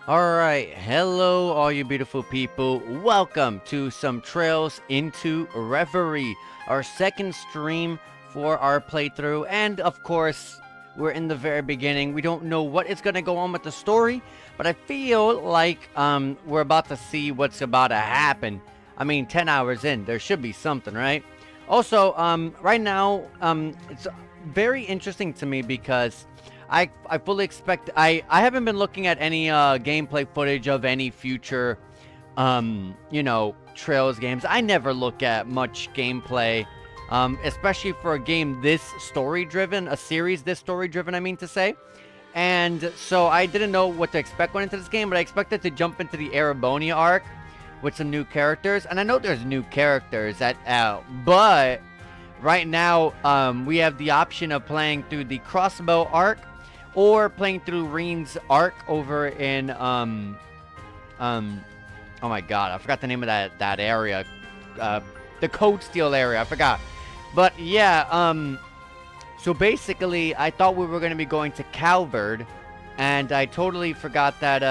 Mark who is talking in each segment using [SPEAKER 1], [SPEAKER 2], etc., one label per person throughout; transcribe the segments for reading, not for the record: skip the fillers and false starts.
[SPEAKER 1] Alright, hello all you beautiful people. Welcome to some Trails into Reverie, our second stream for our playthrough. And of course, we're in the very beginning. We don't know what is going to go on with the story, but I feel like we're about to see what's about to happen. I mean, 10 hours in, there should be something, right? Also, right now, it's very interesting to me because I fully expect I haven't been looking at any gameplay footage of any future you know, Trails games. I never look at much gameplay, especially for a game this story driven, a series this story driven, I mean to say. And so I didn't know what to expect going into this game, but I expected to jump into the Erebonia arc with some new characters. And I know there's new characters but right now we have the option of playing through the Crossbow arc or playing through Rean's arc over in oh my god, I forgot the name of that area, the Code Steel area, I forgot. But yeah, so basically I thought we were going to be going to Calvard, and I totally forgot that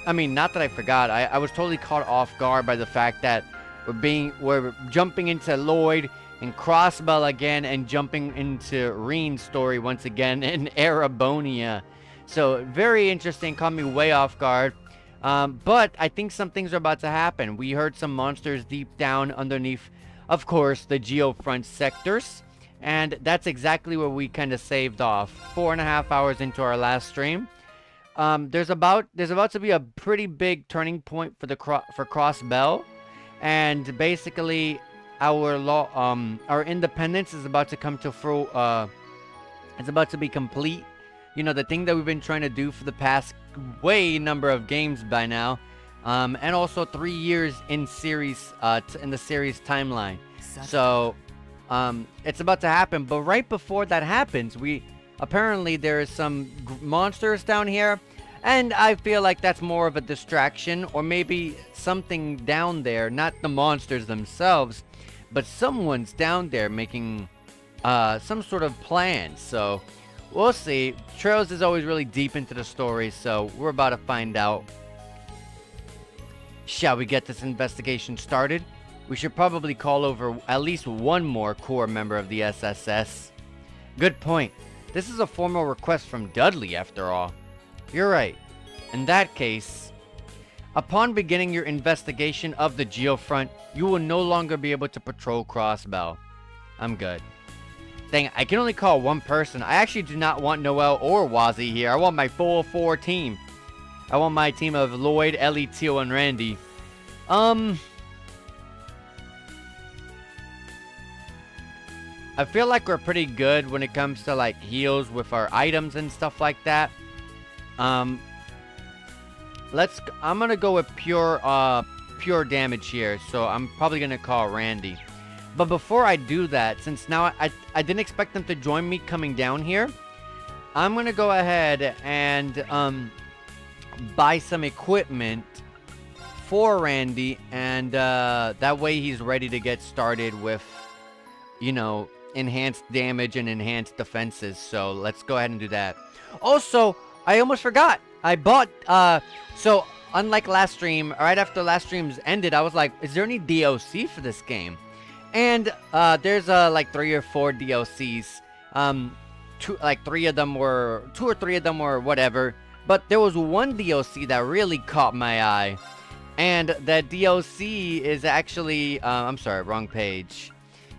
[SPEAKER 1] I mean, not that I forgot, I was totally caught off guard by the fact that we're jumping into Lloyd and Crossbell again, and jumping into Rean's story once again in Erebonia. So very interesting, caught me way off guard. But I think some things are about to happen. We heard some monsters deep down underneath, of course, the Geofront sectors. And that's exactly where we kind of saved off 4.5 hours into our last stream. There's about to be a pretty big turning point for Crossbell, and basically our independence is about to come to full, it's about to be complete. You know, the thing that we've been trying to do for the past number of games by now. And also 3 years in series, in the series timeline. So, it's about to happen. But right before that happens, apparently there is some monsters down here. And I feel like that's more of a distraction, or maybe something down there, not the monsters themselves, but someone's down there making some sort of plan. So we'll see. Trails is always really deep into the story, so we're about to find out. Shall we get this investigation started? We should probably call over at least one more core member of the SSS. Good point. This is a formal request from Dudley, after all. You're right. In that case, upon beginning your investigation of the Geofront, you will no longer be able to patrol Crossbell. I'm good. Dang, I can only call one person. I actually do not want Noel or Wazzy here. I want my full 4 team. I want my team of Lloyd, Ellie, Teal, and Randy. I feel like we're pretty good when it comes to like heals with our items and stuff like that. I'm gonna go with pure damage here, so I'm probably gonna call Randy. But before I do that, since now I didn't expect them to join me coming down here, I'm gonna go ahead and buy some equipment for Randy, and that way he's ready to get started with, you know, enhanced damage and enhanced defenses. So let's go ahead and do that. Also, I almost forgot. I bought, so unlike last stream, right after last stream's ended, I was like, is there any DLC for this game? And there's like 3 or 4 DLCs. Two or three of them were whatever. But there was one DLC that really caught my eye. And that DLC is actually, I'm sorry, wrong page.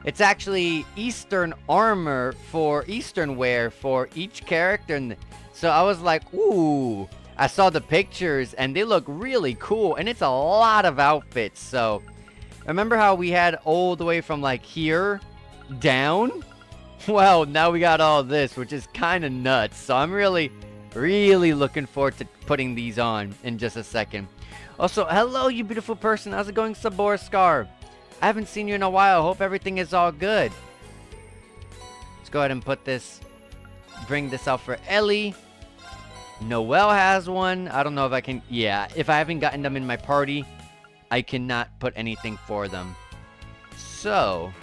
[SPEAKER 1] It's actually Eastern armor for Eastern wear for each character. And so I was like, ooh, I saw the pictures and they look really cool. And it's a lot of outfits. So remember how we had all the way from like here down? Well, now we got all this, which is kind of nuts. So I'm really looking forward to putting these on in just a second. Also, hello, you beautiful person. How's it going, Sabor Scar? I haven't seen you in a while. Hope everything is all good. Let's go ahead and put this, bring this out for Ellie. Noel has one. I don't know if I can, yeah, if I haven't gotten them in my party, I cannot put anything for them. So,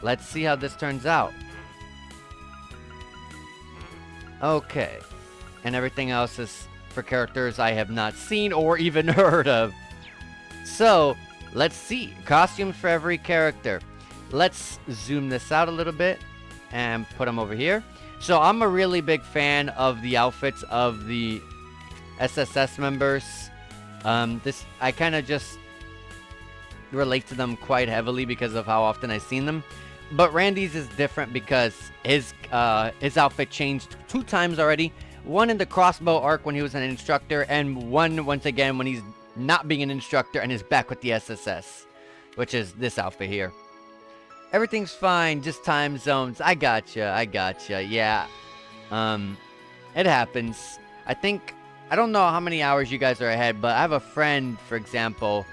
[SPEAKER 1] let's see how this turns out. Okay. And everything else is for characters I have not seen or even heard of. So, let's see. Costumes for every character. Let's zoom this out a little bit and put them over here. So, I'm a really big fan of the outfits of the SSS members. I kind of just relate to them quite heavily because of how often I've seen them. But Randy's is different because his outfit changed 2 times already. One in the crossbow arc when he was an instructor, and one once again when he's not being an instructor and is back with the SSS, which is this outfit here. Everything's fine, just time zones. I gotcha. Yeah. It happens. I don't know how many hours you guys are ahead, but I have a friend, for example,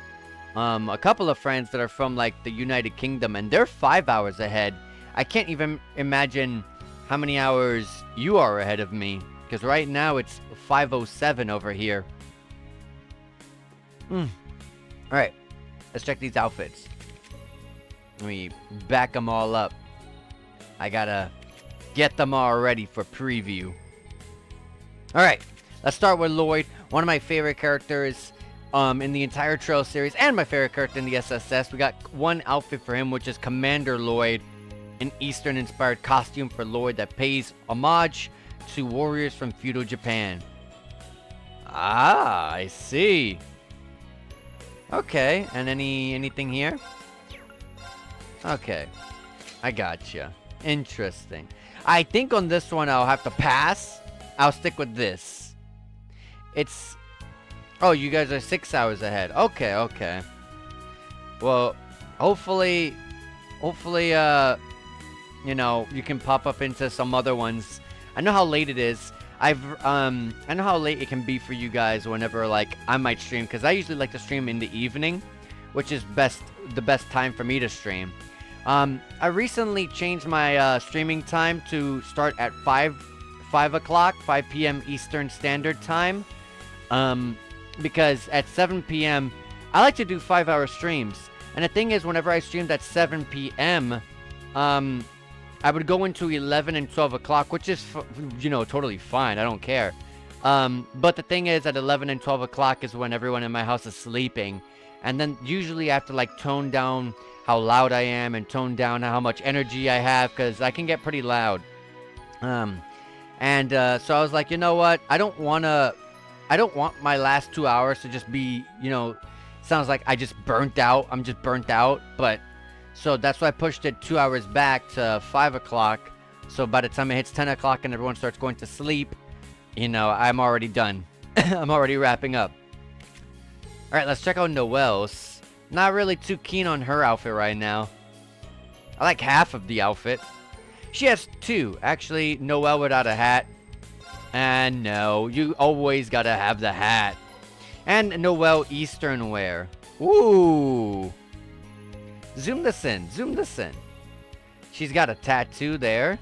[SPEAKER 1] a couple of friends that are from like the United Kingdom, and they're 5 hours ahead. I can't even imagine how many hours you are ahead of me, because right now it's 5:07 over here. Alright, let's check these outfits. Let me back them all up. I gotta get them all ready for preview. Alright, let's start with Lloyd, one of my favorite characters in the entire Trail series, and my favorite character in the SSS. We got one outfit for him, which is Commander Lloyd, an Eastern-inspired costume for Lloyd that pays homage to warriors from feudal Japan. Ah, I see. Okay, and anything here? Okay, I gotcha. Interesting. I think on this one I'll have to pass. I'll stick with this. It's... Oh, you guys are 6 hours ahead. Okay. Well, hopefully, you know, you can pop up into some other ones. I know how late it is. I know how late it can be for you guys whenever, like, I might stream, because I usually like to stream in the evening, which is the best time for me to stream. I recently changed my streaming time to start at 5 p.m. Eastern Standard Time, because at 7 p.m. I like to do 5-hour streams. And the thing is, whenever I streamed at 7 p.m., I would go into 11 and 12 o'clock, which is, you know, totally fine. I don't care. But the thing is, at 11 and 12 o'clock is when everyone in my house is sleeping. And then usually I have to, like, tone down how loud I am and tone down how much energy I have, because I can get pretty loud. So I was like, you know what? I don't want my last 2 hours to just be, you know, sounds like I just burnt out. I'm just burnt out. But, so that's why I pushed it 2 hours back to 5 o'clock. So by the time it hits 10 o'clock and everyone starts going to sleep, you know, I'm already done. I'm already wrapping up. Alright, let's check out Noelle's. Not really too keen on her outfit right now. I like half of the outfit. She has 2. Actually, Noelle without a hat. And no, you always gotta have the hat. And Noelle Eastern wear. Ooh. Zoom this in. She's got a tattoo there.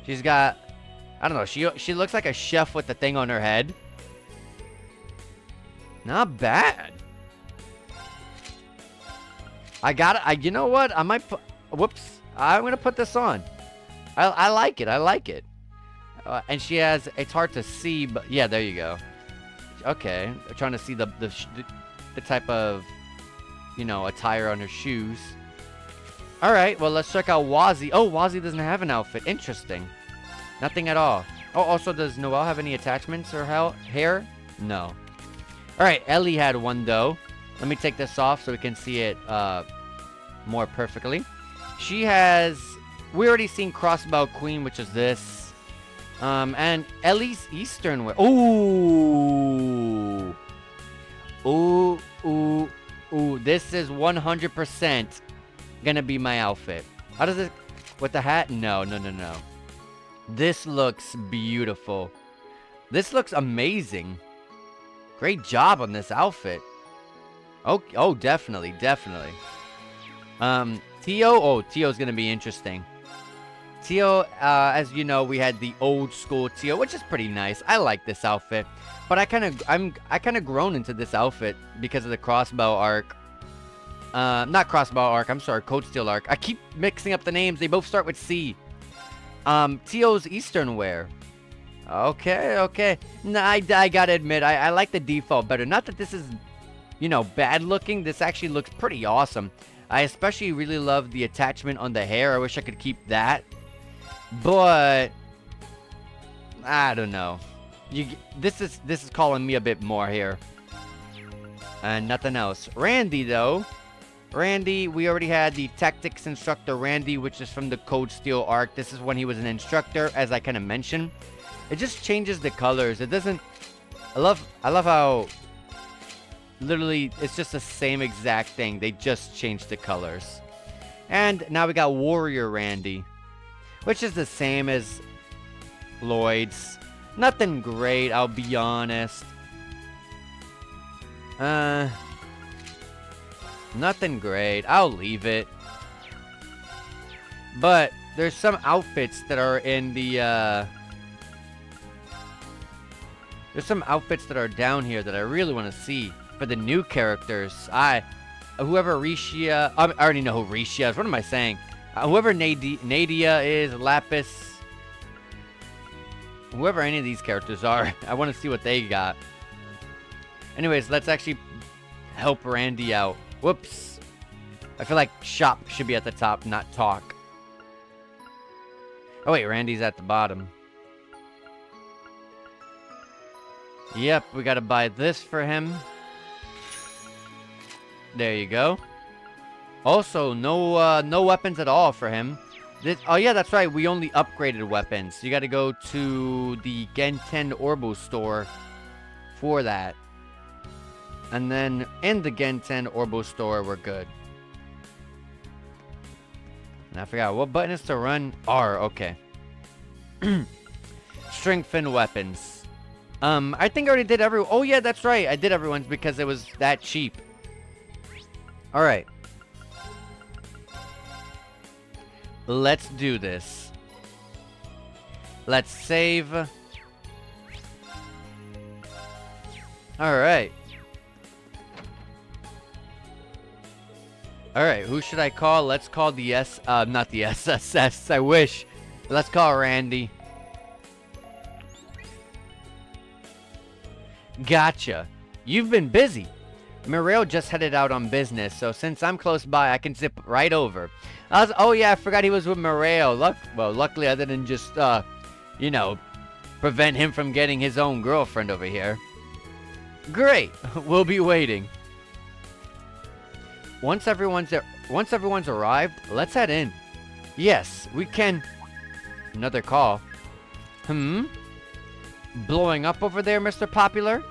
[SPEAKER 1] She's got... I don't know. She looks like a chef with the thing on her head. Not bad. You know what? I might put... Whoops. I'm going to put this on. I like it. And she has... It's hard to see, but... Yeah, there you go. Okay. I'm trying to see the type of... You know, attire on her shoes. Alright, well, let's check out Wazzy. Oh, Wazzy doesn't have an outfit. Interesting. Nothing at all. Oh, also, does Noelle have any attachments or hair? No. Alright, Ellie had one, though. Let me take this off so we can see it more perfectly. She has... We already seen Crossbow Queen, which is this. And Ellie's Eastern wear. Ooh! Ooh. This is 100% gonna be my outfit. How does it... With the hat? No. This looks beautiful. This looks amazing. Great job on this outfit. Oh, definitely. Tio? Oh, Tio's gonna be interesting. Tio, as you know, we had the old school Tio, which is pretty nice. I like this outfit. But I kind of grown into this outfit because of the crossbow arc. Not crossbow arc, I'm sorry, Code Steel arc. I keep mixing up the names. They both start with C. Tio's Eastern wear. Okay, okay. No, I gotta admit, I like the default better. Not that this is, you know, bad looking. This actually looks pretty awesome. I especially really love the attachment on the hair. I wish I could keep that. But I don't know. This is calling me a bit more here. And nothing else. Randy, though. Randy, we already had the tactics instructor Randy, which is from the Code Steel arc. This is when he was an instructor, as I kind of mentioned. It just changes the colors. It doesn't... I love how... Literally, it's just the same exact thing. They just changed the colors. And now we got Warrior Randy, which is the same as Lloyd's. Nothing great, I'll be honest. Nothing great. I'll leave it. But there's some outfits that are in the, there's some outfits that are down here that I really want to see for the new characters. Whoever Rishia... I already know who Rishia is. What am I saying? Whoever Nadia is, Lapis... Whoever any of these characters are, I want to see what they got. Anyways, let's actually help Randy out. Whoops. I feel like shop should be at the top, not talk. Oh wait, Randy's at the bottom. Yep, we gotta buy this for him. There you go. Also, no weapons at all for him. Oh yeah, that's right. We only upgraded weapons. You got to go to the Gen 10 Orbo store for that. And then in the Gen 10 Orbo store, we're good. And I forgot what button is to run. R, okay. Strengthen weapons. I think I already did oh yeah, that's right. I did everyone's because it was that cheap. All right. Let's do this. Let's save. Alright. Alright, who should I call? Let's call the not the SSS, I wish. Let's call Randy. Gotcha. You've been busy. Muriel just headed out on business, so since I'm close by, I can zip right over. Oh yeah, I forgot he was with Muriel. Well, luckily I didn't just, you know, prevent him from getting his own girlfriend over here. Great, we'll be waiting. Once everyone's arrived, let's head in. Yes, we can. Another call. Blowing up over there, Mr. Popular?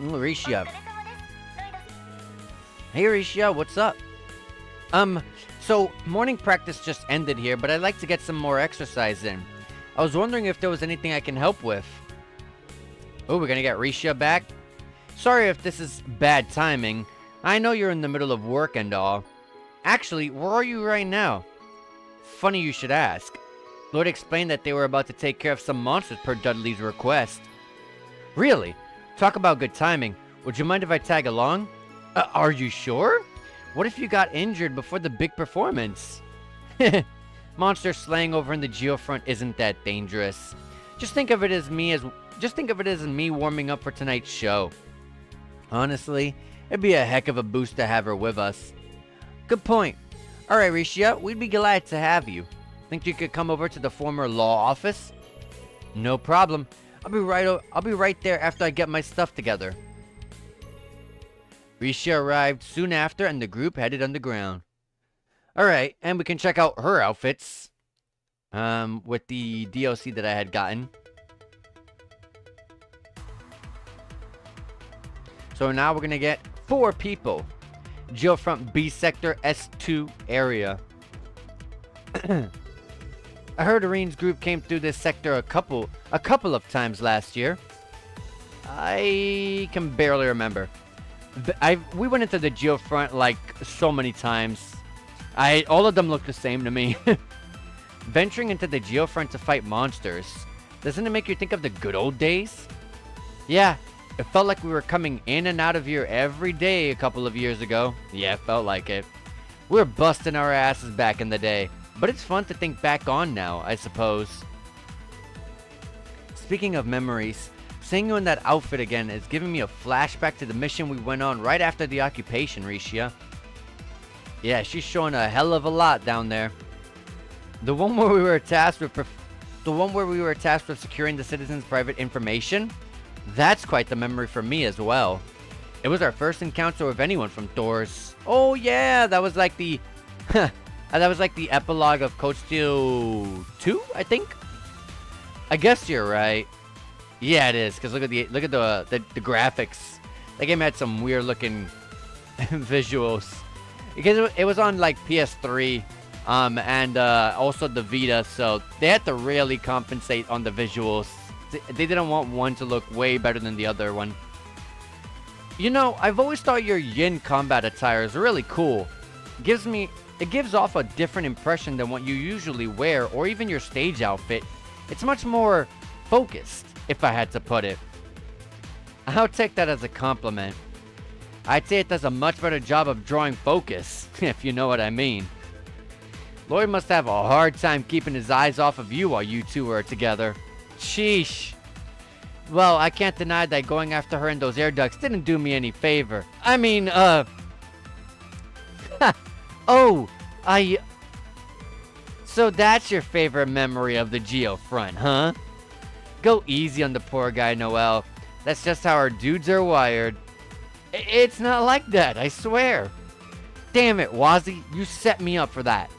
[SPEAKER 1] Risha. Hey Risha, what's up? So morning practice just ended here, but I'd like to get some more exercise in. I was wondering if there was anything I can help with. Oh, we're gonna get Risha back? Sorry if this is bad timing. I know you're in the middle of work and all. Actually, where are you right now? Funny you should ask. Lloyd explained that they were about to take care of some monsters per Dudley's request. Really? Talk about good timing. Would you mind if I tag along? Are you sure? What if you got injured before the big performance? Monster slaying over in the Geofront isn't that dangerous. Just think of it as me warming up for tonight's show. Honestly, it'd be a heck of a boost to have her with us. Good point. Alright, Risha, we'd be glad to have you. Think you could come over to the former law office? No problem. I'll be right there after I get my stuff together. Risha arrived soon after and the group headed underground. Alright, and we can check out her outfits. With the DLC that I had gotten. So now we're gonna get 4 people. Geofront B Sector S2 area. I heard Rean's group came through this sector a couple of times last year. I can barely remember. We went into the Geofront like so many times. All of them look the same to me. Venturing into the Geofront to fight monsters. Doesn't it make you think of the good old days? Yeah, it felt like we were coming in and out of here every day a couple of years ago. Yeah, it felt like it. We were busting our asses back in the day. But it's fun to think back on now, I suppose. Speaking of memories, seeing you in that outfit again is giving me a flashback to the mission we went on right after the occupation, Risha. Yeah, she's showing a hell of a lot down there. The one where we were tasked with securing the citizens' private information? That's quite the memory for me as well. It was our first encounter with anyone from Thor's. Oh yeah, that was like the that was like the epilogue of Code Steel 2, I think. I guess you're right. Yeah, it is, because look at the graphics. That game had some weird looking visuals. Because it was on like PS3 and also the Vita, so they had to really compensate on the visuals. They didn't want one to look way better than the other one. You know, I've always thought your Yin combat attire is really cool. It gives off a different impression than what you usually wear, or even your stage outfit. It's much more focused, if I had to put it. I'll take that as a compliment. I'd say it does a much better job of drawing focus, if you know what I mean. Lloyd must have a hard time keeping his eyes off of you while you two are together. Sheesh. Well, I can't deny that going after her in those air ducts didn't do me any favor. I mean, So that's your favorite memory of the Geofront, huh? Go easy on the poor guy, Noel. That's just how our dudes are wired. It's not like that, I swear. Damn it, Wazzy, you set me up for that.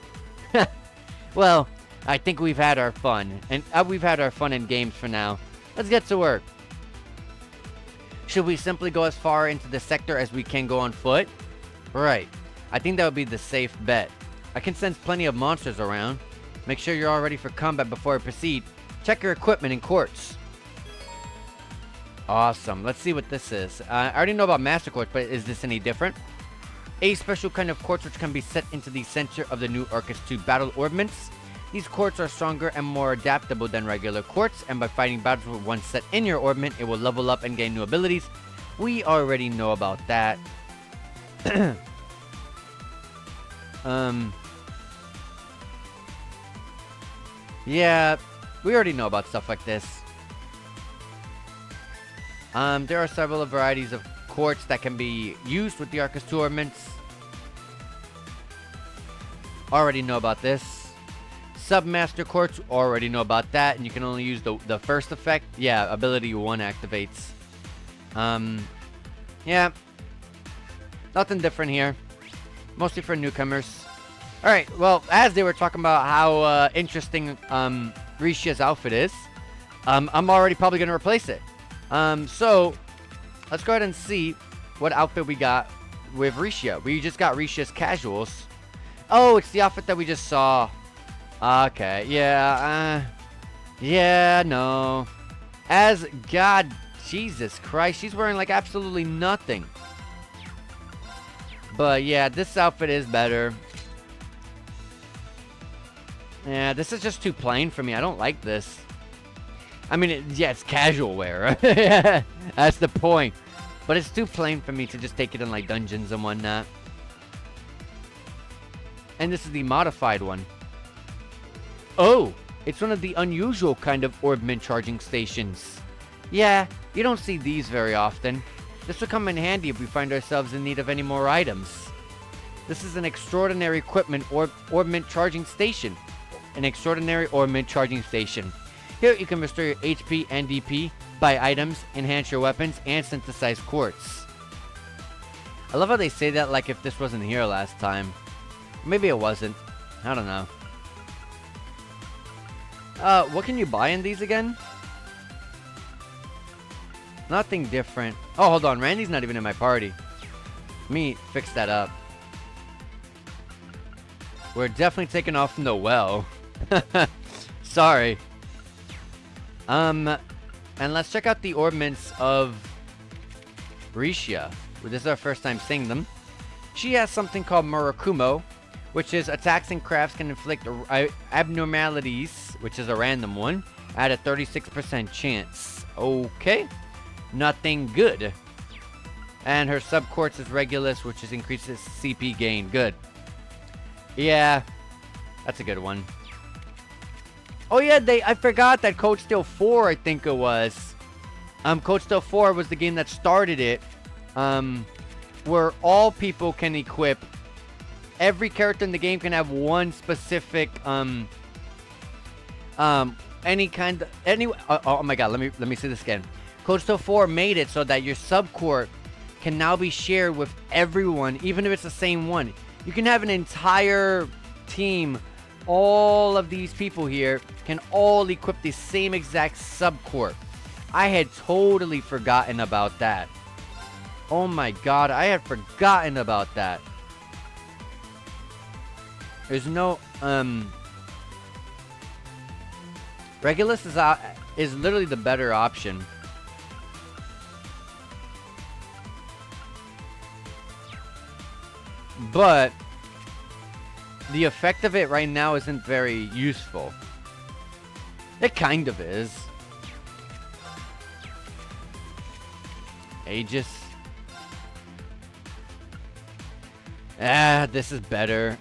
[SPEAKER 1] Well, I think we've had our fun, and we've had our fun in games for now. Let's get to work. Should we simply go as far into the sector as we can go on foot? Right. I think that would be the safe bet. I can sense plenty of monsters around. Make sure you're all ready for combat before I proceed. Check your equipment in quartz. Awesome. Let's see what this is. I already know about Master Quartz, but is this any different? A special kind of quartz which can be set into the center of the new Arcus 2 battle orbments. These quartz are stronger and more adaptable than regular quartz, and by fighting battles with one set in your orbment, it will level up and gain new abilities. We already know about that. Yeah, we already know about stuff like this. There are several varieties of quartz that can be used with the Arcus 2 orbments. Already know about this. Submaster Quartz, already know about that, and you can only use the first effect. Yeah, ability 1 activates. Yeah. Nothing different here. Mostly for newcomers. Alright, well, as they were talking about how interesting Risha's outfit is, I'm already probably going to replace it. So, let's go ahead and see what outfit we got with Risha. We just got Risha's casuals. Oh, it's the outfit that we just saw. Okay, yeah, no. As God, Jesus Christ, she's wearing like absolutely nothing. But yeah, this outfit is better. Yeah, this is just too plain for me. I don't like this. I mean, yeah, it's casual wear. Right? That's the point. But it's too plain for me to just take it in like dungeons and whatnot. And this is the modified one. Oh, it's one of the unusual kind of orbment charging stations. Yeah, you don't see these very often. This will come in handy if we find ourselves in need of any more items. This is an extraordinary equipment orbment charging station. An extraordinary orbment charging station. Here you can restore your HP and DP, buy items, enhance your weapons, and synthesize quartz. I love how they say that like if this wasn't here last time. Maybe it wasn't. I don't know. What can you buy in these again? Nothing different. Oh, hold on. Randy's not even in my party. Let me fix that up. We're definitely taking off Noel. Sorry. And let's check out the orbments of Risha. This is our first time seeing them. She has something called Murakumo, which is attacks and crafts can inflict abnormalities, which is a random one, at a 36% chance. Okay. Nothing good. And her subquartz is Regulus, which is increases CP gain. Good. Yeah. That's a good one. Oh yeah, I forgot that Code Steel 4, I think it was. Code Steel 4 was the game that started it. Where all people can equip. Every character in the game can have one specific oh my god, let me see this again. Code Steel 4 made it so that your subcorp can now be shared with everyone, even if it's the same one. You can have an entire team. All of these people here can all equip the same exact subcorp. I had totally forgotten about that. Oh my god, I had forgotten about that. There's no Regulus is literally the better option. But the effect of it right now isn't very useful. It kind of is. Aegis. This is better.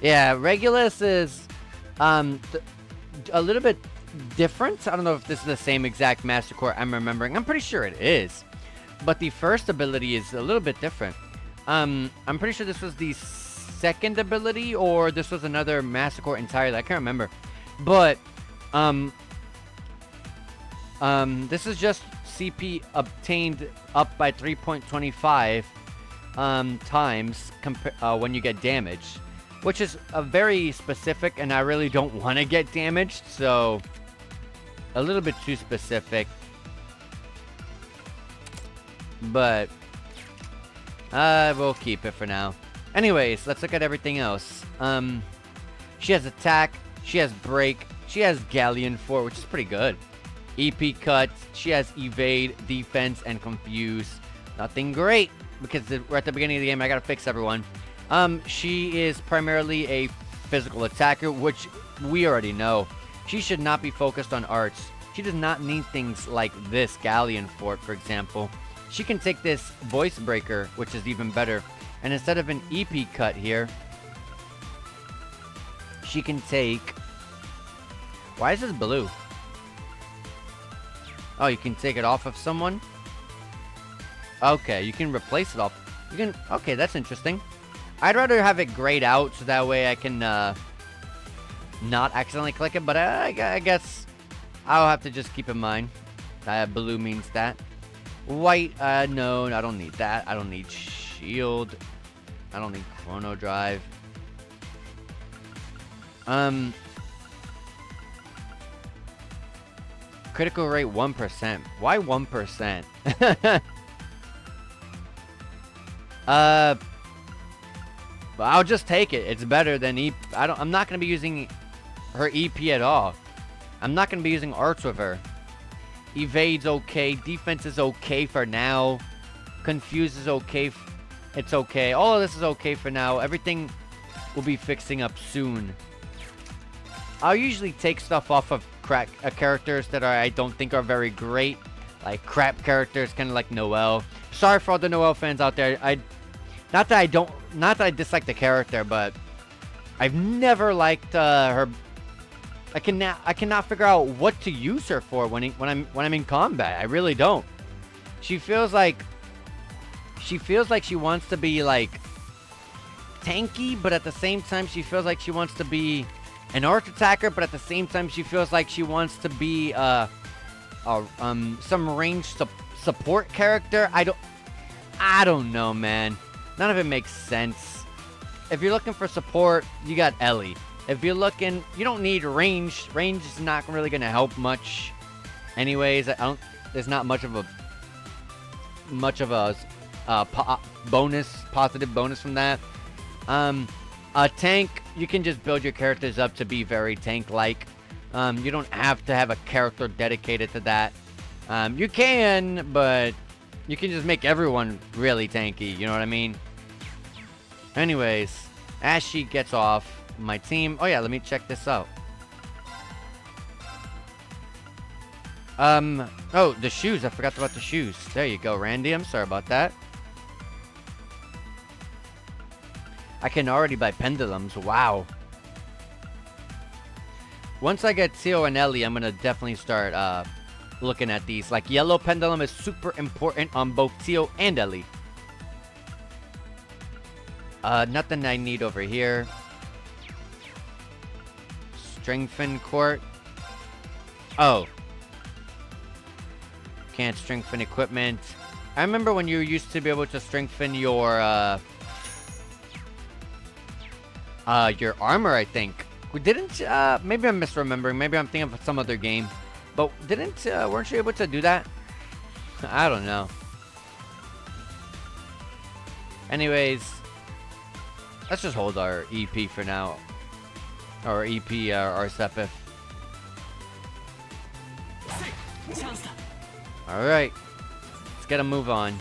[SPEAKER 1] Yeah, Regulus is a little bit different. I don't know if this is the same exact Master Core I'm remembering. I'm pretty sure it is. But the first ability is a little bit different. I'm pretty sure this was the second ability, or this was another Master Core entirely. I can't remember. But this is just CP obtained up by 3.25 times when you get damaged, which is a very specific, and I really don't want to get damaged, so a little bit too specific. But we'll keep it for now. Anyways, let's look at everything else. She has attack, she has break, she has Galleon 4, which is pretty good. EP cut, she has evade, defense, and confuse. Nothing great, because we're at the beginning of the game. I gotta fix everyone. She is primarily a physical attacker, which we already know. She should not be focused on arts. She does not need things like this Galleon Fort, for example. She can take this voice breaker, which is even better, and instead of an EP cut here, she can take... Why is this blue? Oh, you can take it off of someone? Okay, you can replace it off. You can... Okay, that's interesting. I'd rather have it grayed out, so that way I can not accidentally click it, but I guess I'll have to just keep in mind that blue means that. White, no, I don't need that. I don't need shield. I don't need chrono drive. Critical rate 1%. Why 1%? But I'll just take it. It's better than EP. I'm not gonna be using her EP at all. I'm not gonna be using arts with her. Evade's okay. Defense is okay for now. Confuse is okay. It's okay. All of this is okay for now. Everything will be fixing up soon. I'll usually take stuff off of characters that I don't think are very great. Like crap characters, kind of like Noelle. Sorry for all the Noelle fans out there. Not that I dislike the character, but I've never liked her. I cannot figure out what to use her for when I'm in combat. I really don't. She feels like she wants to be like tanky, but at the same time she feels like she wants to be an arch attacker, but at the same time she feels like she wants to be some ranged support character. I don't know, man. None of it makes sense. If you're looking for support, you got Ellie. If you're looking, you don't need range. Range is not really gonna help much. Anyways, there's not much of a positive bonus from that. A tank, you can just build your characters up to be very tank-like. You don't have to have a character dedicated to that. You can, but you can just make everyone really tanky. You know what I mean? Anyways, as she gets off my team. Oh yeah, let me check this out. Oh, the shoes. I forgot about the shoes. There you go, Randy. I'm sorry about that. I can already buy pendulums. Wow. Once I get Tio and Ellie, I'm gonna definitely start looking at these. Like, yellow pendulum is super important on both Tio and Ellie. Nothing I need over here. Strengthen court. Oh. Can't strengthen equipment. I remember when you used to be able to strengthen your armor, I think. We didn't, maybe I'm misremembering. Maybe I'm thinking of some other game. But weren't you able to do that? I don't know. Anyways, let's just hold our EP for now. Or EP, our Sepith. Alright. Let's get a move on.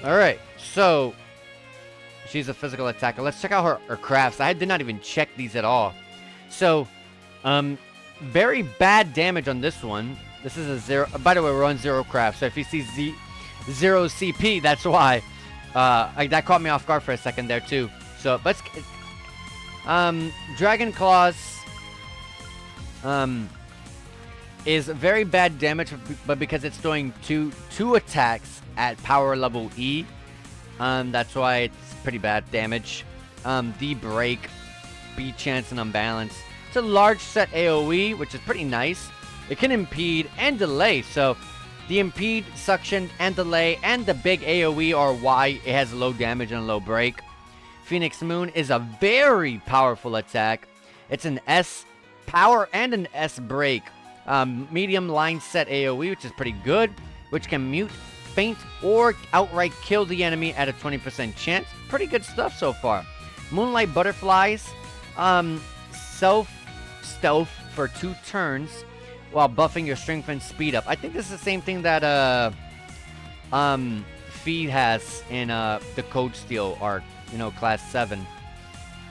[SPEAKER 1] Alright, so she's a physical attacker. Let's check out her crafts. I did not even check these at all. So, very bad damage on this one. This is a 0. By the way, we're on 0 craft. So if you see 0 CP, that's why. That caught me off guard for a second there too. So let's Dragon Claws is very bad damage, but because it's doing two attacks at power level E, that's why it's pretty bad damage. D break, B chance, and unbalance. It's a large set AoE, which is pretty nice. It can impede and delay, so the impede, suction, and delay, and the big AoE are why it has low damage and low break. Phoenix Moon is a very powerful attack. It's an S power and an S break. Medium line set AoE, which is pretty good, which can mute, feint, or outright kill the enemy at a 20% chance. Pretty good stuff so far. Moonlight Butterflies, self-stealth for 2 turns, while buffing your strength and speed up. I think this is the same thing that Feed has in the Code Steel arc, you know, class 7.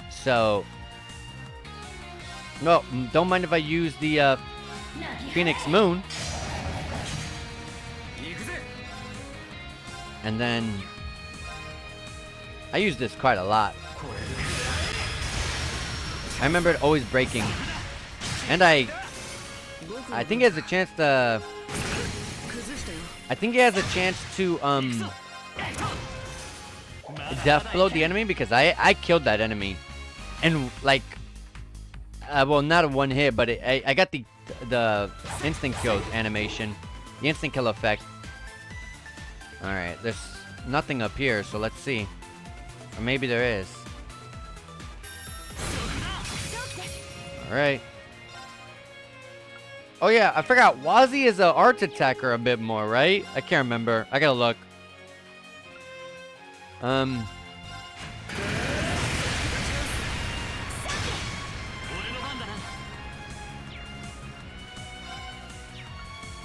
[SPEAKER 1] So, no, don't mind if I use the Phoenix Moon. And then I use this quite a lot. I remember it always breaking. And I think he has a chance to... death blow the enemy, because I killed that enemy. And, like... well, not a one hit, but I got the instant kill animation. The instant kill effect. Alright, there's nothing up here, so let's see. Or maybe there is. Alright. Oh yeah, I forgot. Wazi is an arts attacker a bit more, right? I can't remember. I gotta look.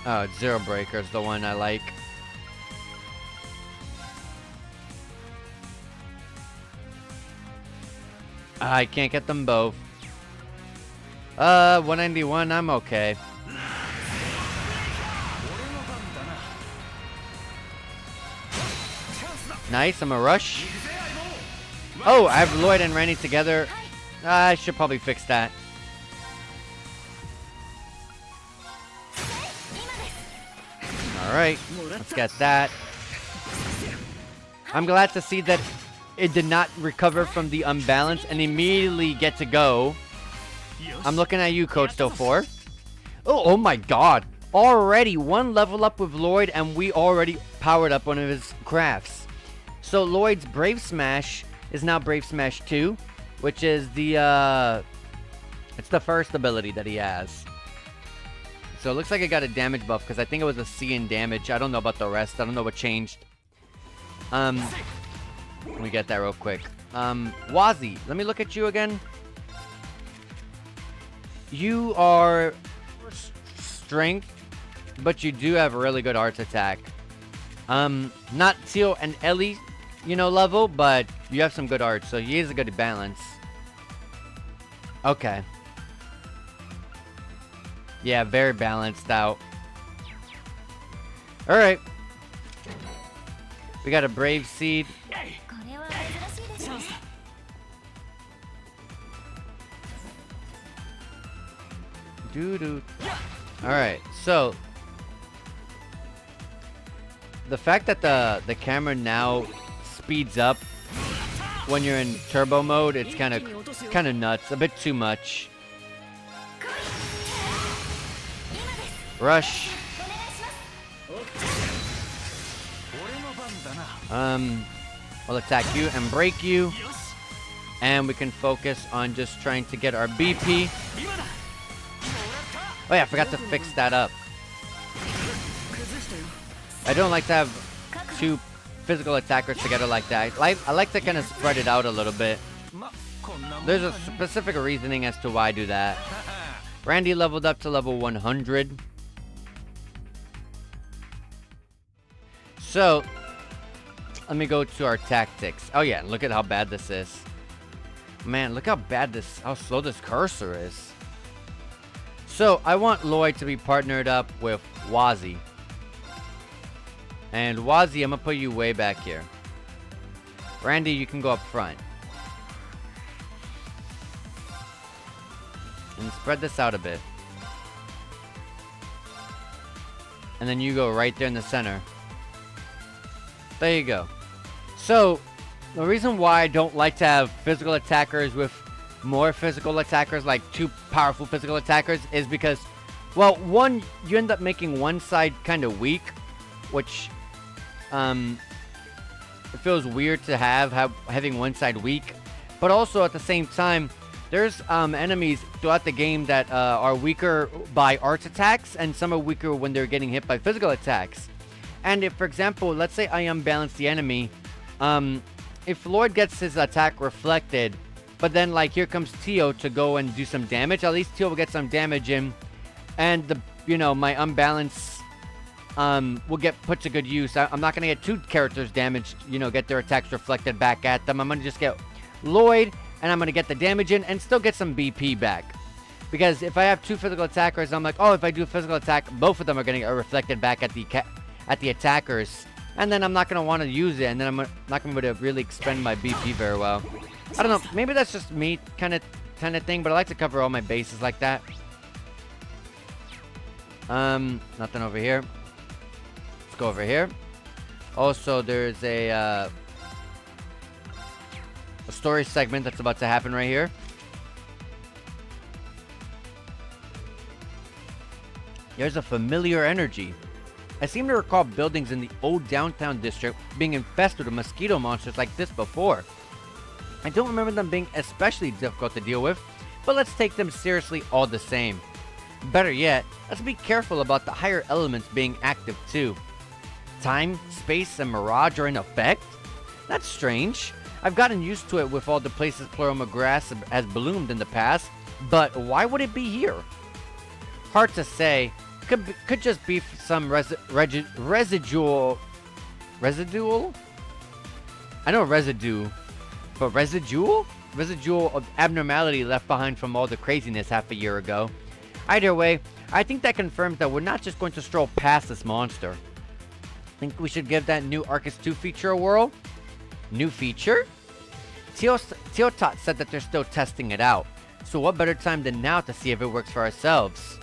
[SPEAKER 1] Oh, Zero Breaker is the one I like. I can't get them both. 191, I'm okay. Nice, I'm a rush. Oh, I have Lloyd and Randy together. I should probably fix that. Alright, let's get that. I'm glad to see that it did not recover from the unbalance and immediately get to go. I'm looking at you, Coach Still 4. Oh my god. Already 1 level up with Lloyd, and we already powered up one of his crafts. So Lloyd's Brave Smash is now Brave Smash 2, which is the it's the first ability that he has. So it looks like it got a damage buff, because I think it was a C in damage. I don't know about the rest. I don't know what changed. Let me get that real quick. Wazi, let me look at you again. You are strength, but you do have a really good arts attack. Not Teal and Ellie, you know, level, but you have some good arts, so he is a good balance. Okay. Yeah, very balanced out. Alright. We got a Brave Seed. Doo-doo. Alright, so the fact that the camera now speeds up when you're in turbo mode, it's kind of nuts, a bit too much. Rush. We'll attack you and break you, and we can focus on just trying to get our BP. Oh yeah, I forgot to fix that up. I don't like to have two physical attackers together like that. I like to kind of spread it out a little bit. There's a specific reasoning as to why I do that. Randy leveled up to level 100. So, let me go to our tactics. Oh yeah, look at how bad this is. Man, look how slow this cursor is. So, I want Lloyd to be partnered up with Wazzy. And Wazzy, I'm gonna put you way back here. Randy, you can go up front. And spread this out a bit. And then you go right there in the center. There you go. So, the reason why I don't like to have physical attackers with more physical attackers, like two powerful physical attackers, is because, well, one, you end up making one side kind of weak, which, it feels weird to having one side weak. But also, at the same time, there's enemies throughout the game that are weaker by arts attacks, and some are weaker when they're getting hit by physical attacks. And if, for example, let's say I unbalance the enemy, if Lloyd gets his attack reflected, but then, like, here comes Tio to go and do some damage, at least Tio will get some damage in, and my unbalance will get put to good use. I'm not gonna get two characters damaged, get their attacks reflected back at them. I'm gonna just get Lloyd, and I'm gonna get the damage in and still get some BP back. Because if I have two physical attackers, I'm like, oh, if I do a physical attack, both of them are gonna get reflected back at the attackers, and then I'm not gonna want to use it, and then I'm not gonna be able to really expend my BP very well. I don't know, maybe that's just me kind of thing, but I like to cover all my bases like that. Nothing over here. Let's go over here. Also, there's a story segment that's about to happen right here. There's a familiar energy. I seem to recall buildings in the old downtown district being infested with mosquito monsters like this before. I don't remember them being especially difficult to deal with, but let's take them seriously all the same. Better yet, let's be careful about the higher elements being active too. Time, space, and mirage are in effect? That's strange. I've gotten used to it with all the places Pluroma grass has bloomed in the past, but why would it be here? Hard to say. Could just be some residual? I know residue, but residual of abnormality left behind from all the craziness half a year ago. Either way, I think that confirms that we're not just going to stroll past this monster. Think we should give that new Arcus 2 feature a whirl? New feature? Teotot said that they're still testing it out, so what better time than now to see if it works for ourselves?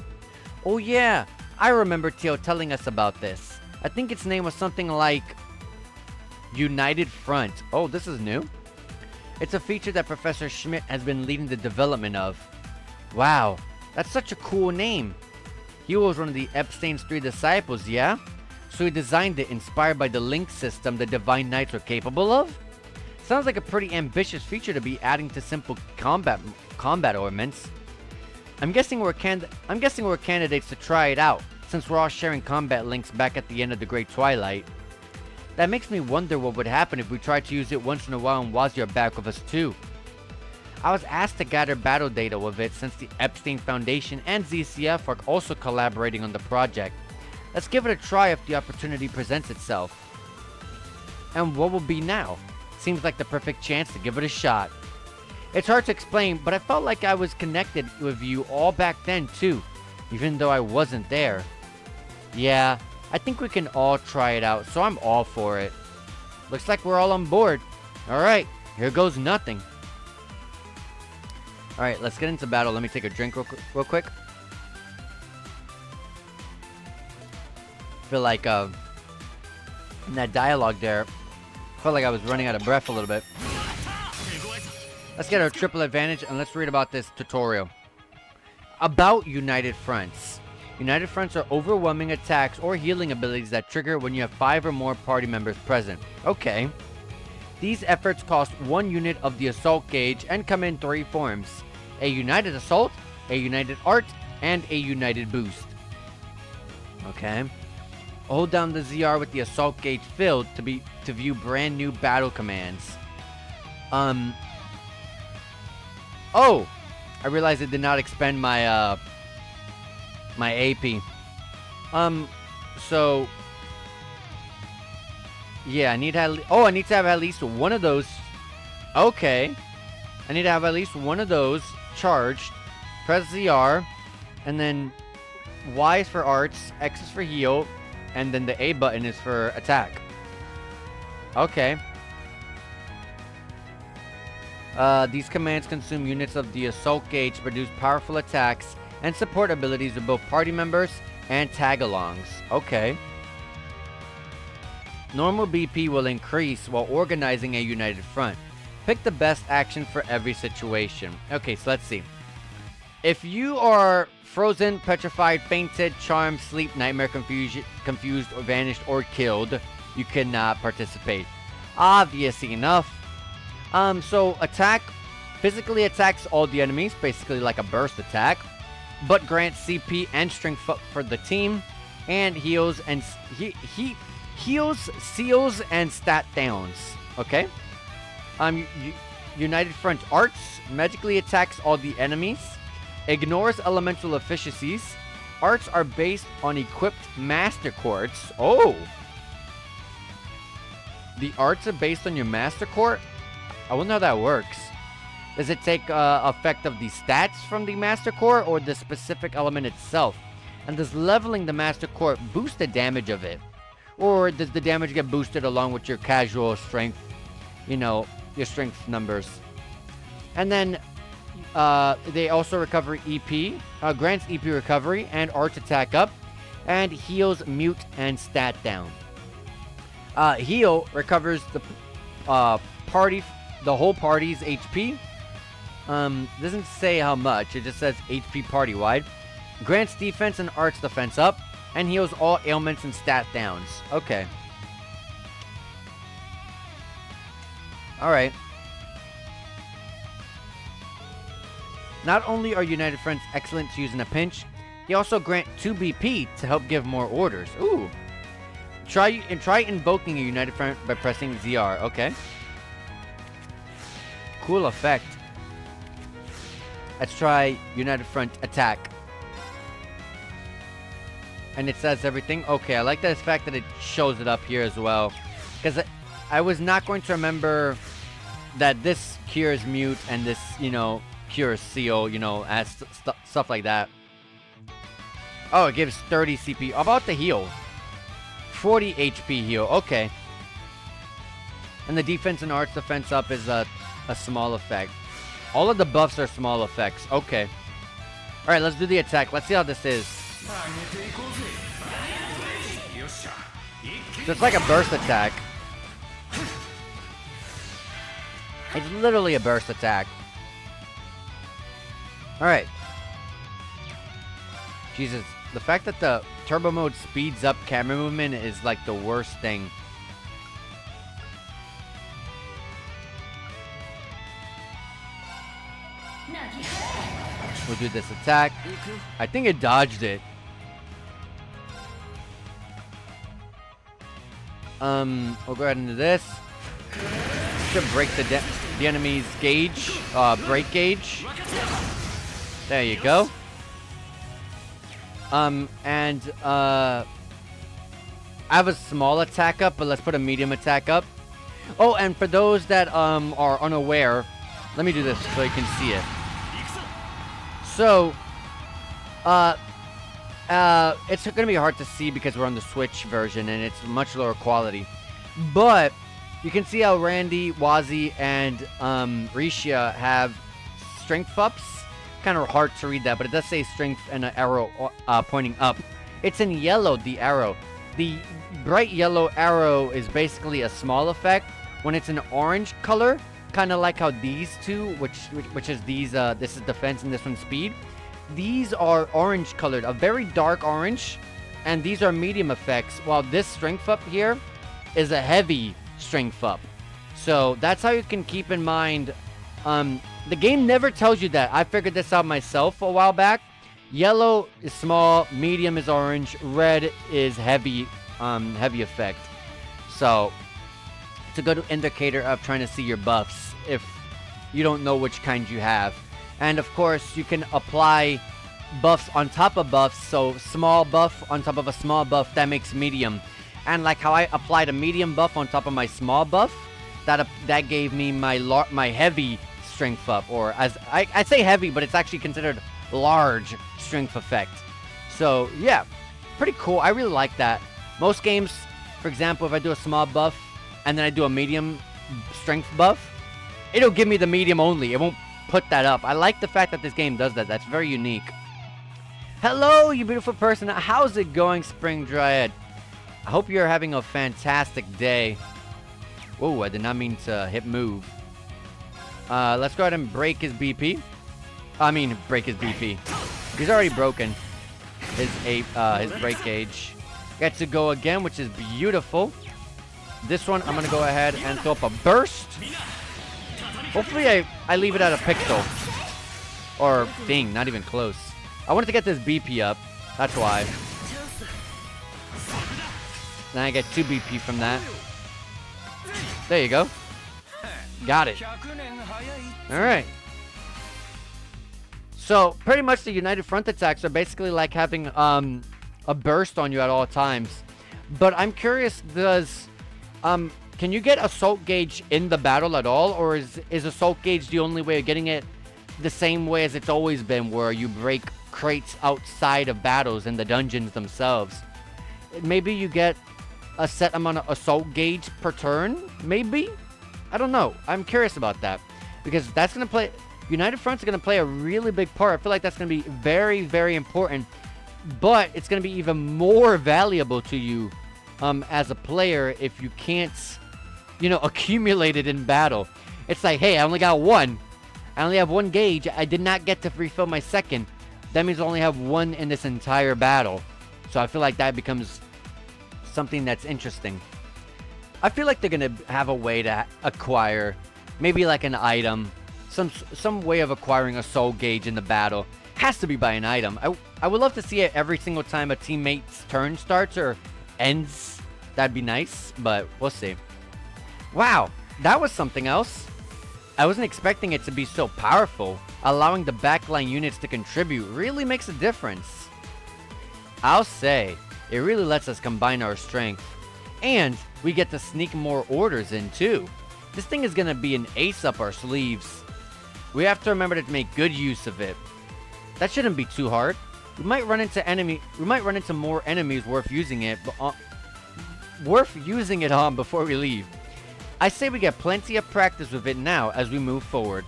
[SPEAKER 1] Oh yeah, I remember Teo telling us about this. I think its name was something like United Front. Oh, this is new. It's a feature that Professor Schmidt has been leading the development of. Wow, that's such a cool name. He was one of the Epstein's 3 disciples, yeah? So he designed it inspired by the link system the Divine Knights were capable of? Sounds like a pretty ambitious feature to be adding to simple combat ornaments. I'm guessing we're candidates to try it out, since we're all sharing combat links back at the end of the Great Twilight. That makes me wonder what would happen if we tried to use it once in a while and Wazzy are back with us too. I was asked to gather battle data with it since the Epstein Foundation and ZCF are also collaborating on the project. Let's give it a try if the opportunity presents itself. And what will be now? Seems like the perfect chance to give it a shot. It's hard to explain, but I felt like I was connected with you all back then too, even though I wasn't there. Yeah, I think we can all try it out, so I'm all for it. Looks like we're all on board. Alright, here goes nothing. Alright, let's get into battle. Let me take a drink real quick. I feel like, in that dialogue there, I felt like I was running out of breath a little bit. Let's get our triple advantage and let's read about this tutorial. About United Fronts. United Fronts are overwhelming attacks or healing abilities that trigger when you have 5 or more party members present. Okay. These efforts cost 1 unit of the assault gauge and come in 3 forms. A United Assault, a United Art, and a United Boost. Okay. Hold down the ZR with the assault gauge filled to view brand new battle commands. Oh! I realized it did not expend my, my AP. So... yeah, I need to I need to have at least one of those. Okay. I need to have at least one of those charged. Press ZR. And then Y is for arts, X is for heal, and then the A button is for attack. Okay. These commands consume units of the assault gauge to produce powerful attacks and support abilities of both party members and tag-alongs. Okay. Normal BP will increase while organizing a united front. Pick the best action for every situation. Okay, so let's see. If you are frozen, petrified, fainted, charmed, sleep, nightmare, confused, or vanished, or killed, you cannot participate. Obvious enough. So attack physically attacks all the enemies, basically like a burst attack, but grants CP and strength for the team, and heals and heals, seals, and stat downs. Okay. United Front Arts magically attacks all the enemies, ignores elemental efficiencies. Arts are based on equipped master quartz. Oh, the arts are based on your master court. I wonder how that works. Does it take effect of the stats from the master core or the specific element itself? And does leveling the master core boost the damage of it? Or does the damage get boosted along with your casual strength, you know, your strength numbers? And then they also recover EP, grants EP recovery and arts attack up, and heals mute and stat down. Heal recovers the whole party's HP. Doesn't say how much, it just says HP party wide. Grants defense and arts defense up, and heals all ailments and stat downs. Okay. Alright. Not only are United Friends excellent to use in a pinch, they also grant 2 BP to help give more orders. Ooh. Try invoking a United Friend by pressing ZR. Okay. Cool effect. Let's try United Front attack. And it says everything. Okay, I like the fact that it shows it up here as well. Because I was not going to remember that this cures mute and this, you know, cures seal, you know, as stuff like that. Oh, it gives 30 CP. How about the heal? 40 HP heal. Okay. And the defense and arts defense up is a small effect. All of the buffs are small effects. Okay. Alright, let's do the attack. Let's see how this is. So it's like a burst attack. It's literally a burst attack. Alright. Jesus. The fact that the turbo mode speeds up camera movement is like the worst thing. We'll do this attack. I think it dodged it. We'll go ahead and do this. Should break the enemy's gauge, break gauge. There you go. I have a small attack up, but let's put a medium attack up. Oh, and for those that are unaware, let me do this so you can see it. So, it's going to be hard to see because we're on the Switch version and it's much lower quality. But You can see how Randy, Wazi, and Risha have strength ups. Kind of hard to read that, but it does say strength and an arrow pointing up. It's in yellow, the arrow. The bright yellow arrow is basically a small effect. When it's an orange color, kind of like how these two, which is these, this is defense and this one's speed. These are orange colored, a very dark orange, and these are medium effects, while this strength up here is a heavy strength up. So that's how you can keep in mind. The game never tells you that. I figured this out myself a while back. Yellow is small, medium is orange, red is heavy, heavy effect. So it's a good indicator of trying to see your buffs if you don't know which kind you have. And of course, you can apply buffs on top of buffs. So small buff on top of a small buff, that makes medium. And like how I applied a medium buff on top of my small buff, that gave me my heavy strength up, or as I say heavy, but it's actually considered large strength effect. So yeah, pretty cool. I really like that. Most games, for example, if I do a small buff and then I do a medium strength buff, it'll give me the medium only. It won't put that up. I like the fact that this game does that. That's very unique. Hello, you beautiful person. How's it going, Spring Dryad? I hope you're having a fantastic day. Whoa, I did not mean to hit move. Let's go ahead and break his BP. I mean, break his BP. He's already broken his break gauge. Gets to go again, which is beautiful. This one, I'm going to go ahead and throw up a burst. Hopefully, I leave it at a pixel. Or, dang, not even close. I wanted to get this BP up. That's why. Then I get 2 BP from that. There you go. Got it. Alright. So, pretty much the United Front attacks are basically like having a burst on you at all times. But I'm curious, can you get Assault Gauge in the battle at all? Or is Assault Gauge the only way of getting it the same way as it's always been, where you break crates outside of battles in the dungeons themselves? Maybe you get a set amount of Assault Gauge per turn? Maybe? I don't know. I'm curious about that. Because that's going to play... United Front's going to play a really big part. I feel like that's going to be very, very important. But it's going to be even more valuable to you as a player if you can't, you know, accumulate it in battle. It's like, hey, I only got 1. I only have 1 gauge. I did not get to refill my second. That means I only have 1 in this entire battle. So I feel like that becomes something that's interesting. I feel like they're going to have a way to acquire maybe like an item. Some way of acquiring a soul gauge in the battle. Has to be by an item. I would love to see it every single time a teammate's turn starts or ends. That'd be nice, but we'll see. Wow, that was something else. I wasn't expecting it to be so powerful. Allowing the backline units to contribute really makes a difference. I'll say, it really lets us combine our strength. And we get to sneak more orders in too. This thing is going to be an ace up our sleeves. We have to remember to make good use of it. That shouldn't be too hard. We might run into more enemies worth using it on before we leave. I say we get plenty of practice with it now as we move forward.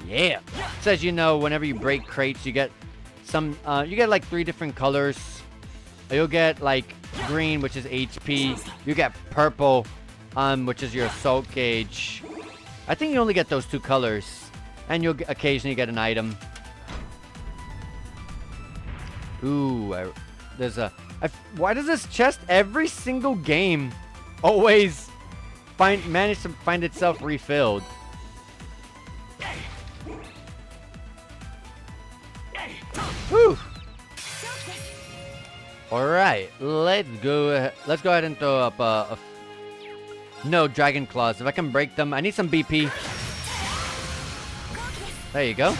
[SPEAKER 1] Yeah. So as you know, whenever you break crates, you get like 3 different colors. You'll get like green, which is HP. You get purple, which is your assault gauge. I think you only get those 2 colors. And you'll occasionally get an item. Ooh, why does this chest every single game always manage to find itself refilled? Whew. All right, let's go ahead and throw up no dragon claws. If I can break them, I need some BP. There you go.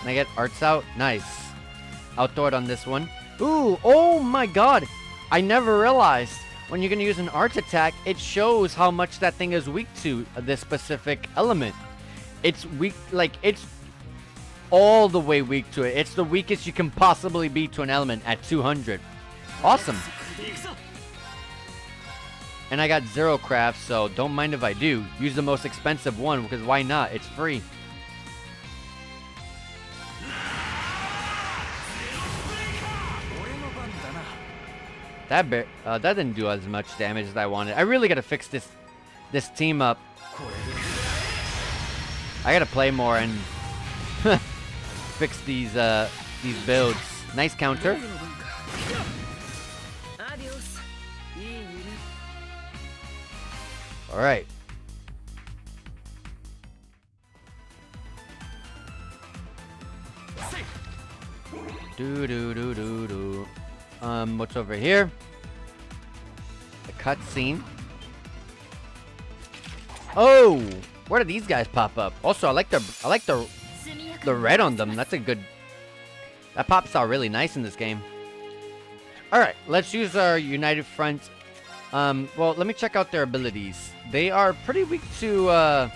[SPEAKER 1] Can I get arts out? Nice. I'll throw it on this one. Ooh, oh my god. I never realized when you're going to use an arts attack, it shows how much that thing is weak to this specific element. It's weak, like it's all the way weak to it. It's the weakest you can possibly be to an element at 200. Awesome. And I got 0 craft, so don't mind if I do. Use the most expensive one, because why not? It's free. That didn't do as much damage as I wanted. I really gotta fix this team up. I gotta play more and fix these builds. Nice counter. All right. What's over here? The cutscene. Oh, where did these guys pop up? Also, I like the red on them. That's a good. That pops out really nice in this game. All right, let's use our United Front. Well, let me check out their abilities. They are pretty weak to.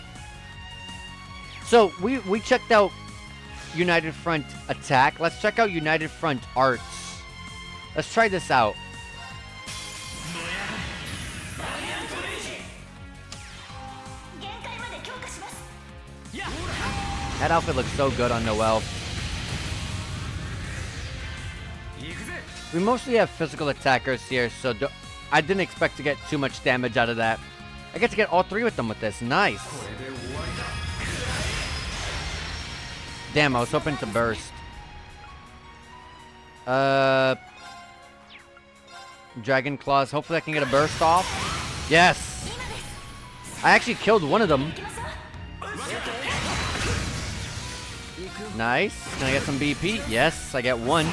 [SPEAKER 1] So we checked out United Front attack. Let's check out United Front arts. Let's try this out. That outfit looks so good on Noelle. We mostly have physical attackers here, so I didn't expect to get too much damage out of that. I get to get all 3 with them with this. Nice. Damn, I was hoping to burst. Dragon Claws. Hopefully I can get a burst off. Yes. I actually killed one of them. Nice. Can I get some BP? Yes, I get 1.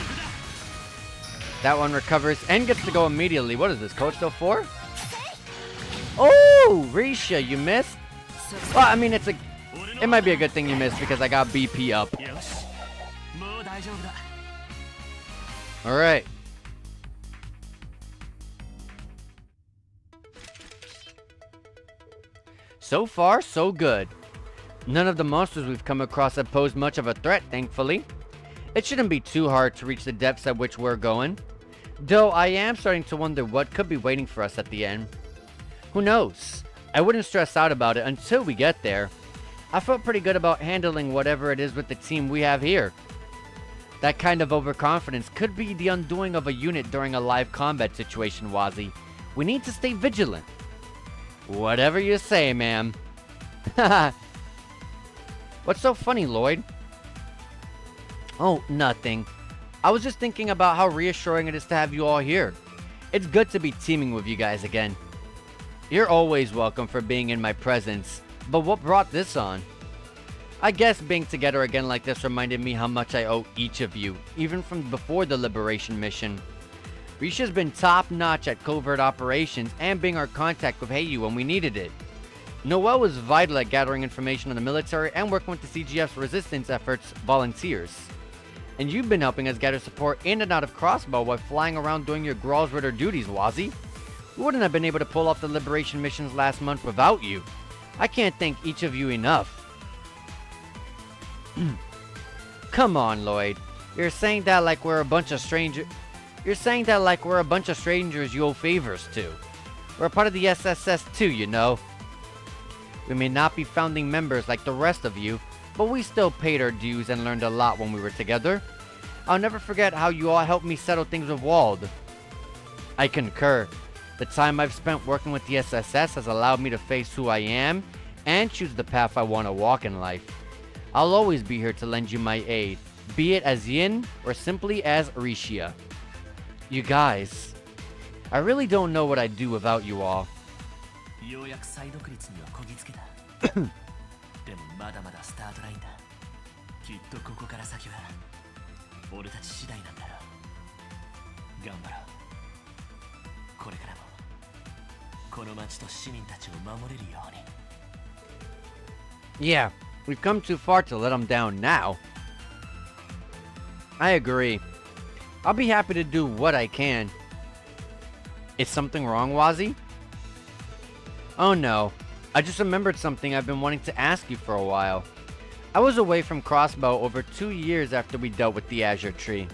[SPEAKER 1] That one recovers and gets to go immediately. What is this? Code still 4? Oh, Risha, you missed? Well, I mean, it might be a good thing you missed because I got BP up. All right. So far, so good. None of the monsters we've come across have posed much of a threat, thankfully. It shouldn't be too hard to reach the depths at which we're going. Though I am starting to wonder what could be waiting for us at the end. Who knows? I wouldn't stress out about it until we get there. I felt pretty good about handling whatever it is with the team we have here. That kind of overconfidence could be the undoing of a unit during a live combat situation, Wazi. We need to stay vigilant. Whatever you say, ma'am. What's so funny, Lloyd? Oh, nothing. I was just thinking about how reassuring it is to have you all here. It's good to be teaming with you guys again. You're always welcome for being in my presence, but what brought this on? I guess being together again like this reminded me how much I owe each of you, even from before the Liberation mission. Risha's been top-notch at covert operations and being our contact with Heiyu when we needed it. Noelle was vital at gathering information on the military and working with the CGF's resistance efforts volunteers. And you've been helping us gather support in and out of Crossbow while flying around doing your Gralsritter duties, Wazi. We wouldn't have been able to pull off the Liberation missions last month without you. I can't thank each of you enough. Come on, Lloyd. You're saying that like we're a bunch of strangers. You're saying that like we're a bunch of strangers you owe favors to. We're a part of the SSS too, you know. We may not be founding members like the rest of you, but we still paid our dues and learned a lot when we were together. I'll never forget how you all helped me settle things with Wald. I concur. The time I've spent working with the SSS has allowed me to face who I am and choose the path I want to walk in life. I'll always be here to lend you my aid, be it as Yin or simply as Risha. You guys, I really don't know what I'd do without you all. Yeah, we've come too far to let them down now. I agree. I'll be happy to do what I can. Is something wrong, Wazi? Oh no, I just remembered something I've been wanting to ask you for a while. I was away from Crossbow over 2 years after we dealt with the Azure Tree.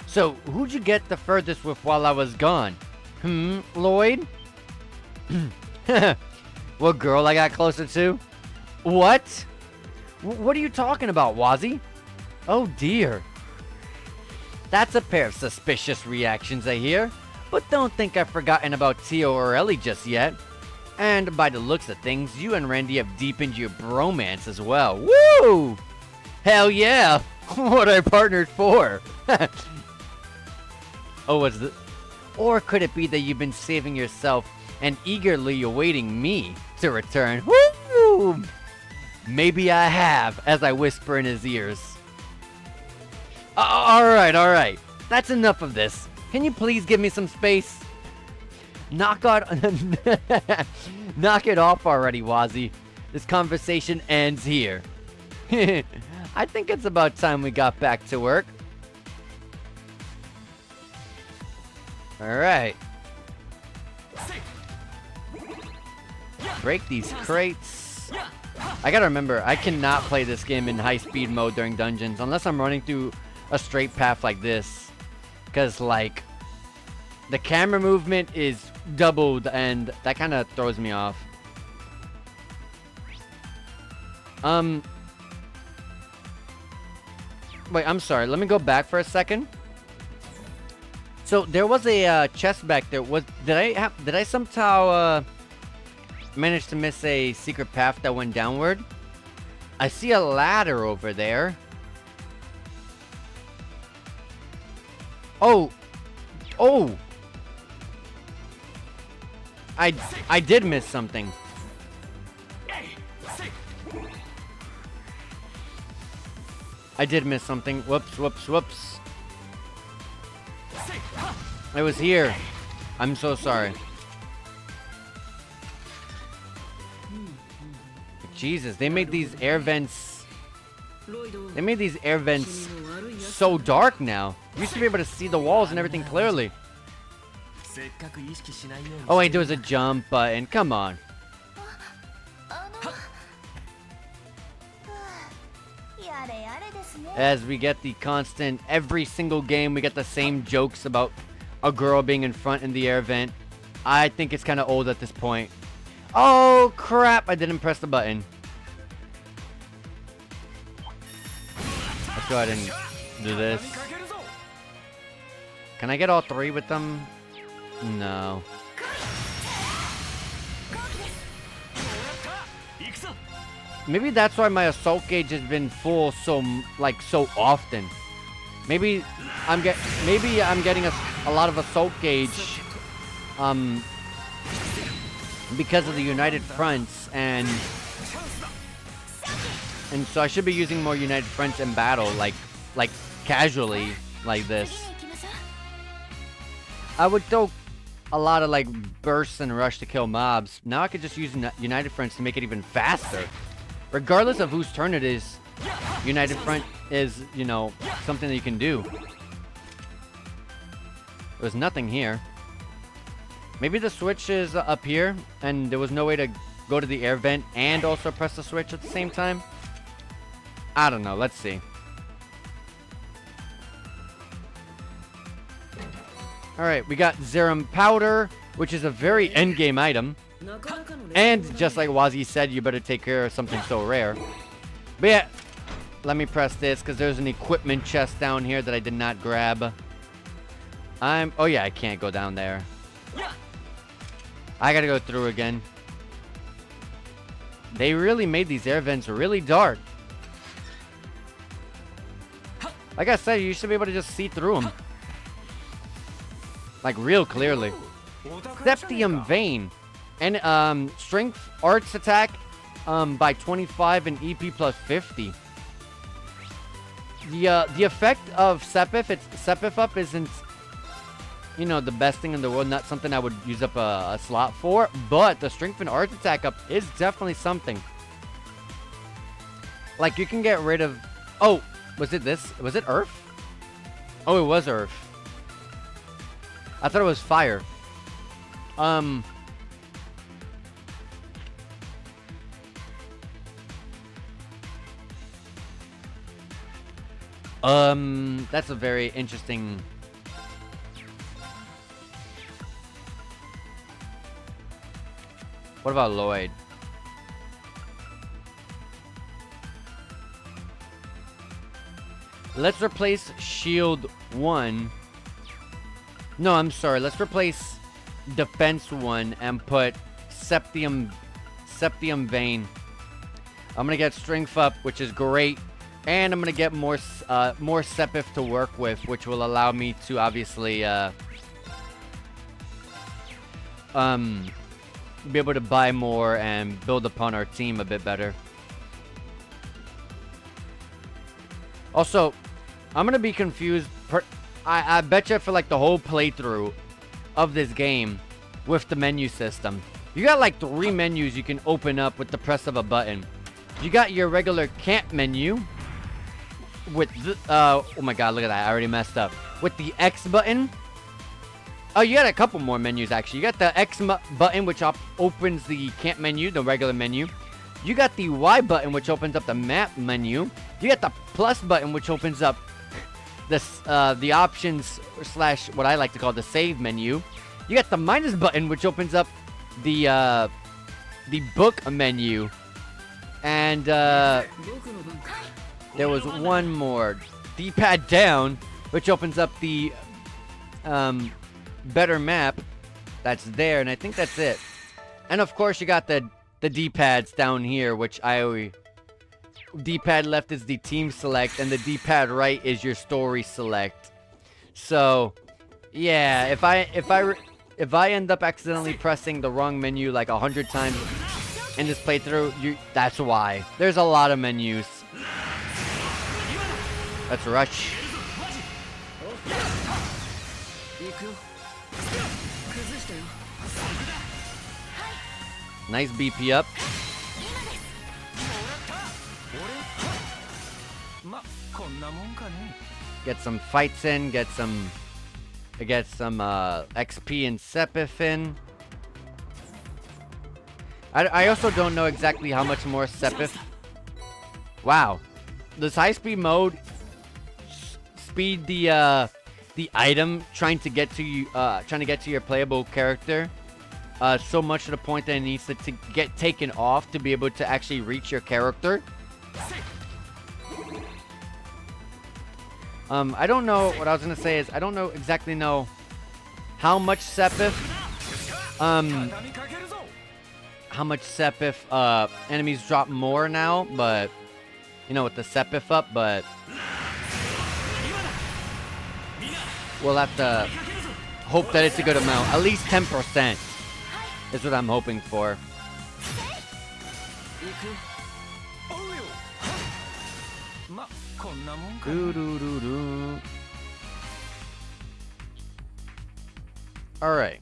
[SPEAKER 1] So, who'd you get the furthest with while I was gone? Lloyd? What girl I got closer to? What? What are you talking about, Wazzy? Oh dear. That's a pair of suspicious reactions I hear. But don't think I've forgotten about Tio or Ellie just yet. And by the looks of things, you and Randy have deepened your bromance as well. Woo! Hell yeah! What are partners for? Oh, what's the... Or could it be that you've been saving yourself and eagerly awaiting me to return? Woo! Maybe I have, as I whisper in his ears. Alright. That's enough of this. Can you please give me some space? Knock it off already, Wazzy. This conversation ends here. I think it's about time we got back to work. Alright. Break these crates. I gotta remember, I cannot play this game in high-speed mode during dungeons unless I'm running through a straight path like this. Because, like, the camera movement is doubled and that kind of throws me off. Wait, I'm sorry. Let me go back for a second. So there was a chest back there. Did I somehow manage to miss a secret path that went downward? I see a ladder over there. Oh. I did miss something. I did miss something. Whoops. It was here. I'm so sorry. Jesus, they made these air vents. They made these air vents so dark now. You used to be able to see the walls and everything clearly. Oh wait, there was a jump button. Come on. As we get the constant, every single game we get the same jokes about a girl being in front in the air vent. I think it's kind of old at this point. Oh crap, I didn't press the button. Let's go ahead and do this. Can I get all three with them? No. Maybe that's why my assault gauge has been full so often. Maybe I'm getting a lot of assault gauge because of the United Fronts and so I should be using more United Fronts in battle, like casually like this. I would throw a lot of like bursts and rush to kill mobs. Now I could just use United Fronts to make it even faster. Regardless of whose turn it is, United Front is, you know, something that you can do. There's nothing here. Maybe the switch is up here, and there was no way to go to the air vent and also press the switch at the same time. I don't know. Let's see. Alright, we got Zerum Powder, which is a very endgame item. And just like Wazzy said, you better take care of something so rare. But yeah, let me press this because there's an equipment chest down here that I did not grab. Oh yeah, I can't go down there. I gotta go through again. They really made these air vents really dark. Like I said, you should be able to just see through them. Like real clearly. Septium Vein. And strength arts attack by 25 and EP plus 50. The effect of Sepif up isn't, you know, the best thing in the world. Not something I would use up a slot for, but the strength and arts attack up is definitely something. Like you can get rid of. Oh, was it this? Was it Earth? Oh, it was Earth. I thought it was fire. That's a very interesting What about Lloyd? Let's replace Shield 1. No, I'm sorry. Let's replace Defense 1 and put Septium Vein. I'm gonna get Strength up, which is great, and I'm gonna get more Sepith to work with, which will allow me to obviously be able to buy more and build upon our team a bit better. Also, I'm gonna be confused. I bet you for like the whole playthrough of this game with the menu system. You got like 3 menus you can open up with the press of a button. You got your regular camp menu with the, oh my god, look at that. I already messed up. With the X button. Oh, you got a couple more menus actually. You got the X button, which opens the camp menu, the regular menu. You got the Y button, which opens up the map menu. You got the plus button, which opens up this the options / what I like to call the save menu. You got the minus button, which opens up the book menu. And there was one more. D-pad down, which opens up the better map that's there, and I think that's it. And of course you got the D-pads down here, which I always... D-pad left is the team select, and the D-pad right is your story select. So, yeah, if I end up accidentally pressing the wrong menu like 100 times in this playthrough, that's why. There's a lot of menus. Let's rush. Nice BP up. Get some fights in, get some XP and Sepith in. I also don't know exactly how much more Sepith. Wow, this high-speed mode speed the item trying to get to your playable character so much to the point that it needs to get taken off to be able to actually reach your character. I don't know what I was gonna say is I don't exactly know how much Sepith enemies drop more now, but you know, with the Sepith up, but we'll have to hope that it's a good amount. At least 10% is what I'm hoping for. Alright.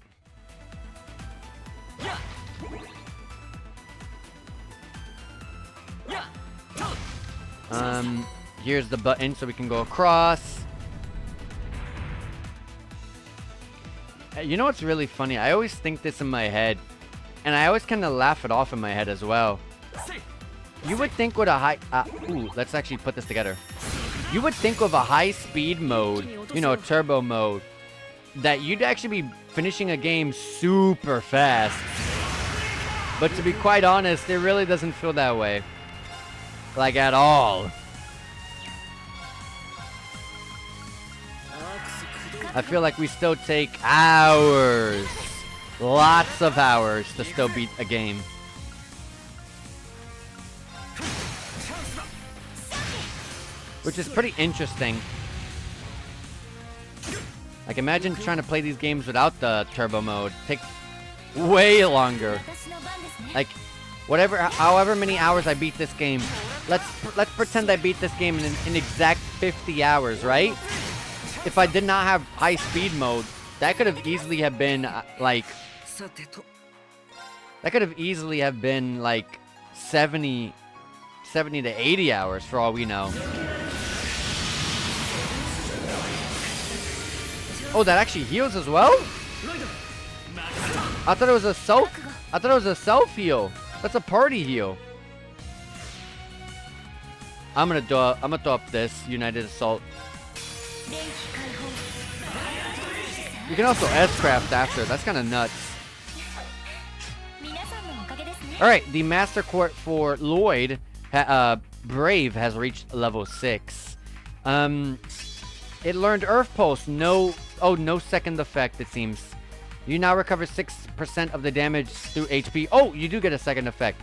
[SPEAKER 1] Here's the button so we can go across. You know what's really funny? I always think this in my head, and I always kind of laugh it off in my head as well. You would think with a high... ooh, let's actually put this together. You would think with a high-speed mode, you know, turbo mode, that you'd actually be finishing a game super fast. But to be quite honest, it really doesn't feel that way. Like, at all. I feel like we still take hours. Lots of hours to still beat a game. Which is pretty interesting. Like, imagine trying to play these games without the turbo mode. Take way longer. Like, however many hours I beat this game. Let's pretend I beat this game in an exact 50 hours, right? If I did not have high speed mode, that could have easily have been like 70 to 80 hours for all we know. Oh, that actually heals as well? I thought it was a self heal. That's a party heal. I'm gonna throw up this United Assault. You can also S-craft after. That's kind of nuts. Alright, the Master Court for Lloyd, Brave, has reached level 6. It learned Earth Pulse. No second effect, it seems. You now recover 6% of the damage through HP. Oh, you do get a second effect.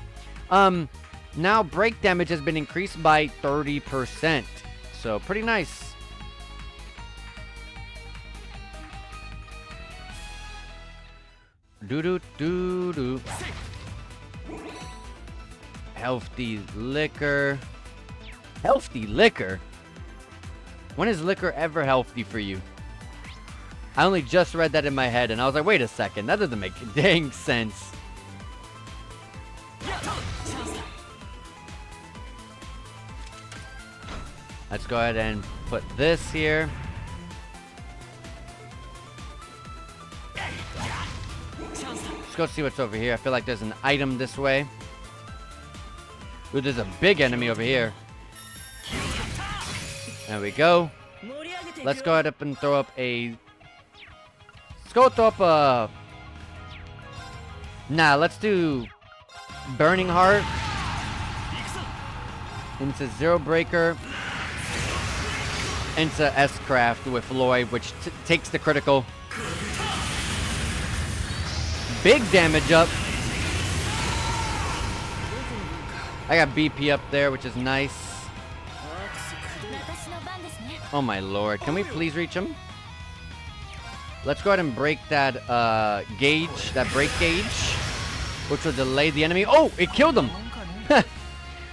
[SPEAKER 1] Now break damage has been increased by 30%. So, pretty nice. Do-do-do-do. Healthy liquor. Healthy liquor? When is liquor ever healthy for you? I only just read that in my head, and I was like, wait a second. That doesn't make dang sense. Let's go ahead and put this here. Let's go see what's over here. I feel like there's an item this way. Ooh, there's a big enemy over here. There we go. Let's go ahead and throw up a... Let's go throw up a... Nah, let's do... Burning Heart. Into Zero Breaker. Into S-Craft with Lloyd, which takes the critical. Big damage up. I got BP up there, which is nice. Oh my lord. Can we please reach him? Let's go ahead and break that gauge, that break gauge, which will delay the enemy. Oh, it killed him.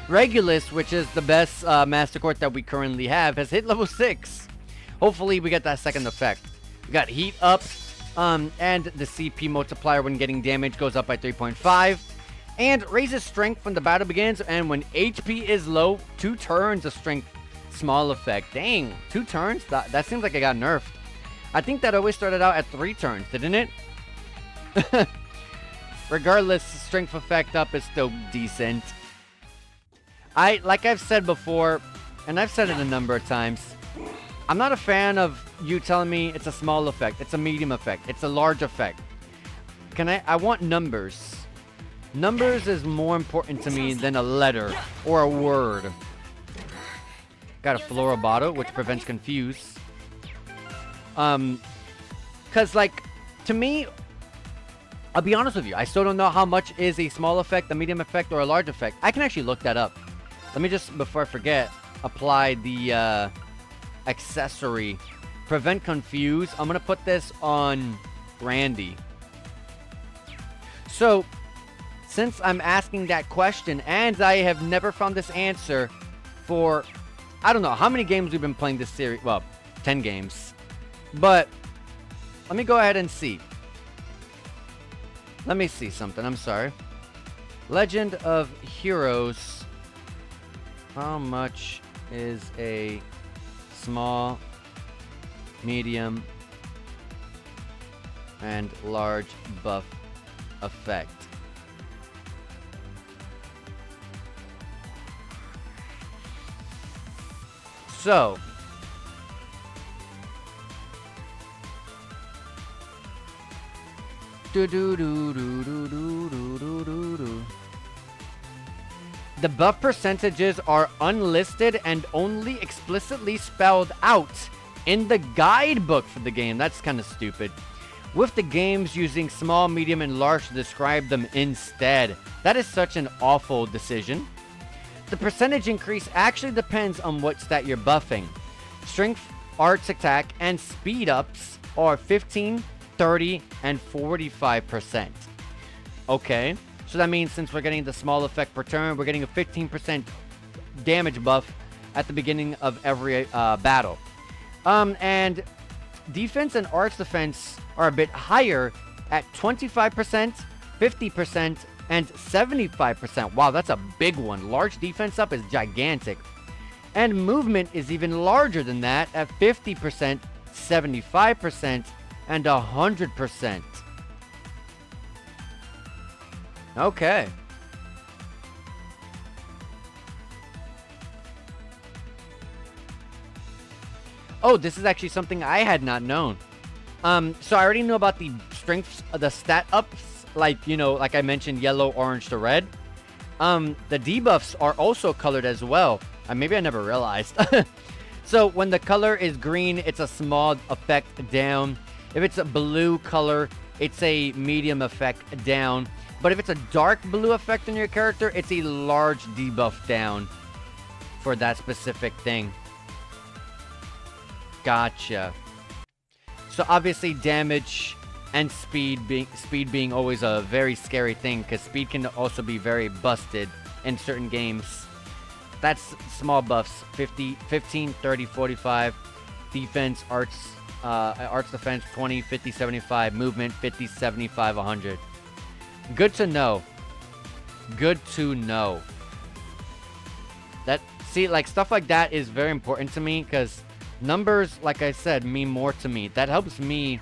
[SPEAKER 1] Regulus, which is the best Master Court that we currently have, has hit level 6. Hopefully we get that second effect. We got heat up, and the CP multiplier when getting damage goes up by 3.5. And raises strength when the battle begins, and when HP is low, 2 turns of strength small effect. Dang, 2 turns? That seems like it got nerfed. I think that always started out at 3 turns, didn't it? Regardless, strength effect up is still decent. Like I've said before, and I've said it a number of times, I'm not a fan of you telling me it's a small effect, it's a medium effect, it's a large effect. I want numbers. Numbers is more important to me than a letter or a word. Got a floral bottle, which prevents confuse. Cause like, to me, I'll be honest with you, I still don't know how much is a small effect, a medium effect, or a large effect. I can actually look that up. Let me just, before I forget, apply the accessory. Prevent confuse. I'm gonna put this on Randy. So, since I'm asking that question, and I have never found this answer for, I don't know how many games we've been playing this series. Well, 10 games. But, let me go ahead and see. Let me see something. I'm sorry. Legend of Heroes. How much is a small, medium, and large buff effect? So, the buff percentages are unlisted and only explicitly spelled out in the guidebook for the game. That's kind of stupid. With the games using small, medium, and large to describe them instead. That is such an awful decision. The percentage increase actually depends on what stat you're buffing. Strength, arts attack, and speed ups are 15, 30, and 45%. Okay, so that means since we're getting the small effect per turn, we're getting a 15% damage buff at the beginning of every battle. And defense and arts defense are a bit higher at 25%, 50%, and 75%. Wow, that's a big one. Large defense up is gigantic. And movement is even larger than that at 50%, 75%, and 100%. Okay. Oh, this is actually something I had not known. So I already knew about the strengths, the stat ups, like, you know, like I mentioned, yellow, orange to red, the debuffs are also colored as well. Maybe I never realized. So when the color is green, it's a small effect down. If it's a blue color, it's a medium effect down. But if it's a dark blue effect on your character, it's a large debuff down for that specific thing. Gotcha. So obviously damage and speed being always a very scary thing, because speed can also be very busted in certain games. That's small buffs: 50, 15, 30, 45. Defense, arts defense, 20, 50, 75. Movement, 50, 75, 100. Good to know. Good to know. See, like, stuff like that is very important to me, because numbers, like I said, mean more to me. That helps me.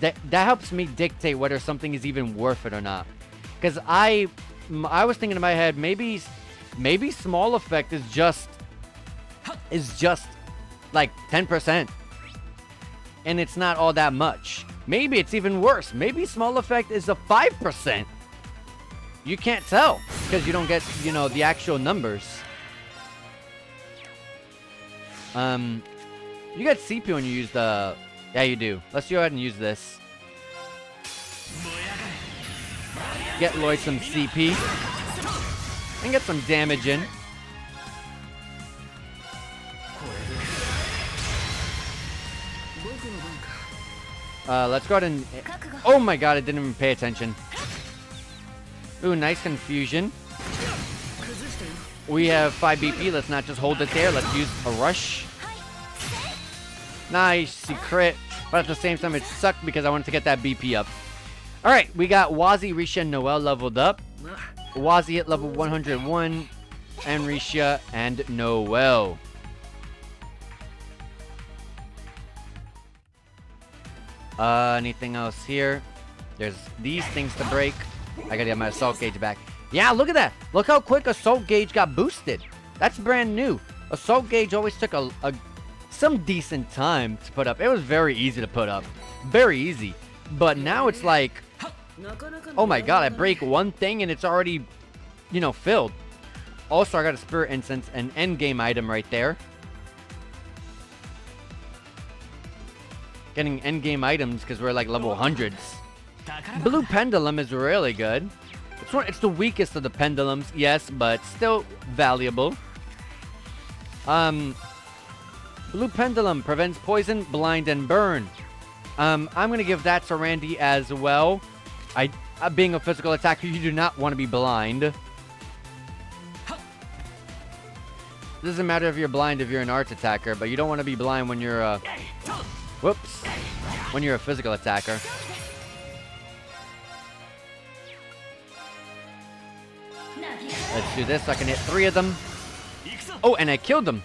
[SPEAKER 1] That helps me dictate whether something is even worth it or not. Because I was thinking in my head, maybe small effect is just like 10%, and it's not all that much. Maybe it's even worse. Maybe small effect is a 5%. You can't tell because you don't get, you know, the actual numbers. You get CP when you use the... Yeah, you do. Let's go ahead and use this. Get Lloyd some CP. And get some damage in. Let's go ahead and... Oh my god, I didn't even pay attention. Ooh, nice confusion. We have 5 BP. Let's not just hold it there. Let's use a rush. Nice secret. But at the same time, it sucked because I wanted to get that BP up. Alright, we got Wazi, Risha, and Noel leveled up. Wazi at level 101. And Risha and Noel. Anything else here? There's these things to break. I gotta get my assault gauge back. Yeah, look at that. Look how quick assault gauge got boosted. That's brand new. Assault gauge always took some decent time to put up. It was very easy to put up. Very easy. But now it's like, oh my god, I break one thing and it's already, you know, filled. Also, I got a Spirit Incense and endgame item right there. Getting endgame items because we're like level 100s. Blue Pendulum is really good. It's the weakest of the pendulums, yes, but still valuable. Blue Pendulum prevents poison, blind, and burn. I'm gonna give that to Randy as well. Being a physical attacker, you do not want to be blind. It doesn't matter if you're blind if you're an arts attacker, but you don't want to be blind when you're whoops, when you're a physical attacker. Let's do this so I can hit 3 of them. Oh, and I killed them.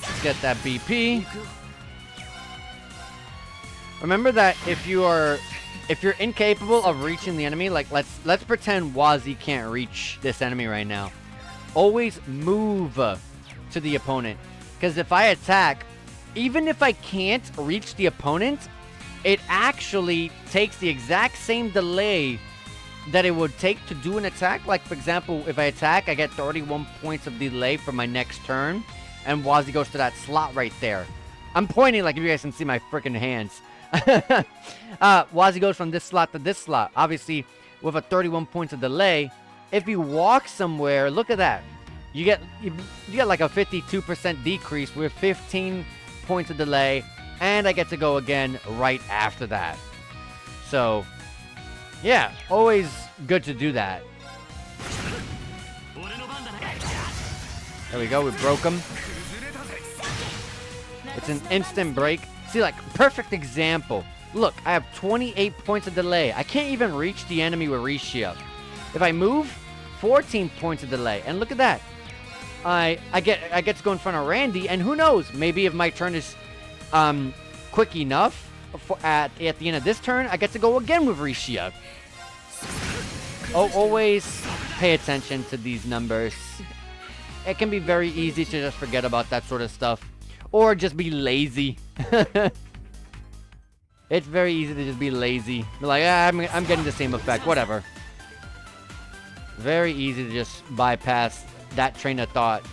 [SPEAKER 1] Let's get that BP. Remember that if you're incapable of reaching the enemy, like let's pretend Wazi can't reach this enemy right now. Always move to the opponent, because if I attack, even if I can't reach the opponent, it actually takes the exact same delay that it would take to do an attack. Like, for example, if I attack, I get 31 points of delay for my next turn, and Wazi goes to that slot right there. I'm pointing like if you guys can see my freaking hands. Wazi goes from this slot to this slot, obviously with a 31 points of delay. If you walk somewhere, look at that. You get like a 52% decrease with 15 points of delay, and I get to go again right after that. So, yeah, always good to do that. There we go, we broke him. It's an instant break. See, like, perfect example. Look, I have 28 points of delay. I can't even reach the enemy with Risha. If I move, 14 points of delay. And look at that. I get to go in front of Randy, and who knows? Maybe if my turn is quick enough at the end of this turn, I get to go again with Risha. Oh, always pay attention to these numbers. It can be very easy to just forget about that sort of stuff. Or just be lazy. It's very easy to just be lazy. Be like, I'm getting the same effect, whatever. Very easy to just bypass that train of thought.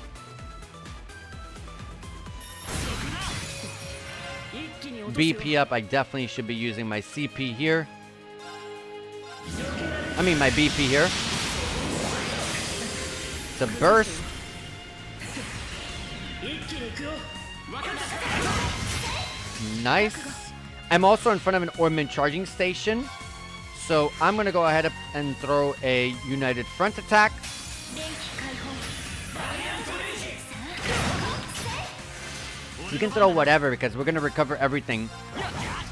[SPEAKER 1] BP up, I definitely should be using my CP here. I mean my BP here. To burst. Nice. I'm also in front of an Ornament charging station. So I'm going to go ahead and throw a United Front attack. You can throw whatever because we're going to recover everything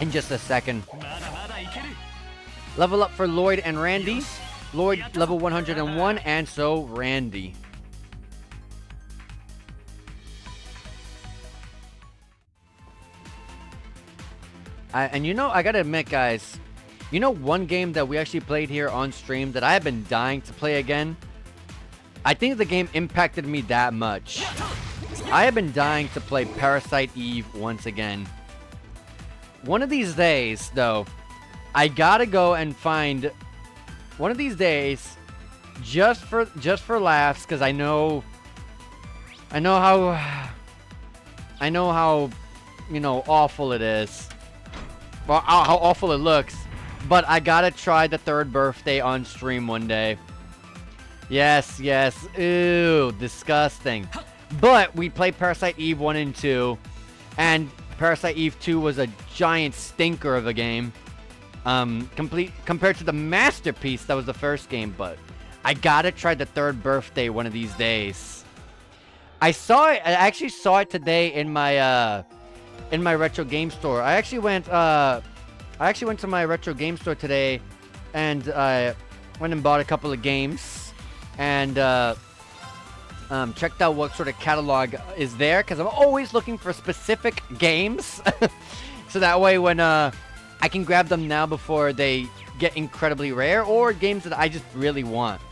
[SPEAKER 1] in just a second. Level up for Lloyd and Randy. Lloyd level 101 and so Randy. And you know, I gotta admit, guys, you know one game that we actually played here on stream that I have been dying to play again? I think the game impacted me that much. I have been dying to play Parasite Eve once again. One of these days, though, I gotta go and find one of these days just for laughs, because I know how you know awful it is. Well, how awful it looks. But I gotta try the third birthday on stream one day. Yes, yes. Ew, disgusting. But we played Parasite Eve 1 and 2. And Parasite Eve 2 was a giant stinker of a game. Compared to the masterpiece that was the first game. But I gotta try the third birthday one of these days. I actually saw it today in my retro game store. I actually went to my retro game store today and went and bought a couple of games and checked out what sort of catalog is there, because I'm always looking for specific games so that way when I can grab them now before they get incredibly rare, or games that I just really want.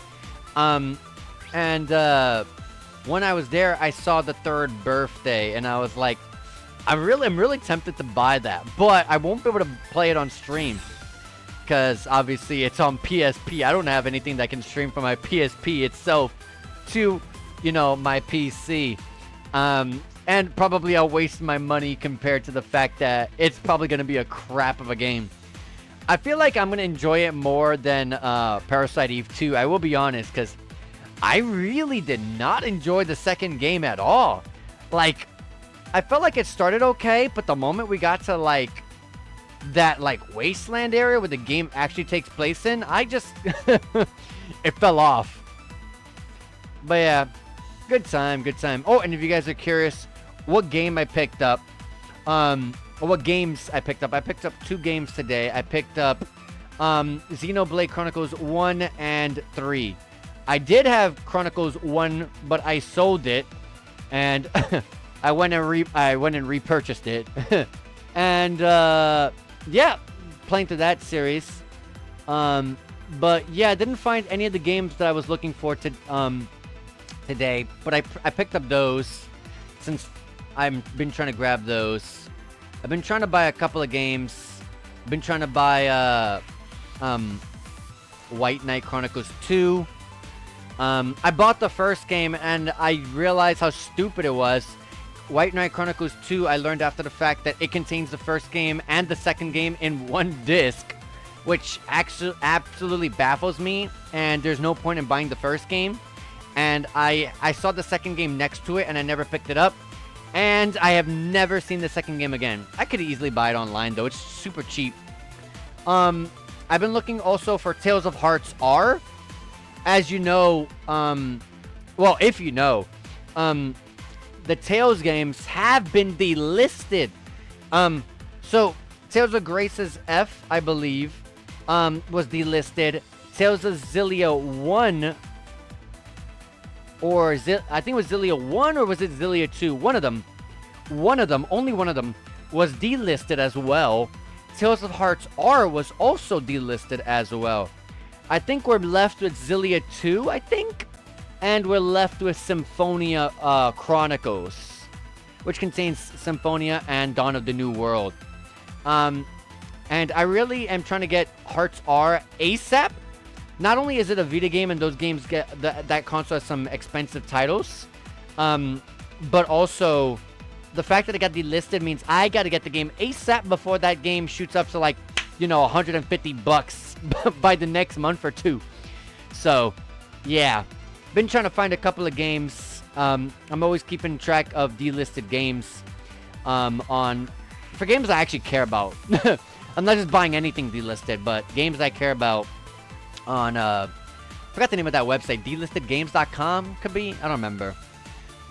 [SPEAKER 1] When I was there, I saw the third birthday and I was like, I'm really tempted to buy that, but I won't be able to play it on stream because obviously it's on PSP. I don't have anything that can stream from my PSP itself to, you know, my PC. And probably I'll waste my money compared to the fact that it's probably going to be a crap of a game. I feel like I'm going to enjoy it more than Parasite Eve 2. I will be honest, because I really did not enjoy the second game at all. Like, I felt like it started okay, but the moment we got to, like, that, like, wasteland area where the game actually takes place in, I just, it fell off. But yeah, good time, good time. Oh, and if you guys are curious what game I picked up, or what games I picked up 2 games today. I picked up, Xenoblade Chronicles 1 and 3. I did have Chronicles 1, but I sold it, and I went and repurchased it. And yeah, playing through that series. But yeah, I didn't find any of the games that I was looking for today, but I picked up those since I've been trying to grab those. I've been trying to buy a couple of games. I've been trying to buy White Knight Chronicles 2. I bought the first game and I realized how stupid it was. White Knight Chronicles 2, I learned after the fact that it contains the first game and the second game in one disc, which actually absolutely baffles me, and there's no point in buying the first game. And I saw the second game next to it and I never picked it up, and I have never seen the second game again. I could easily buy it online though, it's super cheap. I've been looking also for Tales of Hearts R. As you know, well, if you know, the Tales games have been delisted. So Tales of Grace's F, I believe, was delisted. Tales of Xillia 1, or I think it was Xillia 1, or was it Xillia 2? One of them, only one of them was delisted as well. Tales of Hearts R was also delisted as well. I think we're left with Xillia 2, I think. And we're left with Symphonia Chronicles. which contains Symphonia and Dawn of the New World. And I really am trying to get Hearts R ASAP. Not only is it a Vita game and those games get that console has some expensive titles, but also the fact that it got delisted means I got to get the game ASAP before that game shoots up to like, you know, $150 by the next month or two. So, yeah. Been trying to find a couple of games. I'm always keeping track of delisted games for games I actually care about. I'm not just buying anything delisted, but games I care about on, forgot the name of that website, delistedgames.com, could be? I don't remember.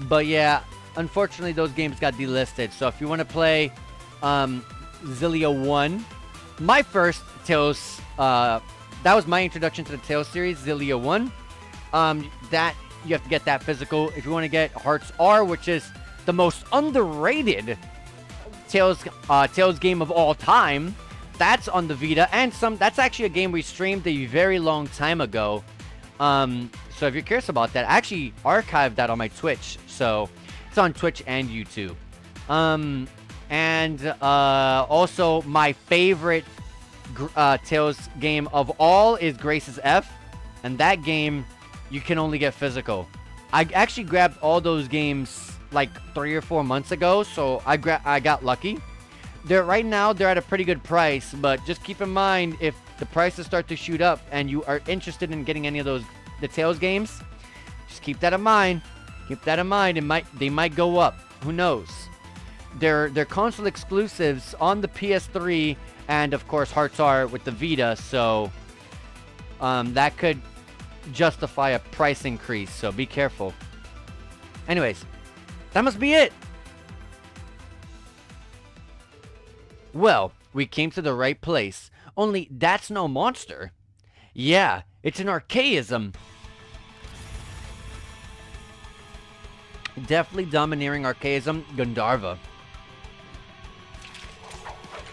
[SPEAKER 1] But yeah, unfortunately those games got delisted. So if you want to play Xillia 1, my first Tales, that was my introduction to the Tales series, Xillia 1. That, you have to get that physical. If you want to get Hearts R, which is the most underrated Tales game of all time, that's on the Vita, and that's actually a game we streamed a very long time ago. So if you're curious about that, I actually archived that on my Twitch, so it's on Twitch and YouTube. And also my favorite Tales game of all is Grace's F, and that game you can only get physical. I actually grabbed all those games like 3 or 4 months ago, so I got lucky. Right now they're at a pretty good price, but just keep in mind if the prices start to shoot up and you are interested in getting any of the Tales games, just keep that in mind. Keep that in mind. They might go up. Who knows? They're console exclusives on the PS3 and of course Hearts R with the Vita, so that could justify a price increase, so be careful. Anyways, that must be it. Well, we came to the right place. Only that's no monster. Yeah, it's an archaism. Definitely domineering archaism, Gandharva.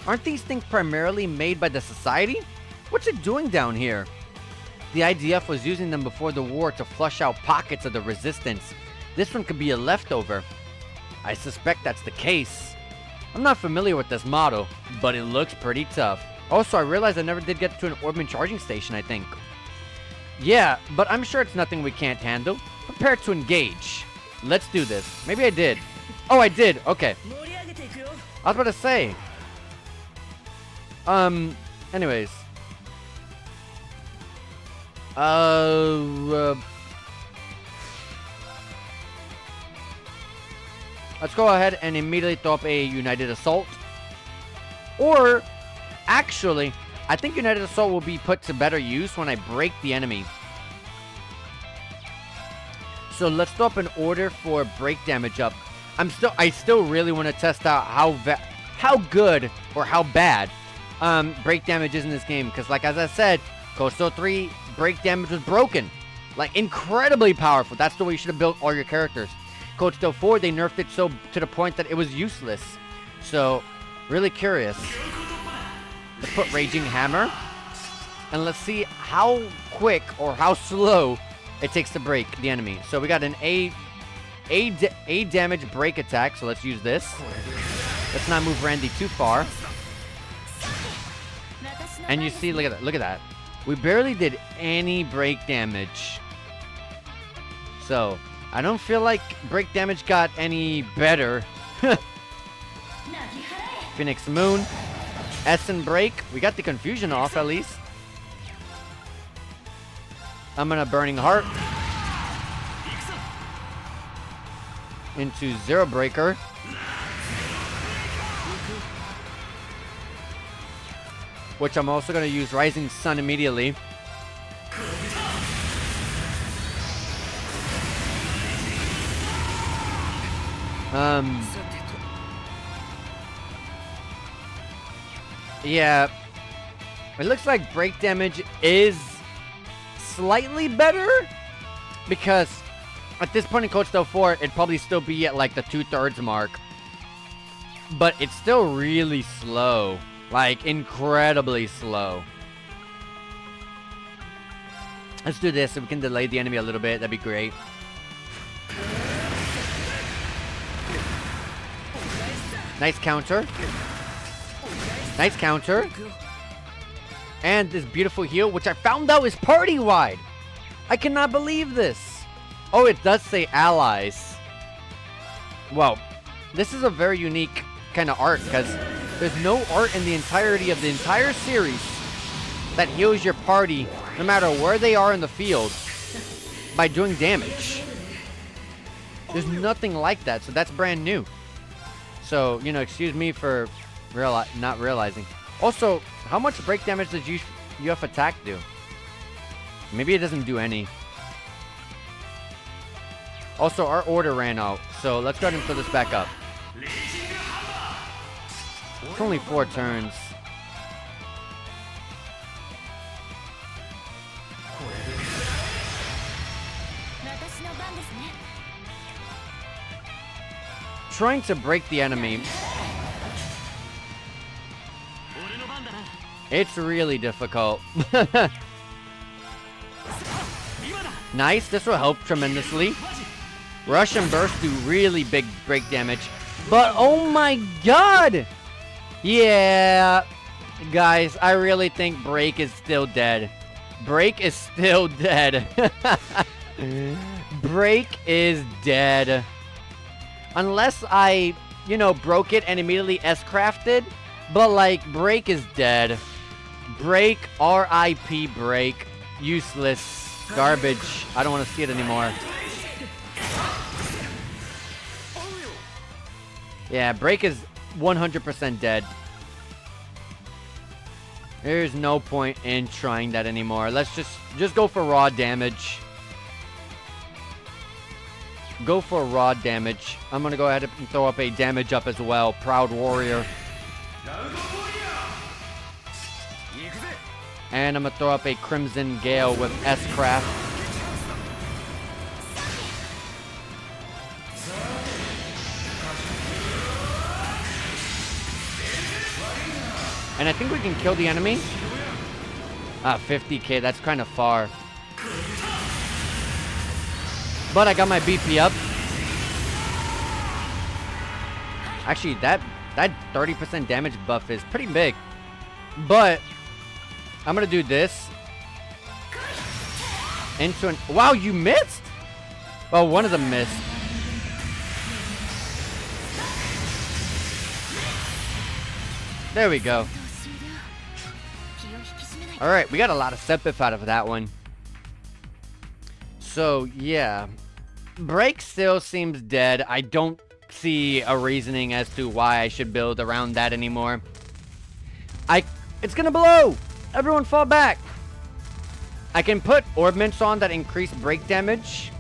[SPEAKER 1] Aren't these things primarily made by the Society? What's it doing down here? The IDF was using them before the war to flush out pockets of the resistance. This one could be a leftover. I suspect that's the case. I'm not familiar with this model, but it looks pretty tough. Also, I realized I never did get to an Orban charging station, I think. Yeah, but I'm sure it's nothing we can't handle. Prepare to engage. Let's do this. Maybe I did. Oh, I did. Okay. I was about to say. Anyways. Let's go ahead and immediately throw up a United Assault. Or, actually, I think United Assault will be put to better use when I break the enemy. So let's throw up an order for break damage up. I still really want to test out how good or how bad break damage is in this game. Because like as I said, Coastal 3 break damage was broken. Like incredibly powerful. That's the way you should have built all your characters. Code Steel 4, they nerfed it so to the point that it was useless. So, really curious. Let's put Raging Hammer. And let's see how quick or how slow it takes to break the enemy. So we got an A damage break attack. So let's use this. Let's not move Randy too far. And you see, look at that. Look at that. We barely did any break damage. So, I don't feel like break damage got any better. Phoenix Moon. Essen break. We got the confusion off at least. I'm gonna Burning Heart. Into Zero Breaker. Which I'm also gonna use Rising Sun immediately. Yeah, it looks like break damage is slightly better because at this point in Code Steel 4, it'd probably still be at like the 2/3 mark, but it's still really slow, like incredibly slow. Let's do this so we can delay the enemy a little bit. That'd be great. Nice counter. Nice counter. And this beautiful heal, which I found out is party-wide. I cannot believe this. Oh, it does say allies. Well, this is a very unique kind of art because there's no art in the entirety of the entire series that heals your party no matter where they are in the field by doing damage. There's nothing like that, so that's brand new. So, you know, excuse me for not realizing. Also, how much break damage does UF attack do? Maybe it doesn't do any. Also, our order ran out, so let's go ahead and fill this back up. It's only 4 turns. Trying to break the enemy. It's really difficult. Nice, this will help tremendously. Rush and Burst do really big break damage. But oh my god! Yeah, guys, I really think Break is still dead. Break is still dead. Break is dead. Unless I, you know, broke it and immediately S-crafted. But, like, Break is dead. Break, R.I.P. Break. Useless. Garbage. I don't want to see it anymore. Yeah, Break is 100% dead. There's no point in trying that anymore. Let's just go for raw damage. Go for raw damage. I'm gonna go ahead and throw up a damage up as well. Proud Warrior. And I'm gonna throw up a Crimson Gale with S-Craft. And I think we can kill the enemy. 50k, that's kind of far. But I got my BP up. Actually, that 30% damage buff is pretty big. But I'm gonna do this. Into an... Wow, you missed? Well, one of them missed. There we go. Alright, we got a lot of Sepif out of that one. So, yeah. Break still seems dead. I don't see a reasoning as to why I should build around that anymore. It's gonna blow! Everyone fall back! I can put orbments on that increase break damage.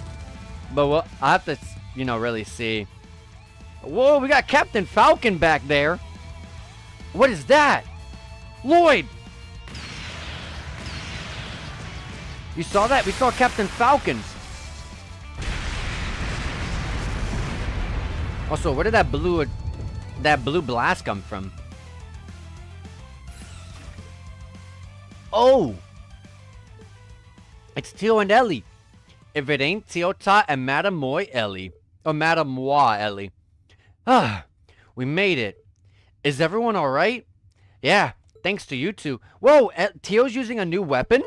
[SPEAKER 1] But I have to, you know, really see. Whoa, we got Captain Falcon back there. What is that? Lloyd! You saw that? We saw Captain Falcon. Also, where did that blue blast come from? Oh! It's Tio and Ellie. If it ain't Tiota and Madame Moi Ellie. Or Madame Moi Ellie. Ah, we made it. Is everyone alright? Yeah, thanks to you two. Whoa, Tio's using a new weapon?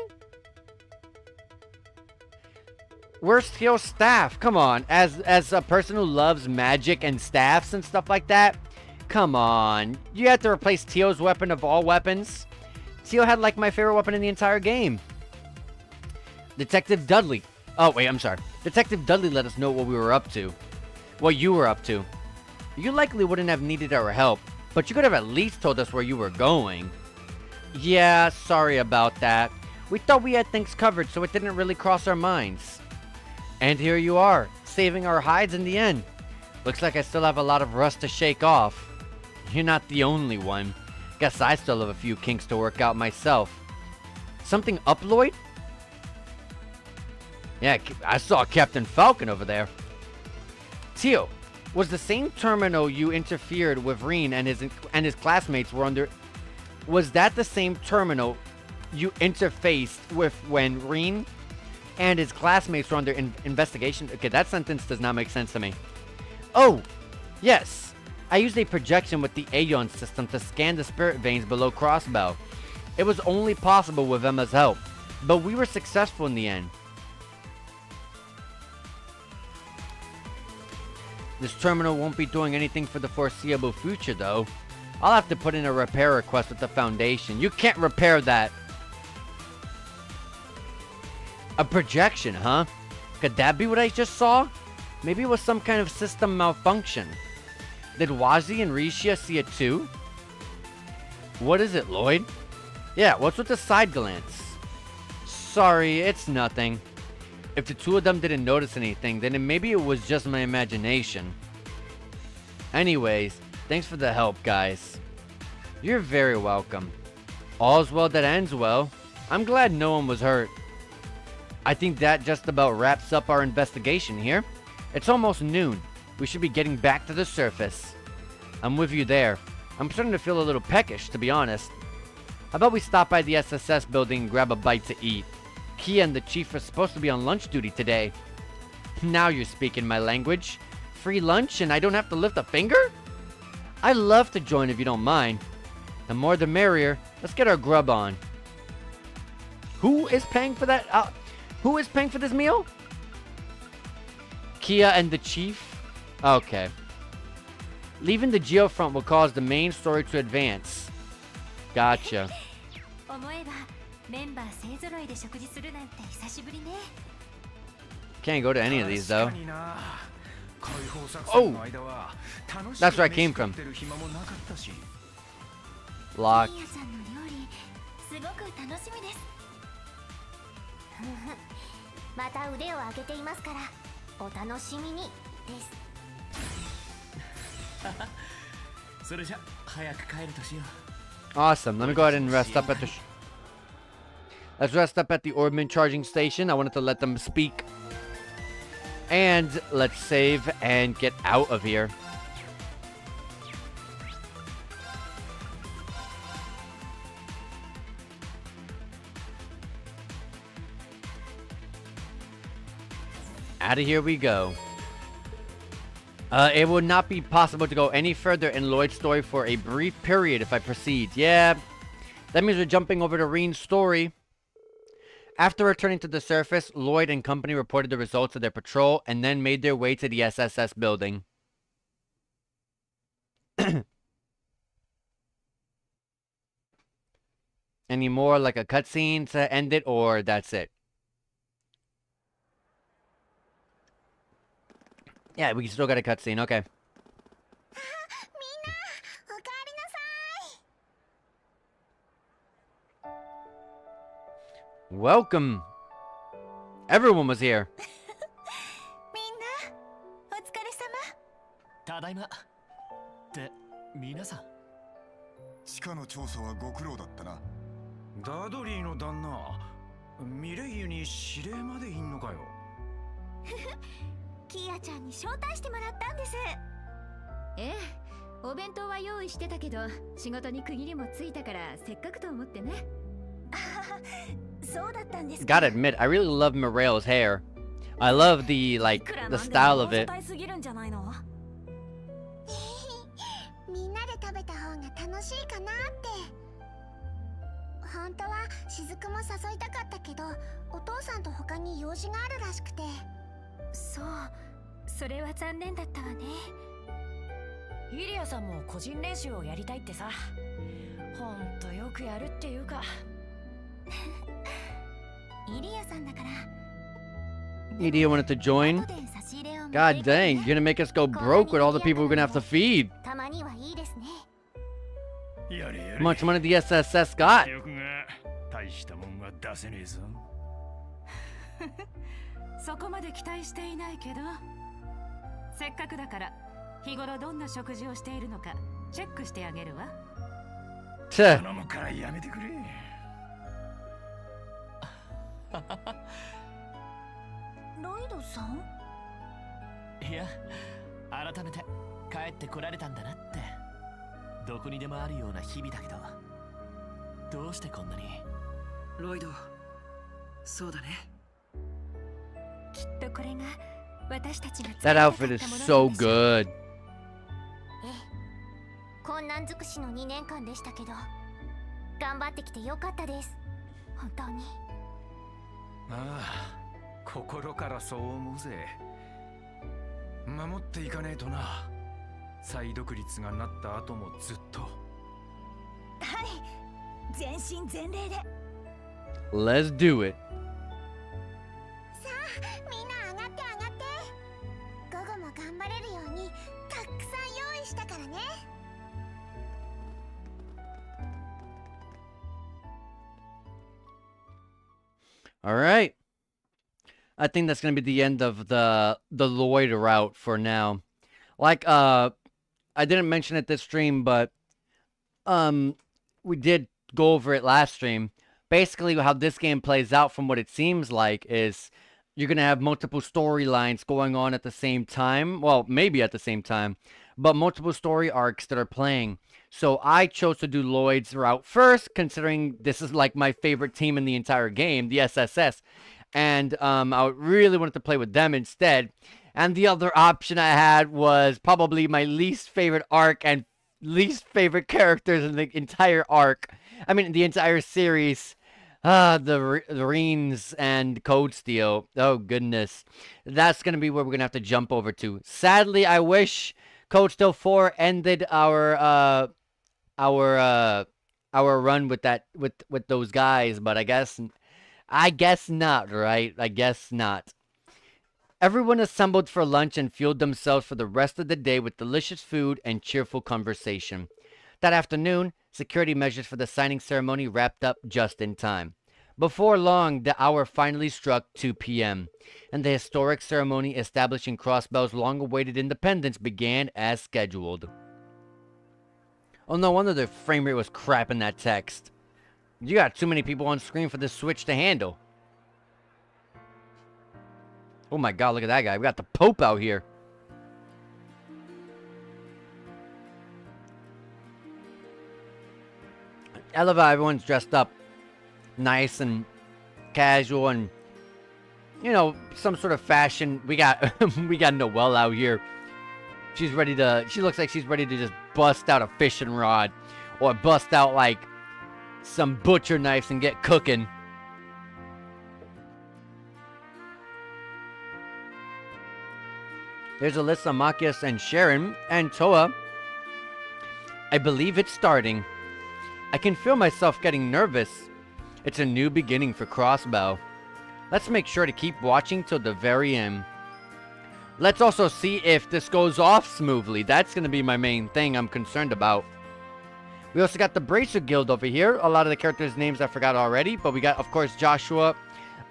[SPEAKER 1] Where's Tio's staff? Come on, as a person who loves magic and staffs and stuff like that, come on. You have to replace Tio's weapon of all weapons. Tio had like my favorite weapon in the entire game. Detective Dudley. Oh, wait, I'm sorry. Detective Dudley let us know what we were up to. What you were up to. You likely wouldn't have needed our help, but you could have at least told us where you were going. Yeah, sorry about that. We thought we had things covered, so it didn't really cross our minds. And here you are, saving our hides in the end. Looks like I still have a lot of rust to shake off. You're not the only one. Guess I still have a few kinks to work out myself. Something up, Lloyd? Yeah, I saw Captain Falcon over there. Tio, was the same terminal you interfered with Rean and his classmates were under... Was that the same terminal you interfaced with when Rean and his classmates were under investigation? Okay, that sentence does not make sense to me. Oh, yes. I used a projection with the Ebon system to scan the spirit veins below Crossbow. It was only possible with Emma's help, but we were successful in the end. This terminal won't be doing anything for the foreseeable future, though. I'll have to put in a repair request with the Foundation. You can't repair that. A projection, huh? Could that be what I just saw? Maybe it was some kind of system malfunction. Did Wazi and Risha see it too? What is it, Lloyd? Yeah, what's with the side glance? Sorry, it's nothing. If the two of them didn't notice anything, then maybe it was just my imagination. Anyways, thanks for the help, guys. You're very welcome. All's well that ends well. I'm glad no one was hurt. I think that just about wraps up our investigation here. It's almost noon. We should be getting back to the surface. I'm with you there. I'm starting to feel a little peckish, to be honest. How about we stop by the SSS building and grab a bite to eat? Kia and the Chief are supposed to be on lunch duty today. Now you're speaking my language. Free lunch and I don't have to lift a finger? I'd love to join if you don't mind. The more the merrier. Let's get our grub on. Who is paying for that? Who is paying for this meal? Kia and the Chief? Okay. Leaving the Geofront will cause the main story to advance. Gotcha. Can't go to any of these though. Oh! That's where I came from. Lock. Awesome. Let me go ahead and rest up at the... Let's rest up at the Orbman charging station. I wanted to let them speak. And let's save and get out of here. Out of here we go. It would not be possible to go any further in Lloyd's story for a brief period if I proceed. Yeah, that means we're jumping over to Rean's story. After returning to the surface, Lloyd and company reported the results of their patrol and then made their way to the SSS building. Any more like a cutscene to end it, or that's it? Yeah, we still got a cutscene. Okay. Welcome. Everyone was here. Gotta admit, I really love Morel's hair. I love the style of it. Idia wanted to join. God dang, you're gonna make us go broke with all the people we're gonna have to feed. How much money the SSS got? Lloyd-san? いや、改めて帰ってこられたんだなって。どこにでもあるような日々だけど、どうしてこんなに？ロイド、そうだね。きっとこれが私たちが。That outfit is so good.
[SPEAKER 2] 難尽くしの2年間でしたけど、頑張ってきてよかったです。本当に。
[SPEAKER 3] ああ、心からそう思うぜ。守っていかねえとな。再独立がなった後もずっと。はい、全身全霊で。
[SPEAKER 1] Let's do it.
[SPEAKER 2] さあ、みんな上がって上がって。午後も頑張れるようにたくさん用意したからね。
[SPEAKER 1] All right. I think that's gonna be the end of the Lloyd route for now. Like I didn't mention it this stream, but we did go over it last stream. Basically, how this game plays out from what it seems like is you're going to have multiple storylines going on at the same time. Well, maybe at the same time, but multiple story arcs that are playing. So I chose to do Lloyd's route first, considering this is like my favorite team in the entire game, the SSS. And I really wanted to play with them instead. And the other option I had was probably my least favorite arc and least favorite characters in the entire arc. I mean, the entire series. The Reans and Code Steel. Oh, goodness. That's going to be where we're going to have to jump over to. Sadly, I wish Code Steel 4 ended our run with that, with those guys, but I guess not, right? I guess not. Everyone assembled for lunch and fueled themselves for the rest of the day with delicious food and cheerful conversation. That afternoon, security measures for the signing ceremony wrapped up just in time. Before long, the hour finally struck 2 p.m., and the historic ceremony establishing Crossbell's long-awaited independence began as scheduled. Oh, no wonder the frame rate was crap in that text. You got too many people on screen for this switch to handle. Oh my god, look at that guy. We got the Pope out here. I love how everyone's dressed up nice and casual and, you know, some sort of fashion. We got we got Noelle out here. She looks like she's ready to just bust out a fishing rod or bust out like some butcher knives and get cooking. There's Alyssa, Macias, and Sharon, and Toa. I believe it's starting. I can feel myself getting nervous. It's a new beginning for Crossbell. Let's make sure to keep watching till the very end. Let's also see if this goes off smoothly. That's going to be my main thing I'm concerned about. We also got the Bracer Guild over here. A lot of the characters' names I forgot already, but we got, of course, Joshua,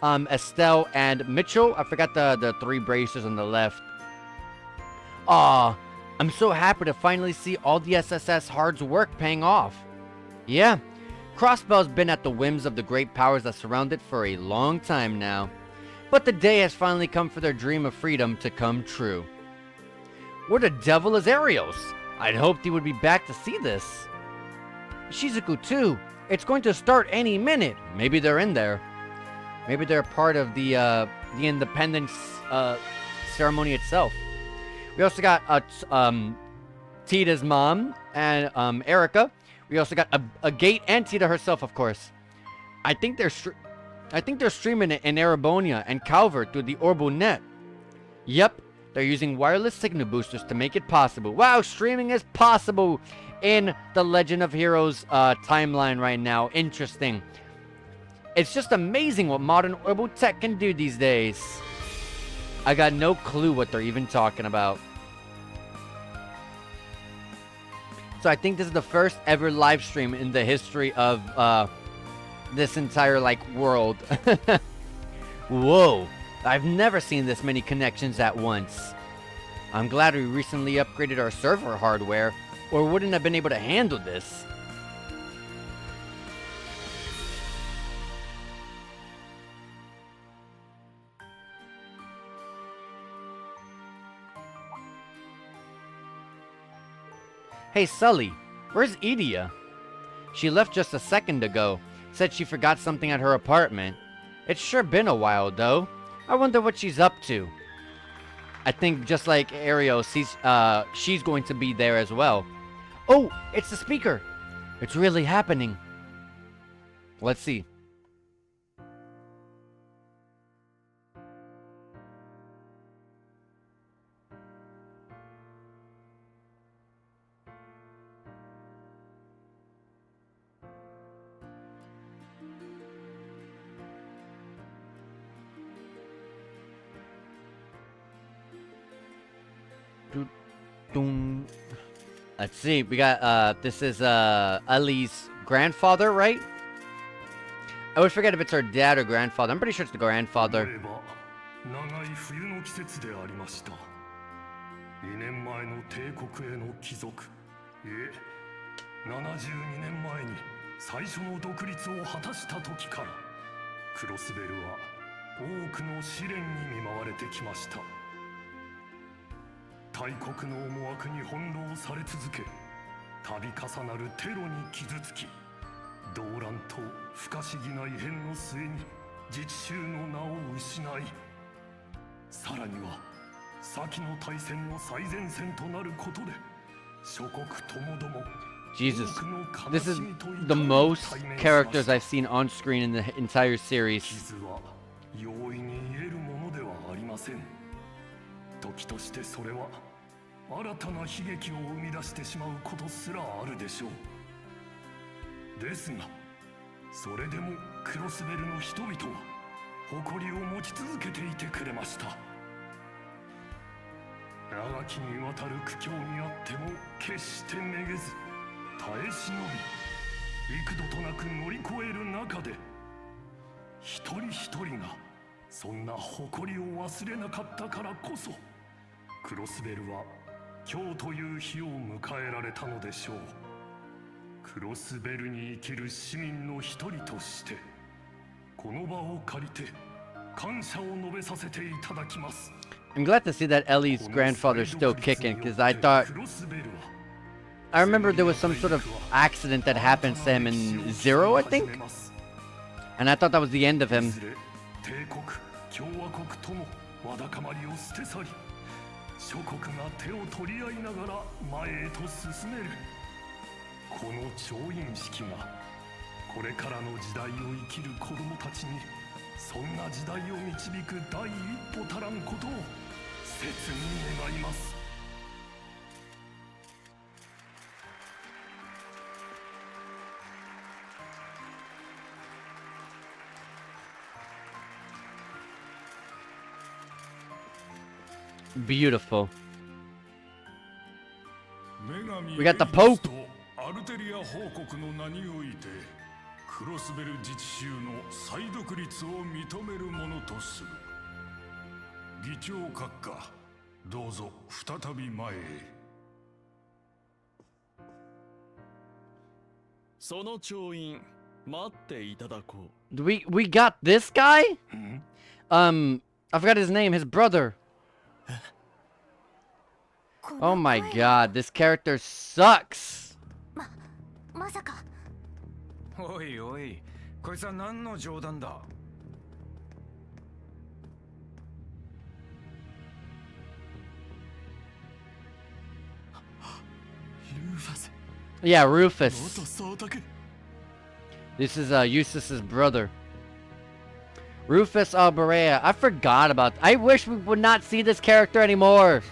[SPEAKER 1] Estelle, and Mitchell. I forgot the three bracers on the left. Aw, I'm so happy to finally see all the SSS hard work paying off. Yeah, Crossbell's been at the whims of the great powers that surround it for a long time now. But the day has finally come for their dream of freedom to come true. Where the devil is Arios? I'd hoped he would be back to see this. Shizuku too. It's going to start any minute. Maybe they're in there. Maybe they're part of the independence ceremony itself. We also got Tita's mom and Erica. We also got a Gate and Tita herself, of course. I think they're streaming it in Arabonia and Calvert through the Orbital net. Yep, they're using wireless signal boosters to make it possible. Wow, streaming is possible in the Legend of Heroes timeline right now. Interesting. It's just amazing what modern Orbital tech can do these days. I got no clue what they're even talking about. So I think this is the first ever live stream in the history of this entire world. Whoa, I've never seen this many connections at once. I'm glad we recently upgraded our server hardware, or wouldn't have been able to handle this. Hey Sully, where's Edia? She left just a second ago. Said she forgot something at her apartment. It's sure been a while though. I wonder what she's up to. I think just like Ariel, she's going to be there as well. Oh, it's the speaker. It's really happening. Let's see. Let's see. We got this is Ellie's grandfather, right? I always forget if it's her dad or grandfather. I'm pretty sure it's the grandfather.
[SPEAKER 4] 長い冬の季節でありました。2年前の帝国への帰属、いえ、72年前に最初の独立を果たした時から、クロスベルは多くの試練に見舞われてきました。大国の思惑に翻弄され続け、度重なるテロに傷つき、動乱と不可思議な異変の末に自治州の名を失い、さらには先の大戦の最前線となることで諸国ともども
[SPEAKER 1] Jesus, this is the most characters I've seen on screen in the entire series.
[SPEAKER 4] 傷は容易に言えるものではありません。時としてそれは新たな悲劇を生み出してしまうことすらあるでしょう。ですが、それでもクロスベルの人々は誇りを持ち続けていてくれました。長きにわたる苦境にあっても決してめげず耐え忍び、幾度となく乗り越える中で、一人一人がそんな誇りを忘れなかったからこそ、クロスベルは今日という日を迎えられたのでしょう。クロスベルに生きる市民の一人として、この場を借りて感謝を述べさせていただきます。
[SPEAKER 1] I'm glad to see that Ellie's grandfather's still kicking, because I remember there was some sort of accident that happened to him in Zero, I think? And I thought that was the end of him.
[SPEAKER 4] 帝国、共和国とのわだかまりを捨て去り、諸国が手を取り合いながら前へと進める。この調印式がこれからの時代を生きる子供たちにそんな時代を導く第一歩たらんことを切に願います。
[SPEAKER 1] Beautiful. We got the Pope.
[SPEAKER 4] アルテリア報告の名において、クロスベル自治州の再独立を認めるものとする。議長閣下、どうぞ再び前へ。
[SPEAKER 5] その調印、待っていただこう。
[SPEAKER 1] We got this guy? I forgot his name, his brother. Oh my god, this character sucks.
[SPEAKER 2] まさか。
[SPEAKER 3] おいおい、こいつは何の冗談だ。
[SPEAKER 1] Yeah, Rufus. This is Eustace's brother. Rufus Alberea. I forgot about. I wish we would not see this character anymore.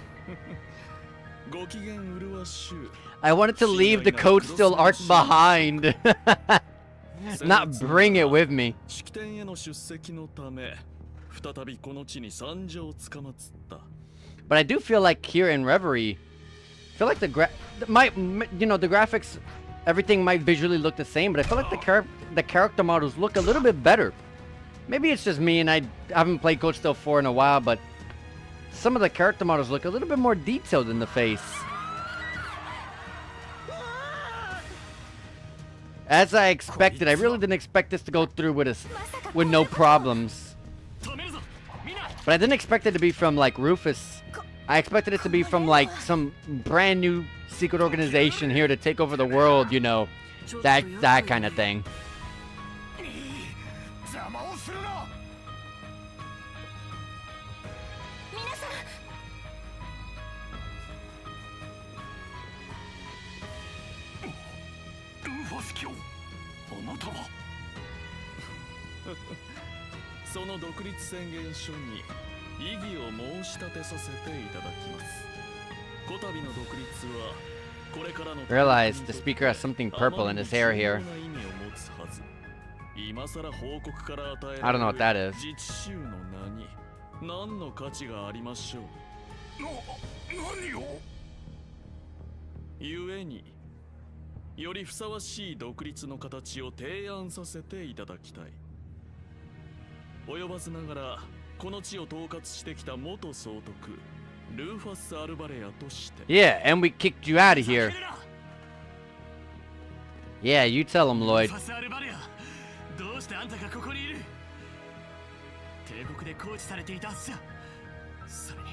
[SPEAKER 1] I wanted to leave the Code Still arc behind. Not bring it with me. But I do feel like here in Reverie, I feel like the graphics, everything might visually look the same, but I feel like the character models look a little bit better. Maybe it's just me and I haven't played Code Still 4 in a while, but some of the character models look a little bit more detailed in the face. As I expected, I really didn't expect this to go through with no problems. But I didn't expect it to be from like Rufus. I expected it to be from like some brand new secret organization here to take over the world, you know, that kind of thing.
[SPEAKER 4] ス卿、あなたは。
[SPEAKER 5] その独立宣言書に異議を申し立てさせていただきます。こたびの独立はこれからの
[SPEAKER 1] Realize the speaker has something purple in his hair here.
[SPEAKER 5] 今さら報告から与え
[SPEAKER 1] I don't know what that is.
[SPEAKER 5] 自治州の名に何の価値がありましょう。
[SPEAKER 4] 何を。
[SPEAKER 5] ゆえによりふさわしい独立の形を提案させていただきたい。及ばずながらこの地を統括してきた元総督ルーファス・アルバレアとして。
[SPEAKER 1] Yeah, and we kicked you out of here. Yeah, you tell him, Lloyd.
[SPEAKER 6] どうしてあんたがここにいる。帝国でコーチされていたはずじゃ。それに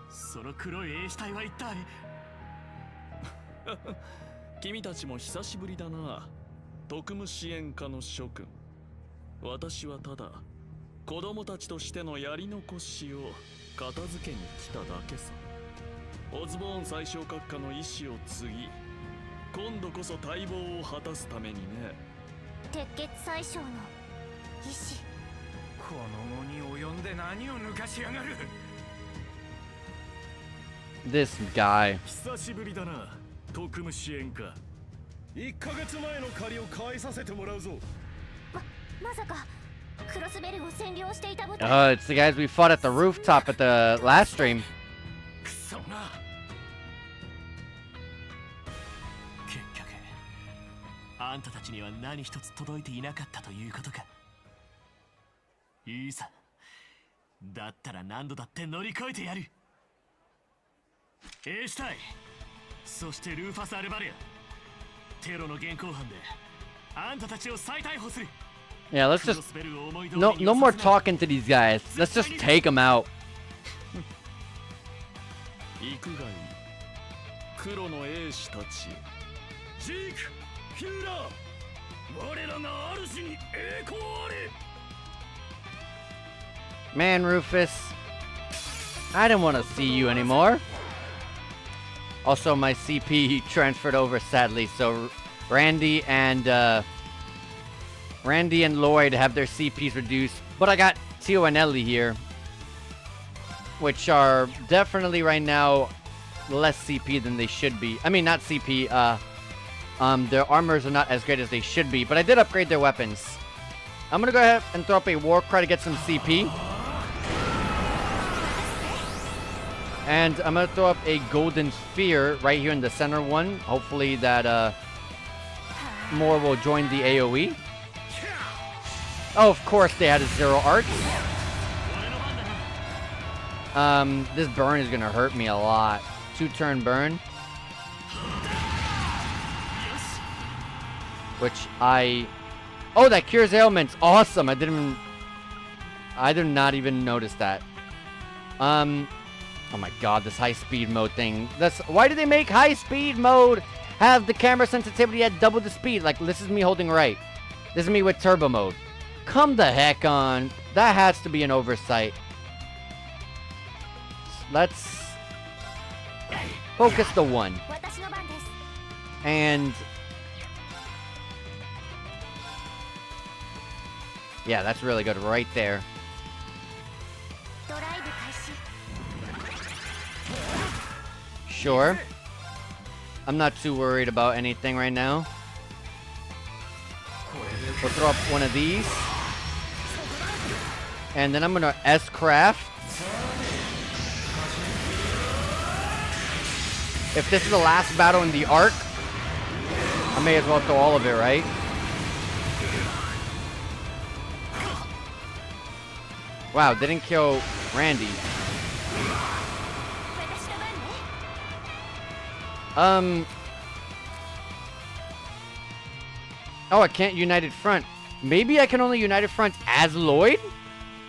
[SPEAKER 6] その黒い兵士隊は一体。
[SPEAKER 5] 君たちも久しぶりだな、特務支援課の諸君。私はただ子供たちとしてのやり残しを片付けに来ただけさ。オズボーン最小閣下の意志を継ぎ、今度こそ待望を果たすためにね。
[SPEAKER 2] 鉄血宰相の意志。
[SPEAKER 3] この後に及んで何を抜かしやがる。
[SPEAKER 1] This guy.
[SPEAKER 4] 久しぶりだな、特務支援課。1ヶ月前の借りを返させてもらうぞ。
[SPEAKER 2] まさかクロスベルを占領していた部隊。
[SPEAKER 1] It's the guys we fought at the rooftop at the last stream.
[SPEAKER 6] くそな。結局あんたたちには何一つ届いていなかったということか。いいさ、だったら何度だって乗り越えてやる。兵士隊、そしてルーファス・アルバレア、テロの現行犯であんたたちを再逮捕する。
[SPEAKER 1] Yeah, let's just no more talking to these guys. Let's just take them out.
[SPEAKER 5] 行くがいい、黒の兵士たち。
[SPEAKER 4] ジーク、ヒューラー、我らが主に栄光あれ。
[SPEAKER 1] Man, Rufus, I didn't want to see you anymore. Also, my CP transferred over sadly, so Randy and Lloyd have their CPs reduced, but I got Tio and Ellie here, which are definitely right now less CP than they should be. I mean, not CP. Their armors are not as great as they should be, but I did upgrade their weapons. I'm gonna go ahead and throw up a war cry to get some CP. And I'm gonna throw up a golden sphere right here in the center one. Hopefully that more will join the AoE. Oh, of course they had a 0 arts. This burn is gonna hurt me a lot. 2-turn burn. Which oh, that cures ailments. Awesome. I did not even notice that. Oh my god, this high speed mode thing. Why did they make high speed mode have the camera sensitivity at double the speed? Like, this is me holding right. This is me with turbo mode. Come the heck on. That has to be an oversight. Let's focus the one. And yeah, that's really good right there. Sure. I'm not too worried about anything right now. We'll throw up one of these. And then I'm gonna S-craft. If this is the last battle in the arc, I may as well throw all of it, right? Wow, didn't kill Randy. Oh, I can't United Front. Maybe I can only United Front as Lloyd?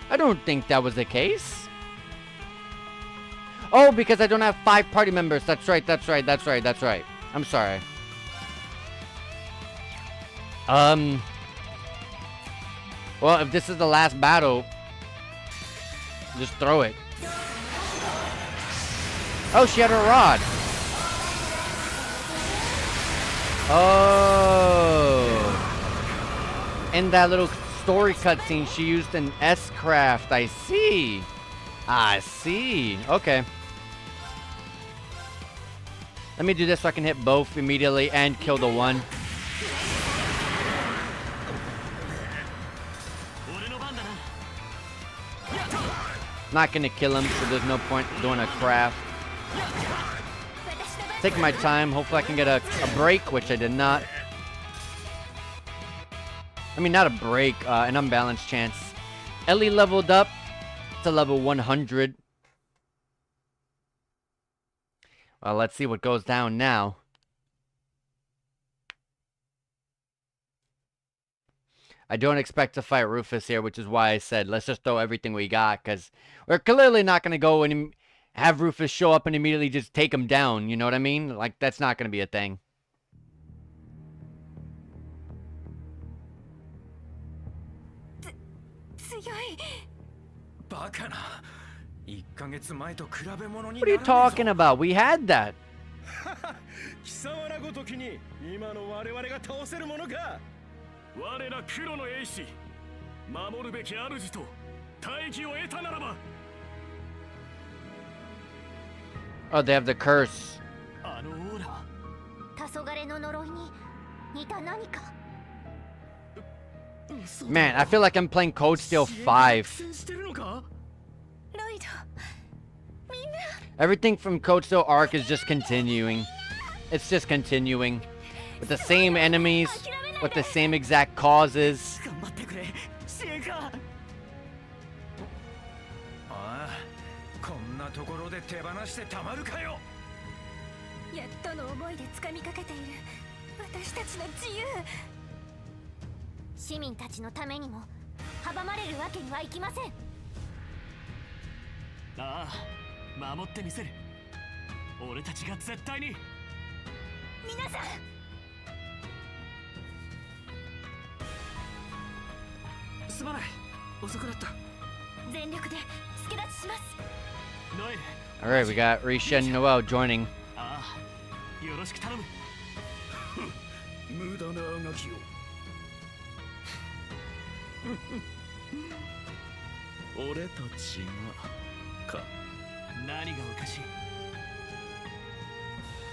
[SPEAKER 1] I don't think that was the case. Oh, because I don't have 5 party members. That's right, that's right, that's right, that's right. I'm sorry. Well, if this is the last battle, just throw it. Oh, she had her rod. Oh. In that little story cutscene, she used an S-craft. I see. I see. Okay. Let me do this so I can hit both immediately and kill the one. Not gonna kill him, so there's no point doing a craft. Taking my time. Hopefully I can get a break, which I did not. I mean, not a break, an unbalanced chance. Ellie leveled up to level 100. Well, let's see what goes down now. I don't expect to fight Rufus here, which is why I said let's just throw everything we got, because we're clearly not going to go and have Rufus show up and immediately just take him down, you know what I mean? Like, that's not going to be a thing.
[SPEAKER 3] バカな。1ヶ月前と比べ物に
[SPEAKER 1] What are you talking about? We had that.
[SPEAKER 6] 貴様らごときに今の我々が倒せるものか。我ら黒の英士、守るべき主と大義を得たならば。
[SPEAKER 1] Oh, they have the curse.
[SPEAKER 6] あのオーラは
[SPEAKER 2] 黄昏の呪いに似た何か。
[SPEAKER 1] Man, I feel like I'm playing Code Steel 5.
[SPEAKER 6] してるのか。
[SPEAKER 2] ロイド、みんな。
[SPEAKER 1] Everything from Code Steel Arc is just continuing. It's just continuing. With the same enemies, with the same exact causes.
[SPEAKER 6] 頑張ってくれ、シエカ。
[SPEAKER 3] ああ、こんなところで手放してたまるかよ。
[SPEAKER 2] やっとの思いで掴みかけている私たちの自由。市民たちのためにも阻まれるわけにはいきません。
[SPEAKER 6] ああ、守ってみせる。俺たちが絶対に。
[SPEAKER 2] 皆さん。
[SPEAKER 6] すまない、遅くなった。
[SPEAKER 2] 全力で助立ちします。
[SPEAKER 6] ノエル。
[SPEAKER 1] Alright, we got Risha and Noel joining.
[SPEAKER 6] ああ、よろしく頼む。無駄なあがきを。
[SPEAKER 5] 俺たちがか。
[SPEAKER 6] 何がおかし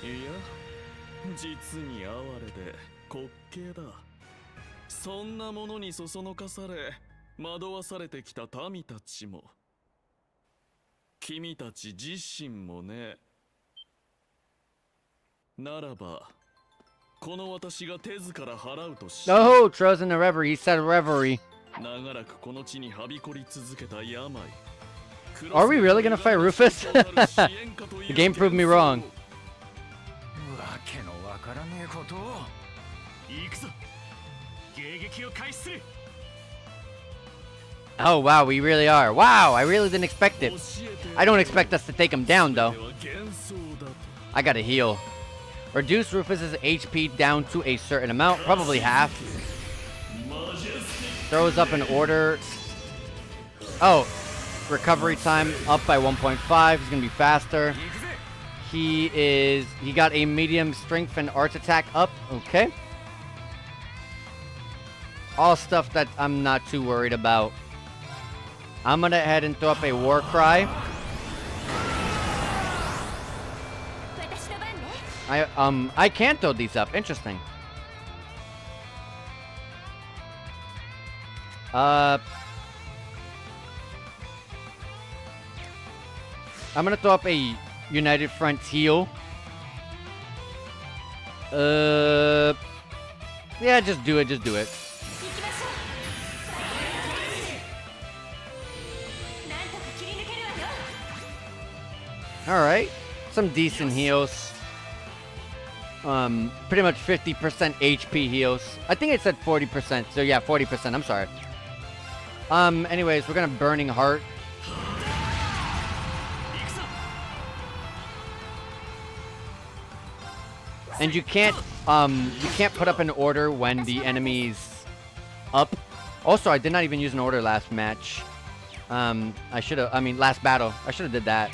[SPEAKER 6] い。
[SPEAKER 5] いや、実に哀れで滑稽だ。そんなものにそそのかされ惑わされてきた民たちも君たち自身もね。ならばこの私が手ずから払うとし。
[SPEAKER 1] Oh, Trozen the Reverie. He said Reverie.
[SPEAKER 5] 長らくこの地にはびこり続けた病。
[SPEAKER 1] Are we really gonna fight Rufus? The game proved me wrong.
[SPEAKER 3] わけのわからねえことを。
[SPEAKER 6] 行くぞ。迎撃を開始する。
[SPEAKER 1] Oh, wow, we really are. Wow, I really didn't expect it. I don't expect us to take him down, though. I gotta heal. Reduce Rufus's HP down to a certain amount, probably half. Throws up an order. Oh, recovery time up by 1.5. He's gonna be faster. He got a medium strength and arts attack up. Okay. All stuff that I'm not too worried about. I'm gonna head and throw up a war cry. I can't throw these up. Interesting. I'm gonna throw up a United Front heal. Yeah, just do it. Just do it. All right, some decent heals. Pretty much 50% HP heals. I think it said 40%. So yeah, 40%. I'm sorry. Anyways, we're gonna Burning Heart. And you can't put up an order when the enemy's up. Also, I did not even use an order last match. Last battle. I should have did that.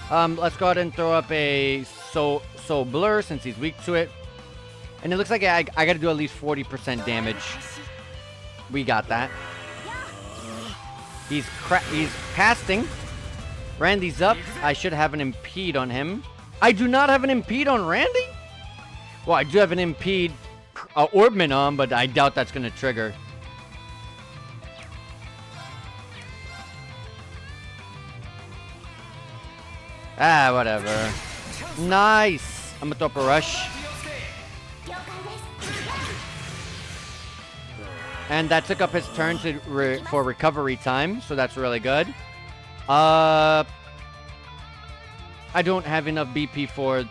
[SPEAKER 1] Let's go ahead and throw up a Soul Blur since he's weak to it. And it looks like I gotta do at least 40% damage. We got that. He's casting. Randy's up. I should have an impede on him. I do not have an impede on Randy? Well, I do have an impede orbment on, but I doubt that's gonna trigger. Ah, whatever. Nice. I'm gonna throw up a rush. And that took up his turn for recovery time, so that's really good. I don't have enough BP for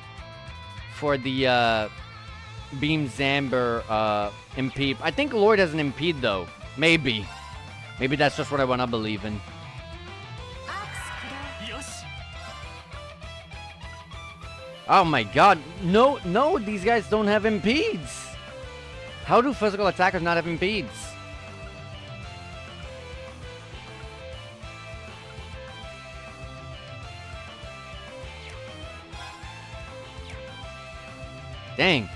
[SPEAKER 1] the Beam Zamber impede. I think Lloyd has an impede though. Maybe that's just what I want to believe in. Oh my god. No, these guys don't have impedes. How do physical attackers not have impedes? Dang.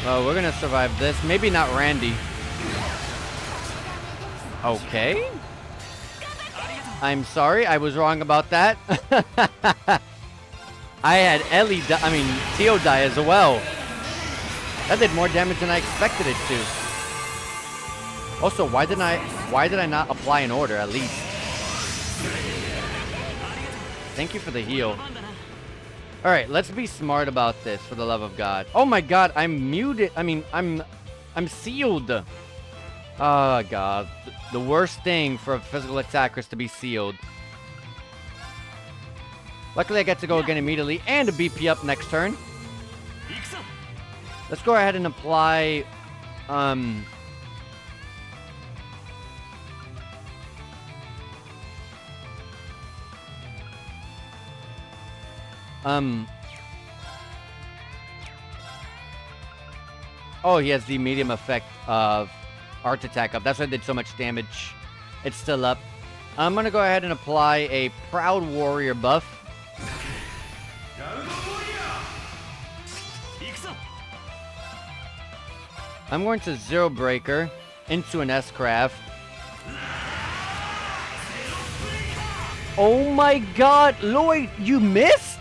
[SPEAKER 1] Well, we're gonna survive this. Maybe not Randy. Okay. I'm sorry, I was wrong about that. I had Tio die as well. That did more damage than I expected it to. Also, why did I not apply an order at least? Thank you for the heal. Alright, let's be smart about this, for the love of God. Oh my god, I'm muted. I'm sealed. Oh god. The worst thing for a physical attacker is to be sealed. Luckily, I get to go again immediately and a BP up next turn. Let's go ahead and apply... Oh, he has the medium effect of Art Attack up. That's why I did so much damage. It's still up. I'm going to go ahead and apply a Proud Warrior buff. I'm going to Zero Breaker into an S-Craft. Oh my god, Lloyd, you missed?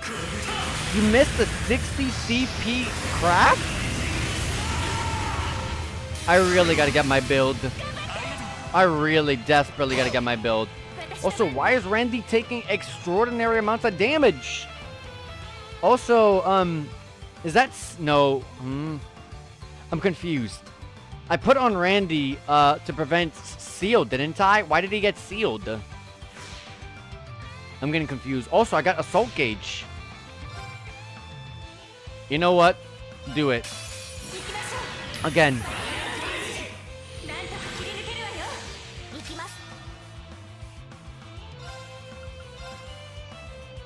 [SPEAKER 1] You missed the 60 CP craft? I really gotta get my build. I really desperately gotta get my build. Also, why is Randy taking extraordinary amounts of damage? Also, is that... No. I'm confused. I put on Randy to prevent seal, didn't I? Why did he get sealed? I'm getting confused. Also, I got Assault Gauge. You know what? Do it. Again.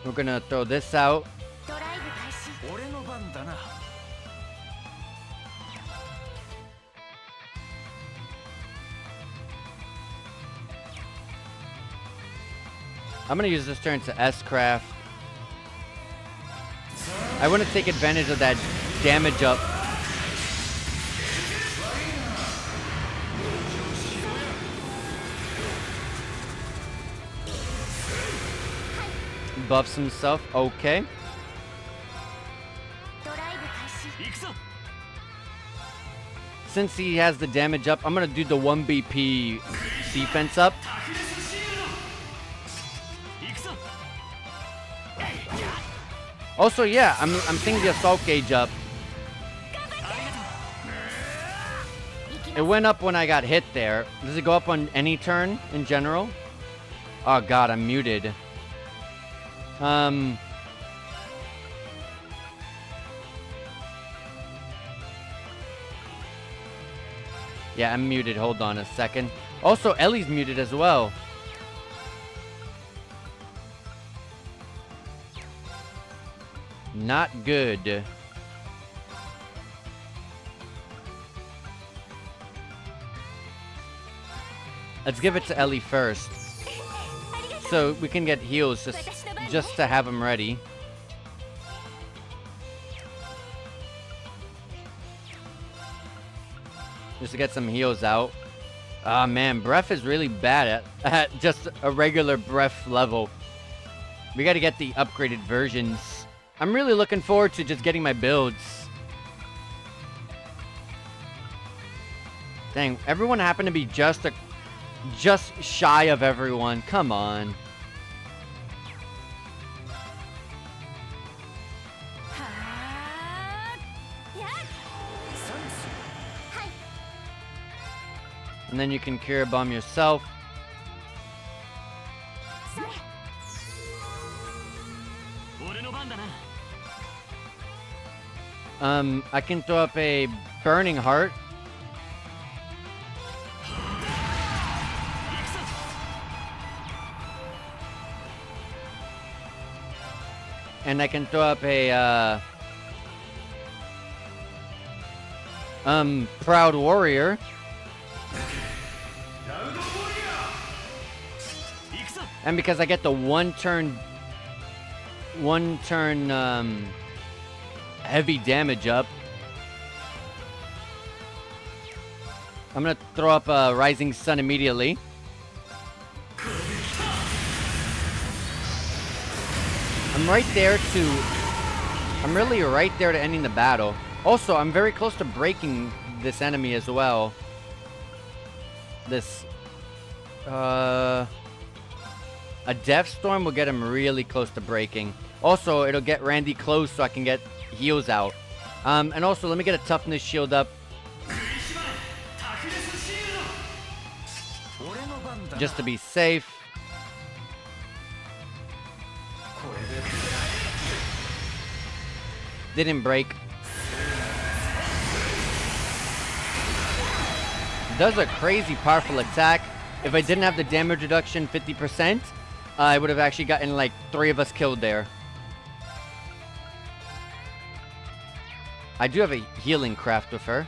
[SPEAKER 1] We're gonna throw this out. I'm gonna use this turn to S-Craft. I want to take advantage of that damage up. Buffs himself. Okay. Since he has the damage up, I'm gonna do the 1 BP defense up. Also, yeah, I'm seeing the Assault Gauge up. It went up when I got hit there. Does it go up on any turn in general? Oh god, I'm muted. Yeah, I'm muted. Hold on a second. Also, Ellie's muted as well. Not good. Let's give it to Ellie first, so we can get heals just to have him ready. just to get some heals out. Ah, man, breath is really bad at just a regular breath level. We gotta get the upgraded versions. I'm really looking forward to just getting my builds. Dang, everyone happened to be just shy of everyone. Come on. And then you can cure bomb yourself. I can throw up a burning heart. And I can throw up a proud warrior. And because I get the one turn heavy damage up, I'm gonna throw up a rising sun immediately. I'm really right there to ending the battle. Also, I'm very close to breaking this enemy as well. This, a Death Storm will get him really close to breaking. Also, it'll get Randy close so I can get heals out. And also, let me get a toughness shield up. Just to be safe. Didn't break. Does a crazy powerful attack. If I didn't have the damage reduction 50%, I would have actually gotten like 3 of us killed there. I do have a healing craft with her,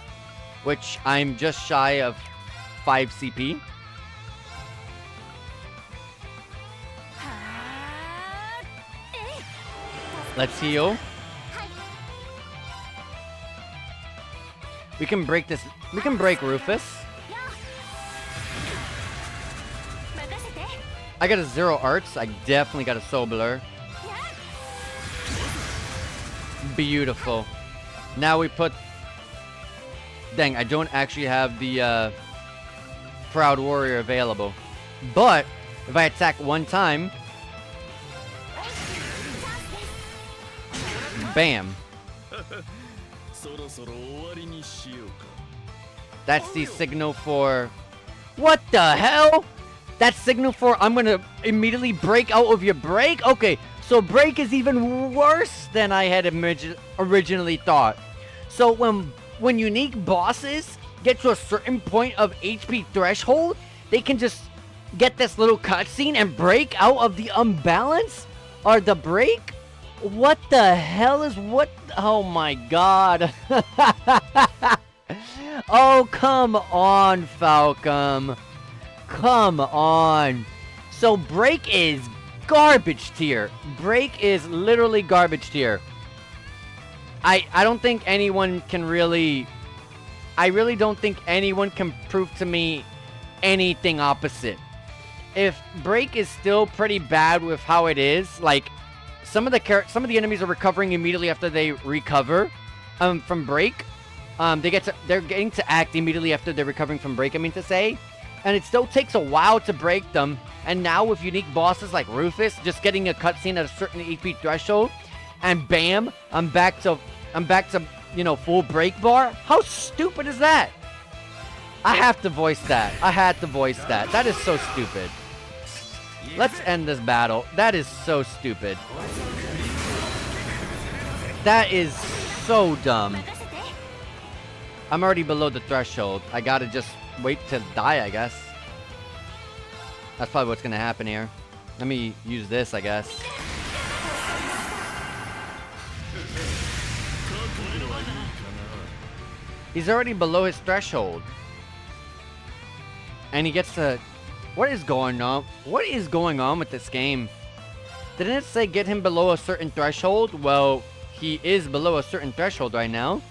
[SPEAKER 1] which I'm just shy of 5 CP. Let's heal. We can break this. We can break Rufus. I got a 0 arts. I definitely got a soul blur. Beautiful. Now we put... Dang, I don't actually have the Proud Warrior available. But if I attack one time... Bam. That's the signal for... What the hell? That's signal for I'm gonna immediately break out of your break? Okay, so break is even worse than I had originally thought. So when unique bosses get to a certain point of HP threshold, they can just get this little cutscene and break out of the unbalance? Or the break? What the hell is what? Oh my god. Oh, come on, Falcom. Come on. So break is garbage tier. Break is literally garbage tier. I don't think anyone can really... I really don't think anyone can prove to me anything opposite. If break is still pretty bad with how it is, like some of the enemies are recovering immediately after they recover from break. They're getting to act immediately after they're recovering from break, I mean to say. And it still takes a while to break them. And now with unique bosses like Rufus, just getting a cutscene at a certain HP threshold, and bam, I'm back to you know, full break bar. How stupid is that? I have to voice that. I had to voice that. That is so stupid. Let's end this battle. That is so stupid. That is so dumb. I'm already below the threshold. I gotta just wait to die, I guess. That's probably what's gonna happen here. Let me use this, I guess. He's already below his threshold. And he gets to... What is going on? What is going on with this game? Didn't it say get him below a certain threshold? Well, he is below a certain threshold right now.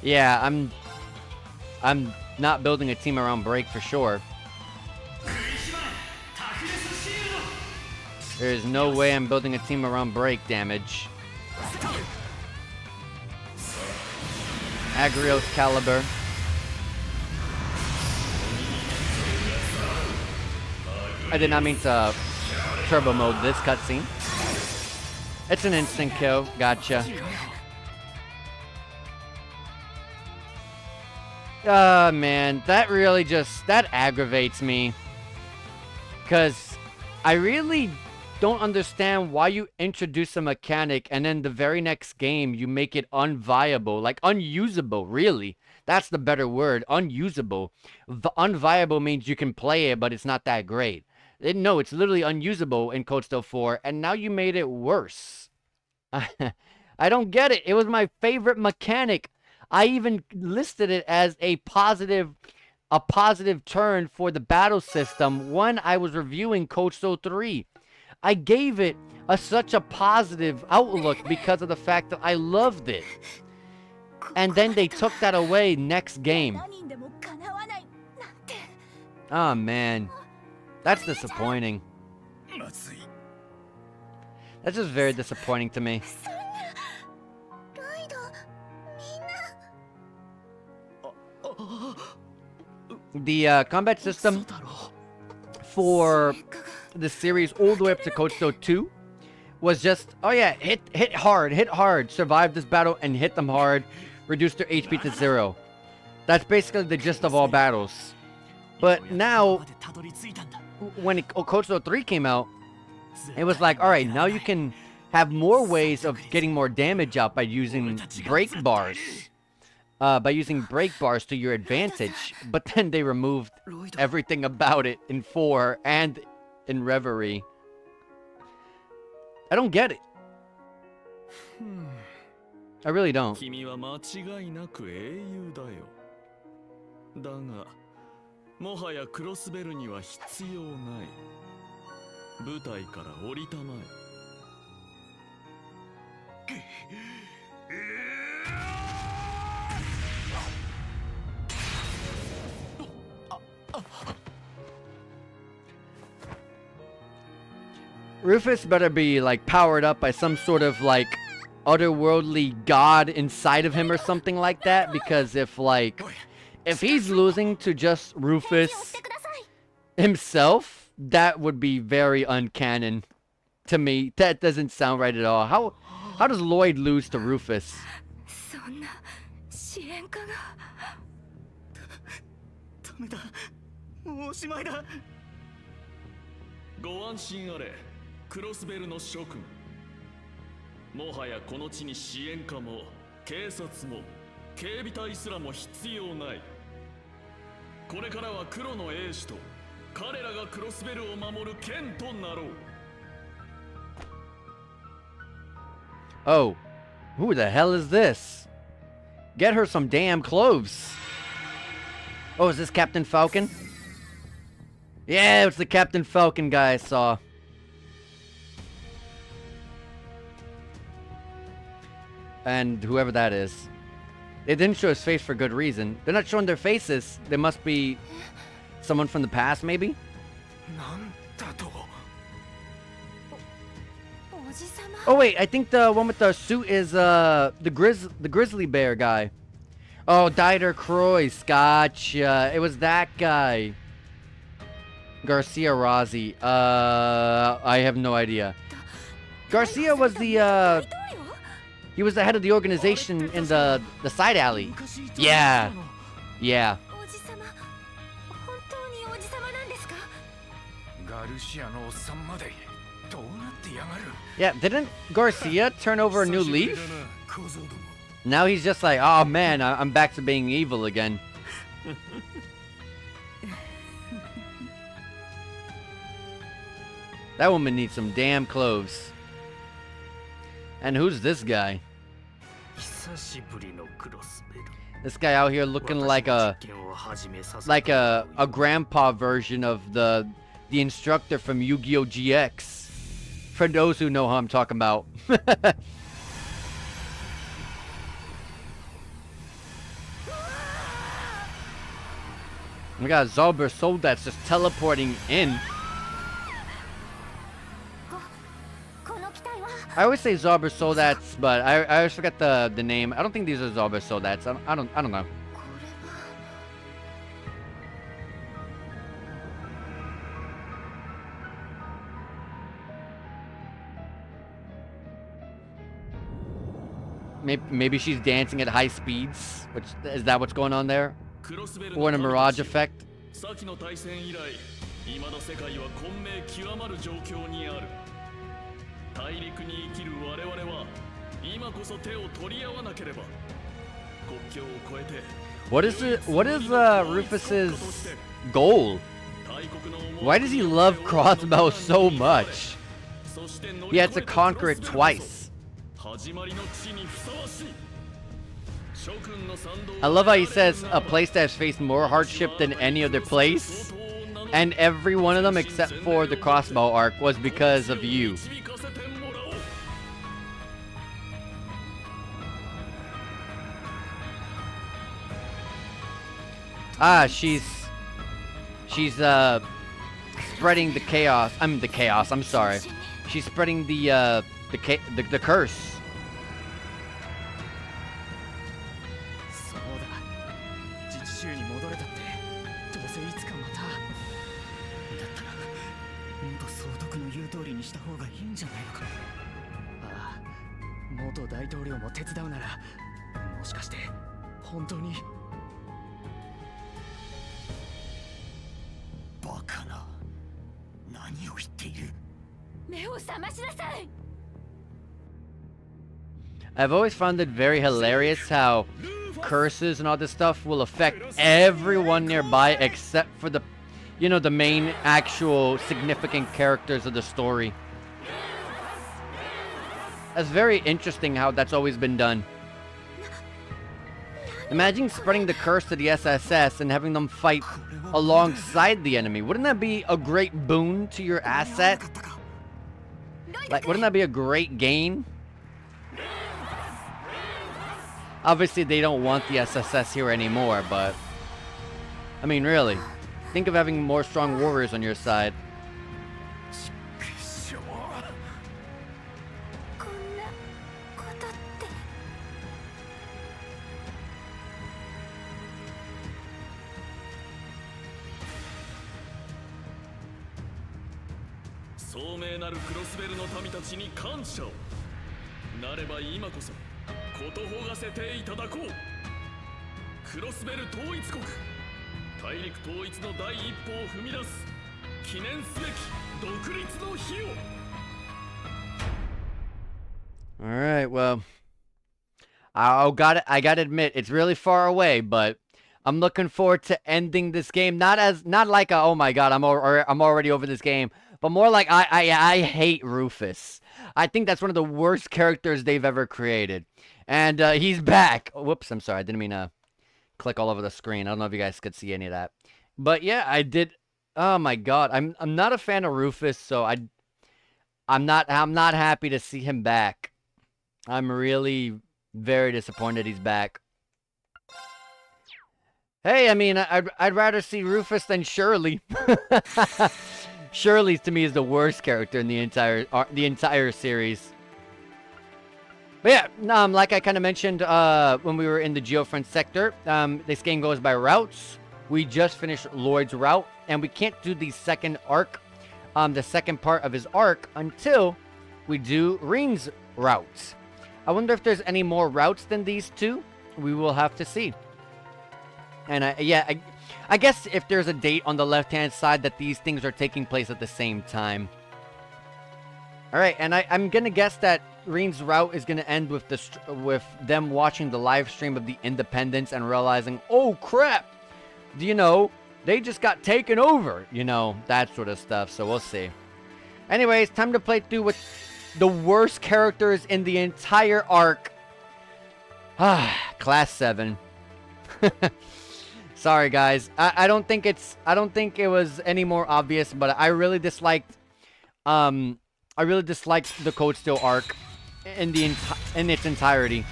[SPEAKER 1] Yeah, I'm not building a team around break for sure. There's no way I'm building a team around break damage. Agrios Caliber. I did not mean to turbo mode this cutscene. It's an instant kill. Gotcha. Man, that really that aggravates me. Because I really don't understand why you introduce a mechanic and then the very next game you make it unviable. Like, unusable, really. That's the better word, unusable. Unviable means you can play it, but it's not that great. No, it's literally unusable in Cold Steel 4, and now you made it worse. I don't get it. It was my favorite mechanic. I even listed it as a positive turn for the battle system when I was reviewing Cold Steel 3. I gave it such a positive outlook because of the fact that I loved it. And then they took that away next game. Oh man. That's disappointing. That's just very disappointing to me. The combat system for the series all the way up to Cold Steel 2 was just, oh yeah, hit hard, survive this battle and hit them hard, reduce their HP to 0. That's basically the gist of all battles. But now, when Cold Steel 3 came out, it was like, alright, now you can have more ways of getting more damage out by using break bars. By using break bars to your advantage. But then they removed everything about it in 4 and in Reverie. I don't get it. I really don't.
[SPEAKER 5] もはやクロスベルには必要ない。舞台から降りたま
[SPEAKER 1] え。Rufus better be like powered up by some sort of like otherworldly god inside of him or something like that, because if he's losing to just Rufus himself, that would be very uncanon to me. That doesn't sound right at all. How does Lloyd lose to Rufus?
[SPEAKER 5] ご安心あれ、クロスベルの諸君。もはやこの地に支援課も警察も警備隊すらも必要ない。これからは黒の英士と彼らがクロスベルを守る剣となろう。
[SPEAKER 1] Oh, who the hell is this? Get her some damn clothes. Oh, is this Captain Falcon? Yeah, it's the Captain Falcon guy I saw. And whoever that is. They didn't show his face for good reason. They're not showing their faces. They must be someone from the past, maybe? Oh wait, I think the one with the suit is the grizzly bear guy. Oh, Dieter Croix. Gotcha. It was that guy. Garcia Razi. I have no idea. Garcia was the he was the head of the organization in the side alley. Yeah. Yeah. Yeah, didn't Garcia turn over a new leaf? Now he's just like, oh man, I'm back to being evil again. That woman needs some damn clothes. And who's this guy? This guy out here looking like a grandpa version of the instructor from Yu-Gi-Oh! GX. For those who know who I'm talking about. We got Zauber Soul that's just teleporting in. I always say Zauber Soldats, but I always forget the name. I don't think these are Zauber Soldats. I don't know. Maybe she's dancing at high speeds. Which is that what's going on there? Or in a mirage effect?
[SPEAKER 5] 大陸に生きる我々は今こそ手を取り合わなければ国境を越えて
[SPEAKER 1] What is Rufus's goal? Why does he love crossbow so much? He had to conquer it twice. I love how he says a place that has faced more hardship than any other place, and every one of them except for the crossbow arc was because of you. Ah, she's spreading the chaos. I'm sorry. She's spreading the curse. I've always found it very hilarious how curses and all this stuff will affect everyone nearby except for the, you know, the main actual significant characters of the story. That's very interesting how that's always been done. Imagine spreading the curse to the SSS and having them fight alongside the enemy. Wouldn't that be a great boon to your asset? Like, wouldn't that be a great gain? Obviously, they don't want the SSS here anymore, but... I mean, really. Think of having more strong warriors on your side. Alright, well, I gotta admit, it's really far away, but I'm looking forward to ending this game. Not like a, oh my god, I'm already over this game, but more like I hate Rufus. I think that's one of the worst characters they've ever created. And he's back. Whoops, I'm sorry. I didn't mean to click all over the screen. I don't know if you guys could see any of that. But yeah, I did. Oh my god. I'm not a fan of Rufus, so I'm not happy to see him back. I'm really very disappointed he's back. Hey, I mean, I'd rather see Rufus than Shirley. Shirley to me is the worst character in the entire series. But yeah, like I kind of mentioned when we were in the Geofront Sector, this game goes by routes. We just finished Lloyd's route, and we can't do the second arc, the second part of his arc, until we do Rean's routes. I wonder if there's any more routes than these two. We will have to see. And I guess if there's a date on the left-hand side that these things are taking place at the same time. Alright, and I'm gonna guess that Rean's route is gonna end with them watching the live stream of the Independence and realizing, oh crap, you know, they just got taken over, you know, that sort of stuff. So we'll see. Anyways, time to play through with the worst characters in the entire arc. Class 7. Sorry guys, I don't think it was any more obvious, but I really disliked the Code Steel arc in its entirety.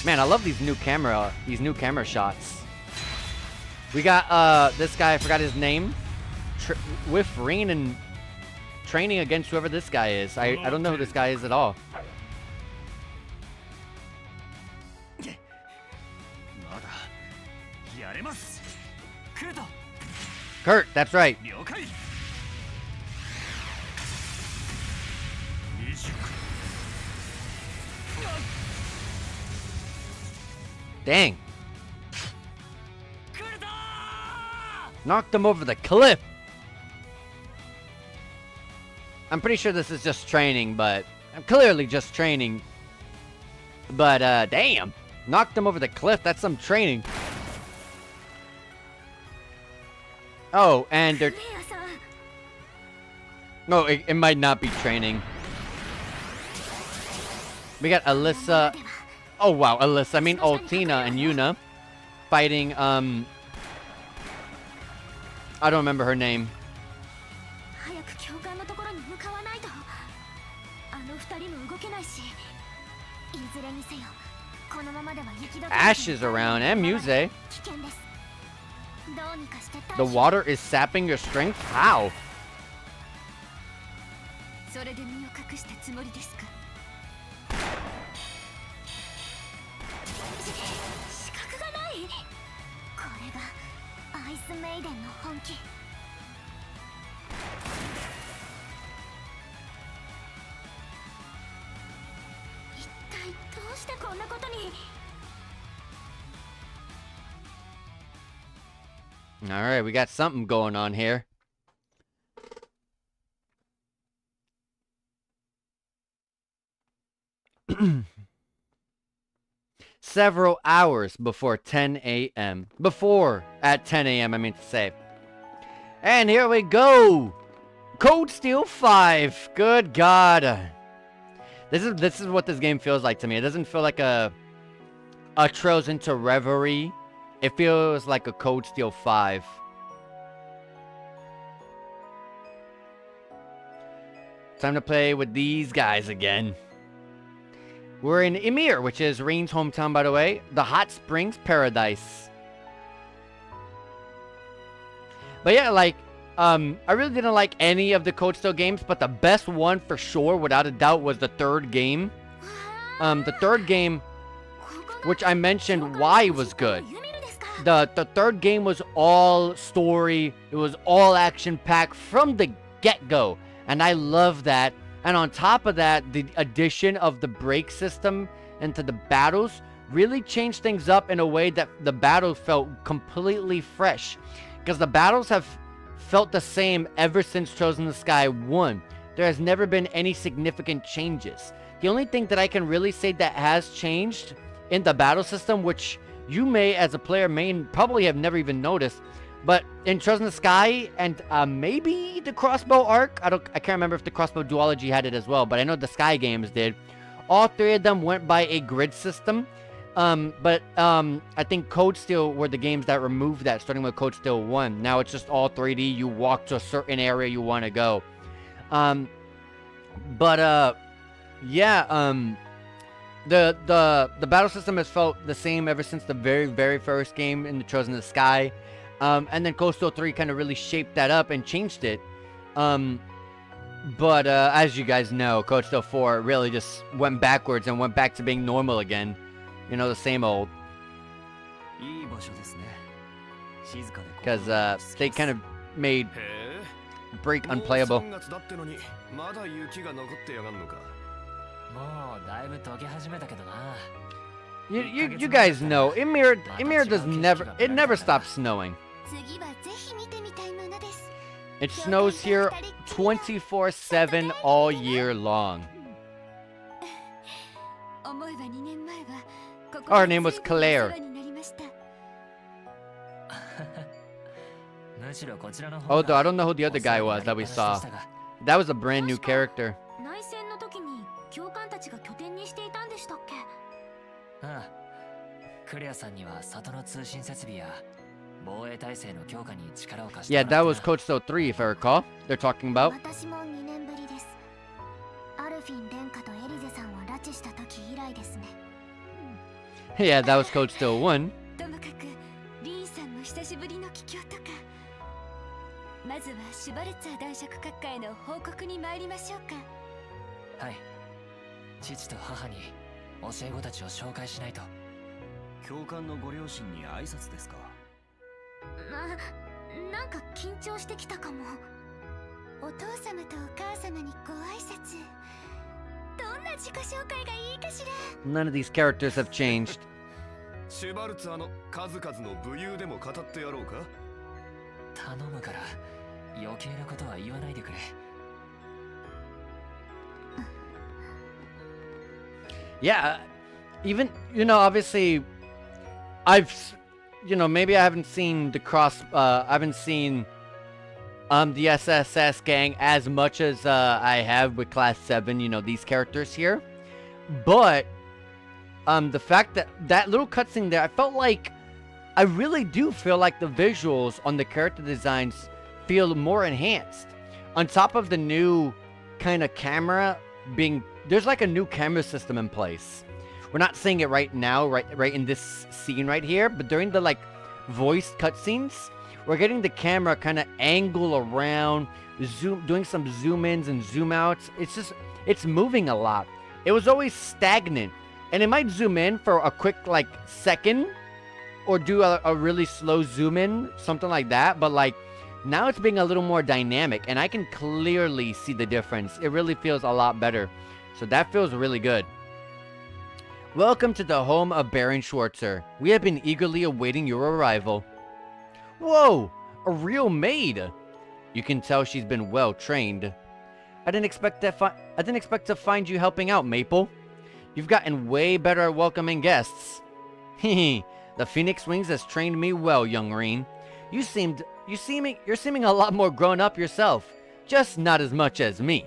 [SPEAKER 1] Man, I love these new camera shots. We got this guy, I forgot his name, with Rean and training against whoever this guy is. I don't know who this guy is at all. Kurt, that's right. Dang. Knocked him over the cliff. I'm pretty sure this is just training, but I'm clearly just training. But damn. Knocked him over the cliff. That's some training. Oh, and they're... No, it might not be training. We got Alyssa... Oh, wow, Alyssa. I mean, Altina and Yuna fighting, I don't remember her name. Ash is around, and Muse. The water is sapping your strength? How? Alright, we got something going on here. Several hours before 10 a.m. At 10 a.m. I mean to say. And here we go! Code Steel 5! Good God! This is what this game feels like to me. It doesn't feel like a Trails into Reverie. It feels like a Code Steel 5. Time to play with these guys again. We're in Ymir, which is Rean's hometown, by the way. The Hot Springs Paradise. But yeah, like, I really didn't like any of the Code Steel games, but the best one for sure, without a doubt, was the third game. The third game, which I mentioned why was good. The third game was all story. It was all action-packed from the get-go. And I love that. And on top of that, the addition of the break system into the battles really changed things up in a way that the battle felt completely fresh. Because the battles have felt the same ever since Trails in the Sky 1. There has never been any significant changes. The only thing that I can really say that has changed in the battle system, which you may, as a player, probably have never even noticed, but in Trails in the Sky and maybe the Crossbow Arc, I can't remember if the Crossbow Duology had it as well, but I know the Sky games did. All three of them went by a grid system, but I think Code Steel were the games that removed that, starting with Code Steel 1. Now it's just all 3D. You walk to a certain area you want to go. The battle system has felt the same ever since the very first game in the Trails in the Sky. And then Code Steel 3 kind of really shaped that up and changed it. But as you guys know, Code Steel 4 really just went backwards and went back to being normal again. You know, the same old. Because they kind of made Break unplayable. You guys know, Ymir never stops snowing. It snows here 24/7 all year long. Oh, her name was Claire. Although I don't know who the other guy was that we saw. That was a brand new character. Yeah, that was Code Steel 3, if I recall. They're talking about. Yeah, that was Code Steel 1.
[SPEAKER 2] 久しぶりの帰郷とか。まずはシュバルツァー男爵閣下への報告に参りましょうか。
[SPEAKER 7] はい。父と母に教え子たちを紹介しないと。教官のご両親に挨拶ですか？
[SPEAKER 2] なんか緊張してきたかも。お父様とお母様にご挨拶。どんな自己紹介がいいかしら。
[SPEAKER 1] None of these characters have changed.
[SPEAKER 6] シュバルツァーの数々の武勇でも語ってやろうか。
[SPEAKER 7] 頼むから余計なことは言わないでくれ。
[SPEAKER 1] Yeah, even, you know, obviously, maybe I haven't seen I haven't seen the SSS gang as much as I have with Class 7, you know, these characters here. But the fact that little cutscene there, I really do feel like the visuals on the character designs feel more enhanced. On top of the new kind of camera being, there's like a new camera system in place. We're not seeing it right now, right in this scene right here, but during the like voice cutscenes, we're getting the camera kind of angle around, doing some zoom ins and zoom outs. It's moving a lot. It was always stagnant, and it might zoom in for a quick like second, or do a really slow zoom in, something like that. But like now it's being a little more dynamic, and I can clearly see the difference. It really feels a lot better. So that feels really good. Welcome to the home of Baron Schwarzer. We have been eagerly awaiting your arrival. Whoa! A real maid! You can tell she's been well trained. I didn't expect to find you helping out, Maple. You've gotten way better at welcoming guests. Hehe. The Phoenix Wings has trained me well, young Rean. You're seeming a lot more grown up yourself, just not as much as me.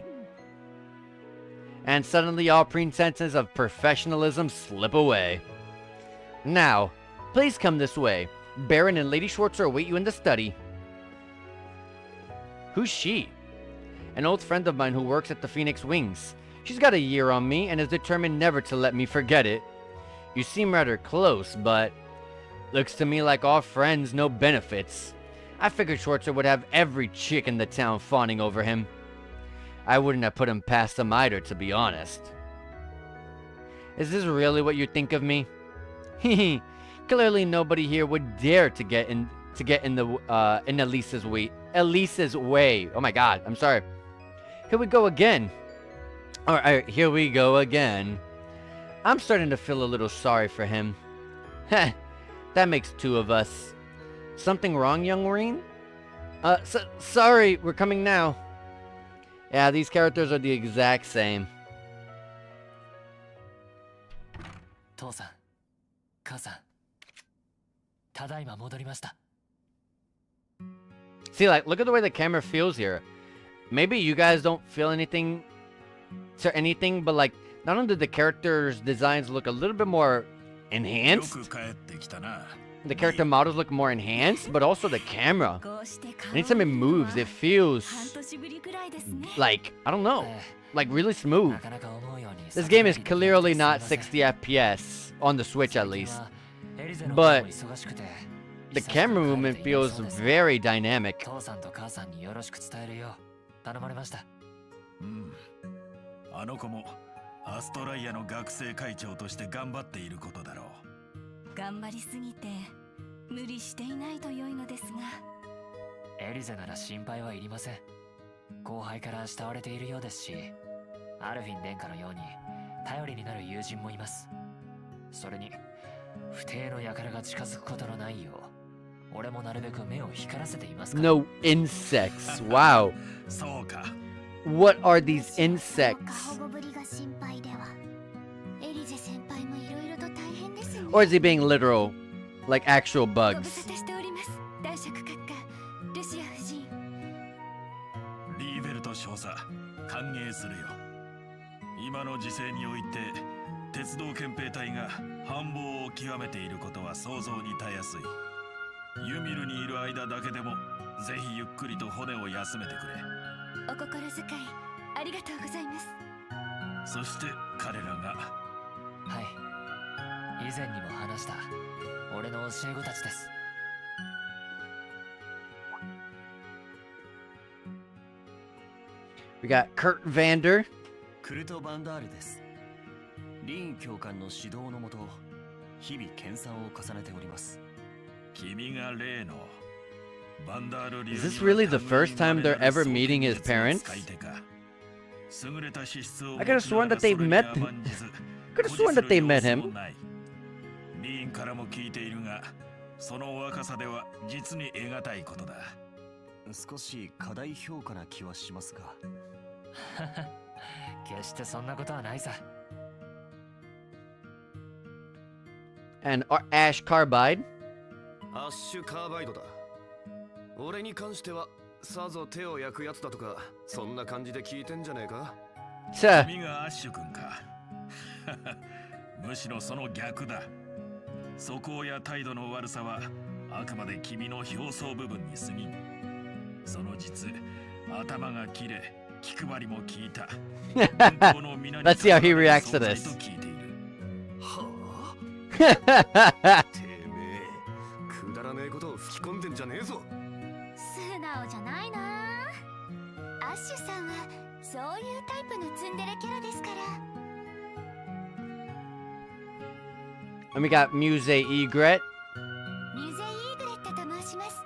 [SPEAKER 1] And suddenly all pretenses of professionalism slip away. Now, please come this way. Baron and Lady Schwarzer await you in the study. Who's she? An old friend of mine who works at the Phoenix Wings. She's got a year on me and is determined never to let me forget it. You seem rather close, but looks to me like all friends, no benefits. I figured Schwarzer would have every chick in the town fawning over him. I wouldn't have put him past him either, to be honest. Is this really what you think of me? Hehe. Clearly nobody here would dare to get in Elise's way. Oh my god, I'm sorry. Here we go again. Alright, here we go again. I'm starting to feel a little sorry for him. Heh, that makes two of us. Something wrong, young Rean? Sorry, we're coming now. Yeah, these characters are the exact same.
[SPEAKER 7] 父さん、母さん、ただいま戻りました。
[SPEAKER 1] See, like, look at the way the camera feels here. Maybe you guys don't feel anything to anything, but like, not only do the characters' designs look a little bit more enhanced, the character models look more enhanced, but also the camera. Anytime it moves, it feels like, I don't know, like really smooth. This game is clearly not 60 FPS, on the Switch at least, but the camera movement feels very dynamic.
[SPEAKER 8] あの子もアストライアの学生会長として頑張っていることだろう。
[SPEAKER 2] 頑張りすぎて無理していないと良いのですが。
[SPEAKER 7] エリゼなら心配はいりません。後輩から慕われているようですし、アルフィン殿下のように頼りになる友人もいます。それに不定の輩が近づくことのないよう、俺もなるべく目を光らせていますから。
[SPEAKER 1] No insects. Wow.
[SPEAKER 8] そうか。
[SPEAKER 1] What are these insects? Or is he being literal? Like actual bugs?
[SPEAKER 8] リーベルト少佐、歓迎するよ。今の時勢において、鉄道憲兵隊が繁忙を極めていることは想像にたやすい。ユミルにいる間だけでも、ぜひゆっくりと骨を休めてくれ。
[SPEAKER 2] お心遣いありがとうございます。
[SPEAKER 8] そして彼らが、
[SPEAKER 7] はい、以前にも話した俺の教え子たちです。
[SPEAKER 1] We got Kurt Vander.
[SPEAKER 6] クルト・バンダールです。リーン教官の指導のもと、日々研鑽を重ねております。
[SPEAKER 8] 君が例のバンダール流
[SPEAKER 1] Is this really the first time they're ever meeting his parents? I could have sworn that they've met him. Could have sworn that they met him.
[SPEAKER 8] リーンからも聞いているが、その若さでは実に得難いことだ。
[SPEAKER 6] 少し過大評価な気はしますが。
[SPEAKER 7] 決してそんなことはないさ。
[SPEAKER 1] And Ash Carbide.
[SPEAKER 6] アッシュカーバイドだ。俺に関してはさぞ手を焼くやつだとか、そんな感じで聞いてんじゃねえか。
[SPEAKER 8] 君がアッシュ君か。むしろその逆だ。素行や態度の悪さはあくまで君の表層部分に過ぎん。その実、頭がきれ、気配りも効いた。
[SPEAKER 1] Let's see how he reacts to this.
[SPEAKER 6] はあてめえ、くだらねえことを吹き込んでんじゃねえぞ。
[SPEAKER 2] 素直じゃないな。アッシュさんはそういうタイプのツンデレキャラですから。
[SPEAKER 1] And we got Muse Egret.
[SPEAKER 2] ミューゼイ・イーグレットと申します。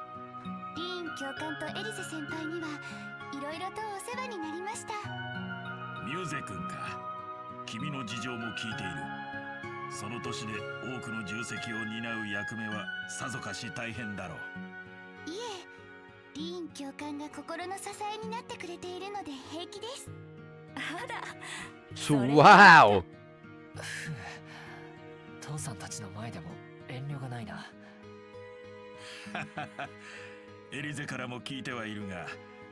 [SPEAKER 2] リーン教官とエリゼ先輩にはいろいろとお世話になりました。
[SPEAKER 8] ミューゼ君か。君の事情も聞いている。その年で多くの重責を担う役目はさぞかし大変だろう。
[SPEAKER 2] いえ、リーン教官が心の支えになってくれているので平気です。あら、
[SPEAKER 1] Wow!
[SPEAKER 7] 父さんたちの前でも遠慮がないな。
[SPEAKER 8] エリゼからも聞いてはいるが、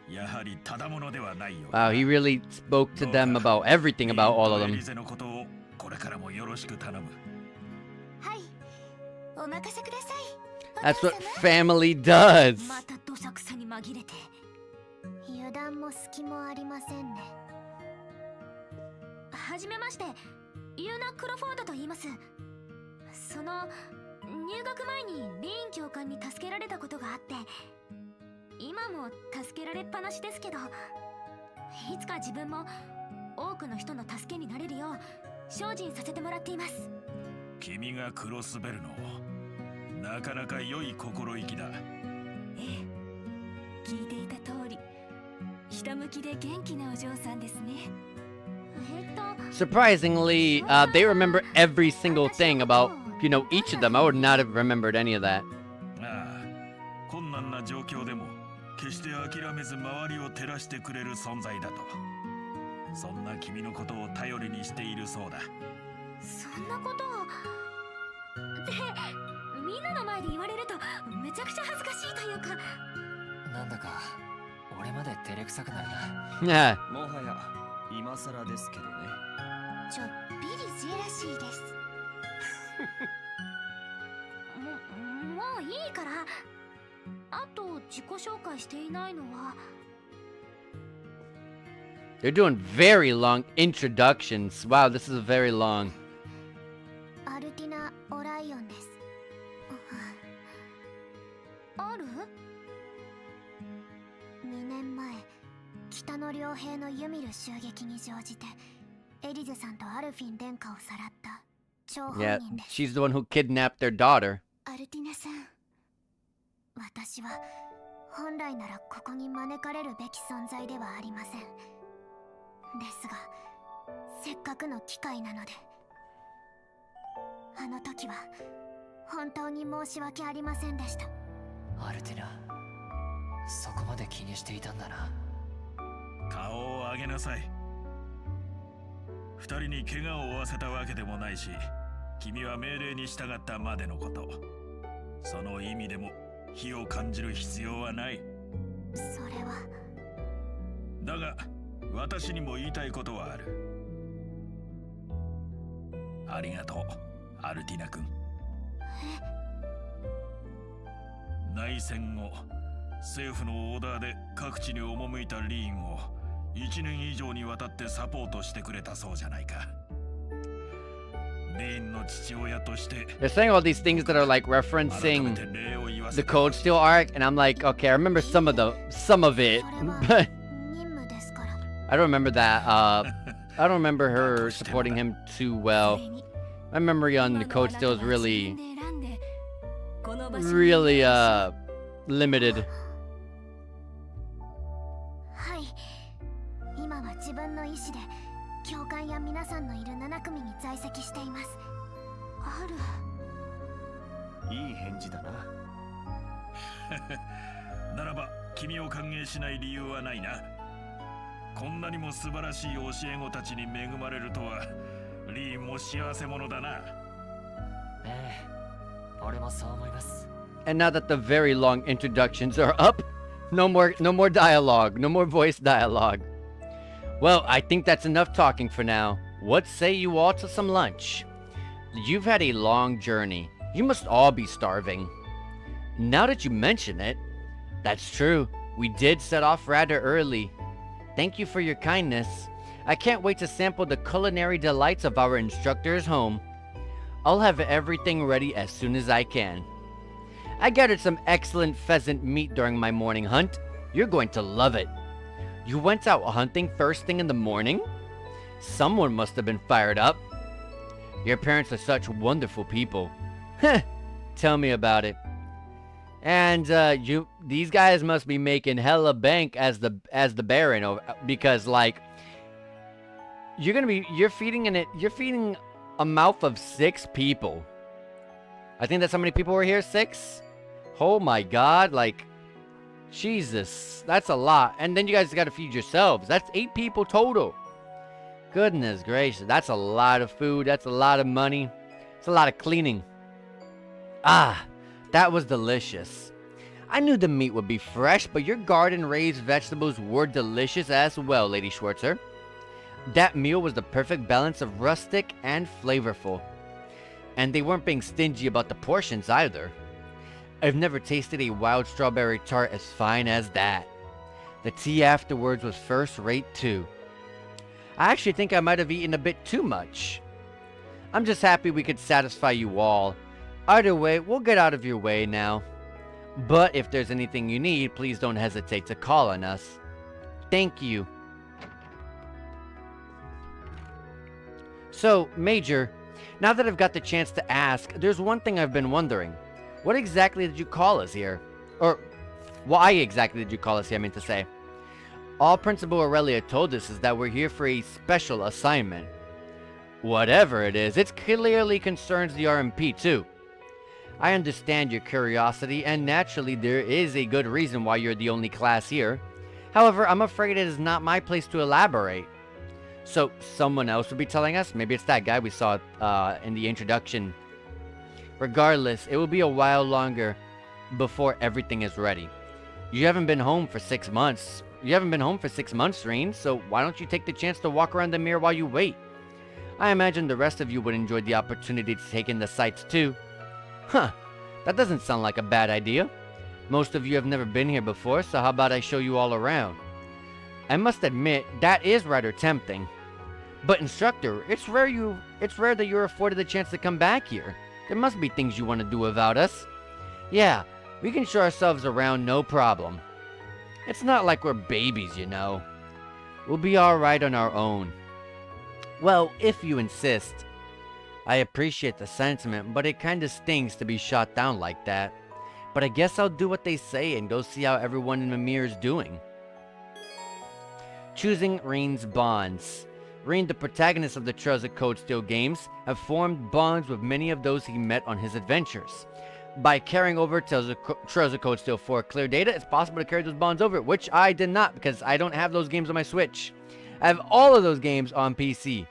[SPEAKER 8] やはりただものではないよ。
[SPEAKER 1] Wow, he really spoke to them about everything about all of them.
[SPEAKER 8] エリゼのことをこれからもよろしく頼む。
[SPEAKER 2] はい、お任せください。
[SPEAKER 1] That's what family does.
[SPEAKER 2] またどさくさに紛れて。油断も隙もありませんね。はじめまして、ユーナ・クロフォードと言います。その入学前にリーン教官に助けられたことがあって、今も助けられっぱなしですけど、いつか自分も多くの人の助けになれるよう精進させてもらっています。
[SPEAKER 8] 君がクロスベルのなかなか良い心意気だ。
[SPEAKER 2] ええ、聞いていた通り、ひたむきで元気なお嬢さんですね。
[SPEAKER 1] Surprisingly, they remember every single thing about, you know, each of them. I would not have remembered any of that.
[SPEAKER 8] ああ、困難な状況でも決して諦めず周りを照らしてくれる存在だと。そんな君のことを頼りにしているそうだ。
[SPEAKER 2] そんなことをってみんなの前で言われるとめちゃくちゃ恥ずかしいというか。
[SPEAKER 7] なんだか俺まで照れくさくなる
[SPEAKER 1] な。
[SPEAKER 6] もはや今更ですけどね。
[SPEAKER 2] ちょっぴりジェラシーです。もういいから。あと自己紹介していないのは。
[SPEAKER 1] They're doing very long introductions. Wow, this is very long.
[SPEAKER 2] アルティナ・オライオンです。ある？2年前、北の両兵のユミル襲撃に乗じてエリゼさんとアルフィン殿下をさらった張本
[SPEAKER 1] Yeah,
[SPEAKER 2] 人です。
[SPEAKER 1] she's the one who kidnapped their daughter.
[SPEAKER 2] アルティナさん、私は本来ならここに招かれるべき存在ではありません。ですが、せっかくの機会なので。あの時は本当に申し訳ありませんでした。
[SPEAKER 7] アルティナ、そこまで気にしていたんだな。
[SPEAKER 8] 顔を上げなさい。二人に怪我を負わせたわけでもないし、君は命令に従ったまでのこと。その意味でも非を感じる必要はない。
[SPEAKER 2] それは。
[SPEAKER 8] だが私にも言いたいことはある。ありがとう、アルティナ君。内戦後、政府のオーダーで各地に赴いたリーンを1年以上にわたってサポートしてくれたそうじゃないか。リーンの父親として。
[SPEAKER 1] They're saying all these things that are like referencing the Cold Steel arc, and I'm like, okay, I remember some of it, but I don't remember that. I don't remember her supporting him too well. My memory on the code still is really limited.
[SPEAKER 2] はい。今は自分の意志で教官や皆さんのいる7組に在籍しています。ある。
[SPEAKER 6] いい返事だな。
[SPEAKER 8] ならば君を歓迎しない理由はないな。こんなにも素晴らしい教え子たちに恵まれるとはリーンも幸せ者だな。
[SPEAKER 7] ええ、俺もそう思います。
[SPEAKER 1] And now that the very long introductions are up, no more dialogue, no more voice dialogue. Well, I think that's enough talking for now. What say you all to some lunch? You've had a long journey. You must all be starving. Now that you mention it, that's true. We did set off rather early. Thank you for your kindness. I can't wait to sample the culinary delights of our instructor's home. I'll have everything ready as soon as I can. I gathered some excellent pheasant meat during my morning hunt. You're going to love it. You went out hunting first thing in the morning? Someone must have been fired up. Your parents are such wonderful people. Heh, tell me about it. And these guys must be making hella bank as the Baron, because like you're feeding a mouth of 6 people. I think that's how many people were here. 6. Oh my god, like Jesus, that's a lot. And then you guys got to feed yourselves. That's 8 people total. Goodness gracious, that's a lot of food. That's a lot of money. It's a lot of cleaning. Ah, that was delicious. I knew the meat would be fresh, but your garden-raised vegetables were delicious as well, Lady Schwarzer. That meal was the perfect balance of rustic and flavorful. And they weren't being stingy about the portions either. I've never tasted a wild strawberry tart as fine as that. The tea afterwards was first-rate too. I actually think I might have eaten a bit too much. I'm just happy we could satisfy you all. Either way, we'll get out of your way now. But if there's anything you need, please don't hesitate to call on us. Thank you. So, Major, now that I've got the chance to ask, there's one thing I've been wondering. What exactly did you call us here? Or, why exactly did you call us here, I mean to say? All Principal Aurelia told us is that we're here for a special assignment. Whatever it is, it clearly concerns the RMP too. I understand your curiosity, and naturally there is a good reason why you're the only class here. However, I'm afraid it is not my place to elaborate. So, someone else would be telling us? Maybe it's that guy we saw in the introduction. Regardless, it will be a while longer before everything is ready. You haven't been home for 6 months. Rean, so why don't you take the chance to walk around the mirror while you wait? I imagine the rest of you would enjoy the opportunity to take in the sights too. Huh, that doesn't sound like a bad idea. Most of you have never been here before, so how about I show you all around? I must admit, that is rather tempting. But instructor, it's rare that you're afforded the chance to come back here. There must be things you want to do without us. Yeah, we can show ourselves around no problem. It's not like we're babies, you know. We'll be alright on our own. Well, if you insist. I appreciate the sentiment, but it kinda stings to be shot down like that. But I guess I'll do what they say and go see how everyone in Mimir is doing. Choosing Rean's bonds. Rean, the protagonist of the Treasure Code Steel games, have formed bonds with many of those he met on his adventures. By carrying over Treasure Code Steel 4 clear data, it's possible to carry those bonds over, which I did not because I don't have those games on my Switch. I have all of those games on PC.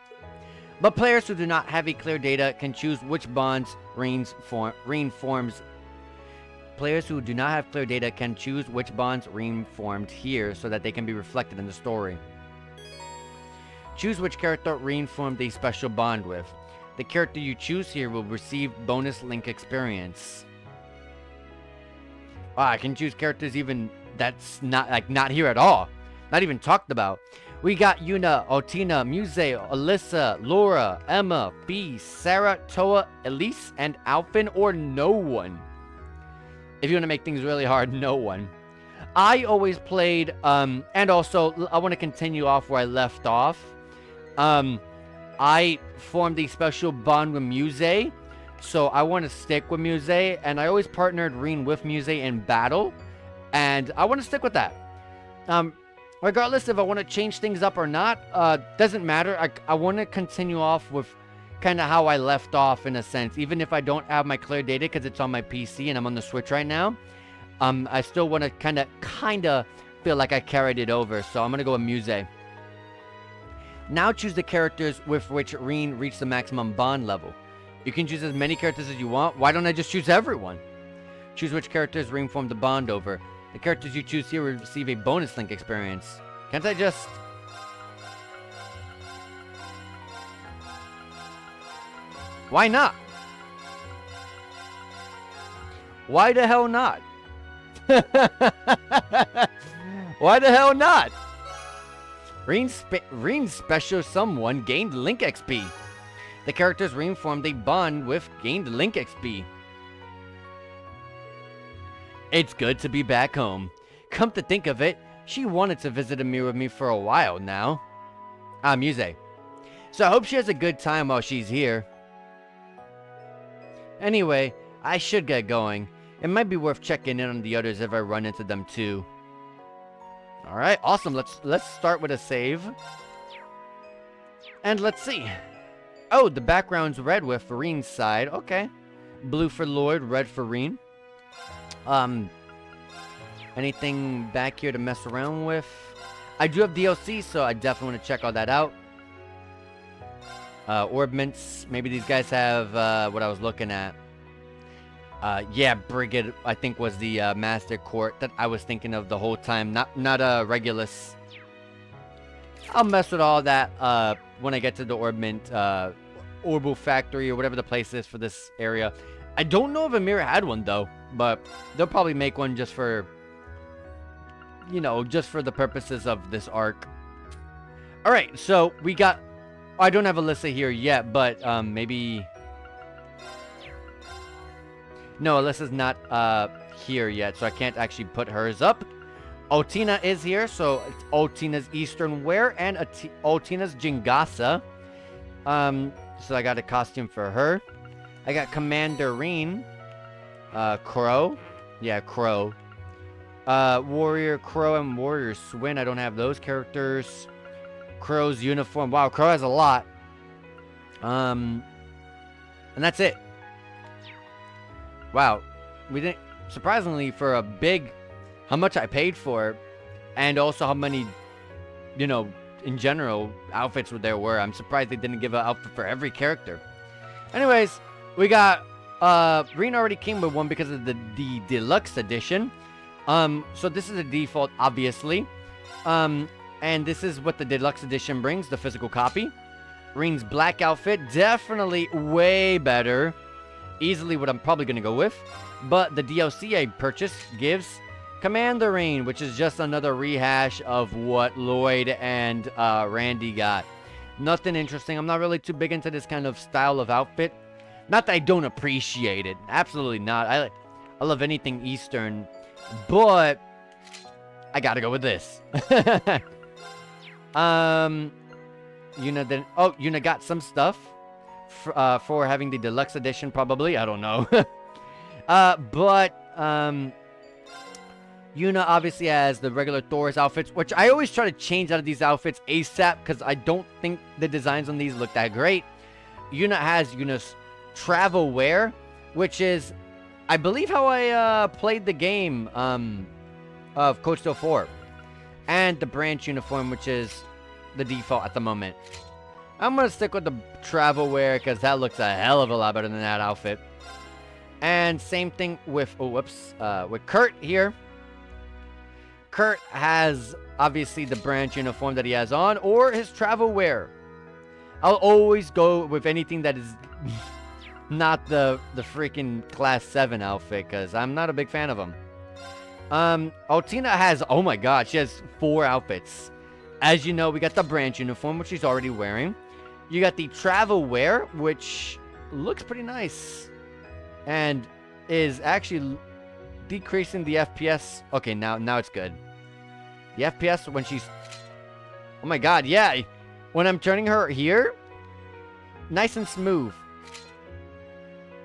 [SPEAKER 1] But players who do not have a clear data can choose which bonds Rean forms. Players who do not have clear data can choose which bonds Rean formed here so that they can be reflected in the story. Choose which character Rean formed a special bond with. The character you choose here will receive bonus link experience. Ah, I can choose characters even that's not here at all. Not even talked about. We got Yuna, Otina, Muse, Alyssa, Laura, Emma, Bee, Sarah, Toa, Elise, and Alphen, or no one. If you want to make things really hard, no one. I always played, and also I want to continue off where I left off. I formed a special bond with Muse, so I want to stick with Muse, and I always partnered Rean with Muse in battle, and I want to stick with that. Regardless if I want to change things up or not, doesn't matter. I want to continue off with kind of how I left off in a sense, even if I don't have my clear data because it's on my PC and I'm on the Switch right now. I still want to kind of feel like I carried it over, so I'm gonna go with Muse. Now choose the characters with which Rean reached the maximum bond level. You can choose as many characters as you want. Why don't I just choose everyone? Choose which characters Rean formed the bond over. The characters you choose here will receive a bonus link experience. Can't I just... Why not? Why the hell not? Why the hell not? Rean's special someone gained link XP. The characters Rean formed a bond with gained link XP. It's good to be back home. Come to think of it, she wanted to visit Amir with me for a while now. Muse. So I hope she has a good time while she's here. Anyway, I should get going. It might be worth checking in on the others if I run into them too. Alright, awesome. Let's start with a save. And let's see. Oh, the background's red with Rean's side. Okay. Blue for Lloyd, red for Rean. Anything back here to mess around with? I do have DLC, so I definitely want to check all that out. Orbments. Maybe these guys have what I was looking at. Yeah, Brigade, I think, was the Master Court that I was thinking of the whole time. Not Regulus. I'll mess with all that when I get to the Orbment, Orbital Factory, or whatever the place is for this area. I don't know if Amir had one, though, but they'll probably make one just for, you know, just for the purposes of this arc. Alright, so we got... I don't have Alyssa here yet, but maybe... No, Alyssa's not here yet, so I can't actually put hers up. Otina is here, so it's Otina's Eastern Wear and Otina's Jingasa. So I got a costume for her. I got Commander Rean. Crow. Yeah, Crow. Warrior Crow and Warrior Swin. I don't have those characters. Crow's uniform. Wow, Crow has a lot. And that's it. Wow, we didn't, surprisingly, for a big, how much I paid for, and also how many, you know, in general, outfits there were. I'm surprised they didn't give an outfit for every character. Anyways, we got, Rean already came with one because of the deluxe edition. So this is a default, obviously. And this is what the deluxe edition brings, the physical copy. Rean's black outfit, definitely way better. Easily what I'm probably going to go with. But the DLC I purchased gives Commander Rean, which is just another rehash of what Lloyd and Randy got. Nothing interesting. I'm not really too big into this kind of style of outfit. Not that I don't appreciate it. Absolutely not. I love anything Eastern. But I got to go with this. Yuna didn't... Oh, Yuna got some stuff. For having the deluxe edition, probably. I don't know. Yuna obviously has the regular Thor's outfits, which I always try to change out of these outfits ASAP because I don't think the designs on these look that great. Yuna has Yuna's travel wear, which is, I believe, how I played the game of Coach 4. And the branch uniform, which is the default at the moment. I'm going to stick with the travel wear because that looks a hell of a lot better than that outfit. And same thing with, with Kurt here. Kurt has, obviously, the branch uniform that he has on, or his travel wear. I'll always go with anything that is not the freaking Class 7 outfit, because I'm not a big fan of them. Altina has, oh my god, she has 4 outfits. As you know, we got the branch uniform, which she's already wearing. You got the travel wear, which looks pretty nice. And is actually decreasing the FPS. Okay, now it's good. The FPS when she's... Oh my god, yeah. When I'm turning her here, nice and smooth.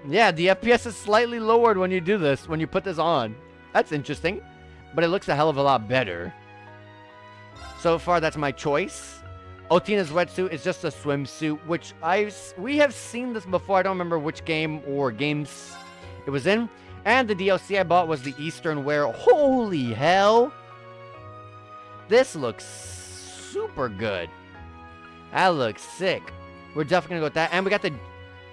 [SPEAKER 1] Yeah, the FPS is slightly lowered when you do this, when you put this on. That's interesting. But it looks a hell of a lot better. So far, that's my choice. Otina's wetsuit is just a swimsuit, which we have seen this before. I don't remember which game or games it was in. And the DLC I bought was the Eastern wear. Holy hell! This looks super good. That looks sick. We're definitely gonna go with that. And we got the...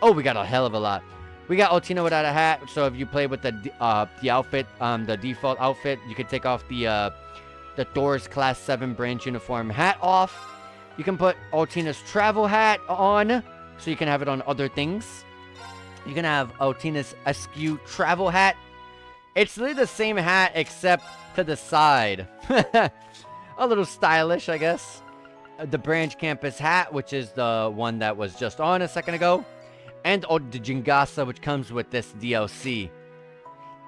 [SPEAKER 1] Oh, we got a hell of a lot. We got Otina without a hat. So if you play with the outfit, the default outfit, you can take off the Thor's Class 7 branch uniform hat off. You can put Otina's travel hat on, so you can have it on other things. You can have Otina's Askew travel hat. It's literally the same hat, except to the side. A little stylish, I guess. The branch campus hat, which is the one that was just on a second ago. And the Jingasa, which comes with this DLC.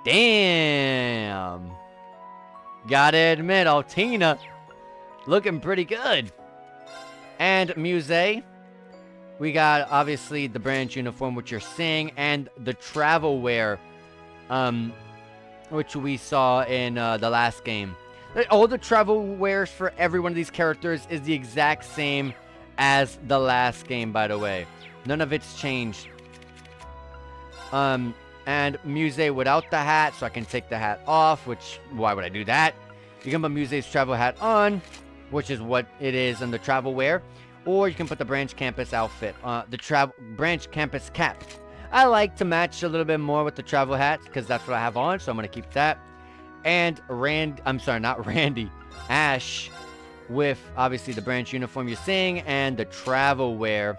[SPEAKER 1] Damn. Gotta admit, Otina looking pretty good. And Musée, we got obviously the branch uniform, which you're seeing, and the travel wear, which we saw in the last game. All the travel wears for every one of these characters is the exact same as the last game, by the way. None of it's changed. And Musée without the hat, so I can take the hat off, which, why would I do that? You can put Musée's travel hat on, which is what it is in the travel wear. Or you can put the branch campus outfit, the branch campus cap. I like to match a little bit more with the travel hat, because that's what I have on, so I'm going to keep that. And Ash, with obviously the branch uniform you're seeing, and the travel wear,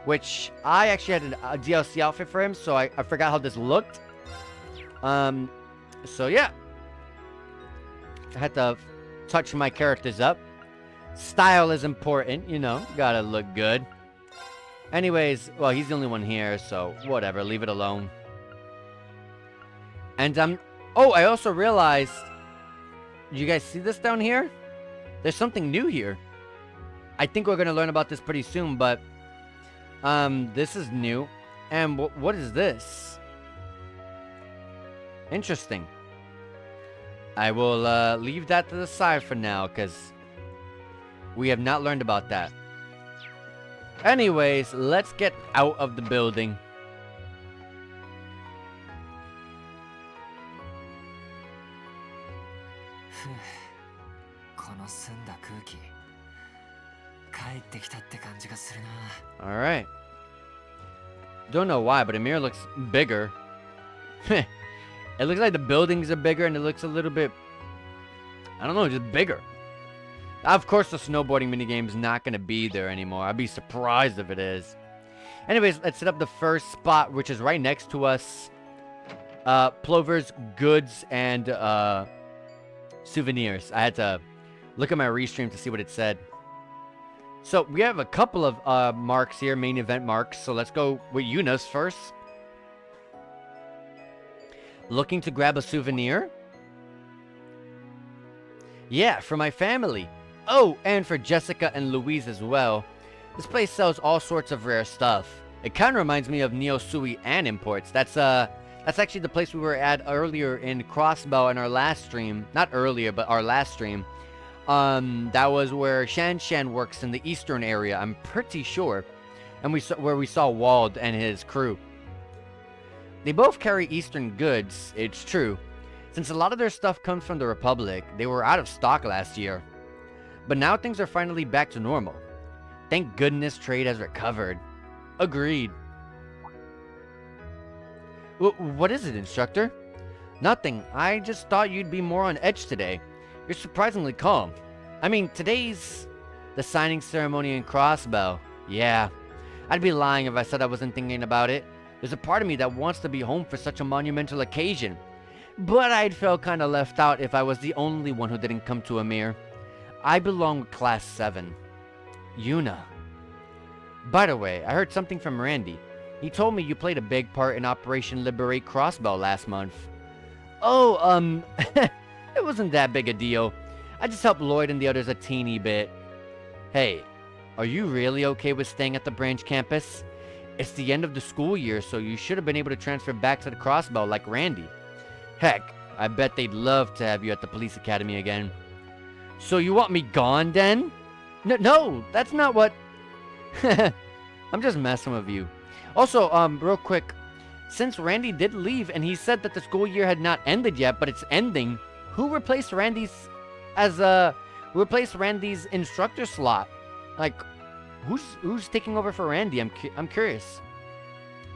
[SPEAKER 1] which I actually had a DLC outfit for him, so I forgot how this looked. So yeah. I had to touch my characters up. Style is important, you know, gotta look good. Anyways, well, he's the only one here, so whatever, leave it alone. And oh, I also realized, you guys see this down here? There's something new here. I think we're gonna learn about this pretty soon, but this is new. And what is this? Interesting. I will leave that to the side for now, because we have not learned about that. Anyways, let's get out of the building. Alright. Don't know why, but Amir looks bigger. It looks like the buildings are bigger, and it looks a little bit... I don't know, just bigger. Of course, the snowboarding minigame is not going to be there anymore. I'd be surprised if it is. Anyways, let's set up the first spot, which is right next to us. Plover's Goods and Souvenirs. I had to look at my restream to see what it said. So, we have a couple of marks here, main event marks. So, let's go with Yuna's first. Looking to grab a souvenir? Yeah, for my family. Oh, and for Jessica and Louise as well. This place sells all sorts of rare stuff. It kind of reminds me of Neo Sui and Imports. That's actually the place we were at earlier in Crossbow in our last stream. Not earlier, but our last stream. That was where Shan Shan works in the eastern area, I'm pretty sure. And where we saw Wald and his crew. They both carry Eastern goods, it's true. Since a lot of their stuff comes from the Republic, they were out of stock last year. But now things are finally back to normal. Thank goodness trade has recovered. Agreed. What is it, instructor? Nothing. I just thought you'd be more on edge today. You're surprisingly calm. I mean, today's the signing ceremony in Crossbow. Yeah. I'd be lying if I said I wasn't thinking about it. There's a part of me that wants to be home for such a monumental occasion. But I'd feel kind of left out if I was the only one who didn't come to Amir. I belong with Class 7. Yuna. By the way, I heard something from Randy. He told me you played a big part in Operation Liberate Crossbow last month. Oh, it wasn't that big a deal. I just helped Lloyd and the others a teeny bit. Hey, are you really okay with staying at the branch campus? It's the end of the school year, so you should have been able to transfer back to the Crossbow like Randy. Heck, I bet they'd love to have you at the police academy again. So you want me gone, then? No, that's not what... I'm just messing with you. Also, real quick, since Randy did leave and he said that the school year had not ended yet, but it's ending, who replaced Randy's instructor slot? Like, who's taking over for Randy? I'm curious.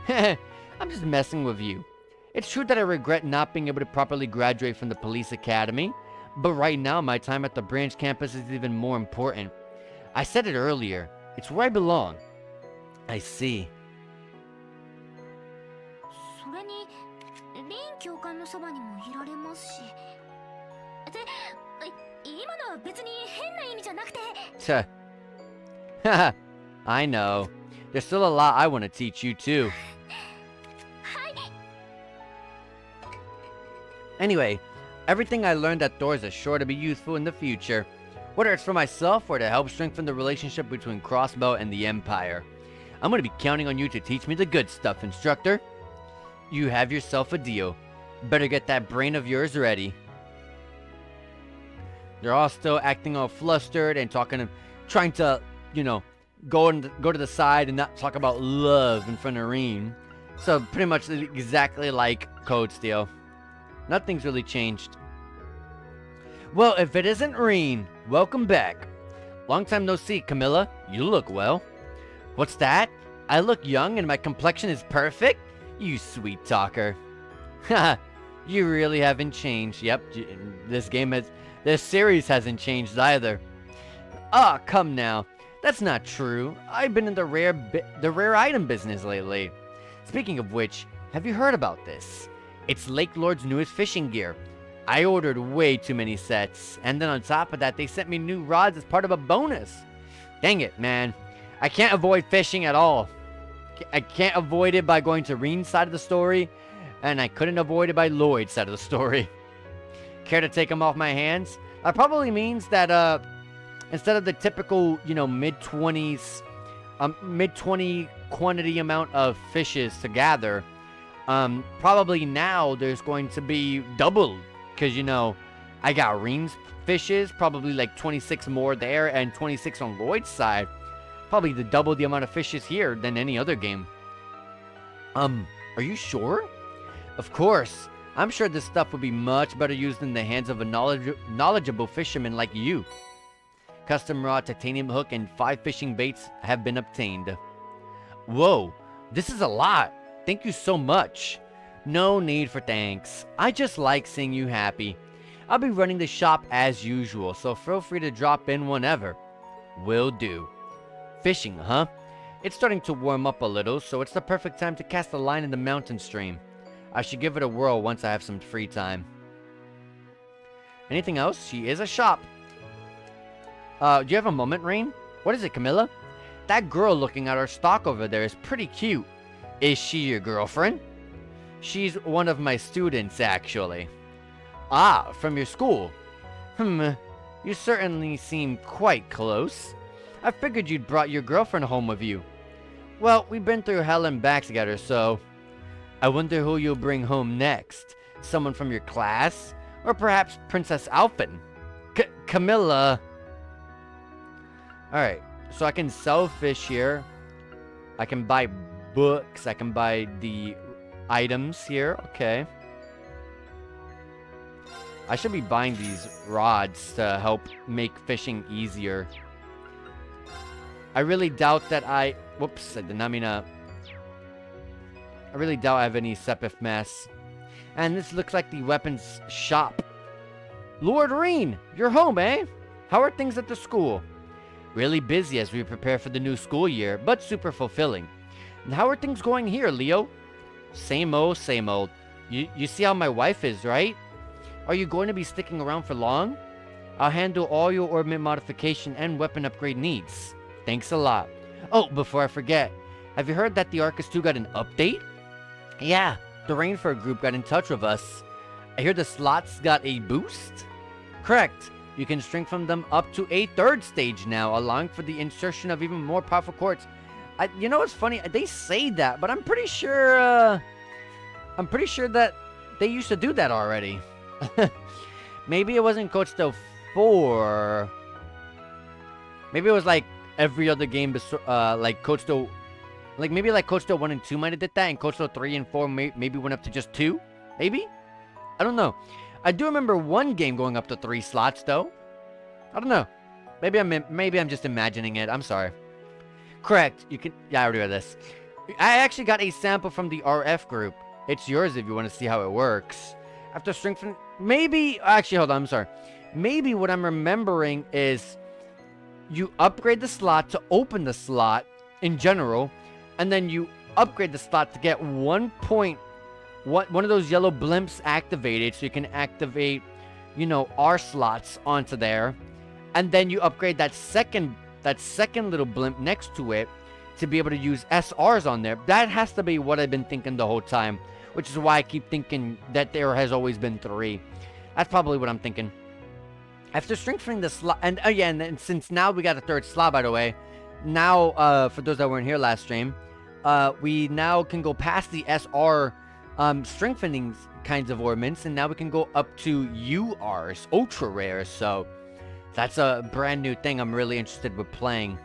[SPEAKER 1] I'm just messing with you. It's true that I regret not being able to properly graduate from the police academy, but right now my time at the branch campus is even more important. I said it earlier. It's where I belong. I see.
[SPEAKER 2] それにリン教官のそばにもいられますし。で、今のは別に変な意味じゃなくて。
[SPEAKER 1] Haha, I know. There's still a lot I want to teach you too. Anyway, everything I learned at Thor's is sure to be useful in the future, whether it's for myself or to help strengthen the relationship between Crossbow and the Empire. I'm going to be counting on you to teach me the good stuff, instructor. You have yourself a deal. Better get that brain of yours ready. They're all still acting all flustered and trying to, you know, go to the side and not talk about love in front of Rean. So pretty much exactly like Code Steel. Nothing's really changed. Well, if it isn't Rean, welcome back. Long time no see, Camilla. You look well. What's that? I look young and my complexion is perfect? You sweet talker. Haha, you really haven't changed. Yep, this series hasn't changed either. Ah, come now. That's not true. I've been in the rare item business lately. Speaking of which, have you heard about this? It's Lake Lord's newest fishing gear. I ordered way too many sets, and then on top of that, they sent me new rods as part of a bonus. Dang it, man. I can't avoid fishing at all. I can't avoid it by going to Rean's side of the story, and I couldn't avoid it by Lloyd's side of the story. Care to take them off my hands? That probably means that, instead of the typical, you know, mid-20 quantity amount of fishes to gather, probably now there's going to be double, because, you know, I got Rean's fishes, probably like 26 more there, and 26 on Lloyd's side. Probably double the amount of fishes here than any other game. Are you sure? Of course. I'm sure this stuff would be much better used in the hands of a knowledgeable fisherman like you. Custom rod, titanium hook, and 5 fishing baits have been obtained. Whoa, this is a lot. Thank you so much. No need for thanks. I just like seeing you happy. I'll be running the shop as usual, so feel free to drop in whenever. Will do. Fishing, huh? It's starting to warm up a little, so it's the perfect time to cast a line in the mountain stream. I should give it a whirl once I have some free time. Anything else? She is a shop. Do you have a moment, Rean? What is it, Camilla? That girl looking at our stock over there is pretty cute. Is she your girlfriend? She's one of my students, actually. Ah, from your school. You certainly seem quite close. I figured you'd brought your girlfriend home with you. Well, we've been through hell and back together, so... I wonder who you'll bring home next. Someone from your class? Or perhaps Princess Alphen? Camilla... Alright, so I can sell fish here. I can buy books. I can buy the items here. Okay. I should be buying these rods to help make fishing easier. I really doubt that whoops, I did not mean to... I really doubt I have any Sepif mess. And this looks like the weapons shop. Lord Rean, you're home, eh? How are things at the school? Really busy as we prepare for the new school year, but super fulfilling. And how are things going here, Leo? Same old, same old. You see how my wife is, right? Are you going to be sticking around for long? I'll handle all your orbit modification and weapon upgrade needs. Thanks a lot. Oh, before I forget, have you heard that the Arcus 2 got an update? Yeah, the Rainfur group got in touch with us. I hear the slots got a boost? Correct. You can strengthen them up to a 3rd stage now, allowing for the insertion of even more powerful quartz. You know what's funny? They say that, but I'm pretty sure that they used to do that already. Maybe it wasn't Coach Still 4. Maybe it was like every other game, like Coach Still, like maybe like Coach Still 1 and 2 might have did that, and Coach Still 3 and 4 maybe went up to just 2. Maybe? I don't know. I do remember one game going up to 3 slots though. I don't know. Maybe I'm just imagining it. I'm sorry. Correct. You can. Yeah, I already read this. I actually got a sample from the RF group. It's yours if you want to see how it works. After strengthening, maybe. Actually, hold on. I'm sorry. Maybe what I'm remembering is you upgrade the slot to open the slot in general, and then you upgrade the slot to get 1 point. One of those yellow blimps activated, so you can activate, you know, R slots onto there, and then you upgrade that second little blimp next to it to be able to use SRs on there. That has to be what I've been thinking the whole time, which is why I keep thinking that there has always been 3. That's probably what I'm thinking. After strengthening the slot, and again, and since now we got a 3rd slot, by the way, now for those that weren't here last stream, we now can go past the SR strengthening kinds of ornaments, and now we can go up to URs, ultra rares. So that's a brand new thing I'm really interested with playing.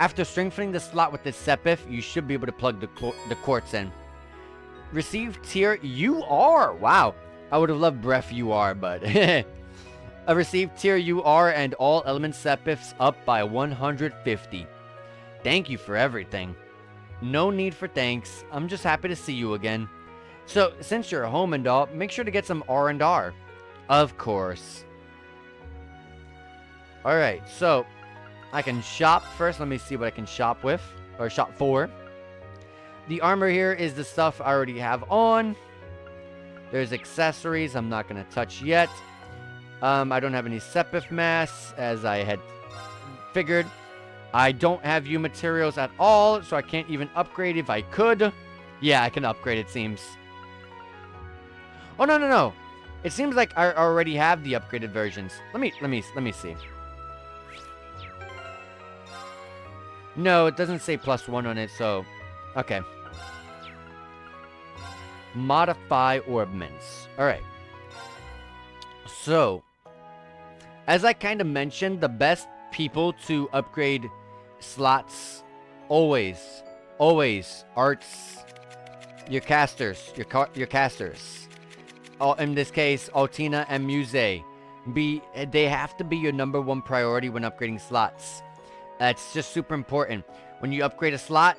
[SPEAKER 1] After strengthening the slot with this Sepith, you should be able to plug the quartz in. Receive tier UR. Wow, I would have loved breath UR, but I received tier UR and all element Sepiths up by 150. Thank you for everything. No need for thanks. I'm just happy to see you again. So, since you're home and all, make sure to get some R&R. Of course. Alright, so I can shop first. Let me see what I can shop with, or shop for. The armor here is the stuff I already have on. There's accessories I'm not going to touch yet. I don't have any Sepith masks, as I had figured. I don't have U materials at all, so I can't even upgrade if I could. Yeah, I can upgrade, it seems. Oh, no. It seems like I already have the upgraded versions. Let me see. No, it doesn't say +1 on it, so okay. Modify orbments. All right. So, as I kind of mentioned, the best people to upgrade slots always arts, your casters, your casters. In this case, Altina and Muse. They have to be your #1 priority when upgrading slots. That's just super important. When you upgrade a slot,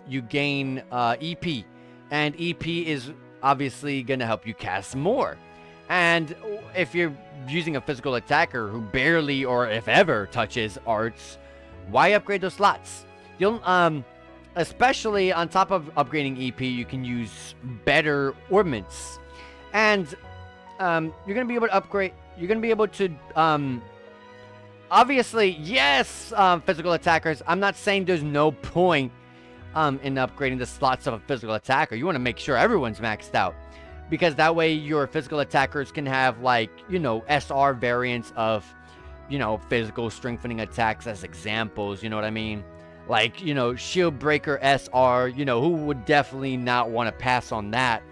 [SPEAKER 1] you gain EP, and EP is obviously gonna help you cast more. And if you're using a physical attacker who barely or if ever touches arts, why upgrade those slots? You'll especially on top of upgrading EP, you can use better ornaments, and you're gonna be able to upgrade. You're gonna be able to obviously, yes, physical attackers. I'm not saying there's no point in upgrading the slots of a physical attacker. You want to make sure everyone's maxed out, because that way your physical attackers can have, like, you know, SR variants of, you know, physical strengthening attacks as examples. You know what I mean? Like, you know, Shield Breaker SR. You know, who would definitely not want to pass on that?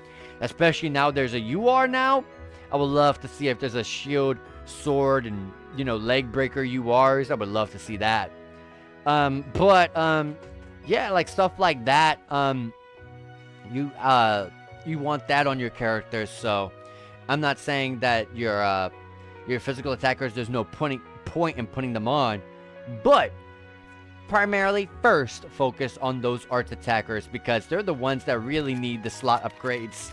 [SPEAKER 1] Especially now there's a UR now. I would love to see if there's a Shield, Sword, and, you know, Leg Breaker URs. I would love to see that. Yeah, like stuff like that. You want that on your characters. So I'm not saying that your physical attackers, there's no point in putting them on, but primarily first focus on those arts attackers, because they're the ones that really need the slot upgrades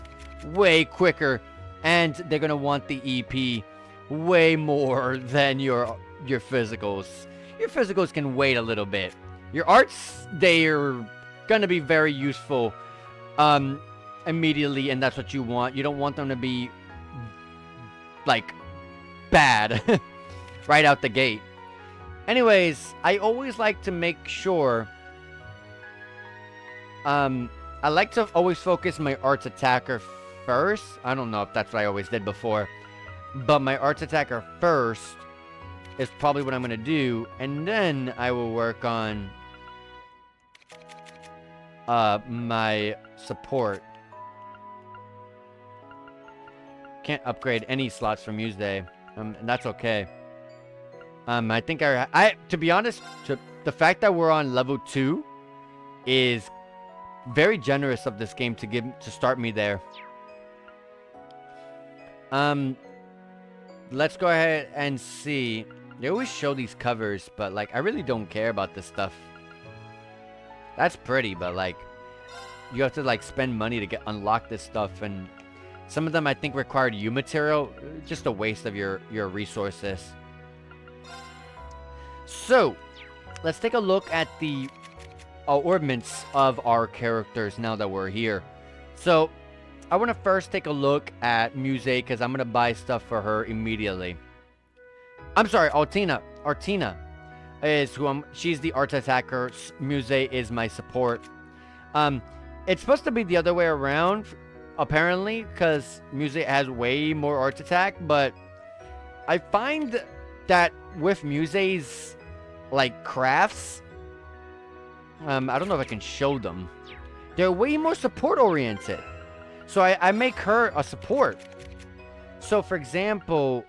[SPEAKER 1] way quicker, and they're gonna want the EP way more than your physicals. Your physicals can wait a little bit. Your arts, they're gonna be very useful immediately, and that's what you want. You don't want them to be, like, bad right out the gate. Anyways, I always like to make sure I like to always focus my arts attacker first. I don't know if that's what I always did before. But my arts attacker first is probably what I'm going to do. And then I will work on my support. Can't upgrade any slots from Tuesday. And that's okay. I think to be honest, the fact that we're on level 2 is very generous of this game to start me there. Let's go ahead and see. They always show these covers, but like I really don't care about this stuff. That's pretty, but like you have to like spend money to unlock this stuff, and some of them I think required U material. Just a waste of your resources. So let's take a look at the ornaments of our characters now that we're here. So I want to first take a look at Muse, because I'm going to buy stuff for her immediately. I'm sorry, Artina is who she's the art attacker. Muse is my support. It's supposed to be the other way around, apparently, because Muse has way more art attack, but I find that with Muse's like crafts, I don't know if I can show them. They're way more support oriented. So I make her a support. So for example,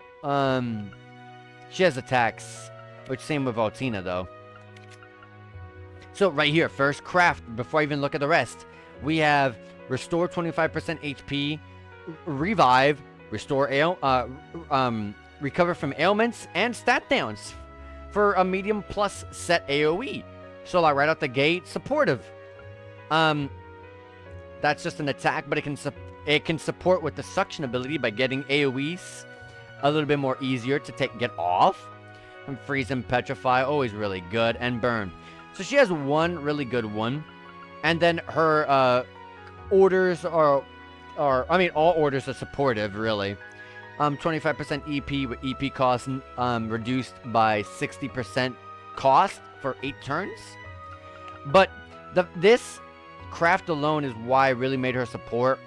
[SPEAKER 1] she has attacks, which same with Artina though. So right here, first craft, before I even look at the rest, we have restore 25% HP, revive, restore recover from ailments and stat downs for a medium plus set AoE. So like right out the gate, supportive. That's just an attack, but it can support with the suction ability by getting AoEs a little bit more easier to get off. And freeze and petrify, always really good, and burn. So she has one really good one, and then her orders are I mean all orders are supportive really. 25% EP with EP cost reduced by 60% cost for 8 turns. But this craft alone is why I really made her support.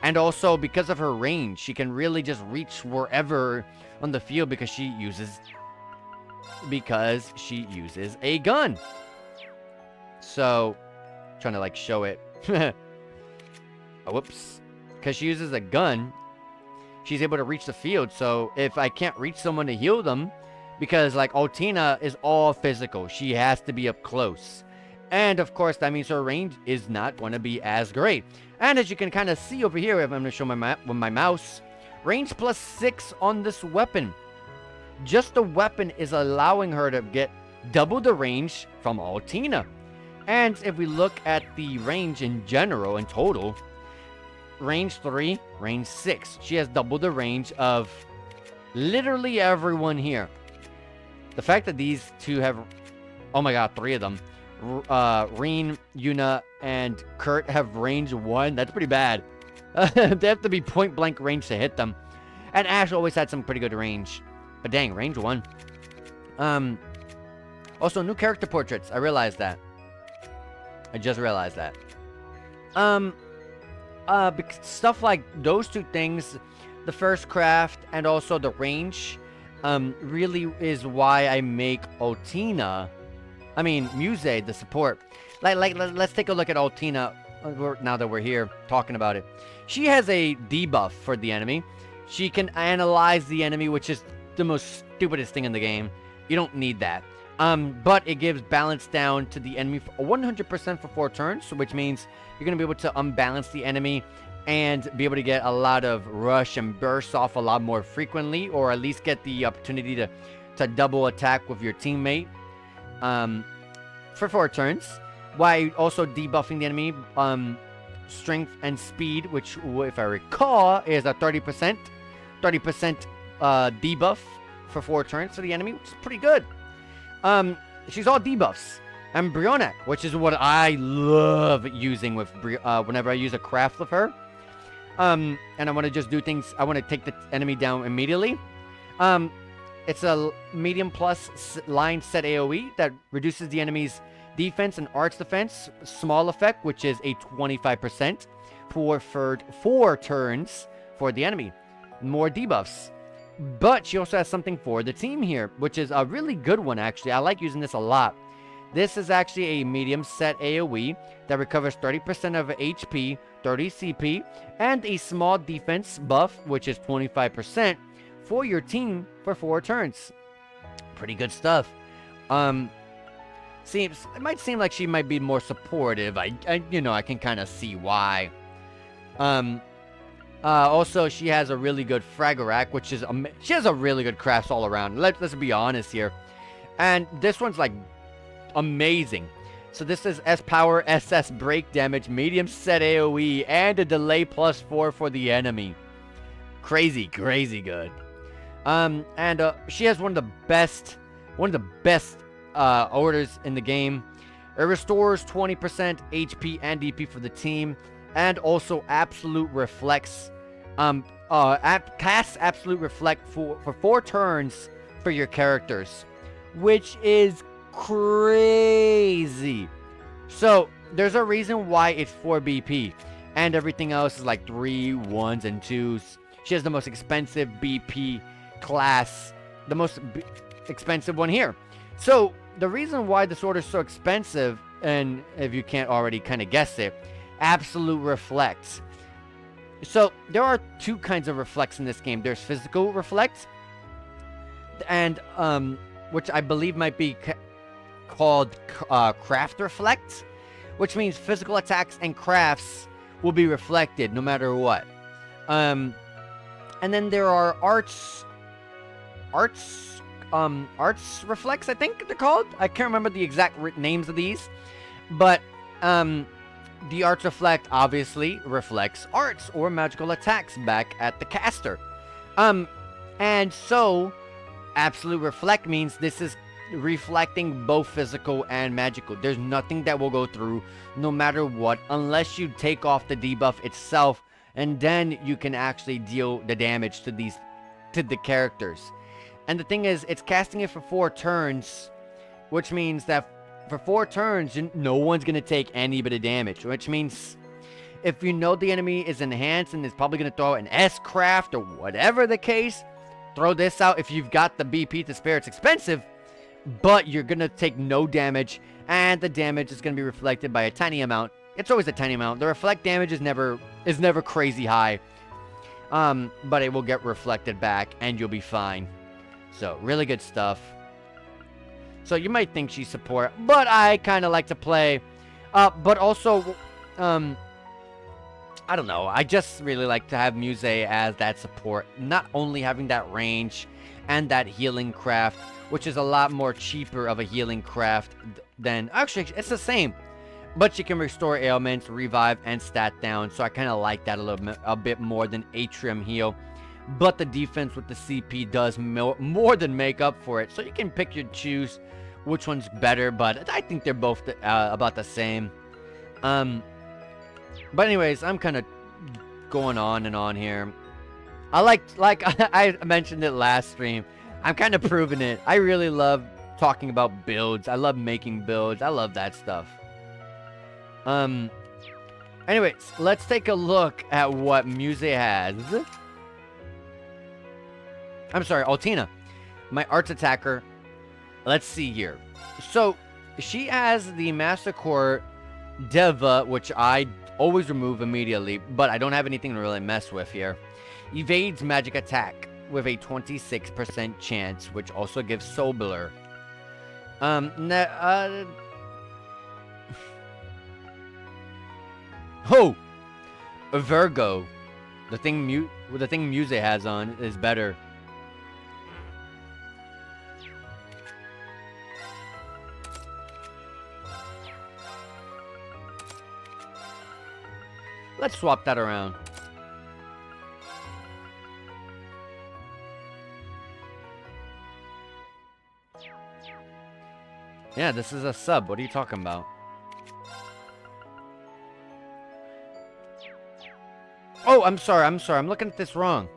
[SPEAKER 1] And also because of her range, she can really just reach wherever on the field because she uses a gun. So, trying to like show it. Oh, whoops. Because she uses a gun, she's able to reach the field. So if I can't reach someone to heal them, because like Artina is all physical, she has to be up close. And of course that means her range is not going to be as great. And as you can kind of see over here, if I'm going to show my map with my mouse, range plus 6 on this weapon. Just the weapon is allowing her to get double the range from Artina. And if we look at the range in general, in total, range 3, range 6. She has double the range of literally everyone here. The fact that these two have, oh my god, 3 of them. Rean, Yuna, and Kurt have range 1. That's pretty bad. They have to be point blank range to hit them. And Ash always had some pretty good range. But dang, range 1. Also, new character portraits. I realized that. I just realized that. Stuff like those 2 things, the first craft and also the range, really is why I make Muse the support. Let's take a look at Artina now that we're here talking about it. She has a debuff for the enemy. She can analyze the enemy, which is the most stupidest thing in the game. You don't need that. But it gives balance down to the enemy for 100% for 4 turns, which means you're going to be able to unbalance the enemy and be able to get a lot of rush and bursts off a lot more frequently, or at least get the opportunity to double attack with your teammate for 4 turns, while also debuffing the enemy strength and speed, which, if I recall, is a 30% debuff for 4 turns for the enemy, which is pretty good. She's all debuffs. And Brionac, which is what I love using with whenever I use a craft with her. And I want to just do things. I want to take the enemy down immediately. It's a medium plus line set AoE that reduces the enemy's defense and arts defense. Small effect, which is a 25% for 4 turns for the enemy. More debuffs. But she also has something for the team here, which is a really good one, actually. I like using this a lot. This is actually a medium set AoE that recovers 30% of HP, 30 CP, and a small defense buff, which is 25% for your team for 4 turns. Pretty good stuff. It might seem like she might be more supportive. I can kind of see why. Also, she has a really good Fragarack, which is she has a really good crafts all around. Let's be honest here. And this one's like amazing. So this is S power, SS break damage, medium set AoE, and a delay +4 for the enemy. Crazy good. She has one of the best orders in the game. It restores 20% HP and DP for the team, and also absolute reflex. Casts absolute reflect for 4 turns for your characters, which is crazy. So there's a reason why it's 4 BP, and everything else is like 3, 1s, and 2s. She has the most expensive BP class, the most expensive one here. So the reason why this order is so expensive, and if you can't already kind of guess it, absolute reflects. So there are 2 kinds of reflects in this game. There's physical reflect, and which I believe might be called craft reflect, which means physical attacks and crafts will be reflected no matter what. And then there are arts reflex, I think they're called. I can't remember the exact names of these, but the arts reflect obviously reflects arts or magical attacks back at the caster. And so absolute reflect means this is reflecting both physical and magical. There's nothing that will go through no matter what, unless you take off the debuff itself, and then you can actually deal the damage to the characters. And the thing is, it's casting it for 4 turns, which means that for 4 turns, no one's going to take any bit of damage, which means if you know the enemy is enhanced and is probably going to throw an S-craft or whatever the case, throw this out. If you've got the BP to spare, it's expensive, but you're going to take no damage, and the damage is going to be reflected by a tiny amount. It's always a tiny amount. The reflect damage is never crazy high, but it will get reflected back, and you'll be fine. So, really good stuff. So, you might think she's support, but I kind of like to play. But also, I don't know. I just really like to have Muse as that support. Not only having that range and that healing craft, which is a lot more cheaper of a healing craft than... Actually, it's the same. But she can restore ailments, revive, and stat down. So, I kind of like that a bit more than Atrium heal. But the defense with the CP does more than make up for it. So you can pick your choose which one's better. But I think they're both about the same. But anyways, I'm kind of going on and on here. I like I mentioned it last stream. I'm kind of proving it. I really love talking about builds. I love making builds. I love that stuff. Anyways, let's take a look at what Muse has. I'm sorry, Altina, my arts attacker. Let's see here. So, she has the Master Core Deva, which I always remove immediately, but I don't have anything to really mess with here. Evades magic attack with a 26% chance, which also gives Solar. Virgo. The thing Muse has on is better. Let's swap that around. Yeah, this is a sub. What are you talking about? Oh, I'm sorry. I'm looking at this wrong.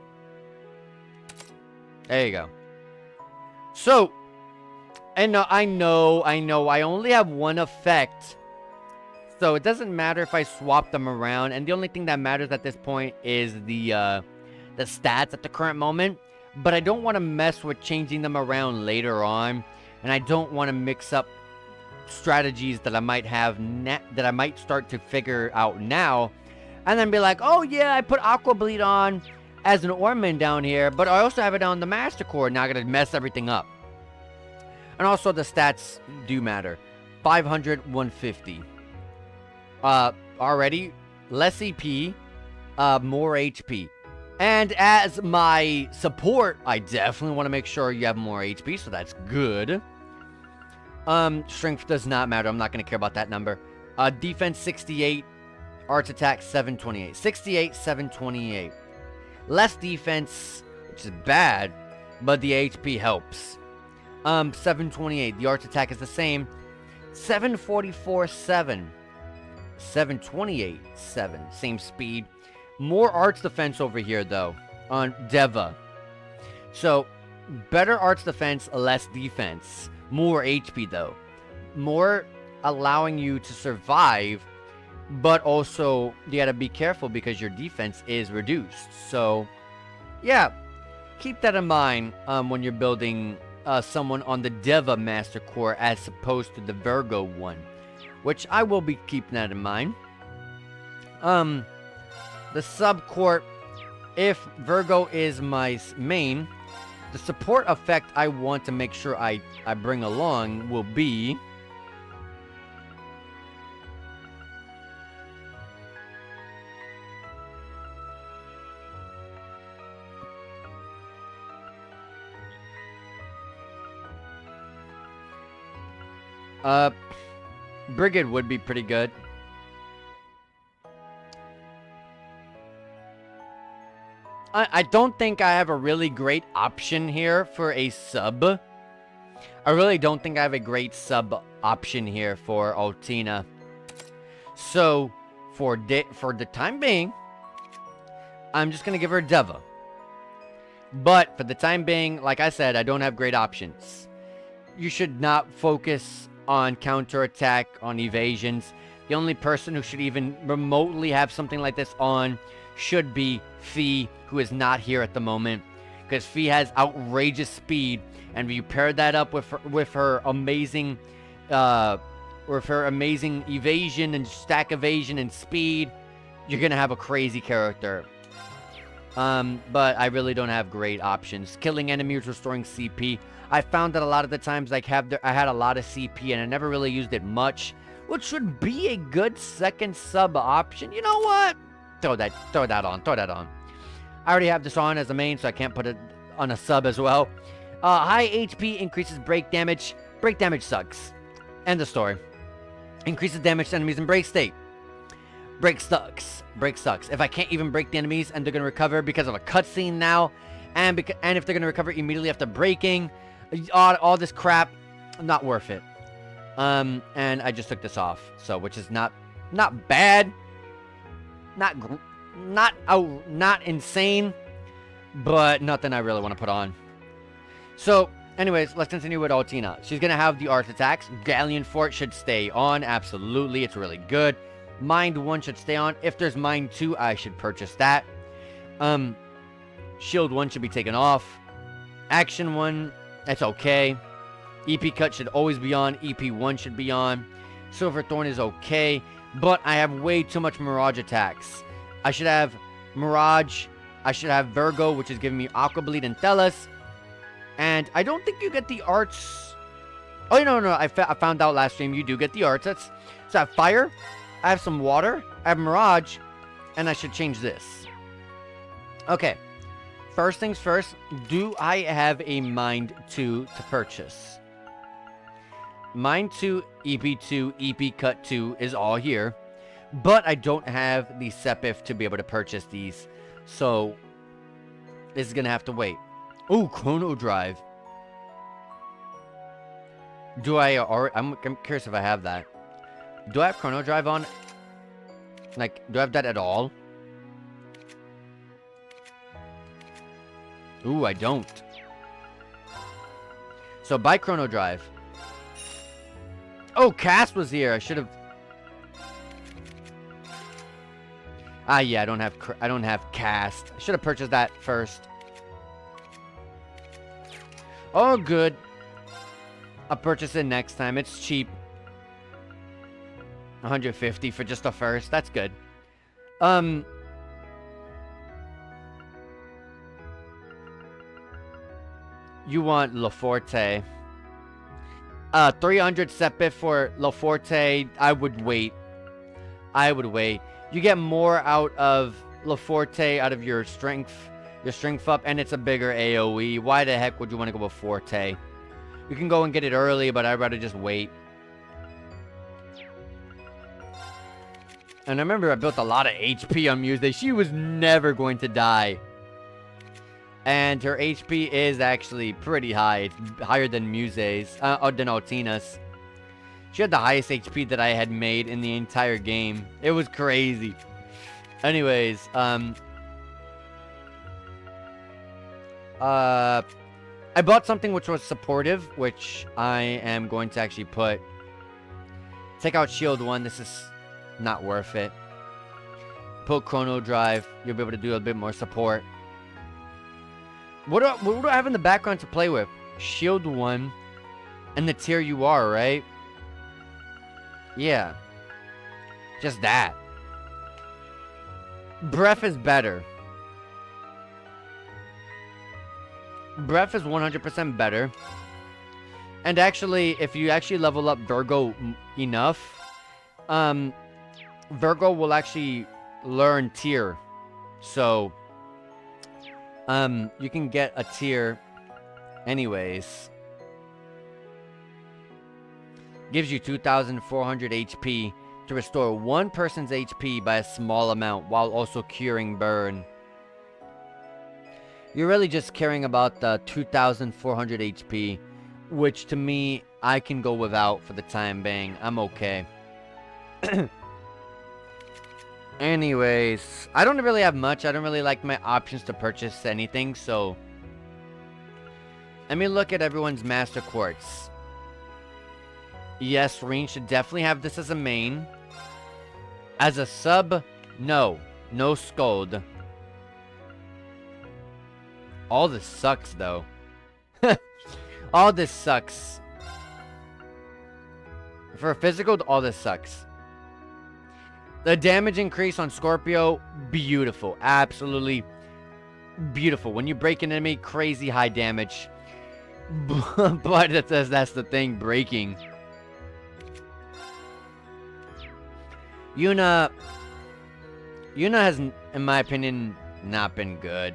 [SPEAKER 1] There you go. So, and I know. I only have one effect So it doesn't matter if I swap them around, and the only thing that matters at this point is the stats at the current moment. But I don't want to mess with changing them around later on, and I don't want to mix up strategies that I might have that I might start to figure out now, and then be like, oh yeah, I put Aqua Bleed on as an Orman down here, but I also have it on the Master Core. Now I gotta mess everything up. And also the stats do matter. 500, 150. Already less EP, more HP. And as my support, I definitely want to make sure you have more HP, so that's good. Strength does not matter. I'm not going to care about that number. Defense 68, arts attack 728. 68, 728. Less defense, which is bad, but the HP helps. 728. The arts attack is the same. 744, 7. 728, 7. Same speed. More arts defense over here, though, on Deva. So, better arts defense, less defense. More HP, though. More allowing you to survive, but also you gotta be careful because your defense is reduced. So, yeah, keep that in mind when you're building someone on the Deva Master Core as opposed to the Virgo one, which I will be keeping that in mind. The sub-core, if Virgo is my main, the support effect I want to make sure I bring along will be... Brigade would be pretty good. I don't think I have a really great option here for a sub. I really don't think I have a great sub option here for Altina. So, for the time being, I'm just going to give her Deva. But, for the time being, like I said, I don't have great options. You should not focus on counterattack, on evasions. The only person who should even remotely have something like this on should be Fee, who is not here at the moment, because Fee has outrageous speed, and if you pair that up with her amazing evasion and stack evasion and speed, you're gonna have a crazy character. But I really don't have great options. Killing enemies, restoring CP. I found that a lot of the times I had a lot of CP and I never really used it much, which would be a good second sub option. You know what? Throw that on. I already have this on as a main, so I can't put it on a sub as well. High HP increases break damage. Break damage sucks. End of story. Increases damage to enemies in break state. Break sucks. Break sucks. If I can't even break the enemies and they're going to recover because of a cutscene now, and if they're going to recover immediately after breaking, all this crap, not worth it. And I just took this off, so which is not bad. Not insane, but nothing I really want to put on. So, anyways, let's continue with Altina. She's going to have the arts attacks. Galleon Fort should stay on. Absolutely. It's really good. Mind 1 should stay on. If there's Mind 2, I should purchase that. Shield 1 should be taken off. Action 1, that's okay. EP Cut should always be on. EP 1 should be on. Silver Thorn is okay. But I have way too much Mirage attacks. I should have Mirage. I should have Virgo, which is giving me Aqua Bleed and Thelas. And I don't think you get the arts. Oh, no. I found out last stream you do get the arts. So I have Fire. I have some Water. I have Mirage. And I should change this. Okay. First things first. Do I have a Mind 2 to purchase? Mind 2, EP2, EP Cut 2 is all here. But I don't have the Sepif to be able to purchase these. So, this is going to have to wait. Ooh, Chrono Drive. I'm curious if I have that. Do I have Chrono Drive on? Like, do I have that at all? Ooh, I don't. So, buy Chrono Drive. Oh, Cass was here. I should have... Ah, yeah, I don't have cast. I should have purchased that first. Oh, good. I'll purchase it next time. It's cheap. 150 for just the first. That's good. You want Laforte. 300 Sepit for Laforte. I would wait. I would wait. You get more out of Laforte, out of your strength up, and it's a bigger AoE. Why the heck would you want to go with Forte? You can go and get it early, but I'd rather just wait. And I remember I built a lot of HP on Muse. She was never going to die. And her HP is actually pretty high. It's higher than Muse's, or than Altina's. She had the highest HP that I had made in the entire game. It was crazy. Anyways, I bought something which was supportive, which I am going to actually put. Take out Shield 1. This is not worth it. Put Chrono Drive. You'll be able to do a bit more support. What do I have in the background to play with? Shield 1 and the tier you are, right? Yeah. Just that. Breath is better. Breath is 100% better. And actually, if you actually level up Virgo enough, Virgo will actually learn tier. So, you can get a tier anyways. Gives you 2,400 HP to restore one person's HP by a small amount while also curing burn. You're really just caring about the 2,400 HP, which to me, I can go without for the time being. I'm okay. Anyways, I don't really have much. I don't really like my options to purchase anything, so let me look at everyone's Master Quartz. Yes, Rean should definitely have this as a main. As a sub, no. No Scold. All this sucks, though. All this sucks. For a physical, all this sucks. The damage increase on Scorpio, beautiful. Absolutely beautiful. When you break an enemy, crazy high damage. But that's the thing, breaking. Yuna has, in my opinion, not been good.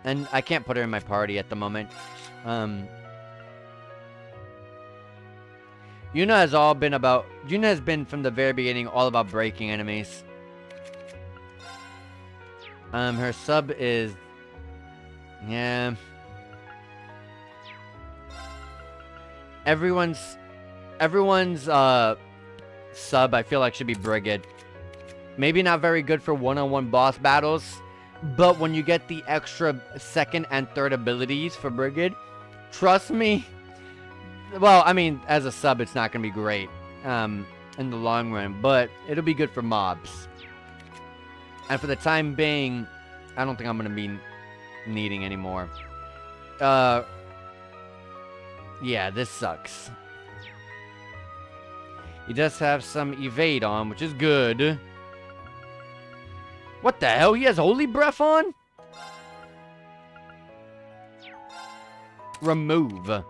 [SPEAKER 1] And I can't put her in my party at the moment. Yuna has been from the very beginning all about breaking enemies. Her sub is, yeah. Everyone's sub I feel like should be Brigade. Maybe not very good for one-on-one boss battles, but when you get the extra second and third abilities for Brigade, trust me. Well, I mean, as a sub, it's not going to be great in the long run, but it'll be good for mobs. And for the time being, I don't think I'm going to be needing anymore. Yeah, this sucks. He does have some evade on, which is good. What the hell? He has Holy Breath on? Remove.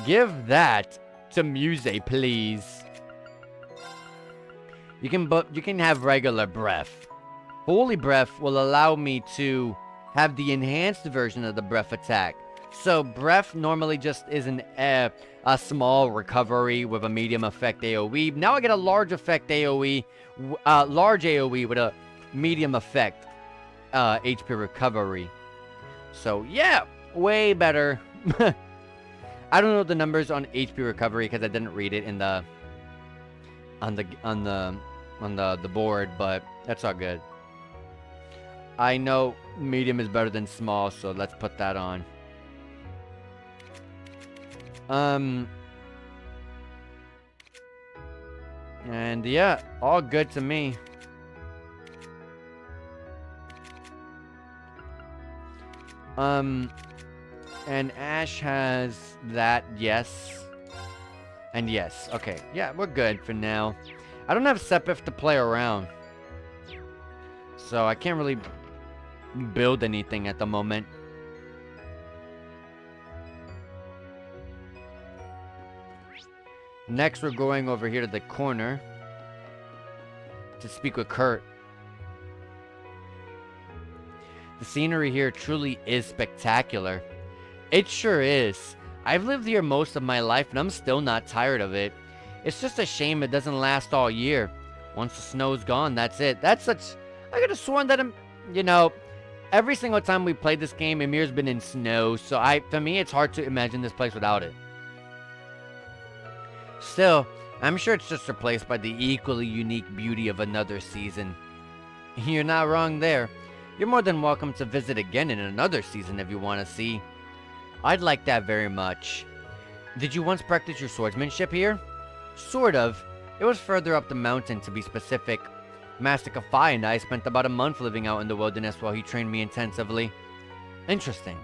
[SPEAKER 1] Give that to Muse, please. You can have regular breath. Holy Breath will allow me to have the enhanced version of the breath attack. So breath normally just is a small recovery with a medium effect AoE. Now I get a large effect AoE, large AoE with a medium effect HP recovery. So yeah, way better. I don't know the numbers on HP recovery because I didn't read it in the on the board, but that's all good. I know medium is better than small, so let's put that on. And yeah, all good to me. And Ash has that, yes. And yes, okay. Yeah, we're good for now. I don't have Sepif to play around. So I can't really build anything at the moment. Next, we're going over here to the corner to speak with Kurt. The scenery here truly is spectacular. It sure is. I've lived here most of my life and I'm still not tired of it. It's just a shame it doesn't last all year. Once the snow's gone, that's it. I could have sworn that, you know, every single time we played this game, Emir's been in snow. So for me, it's hard to imagine this place without it. Still, I'm sure it's just replaced by the equally unique beauty of another season. You're not wrong there. You're more than welcome to visit again in another season if you want to see. I'd like that very much. Did you once practice your swordsmanship here? Sort of. It was further up the mountain, to be specific. Master Kafai and I spent about a month living out in the wilderness while he trained me intensively. Interesting.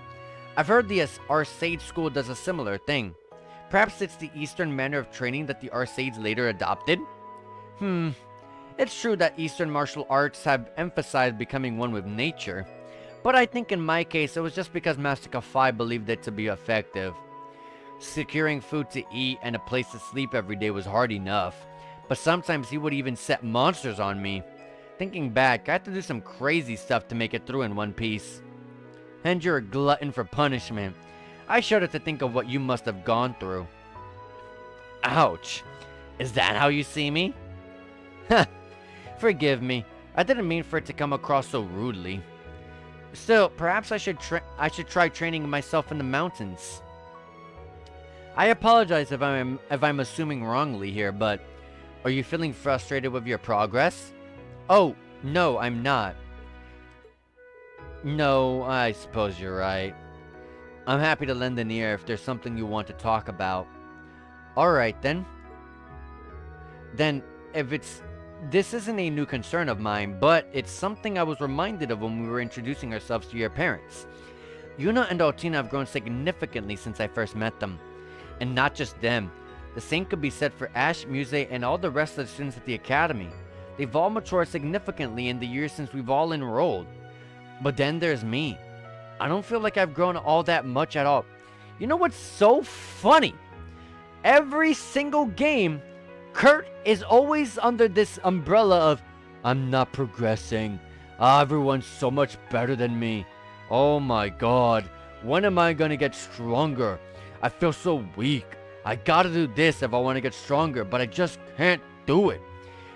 [SPEAKER 1] I've heard the Arcade school does a similar thing. Perhaps it's the Eastern manner of training that the Arcades later adopted? It's true that Eastern martial arts have emphasized becoming one with nature, but I think in my case it was just because Master Kafai believed it to be effective. Securing food to eat and a place to sleep every day was hard enough, but sometimes he would even set monsters on me. Thinking back, I had to do some crazy stuff to make it through in one piece. And you're a glutton for punishment. I shudder to think of what you must have gone through. Ouch. Is that how you see me? Forgive me. I didn't mean for it to come across so rudely. Still, perhaps I should try training myself in the mountains. I apologize if I'm assuming wrongly here, but are you feeling frustrated with your progress? Oh, no, I'm not. No, I suppose you're right. I'm happy to lend an ear if there's something you want to talk about. Alright then. Then, this isn't a new concern of mine, but it's something I was reminded of when we were introducing ourselves to your parents. Yuna and Altina have grown significantly since I first met them. And not just them. The same could be said for Ash, Muse, and all the rest of the students at the academy. They've all matured significantly in the years since we've all enrolled. But then there's me. I don't feel like I've grown all that much at all. You know what's so funny? Every single game, Kurt is always under this umbrella of, I'm not progressing. Everyone's so much better than me. Oh my god. When am I gonna get stronger? I feel so weak. I gotta do this if I want to get stronger, but I just can't do it.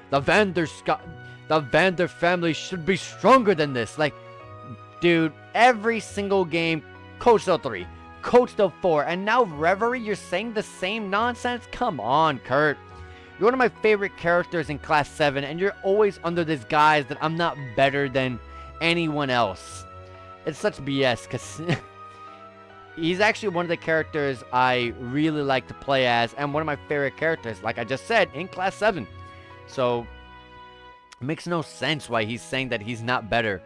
[SPEAKER 1] The Vander family should be stronger than this. Like, dude, every single game, Coach 3, Coach 4, and now Reverie, you're saying the same nonsense? Come on, Kurt. You're one of my favorite characters in Class 7, and you're always under this guise that I'm not better than anyone else. It's such BS, because he's actually one of the characters I really like to play as, and one of my favorite characters, like I just said, in Class 7. So, it makes no sense why he's saying that he's not better,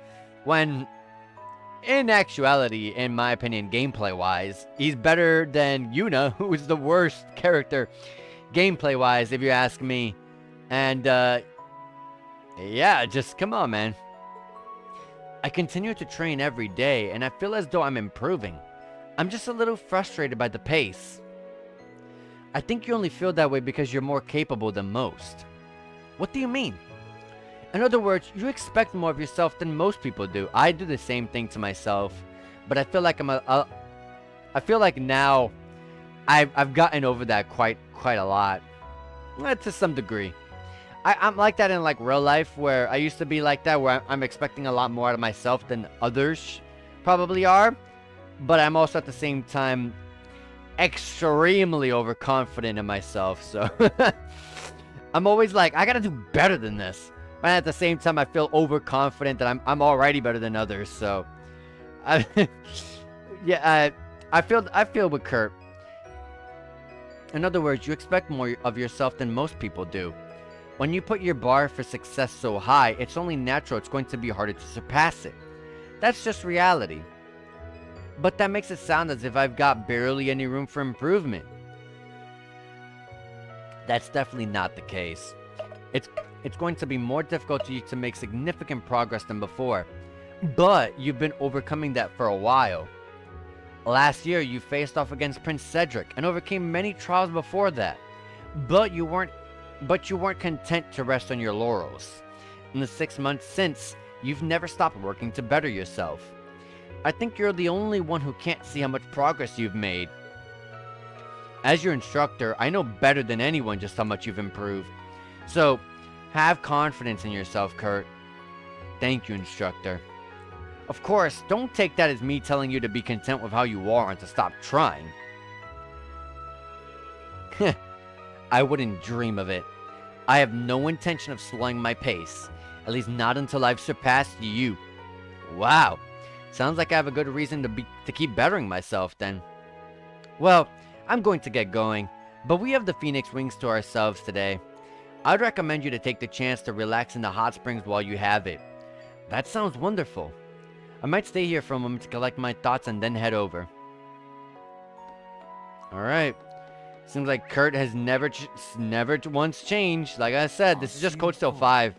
[SPEAKER 1] when, in actuality, in my opinion, gameplay-wise, he's better than Yuna, who is the worst character gameplay-wise, if you ask me. And, yeah, just come on, man. I continue to train every day, and I feel as though I'm improving. I'm just a little frustrated by the pace. I think you only feel that way because you're more capable than most. What do you mean? In other words, you expect more of yourself than most people do. I do the same thing to myself, but I feel like I feel like now I've gotten over that quite a lot, to some degree. I'm like that in like real life, where I used to be like that, where I'm expecting a lot more out of myself than others probably are. But I'm also at the same time extremely overconfident in myself. So I'm always like, I gotta do better than this. But at the same time, I feel overconfident that I'm already better than others. So yeah, I feel with Kurt. In other words, you expect more of yourself than most people do. When you put your bar for success so high, it's only natural it's going to be harder to surpass it. That's just reality. But that makes it sound as if I've got barely any room for improvement. That's definitely not the case. It's going to be more difficult for you to make significant progress than before. But you've been overcoming that for a while. Last year, you faced off against Prince Cedric and overcame many trials before that. But you weren't content to rest on your laurels. In the 6 months since, you've never stopped working to better yourself. I think you're the only one who can't see how much progress you've made. As your instructor, I know better than anyone just how much you've improved. So, have confidence in yourself, Kurt. Thank you, instructor. Of course, don't take that as me telling you to be content with how you are and to stop trying. I wouldn't dream of it. I have no intention of slowing my pace. At least not until I've surpassed you. Wow. Sounds like I have a good reason to keep bettering myself then. Well, I'm going to get going, but we have the Phoenix Wings to ourselves today. I'd recommend you to take the chance to relax in the hot springs while you have it. That sounds wonderful. I might stay here for a moment to collect my thoughts and then head over. Alright. Seems like Kurt has never once changed. Like I said, this is just Code Steel 5.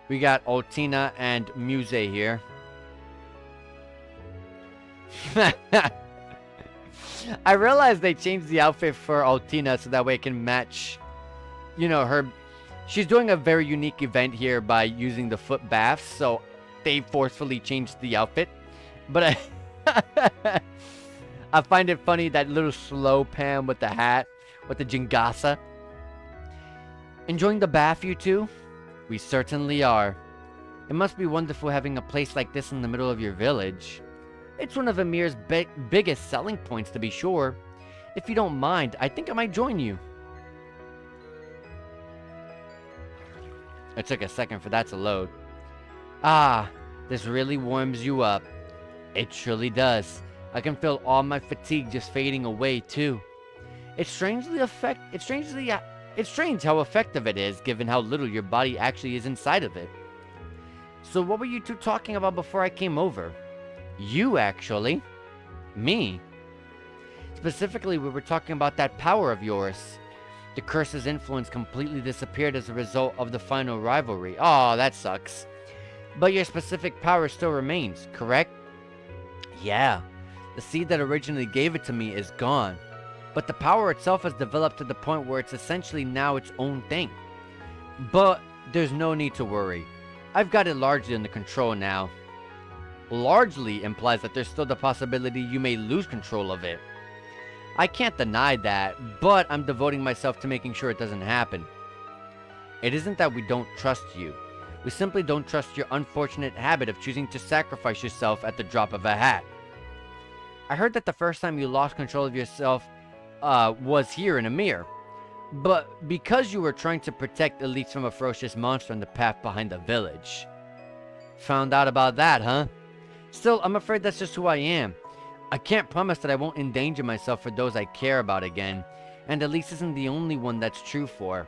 [SPEAKER 1] We got Altina and Muse here. I realized they changed the outfit for Altina so that way it can match, you know, her. She's doing a very unique event here by using the foot baths, so they forcefully changed the outfit. But I find it funny, that little slow pan with the hat, with the Jingasa. Enjoying the bath, you two? We certainly are. It must be wonderful having a place like this in the middle of your village. It's one of Amir's biggest selling points, to be sure. If you don't mind, I think I might join you. It took a second for that to load. Ah, this really warms you up. It truly does. I can feel all my fatigue just fading away, too. It's strange how effective it is, given how little your body actually is inside of it. So what were you two talking about before I came over? You, actually. Me. Specifically, we were talking about that power of yours. The curse's influence completely disappeared as a result of the final rivalry. Oh, that sucks. But your specific power still remains, correct? Yeah. The seed that originally gave it to me is gone. But the power itself has developed to the point where it's essentially now its own thing. But there's no need to worry. I've got it largely under control now. Largely implies that there's still the possibility you may lose control of it. I can't deny that, but I'm devoting myself to making sure it doesn't happen. It isn't that we don't trust you. We simply don't trust your unfortunate habit of choosing to sacrifice yourself at the drop of a hat. I heard that the first time you lost control of yourself was here in Amir. But because you were trying to protect elites from a ferocious monster on the path behind the village. Found out about that, huh? Still, I'm afraid that's just who I am. I can't promise that I won't endanger myself for those I care about again, and Elise isn't the only one that's true for.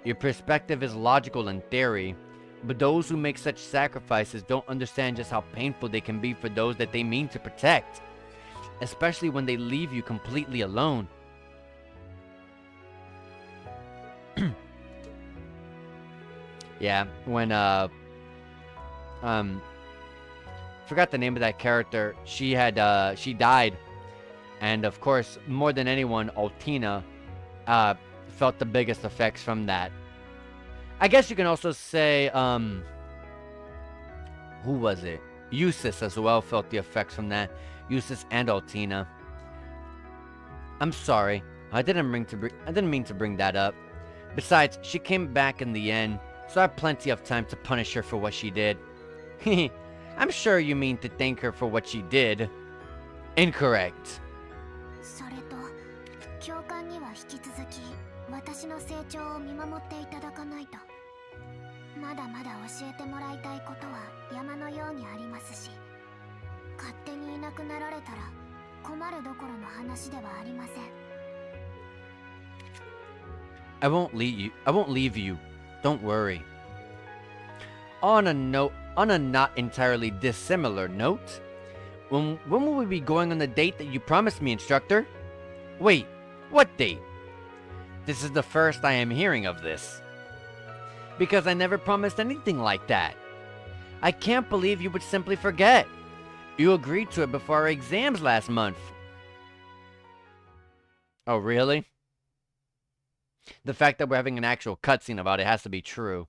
[SPEAKER 1] Your perspective is logical in theory, but those who make such sacrifices don't understand just how painful they can be for those that they mean to protect, especially when they leave you completely alone. Yeah, when forgot the name of that character. She died, and of course, more than anyone, Altina felt the biggest effects from that. I guess you can also say, who was it? Eustace as well felt the effects from that. Eustace and Altina. I'm sorry, I didn't mean to bring that up. Besides, she came back in the end, so I have plenty of time to punish her for what she did. I'm sure you mean to thank her for what she did. Incorrect.
[SPEAKER 2] それと、教官には引き続き私の成長を見守っていただかないと。まだまだ教えてもらいたいことは山のようにありますし、勝手にいなくなられたら困るどころの話ではありません。
[SPEAKER 1] I won't leave you. Don't worry. On a not entirely dissimilar note, when will we be going on the date that you promised me, instructor? Wait, what date? This is the first I am hearing of this. Because I never promised anything like that. I can't believe you would simply forget. You agreed to it before our exams last month. Oh, really? The fact that we're having an actual cutscene about it has to be true.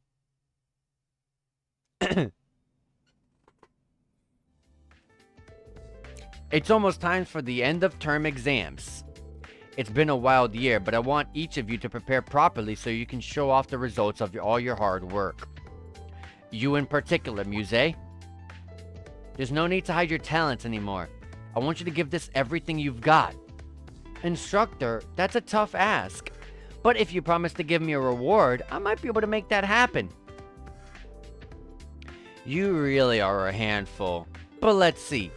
[SPEAKER 1] It's almost time for the end of term exams. It's been a wild year, but I want each of you to prepare properly so you can show off the results of all your hard work. You in particular, Muse. There's no need to hide your talents anymore. I want you to give this everything you've got. Instructor, that's a tough ask. But if you promise to give me a reward, I might be able to make that happen. You really are a handful. But let's see.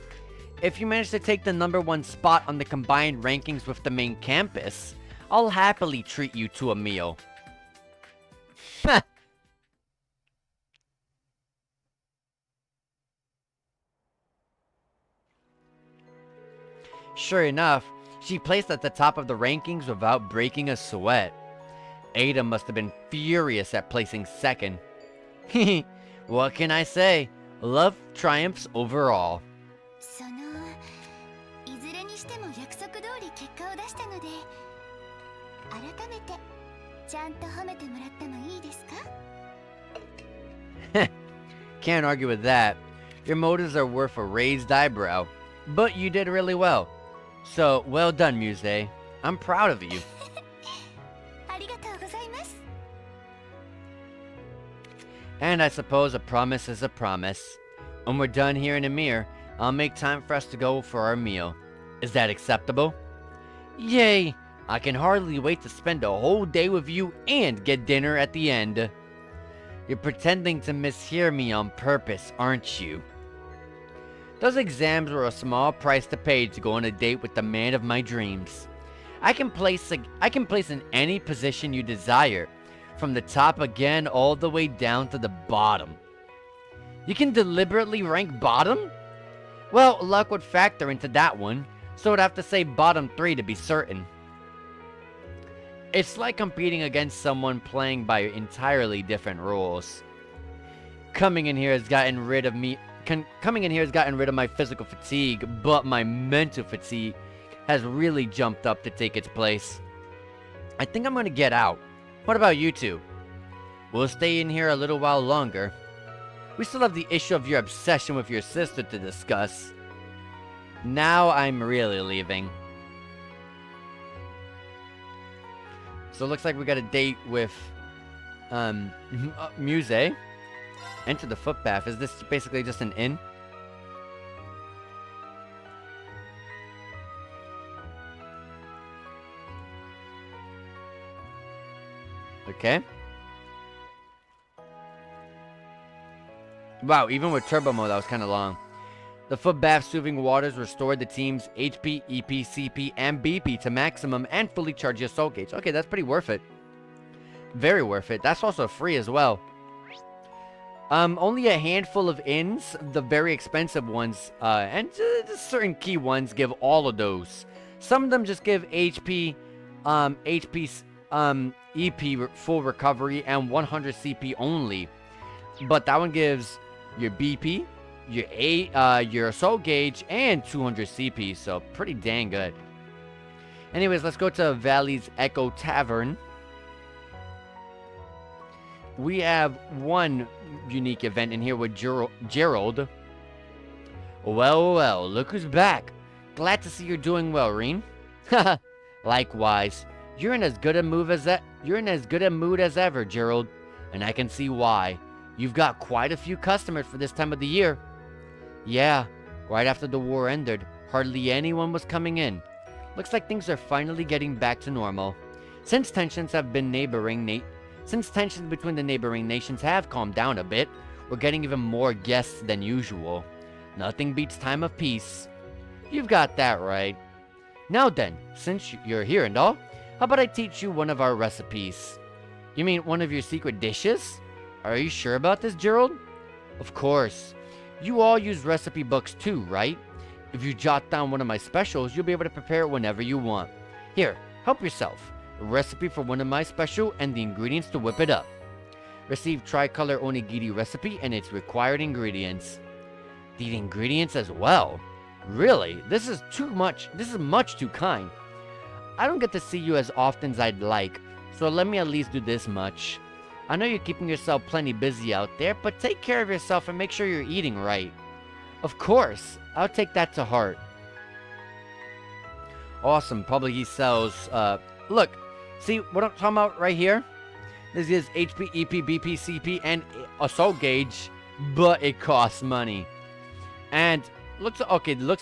[SPEAKER 1] If you manage to take the #1 spot on the combined rankings with the main campus, I'll happily treat you to a meal. Sure enough, she placed at the top of the rankings without breaking a sweat. Ada must have been furious at placing second. What can I say? Love triumphs over all.
[SPEAKER 2] そのいずれにしても約束通り結果を出したので、改めてちゃんと褒めてもらってもいいですか?
[SPEAKER 1] Can't argue with that. Your motives are worth a raised eyebrow. But you did really well. So, well done, Muse. I'm proud of you.
[SPEAKER 2] ありがとうございます。
[SPEAKER 1] And I suppose a promise is a promise. When we're done here in Emir, I'll make time for us to go for our meal. Is that acceptable? Yay! I can hardly wait to spend a whole day with you and get dinner at the end. You're pretending to mishear me on purpose, aren't you? Those exams were a small price to pay to go on a date with the man of my dreams. I can place in any position you desire, from the top again all the way down to the bottom. You can deliberately rank bottom? Well, luck would factor into that one, so I'd have to say bottom 3 to be certain. It's like competing against someone playing by entirely different rules. Coming in here has gotten rid of my physical fatigue, but my mental fatigue has really jumped up to take its place. I think I'm gonna get out. What about you two? We'll stay in here a little while longer. We still have the issue of your obsession with your sister to discuss. Now I'm really leaving. So it looks like we got a date with Muse. Enter the footbath. Is this basically just an inn? Okay. Wow, even with turbo mode, that was kind of long. The footbath soothing waters restored the team's HP, EP, CP, and BP to maximum and fully charge your soul gauge. Okay, that's pretty worth it. Very worth it. That's also free as well. Only a handful of inns, the very expensive ones, and certain key ones give all of those. Some of them just give HP, EP full recovery and 100 CP only. But that one gives your BP, your assault gauge, and 200 CP, so pretty dang good. Anyways, let's go to Valley's Echo Tavern. We have one unique event in here with Gerald. Well, look who's back. Glad to see you're doing well, Rean. Haha, likewise. You're in as good a mood as ever, Gerald, and I can see why. You've got quite a few customers for this time of the year. Yeah, right after the war ended, hardly anyone was coming in. Looks like things are finally getting back to normal. Since tensions between the neighboring nations have calmed down a bit, we're getting even more guests than usual. Nothing beats time of peace. You've got that right. Now then, since you're here and all, how about I teach you one of our recipes? You mean one of your secret dishes? Are you sure about this, Gerald? Of course. You all use recipe books too, right? If you jot down one of my specials, you'll be able to prepare it whenever you want. Here, help yourself. A recipe for one of my special and the ingredients to whip it up. Receive tricolor onigiri recipe and its required ingredients. The ingredients as well? Really? This is too much. This is much too kind. I don't get to see you as often as I'd like, so let me at least do this much. I know you're keeping yourself plenty busy out there, but take care of yourself and make sure you're eating right. Of course, I'll take that to heart. Awesome, probably he sells, look, see what I'm talking about right here? This is HP, EP, BP, CP, and assault gauge, but it costs money. And looks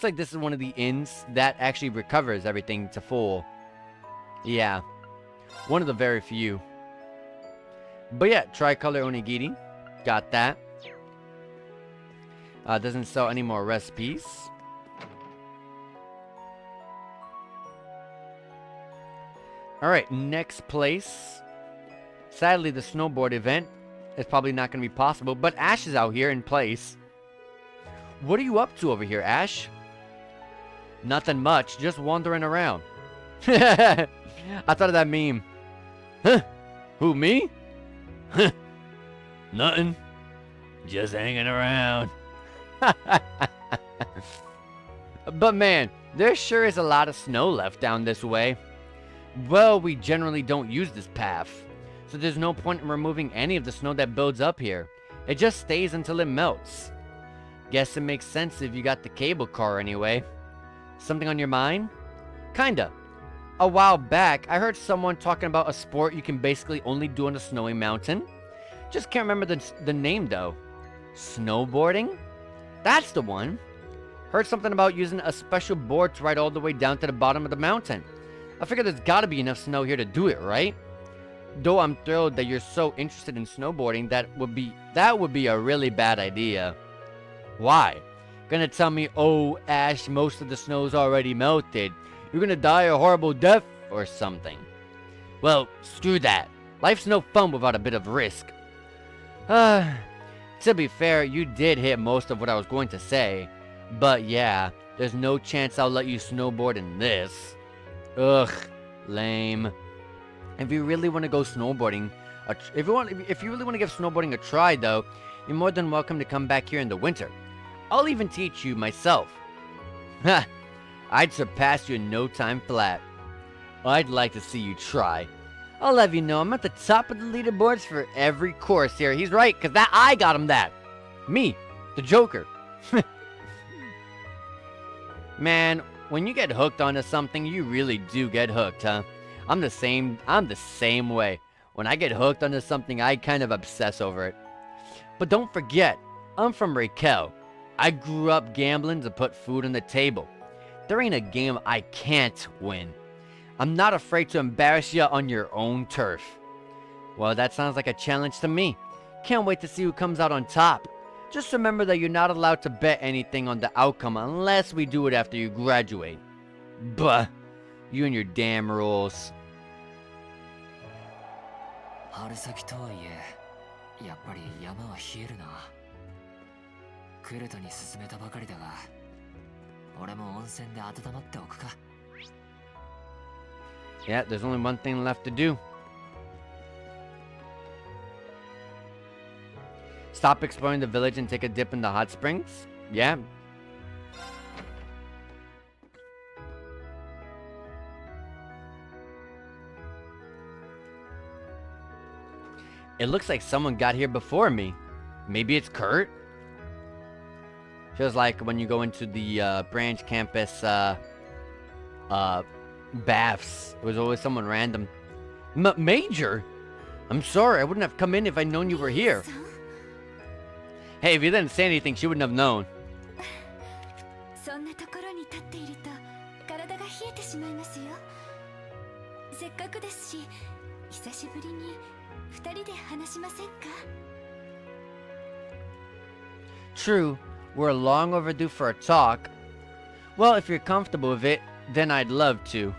[SPEAKER 1] like this is one of the inns that actually recovers everything to full. Yeah, one of the very few. But yeah, tricolor onigiri, got that. Doesn't sell any more recipes. Alright, next place. Sadly, the snowboard event is probably not going to be possible, but Ash is out here in place. What are you up to over here, Ash? Nothing much, just wandering around. I thought of that meme. Huh? Who, me? Huh? Nothing. Just hanging around. But man, there sure is a lot of snow left down this way. Well, we generally don't use this path, so there's no point in removing any of the snow that builds up here. It just stays until it melts. Guess it makes sense if you got the cable car anyway. Something on your mind? Kinda. A while back, I heard someone talking about a sport you can basically only do on a snowy mountain. Just can't remember the name though. Snowboarding? That's the one. Heard something about using a special board to ride all the way down to the bottom of the mountain. I figure there's gotta be enough snow here to do it, right? Though I'm thrilled that you're so interested in snowboarding, that would be a really bad idea. Why? Gonna tell me, oh, Ash, most of the snow's already melted. You're gonna die a horrible death or something. Well, screw that. Life's no fun without a bit of risk. To be fair, you did hit most of what I was going to say. But yeah, there's no chance I'll let you snowboard in this. Ugh, lame. If you really want to go snowboarding, if you really want to give snowboarding a try though, you're more than welcome to come back here in the winter. I'll even teach you myself. Ha! I'd surpass you in no time flat. I'd like to see you try. I'll have you know I'm at the top of the leaderboards for every course here. He's right, because that I got him that. Me, the Joker. Man, when you get hooked onto something, you really do get hooked, huh? I'm the same way. When I get hooked onto something, I kind of obsess over it. But don't forget, I'm from Raquel. I grew up gambling to put food on the table. There ain't a game I can't win. I'm not afraid to embarrass you on your own turf. Well, that sounds like a challenge to me. Can't wait to see who comes out on top. Just remember that you're not allowed to bet anything on the outcome unless we do it after you graduate. Bah, you and your damn rules.
[SPEAKER 7] 春先とはいえ、やっぱり山は冷えるな。クルトに勧めたばかりだが、俺も温泉で温まっておくか。
[SPEAKER 1] Yeah, there's only one thing left to do. Stop exploring the village and take a dip in the hot springs? Yeah. It looks like someone got here before me. Maybe it's Kurt? Feels like when you go into the branch campus baths, it was always someone random. Major? I'm sorry, I wouldn't have come in if I'd known you were here. Hey, if you didn't say anything, she wouldn't have known.
[SPEAKER 2] そんなところに立っていると体が冷えてしまいますよ。せっかくですし、久しぶりに二人で話しませんか?
[SPEAKER 1] True. We're long overdue for a talk. Well, if you're comfortable with it, then I'd love to.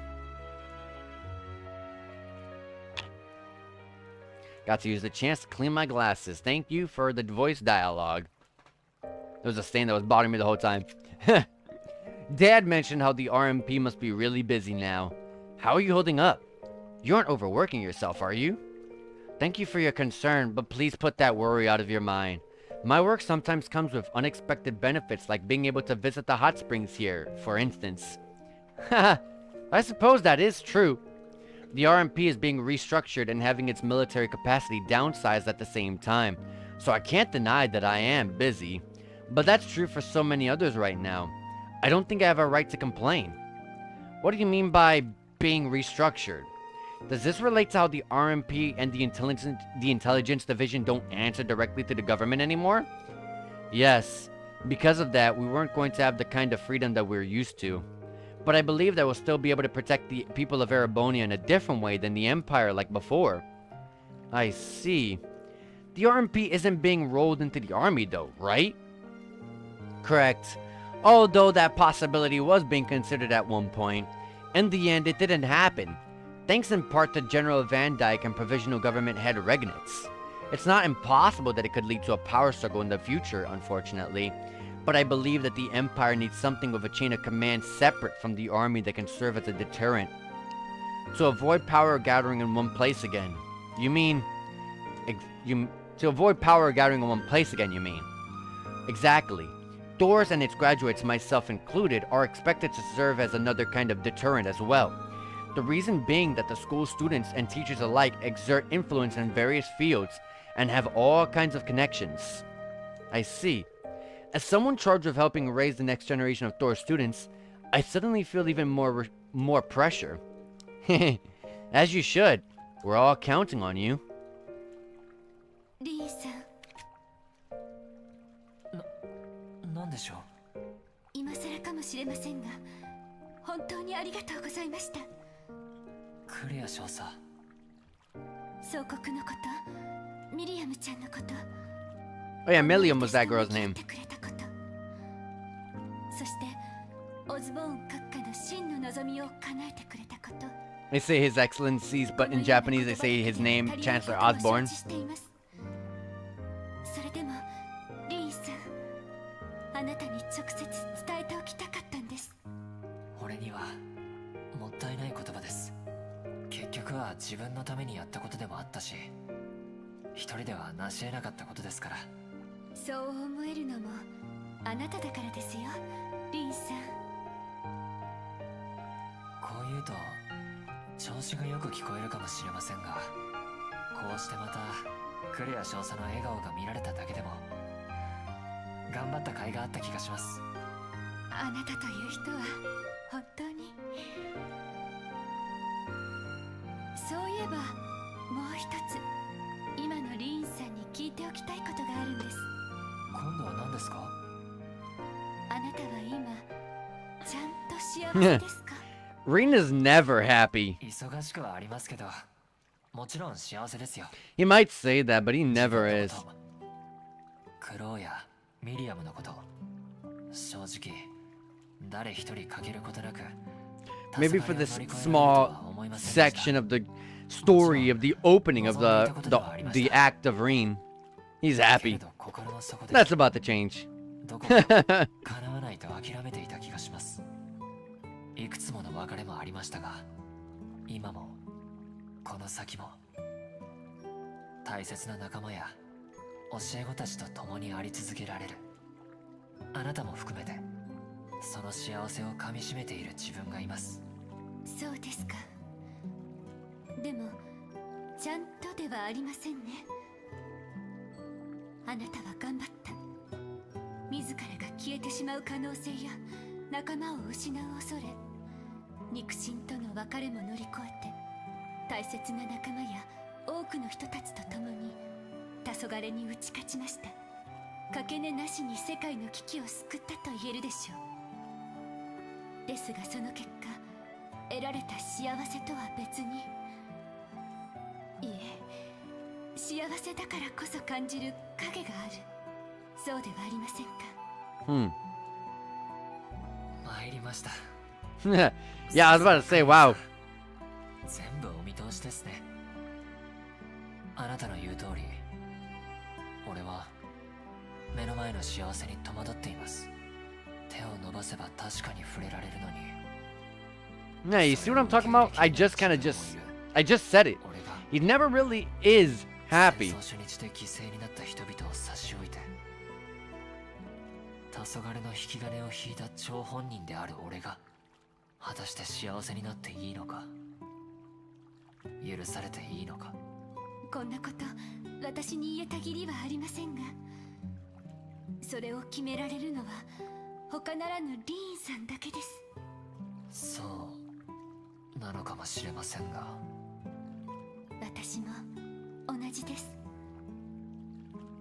[SPEAKER 1] Got to use the chance to clean my glasses. Thank you for the voice dialogue. There was a stain that was bothering me the whole time. Dad mentioned how the RMP must be really busy now. How are you holding up? You aren't overworking yourself, are you? Thank you for your concern, but please put that worry out of your mind. My work sometimes comes with unexpected benefits, like being able to visit the hot springs here, for instance. Haha, I suppose that is true. The RMP is being restructured and having its military capacity downsized at the same time, so I can't deny that I am busy. But that's true for so many others right now. I don't think I have a right to complain. What do you mean by being restructured? Does this relate to how the RMP and the intelligence division don't answer directly to the government anymore? Yes. Because of that, we weren't going to have the kind of freedom that we're used to. But I believe that we'll still be able to protect the people of Erebonia in a different way than the Empire like before. I see. The RMP isn't being rolled into the army though, right? Correct. Although that possibility was being considered at one point. In the end, it didn't happen. Thanks in part to General Van Dyke and Provisional Government Head Regnitz. It's not impossible that it could lead to a power struggle in the future, unfortunately. But I believe that the Empire needs something with a chain of command separate from the army that can serve as a deterrent. To avoid power gathering in one place again. You mean... to avoid power gathering in one place again, you mean? Exactly. Doors and its graduates, myself included, are expected to serve as another kind of deterrent as well. The reason being that the school students and teachers alike exert influence in various fields and have all kinds of connections. I see. As someone charged with helping raise the next generation of Thor students, I suddenly feel even more pressure. As you should. We're all counting on you.
[SPEAKER 2] Rean-san.
[SPEAKER 7] なんでしょう。
[SPEAKER 2] 今更かもしれませんが、本当にありがとうございました。
[SPEAKER 7] クレア少佐。
[SPEAKER 2] 総国のこと、ミリアムちゃんのこと。
[SPEAKER 1] Oh yeah, Milliam was that girl's name.
[SPEAKER 2] そしてオズボーン閣下の真の望みを叶えてくれたこと。
[SPEAKER 1] They say His Excellencies, but in Japanese they say his name, Chancellor Osborne.
[SPEAKER 2] それでも、リーンさん、あなたに直接伝えておきたかったんです。
[SPEAKER 7] 俺にはもったいない言葉です。結局は自分のためにやったことでもあったし、一人では成し得なかったことですから。
[SPEAKER 2] そう思えるのもあなただからですよ、リンさん。
[SPEAKER 7] こう言うと調子がよく聞こえるかもしれませんが、こうしてまたクレア少佐の笑顔が見られただけでも頑張った甲斐があった気がします。
[SPEAKER 2] あなたという人は本当に。そういえばもう一つ、今のリーンさんに聞いておきたいことがあるんです。
[SPEAKER 7] 今度は何ですか？
[SPEAKER 2] あなたは今ちゃんと幸せですか？
[SPEAKER 1] Rean is never happy.
[SPEAKER 7] 忙しくはありますけど、もちろん幸せですよ。
[SPEAKER 1] He might say that, but he never is.
[SPEAKER 7] クローやミリアムのこと、正直誰一人欠けることなく。
[SPEAKER 1] Maybe for this small section of the story of the opening of the act of Rean, he's happy. That's about to change.
[SPEAKER 7] 叶わないと諦めていた気がします。いくつもの別れもありましたが、今もこの先も大切な仲間や教え子たちと共にあり続けられる。あなたも含めてその幸せをかみしめている自分がいます。
[SPEAKER 2] そうですか。でもちゃんとではありませんね。あなたは頑張った。自らが消えてしまう可能性や仲間を失う恐れ、肉親との別れも乗り越えて大切な仲間や多くの人たちと共に黄昏に打ち勝ちました。かけねなしに世界の危機を救ったと言えるでしょう。ですがその結果、得られた幸せとは別に、いえ、幸せだからこそ感じる影がある。そうではありませんか？
[SPEAKER 1] Hmm.
[SPEAKER 7] 参りました。
[SPEAKER 1] Yeah, I was about to say, wow.
[SPEAKER 7] 全部お見通しですね。あなたの言う通り、俺は目の前の幸せに戸惑っています。手を伸ばせば確かに触れられるのに。
[SPEAKER 1] Yeah, you see what I'm talking about? I just said it. He never really is happy.
[SPEAKER 7] 戦争初日で犠牲になった人々を差し置いて、黄昏の引き金を引いた張本人である俺が果たして幸せになっていいのか、許されていいのか。
[SPEAKER 2] こんなこと私に言えた義理はありませんが、それを決められるのは他ならぬリーンさんだけです。
[SPEAKER 7] そうなのかもしれませんが、
[SPEAKER 2] 私も同じです。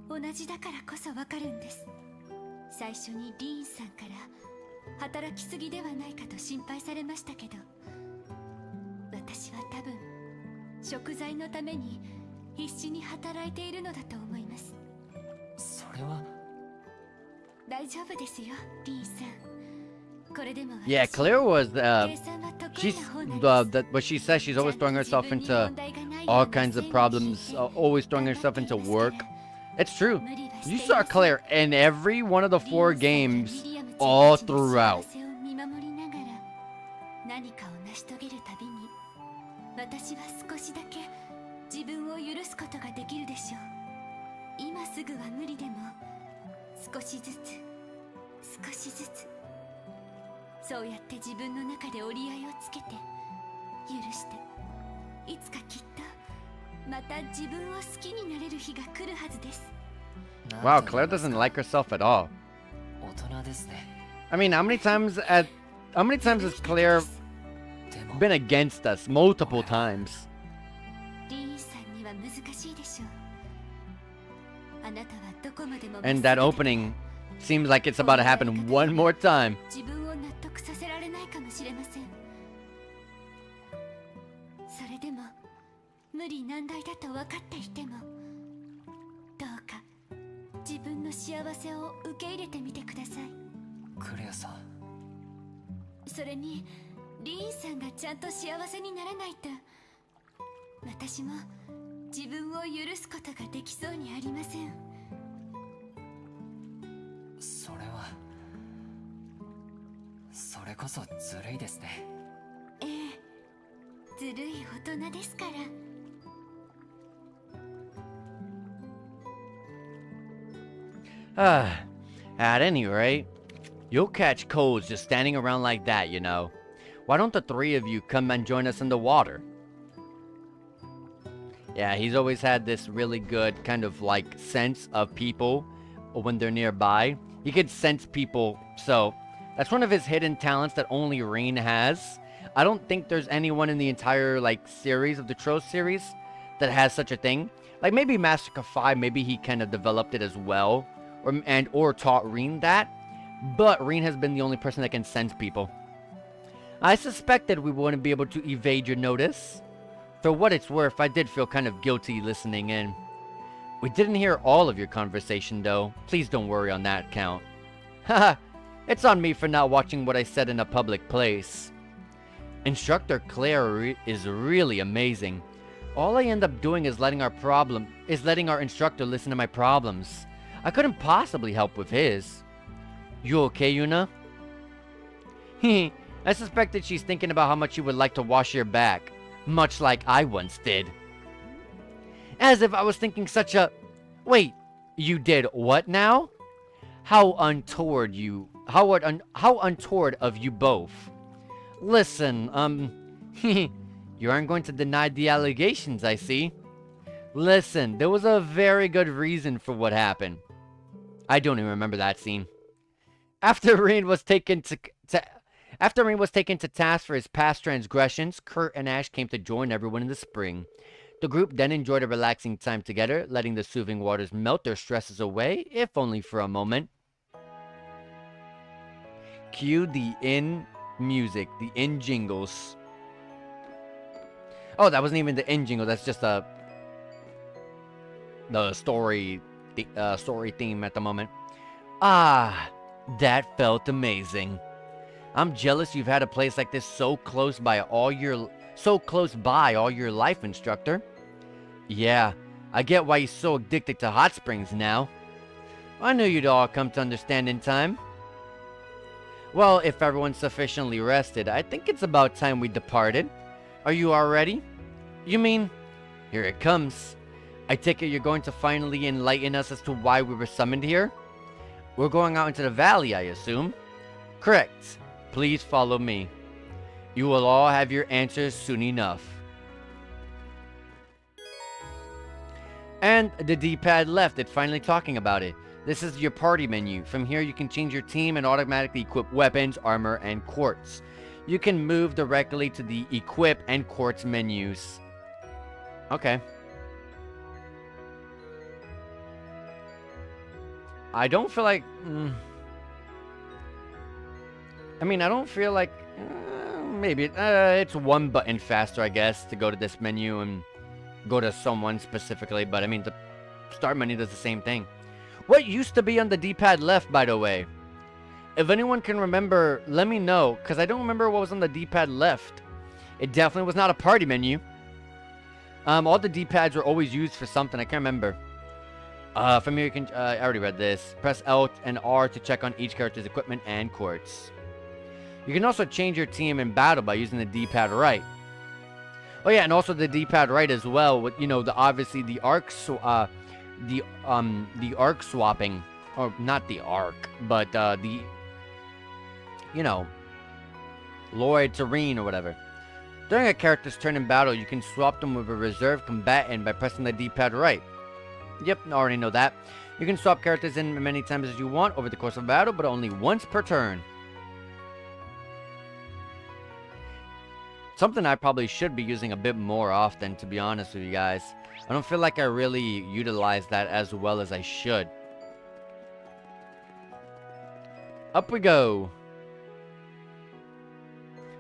[SPEAKER 2] 同じだからこそわかるんです。最初にリーンさんから働きすぎではないかと心配されましたけど、私は多分食材のために必死に働いているのだと思います。
[SPEAKER 7] それは
[SPEAKER 2] 大丈夫ですよ、リーンさん。これでも
[SPEAKER 1] Yeah, Claire was,
[SPEAKER 2] 計算は得意
[SPEAKER 1] she's,
[SPEAKER 2] な方なんです。
[SPEAKER 1] what she says, she's always throwing herself into all kinds of problems, always throwing herself into work. It's true. You saw Claire in every one of the 4 games, all throughout.
[SPEAKER 2] 何かを成し遂げるたびに、私は少しだけ自分を許すことができるでしょう。今すぐは無理でも、少しずつ、少しずつ、そうやって自分の中で折り合いをつけて、許して、いつかきっとまた自分を好きになれる日が来るはずです。
[SPEAKER 1] Wow, Claire doesn't like herself at all.
[SPEAKER 7] 大人ですね。
[SPEAKER 1] I mean, how many times has Claire been against us? Multiple times.
[SPEAKER 2] リーンさんには難しいでしょう。あなたはどこまでも
[SPEAKER 1] And that opening seems like it's about to happen one more time.
[SPEAKER 2] 自分を納得させられないかもしれません。それでも無理難題だと分かっていても、どうか自分の幸せを受け入れてみてください。
[SPEAKER 7] クレアさん、
[SPEAKER 2] それにリーンさんがちゃんと幸せにならないと、私も自分を許すことができそうにありません。
[SPEAKER 7] それこそずるいですね。
[SPEAKER 2] ええ、ずるい大人ですから。
[SPEAKER 1] At any rate, you'll catch colds just standing around like that, you know. Why don't the 3 of you come and join us in the water? Yeah, he's always had this really good kind of like sense of people when they're nearby. He could sense people, so that's one of his hidden talents that only Rean has. I don't think there's anyone in the entire like series of the Troll series that has such a thing. Like maybe Master 5, maybe he kind of developed it as well, or taught Rean that. But Rean has been the only person that can sense people. I suspected we wouldn't be able to evade your notice. For what it's worth, I did feel kind of guilty listening in. We didn't hear all of your conversation though. Please don't worry on that count. Haha, it's on me for not watching what I said in a public place. Instructor Claire is really amazing. All I end up doing is letting our instructor listen to my problems. I couldn't possibly help with his. You okay, Yuna? Heh, I suspect that she's thinking about how much you would like to wash your back. Much like I once did. As if I was thinking such a... Wait, you did what now? How untoward of you both. Listen, you aren't going to deny the allegations, I see. Listen, there was a very good reason for what happened. I don't even remember that scene. After Rean was taken to task for his past transgressions, Kurt and Ash came to join everyone in the spring. The group then enjoyed a relaxing time together, letting the soothing waters melt their stresses away, if only for a moment. Cue the in music, the in jingles. Oh, that wasn't even the in jingle, that's just the story theme at the moment. Ah, That felt amazing. I'm jealous you've had a place like this so close by all your life, instructor. Yeah, I get why you're so addicted to hot springs now. I knew you'd all come to understand in time. Well, if everyone's sufficiently rested, I think it's about time we departed. Are you all ready? You mean, here it comes. I take it you're going to finally enlighten us as to why we were summoned here? We're going out into the valley, I assume? Correct. Please follow me. You will all have your answers soon enough. And the D-pad left it, finally talking about it. This is your party menu. From here you can change your team and automatically equip weapons, armor, and quartz. You can move directly to the equip and quartz menus. Okay. I don't feel like... I mean, I don't feel like... maybe it's one button faster, I guess, to go to this menu and go to someone specifically. But I mean, the start menu does the same thing. What used to be on the D-pad left, by the way? If anyone can remember, let me know, because I don't remember what was on the D-pad left. It definitely was not a party menu. All the D-pads were always used for something. I can't remember. From here you can... I already read this. Press L and R to check on each character's equipment and quartz. You can also change your team in battle by using the D-pad right. Oh yeah, and also the D-pad right as well. With, you know, obviously the arc swapping, or not the arc, but you know, Lloyd to Rean or whatever. During a character's turn in battle, you can swap them with a reserve combatant by pressing the D-pad right. Yep, I already know that. You can swap characters in many times as you want over the course of battle, but only once per turn. Something I probably should be using a bit more often, to be honest with you guys. I don't feel like I really utilize that as well as I should. Up we go.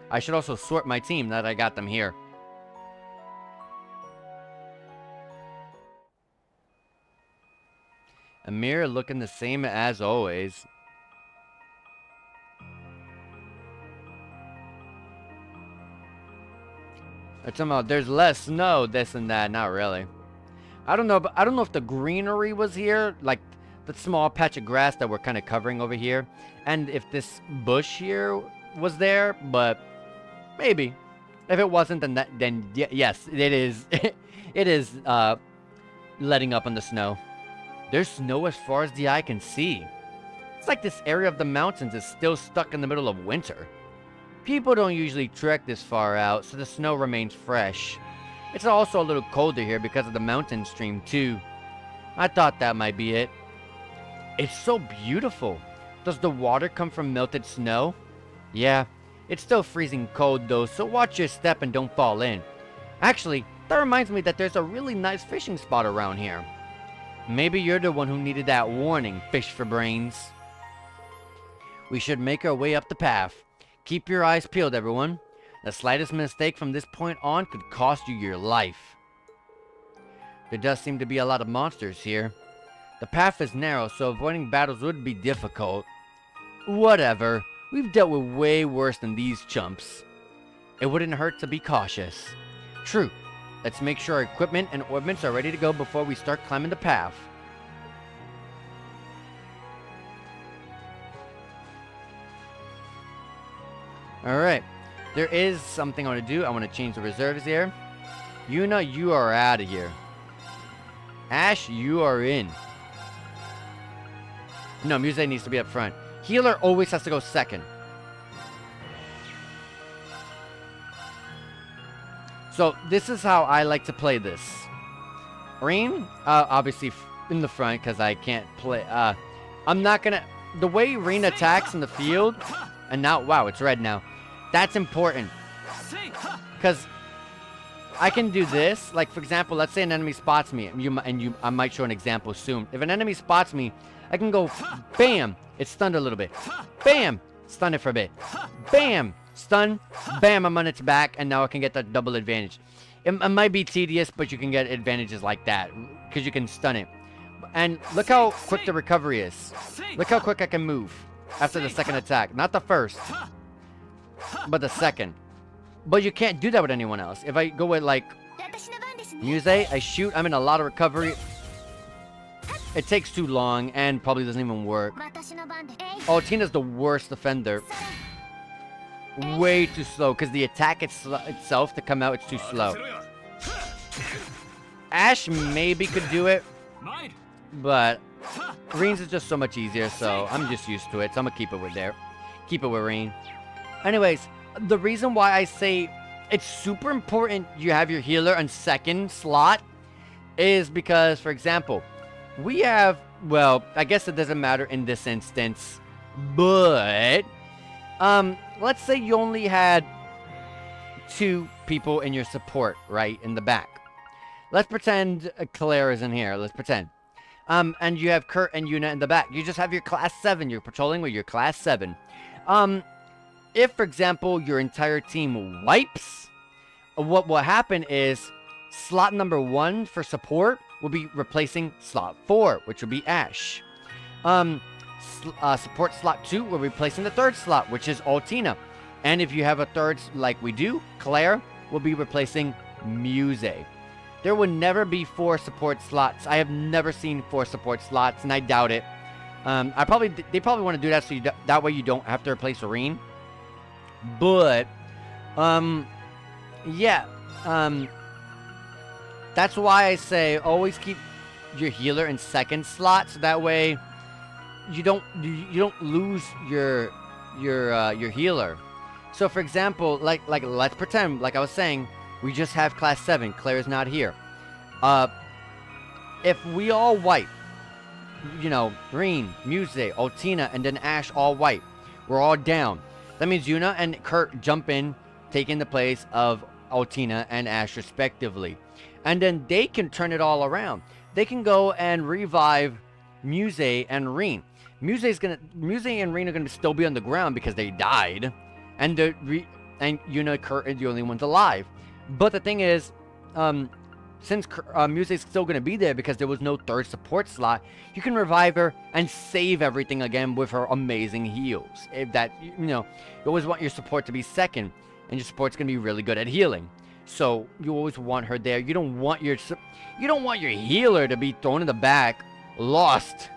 [SPEAKER 1] I should also sort my team now that I got them here. Amir looking the same as always. They're talking about there's less snow, this and that. Not really. I don't know, but I don't know if the greenery was here, like the small patch of grass that we're kind of covering over here, and if this bush here was there, but maybe. If it wasn't, then yes, it is. It is letting up on the snow. There's snow as far as the eye can see. It's like this area of the mountains is still stuck in the middle of winter. People don't usually trek this far out, so the snow remains fresh. It's also a little colder here because of the mountain stream too. I thought that might be it. It's so beautiful. Does the water come from melted snow? Yeah, it's still freezing cold though, so watch your step and don't fall in. Actually, that reminds me that there's a really nice fishing spot around here. Maybe you're the one who needed that warning, fish for brains. We should make our way up the path. Keep your eyes peeled, everyone. The slightest mistake from this point on could cost you your life. There does seem to be a lot of monsters here. The path is narrow, so avoiding battles would be difficult. Whatever. We've dealt with way worse than these chumps. It wouldn't hurt to be cautious. True. Let's make sure our equipment and ordnance are ready to go before we start climbing the path. Alright. There is something I want to do. I want to change the reserves here. Yuna, you are out of here. Ash, you are in. No, Muse needs to be up front. Healer always has to go second. So, this is how I like to play this. Rean, obviously in the front because I can't play. I'm not going to... The way Rean attacks in the field... And now, wow, it's red now. That's important. Because I can do this. Like, for example, let's say an enemy spots me. I might show an example soon. If an enemy spots me, I can go, bam, it's stunned a little bit. Bam, stun it for a bit. Bam, stun, bam, I'm on its back, and now I can get that double advantage. It might be tedious, but you can get advantages like that, because you can stun it. And look how quick the recovery is. Look how quick I can move. after the second attack. Not the first, but the second. But you can't do that with anyone else. If I go with, like, Muse, I shoot, I'm in a lot of recovery. It takes too long and probably doesn't even work. Oh, Tina's the worst defender. Way too slow, because the attack itself to come out, it's too slow. Ash maybe could do it, but Rean's is just so much easier, so I'm just used to it. So I'm gonna keep it with there. Keep it with Rean. Anyways, the reason why I say it's super important you have your healer on second slot is because, for example, we have, well, I guess it doesn't matter in this instance, but let's say you only had 2 people in your support, right, in the back. Let's pretend Claire is in here. Let's pretend. And you have Kurt and Yuna in the back. You just have your class 7. You're patrolling with your class 7. If, for example, your entire team wipes, what will happen is slot number 1 for support will be replacing slot 4, which will be Ash. Support slot 2 will be replacing the 3rd slot, which is Altina. And if you have a 3rd, like we do, Claire will be replacing Muse. There will never be 4 support slots. I have never seen 4 support slots, and I doubt it. They probably want to do that so that way you don't have to replace Rean. But, yeah. That's why I say always keep your healer in second slot, so that way you don't lose your healer. So for example, like let's pretend, like I was saying, we just have class 7. Claire's not here. If we all wipe, you know, Rean, Muse, Altina, and then Ash all wipe, we're all down. That means Yuna and Kurt jump in, taking the place of Altina and Ash respectively. And then they can turn it all around. They can go and revive Muse and Rean. Muse and Rean are gonna still be on the ground because they died, and Yuna, Kurt are the only ones alive. But the thing is, since Muse is still gonna be there because there was no 3rd support slot, you can revive her and save everything again with her amazing heals. If that, you know, you always want your support to be second, and your support's gonna be really good at healing. So you always want her there. You don't want your healer to be thrown in the back, lost,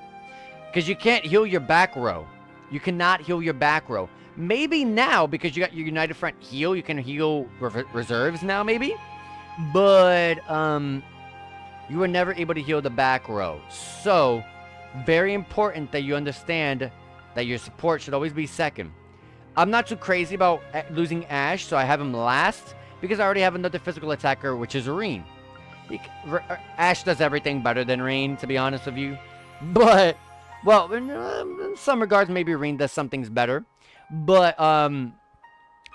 [SPEAKER 1] because you can't heal your back row. You cannot heal your back row. Maybe now, because you got your United Front heal, you can heal reserves now, maybe. But you were never able to heal the back row. So very important that you understand that your support should always be second. I'm not too crazy about losing Ash, so I have him last, because I already have another physical attacker, which is Rean. Ash does everything better than Rean, to be honest with you. But, well, in some regards, maybe Rean does some things better. But,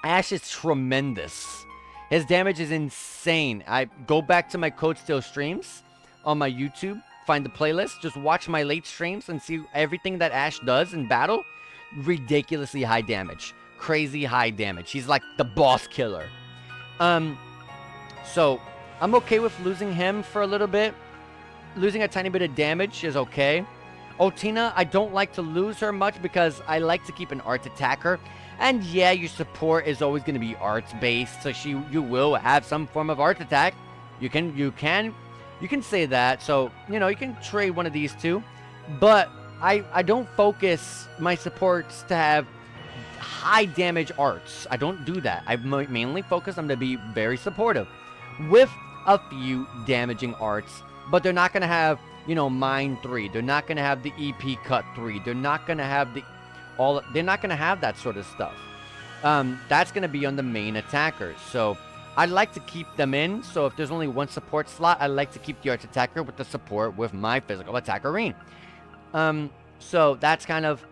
[SPEAKER 1] Ash is tremendous. His damage is insane. I go back to my Code Steel streams on my YouTube, find the playlist, just watch my late streams and see everything that Ash does in battle. Ridiculously high damage. Crazy high damage. He's like the boss killer. So I'm okay with losing him for a little bit. Losing a tiny bit of damage is okay. Altina, I don't like to lose her much because I like to keep an arts attacker. And yeah, your support is always going to be arts based, so you will have some form of arts attack. You can say that. So, you know, you can trade one of these two. But I don't focus my supports to have high damage arts. I don't do that. I mainly focus on to be very supportive with a few damaging arts, but they're not going to have, you know, mine 3. They're not going to have the EP cut 3. They're not going to have they're not going to have that sort of stuff. That's going to be on the main attackers. So I like to keep them in. So if there's only one support slot, I like to keep the arts attacker with the support with my physical attacker Rean. So that's kind of,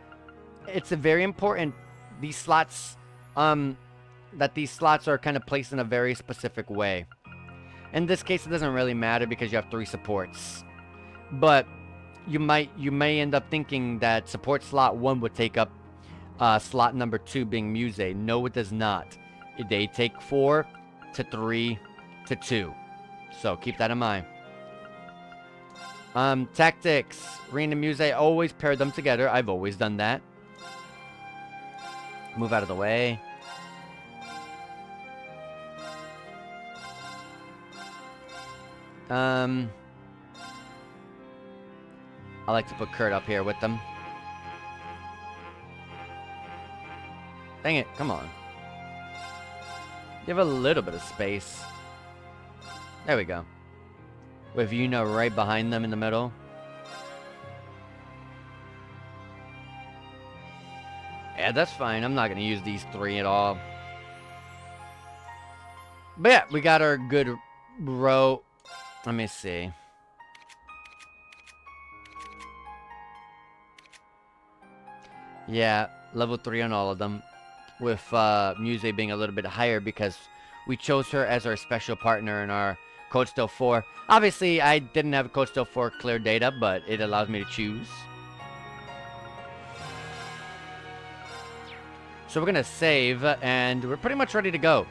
[SPEAKER 1] it's a very important, these slots, that these slots are kind of placed in a very specific way. In this case, it doesn't really matter because you have 3 supports. But you may end up thinking that support slot 1 would take up slot number 2 being Muse. No, it does not. They take 4 to 3 to 2. So keep that in mind. Tactics. Rean and Muse, always pair them together. I've always done that. Move out of the way. I like to put Kurt up here with them. Dang it, come on. Give a little bit of space. There we go. With Yuna right behind them in the middle. Yeah, that's fine. I'm not going to use these three at all. But yeah, we got our good row. Let me see. Yeah, level 3 on all of them. With Muse being a little bit higher because we chose her as our special partner in our Code Still 4. Obviously, I didn't have Code Still 4 clear data, but it allows me to choose. So we're going to save, and we're pretty much ready to go.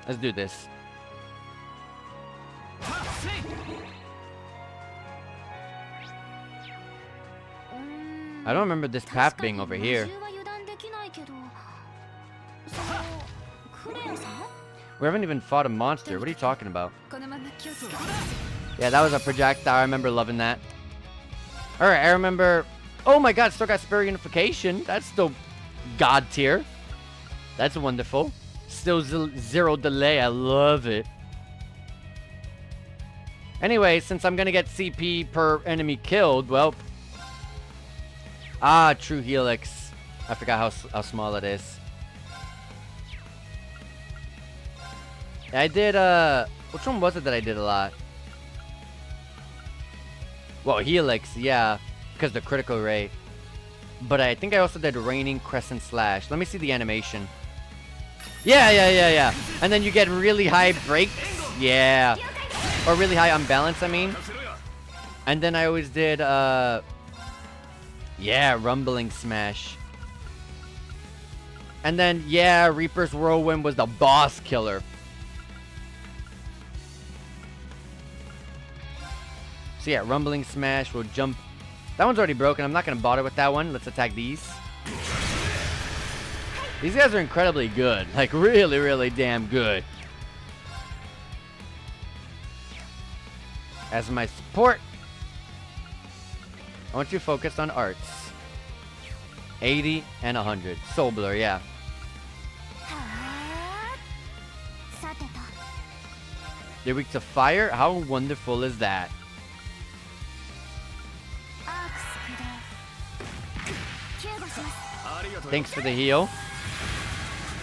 [SPEAKER 1] Let's do this. I don't remember this path being over here. We haven't even fought a monster. What are you talking about? Yeah, that was a projectile. I remember loving that. Alright, I remember... Oh my god, still got Spirit Unification. That's still God tier. That's wonderful. Still zero delay. I love it. Anyway, since I'm going to get CP per enemy killed, well... Ah, True Helix. I forgot how small it is. I did, which one was it that I did a lot? Well, Helix, yeah, because the critical rate. But I think I also did Raining Crescent Slash. Let me see the animation. Yeah. And then you get really high breaks. Yeah. Or really high unbalance, I mean. And then I always did, yeah, Rumbling Smash. And then, yeah, Reaper's Whirlwind was the boss killer. So yeah, Rumbling Smash will jump. That one's already broken. I'm not going to bother with that one. Let's attack these. These guys are incredibly good. Like, really, really damn good. As my support, I want you to focus on arts. 80 and 100. Soul Blur, yeah. They're weak to fire? How wonderful is that? Thanks for the heal.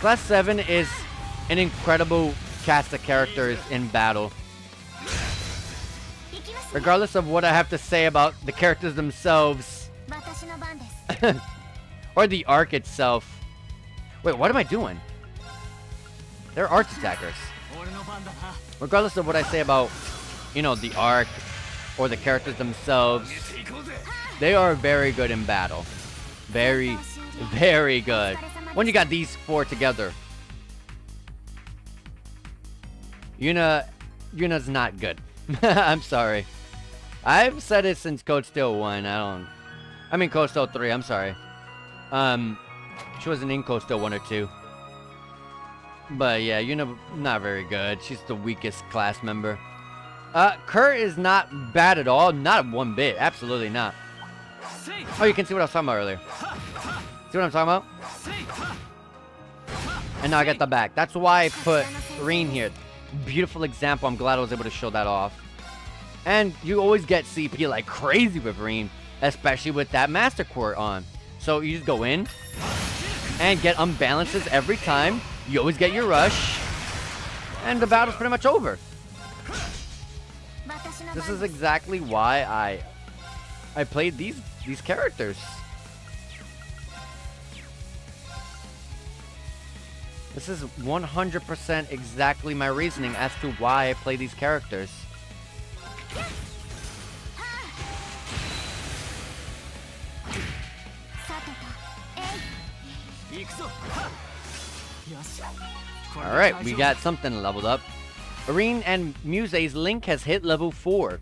[SPEAKER 1] Class 7 is an incredible cast of characters in battle. Regardless of what I have to say about the characters themselves. Or the arc itself. Wait, what am I doing? They're arts attackers. Regardless of what I say about, you know, the arc or the characters themselves, they are very good in battle. Very, very good. When you got these four together. Yuna's not good. I'm sorry. I've said it since Code Steel 1. I mean Code Steel 3, I'm sorry. She wasn't in Code Steel 1 or 2. But yeah, Yuna, not very good. She's the weakest class member. Kurt is not bad at all. Not one bit. Absolutely not. Oh, you can see what I was talking about earlier. See what I'm talking about? And now I get the back. That's why I put Rean here. Beautiful example. I'm glad I was able to show that off. And you always get CP like crazy with Rean, especially with that Master Quart on. So you just go in and get unbalances every time. You always get your rush. And the battle's pretty much over. This is exactly why I played these characters. This is 100% exactly my reasoning as to why I play these characters. Alright, we got something leveled up. Rean and Muse's Link has hit level 4.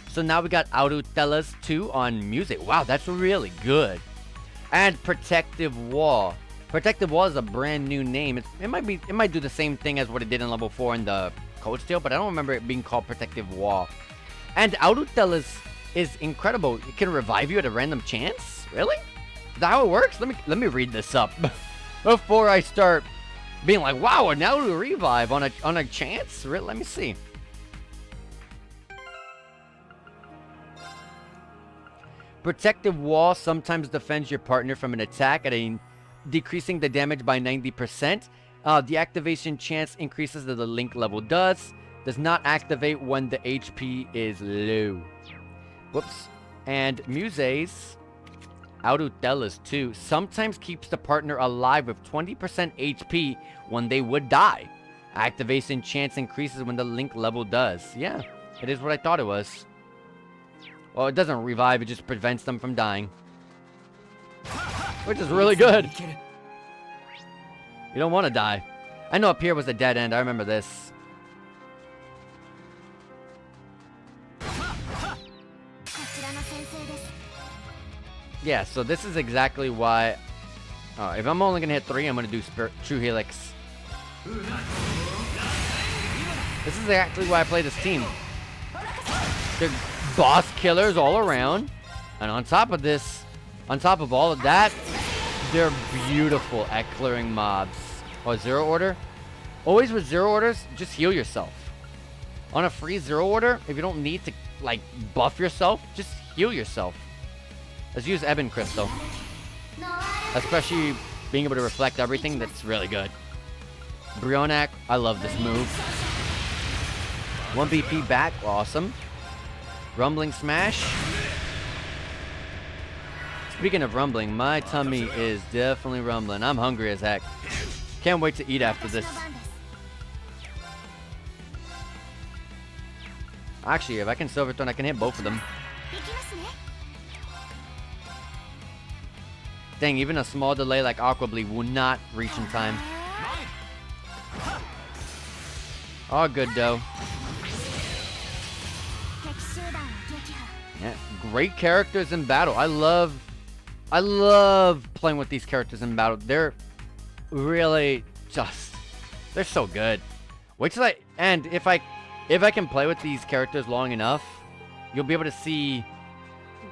[SPEAKER 1] So now we got Autotelas 2 on Muse. Wow, that's really good. And Protective Wall. Protective Wall is a brand new name. It might do the same thing as what it did in level 4 in the Code Steel, but I don't remember it being called Protective Wall. And Aurutel is incredible. It can revive you at a random chance? Really? Is that how it works? Let me read this up before I start being like, wow, an Auto revive on a chance? Really? Let me see. Protective Wall sometimes defends your partner from an attack at decreasing the damage by 90%. The activation chance increases as the link level does. Does not activate when the HP is low. Whoops. And Muse's Aurutelis too sometimes keeps the partner alive with 20% HP when they would die. Activation chance increases when the link level does. Yeah, it is what I thought it was. Well, it doesn't revive, it just prevents them from dying. Which is really good. You don't want to die. I know up here was a dead end, I remember this. Yeah, so this is exactly why... if I'm only going to hit 3, I'm going to do True Helix. This is actually why I play this team. They're boss killers all around. And on top of this, on top of all of that, they're beautiful at clearing mobs. Oh, zero order? Always with zero orders, just heal yourself. On a free zero order, if you don't need to, like, buff yourself, just heal yourself. Let's use Ebon Crystal. Especially being able to reflect everything, that's really good. Brionac, I love this move. 1 BP back, awesome. Rumbling Smash. Speaking of rumbling, my tummy is definitely rumbling. I'm hungry as heck. Can't wait to eat after this. Actually, if I can Silverthorn, I can hit both of them. Dang, even a small delay like Aqua Bleed will not reach in time. All good, though. Yeah, great characters in battle. I love playing with these characters in battle. They're really just... they're so good. Wait till and if I can play with these characters long enough, you'll be able to see...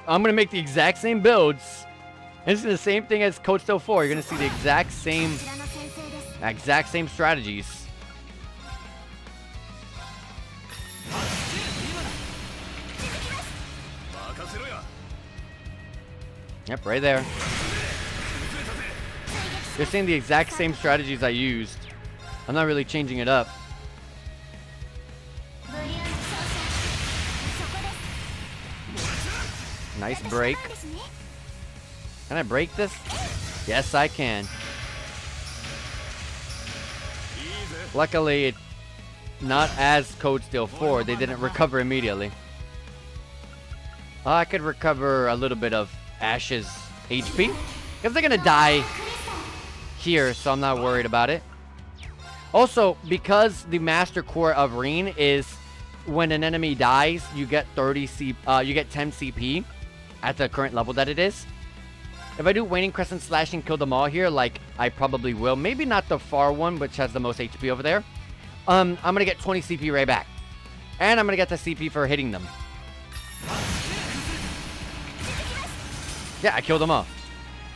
[SPEAKER 1] I'm going to make the exact same builds. It's the same thing as Code Steel 4. You're going to see the exact same strategies. Yep, right there. You're seeing the exact same strategies I used. I'm not really changing it up. Nice break. Can I break this? Yes, I can. Luckily, it's not as Code Steel 4. They didn't recover immediately. I could recover a little bit of Ash's HP. Because they're going to die here, so I'm not worried about it. Also, because the Master Core of Rean is when an enemy dies, you get 10 CP at the current level that it is. If I do Waning Crescent Slash and kill them all here, like I probably will, maybe not the far one, which has the most HP over there, I'm going to get 20 CP right back. And I'm going to get the CP for hitting them. Yeah, I killed them all.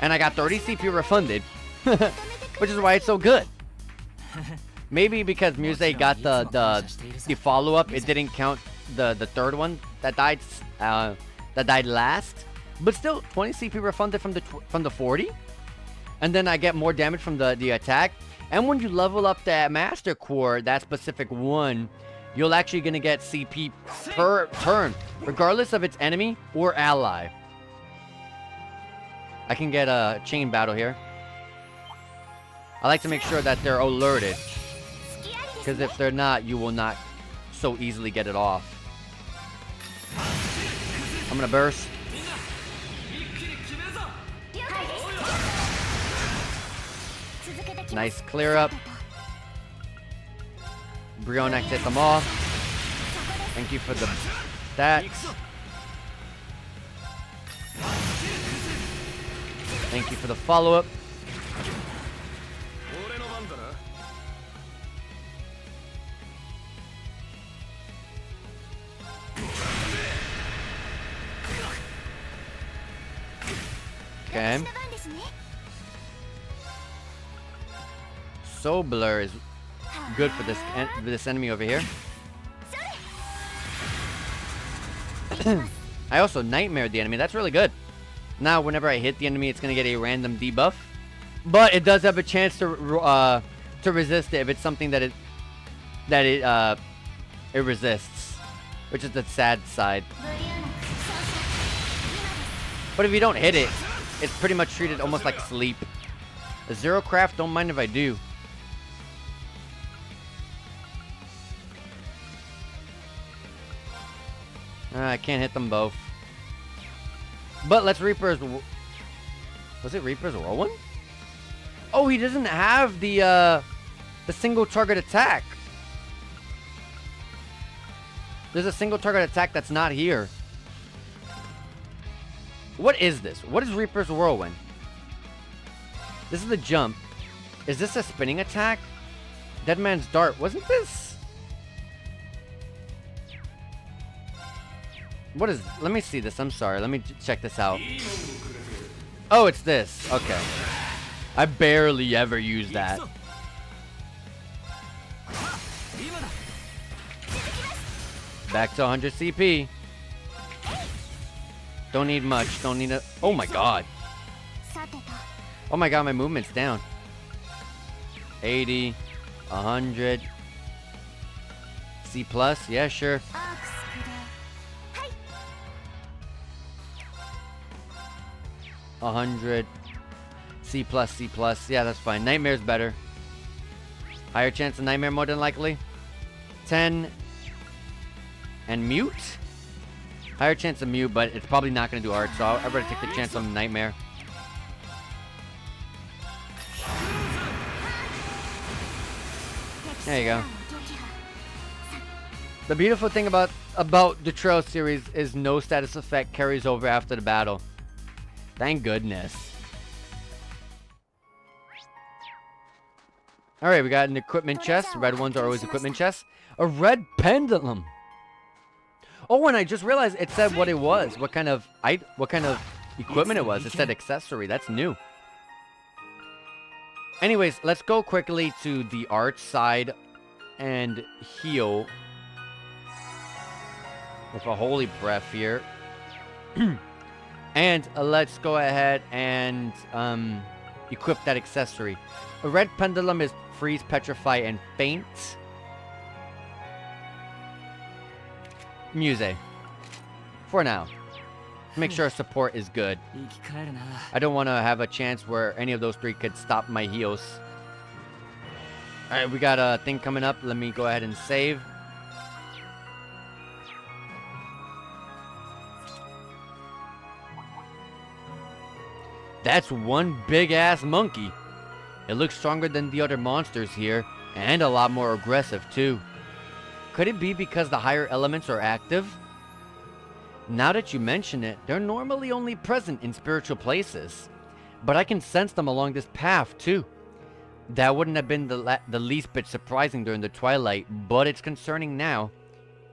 [SPEAKER 1] And I got 30 CP refunded, which is why it's so good. Maybe because Muse got the follow-up, it didn't count the third one that died last. But still, 20 CP refunded from the 40. And then I get more damage from the attack. And when you level up that Master Core, that specific one, you're actually going to get CP per turn, regardless of its enemy or ally. I can get a chain battle here. I like to make sure that they're alerted. Because if they're not, you will not so easily get it off. I'm going to burst. Nice clear up. Brionac hit them all. Thank you for the stats. Thank you for the follow-up. Okay. Soul Blur is good for this enemy over here. I also nightmared the enemy. That's really good. Now, whenever I hit the enemy, it's gonna get a random debuff, but it does have a chance to resist it if it's something that it resists, which is the sad side. But if you don't hit it, it's pretty much treated almost like sleep. The Zero Craft, don't mind if I do. I can't hit them both. But let's Reaper's... Was it Reaper's Whirlwind? Oh, he doesn't have the single target attack. There's a single target attack that's not here. What is this? What is Reaper's Whirlwind? This is the jump. Is this a spinning attack? Dead Man's Dart. Wasn't this? What is... Let me see this. I'm sorry. Let me check this out. Oh, it's this. Okay. I barely ever use that. Back to 100 CP. Don't need much. Don't need a... Oh my god. Oh my god, my movement's down. 80. 100. C+. Yeah, sure. 100. C+, C+. Yeah, that's fine. Nightmare's better. Higher chance of Nightmare more than likely. 10. And Mute? Higher chance of Mute, but it's probably not going to do art, so I'd rather take the chance on Nightmare. There you go. The beautiful thing about the Trail series is no status effect carries over after the battle. Thank goodness. Alright, we got an equipment chest. Red ones are always equipment chests. A red pendulum. Oh, and I just realized it said what it was. What kind of equipment it was. It said accessory. That's new. Anyways, let's go quickly to the art side and heal with a holy breath here. And let's go ahead and equip that accessory. A red pendulum is freeze, petrify, and faint. Muse. For now. Make sure support is good. I don't want to have a chance where any of those three could stop my heals. Alright, we got a thing coming up. Let me go ahead and save. That's one big-ass monkey. It looks stronger than the other monsters here, and a lot more aggressive, too. Could it be because the higher elements are active? Now that you mention it, they're normally only present in spiritual places. But I can sense them along this path, too. That wouldn't have been the least bit surprising during the twilight, but it's concerning now.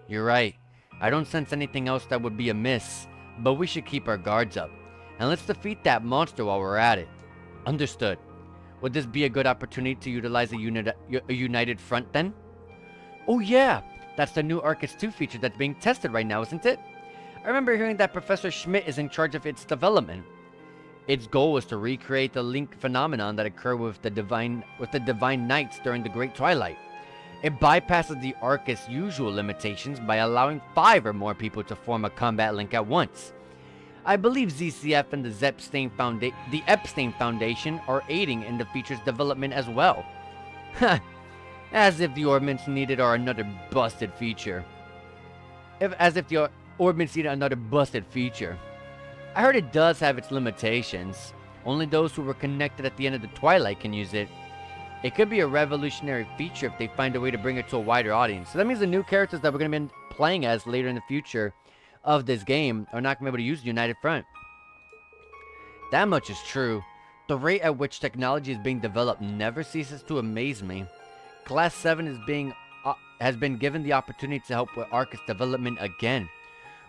[SPEAKER 1] You're right. I don't sense anything else that would be amiss, but we should keep our guards up. And let's defeat that monster while we're at it. Understood. Would this be a good opportunity to utilize a united front then? Oh yeah! That's the new Arcus 2 feature that's being tested right now, isn't it? I remember hearing that Professor Schmidt is in charge of its development. Its goal was to recreate the link phenomenon that occurred with the Divine Knights during the Great Twilight. It bypasses the Arcus' usual limitations by allowing 5 or more people to form a combat link at once. I believe ZCF and the Epstein Foundation are aiding in the feature's development as well. As if the Ordments needed another busted feature. As if the Ordments needed another busted feature. I heard it does have its limitations. Only those who were connected at the end of the Twilight can use it. It could be a revolutionary feature if they find a way to bring it to a wider audience. So that means the new characters that we're going to be playing as later in the future of this game are not going to be able to use the United Front. That much is true. The rate at which technology is being developed never ceases to amaze me. Class 7 has been given the opportunity to help with Arcus development again.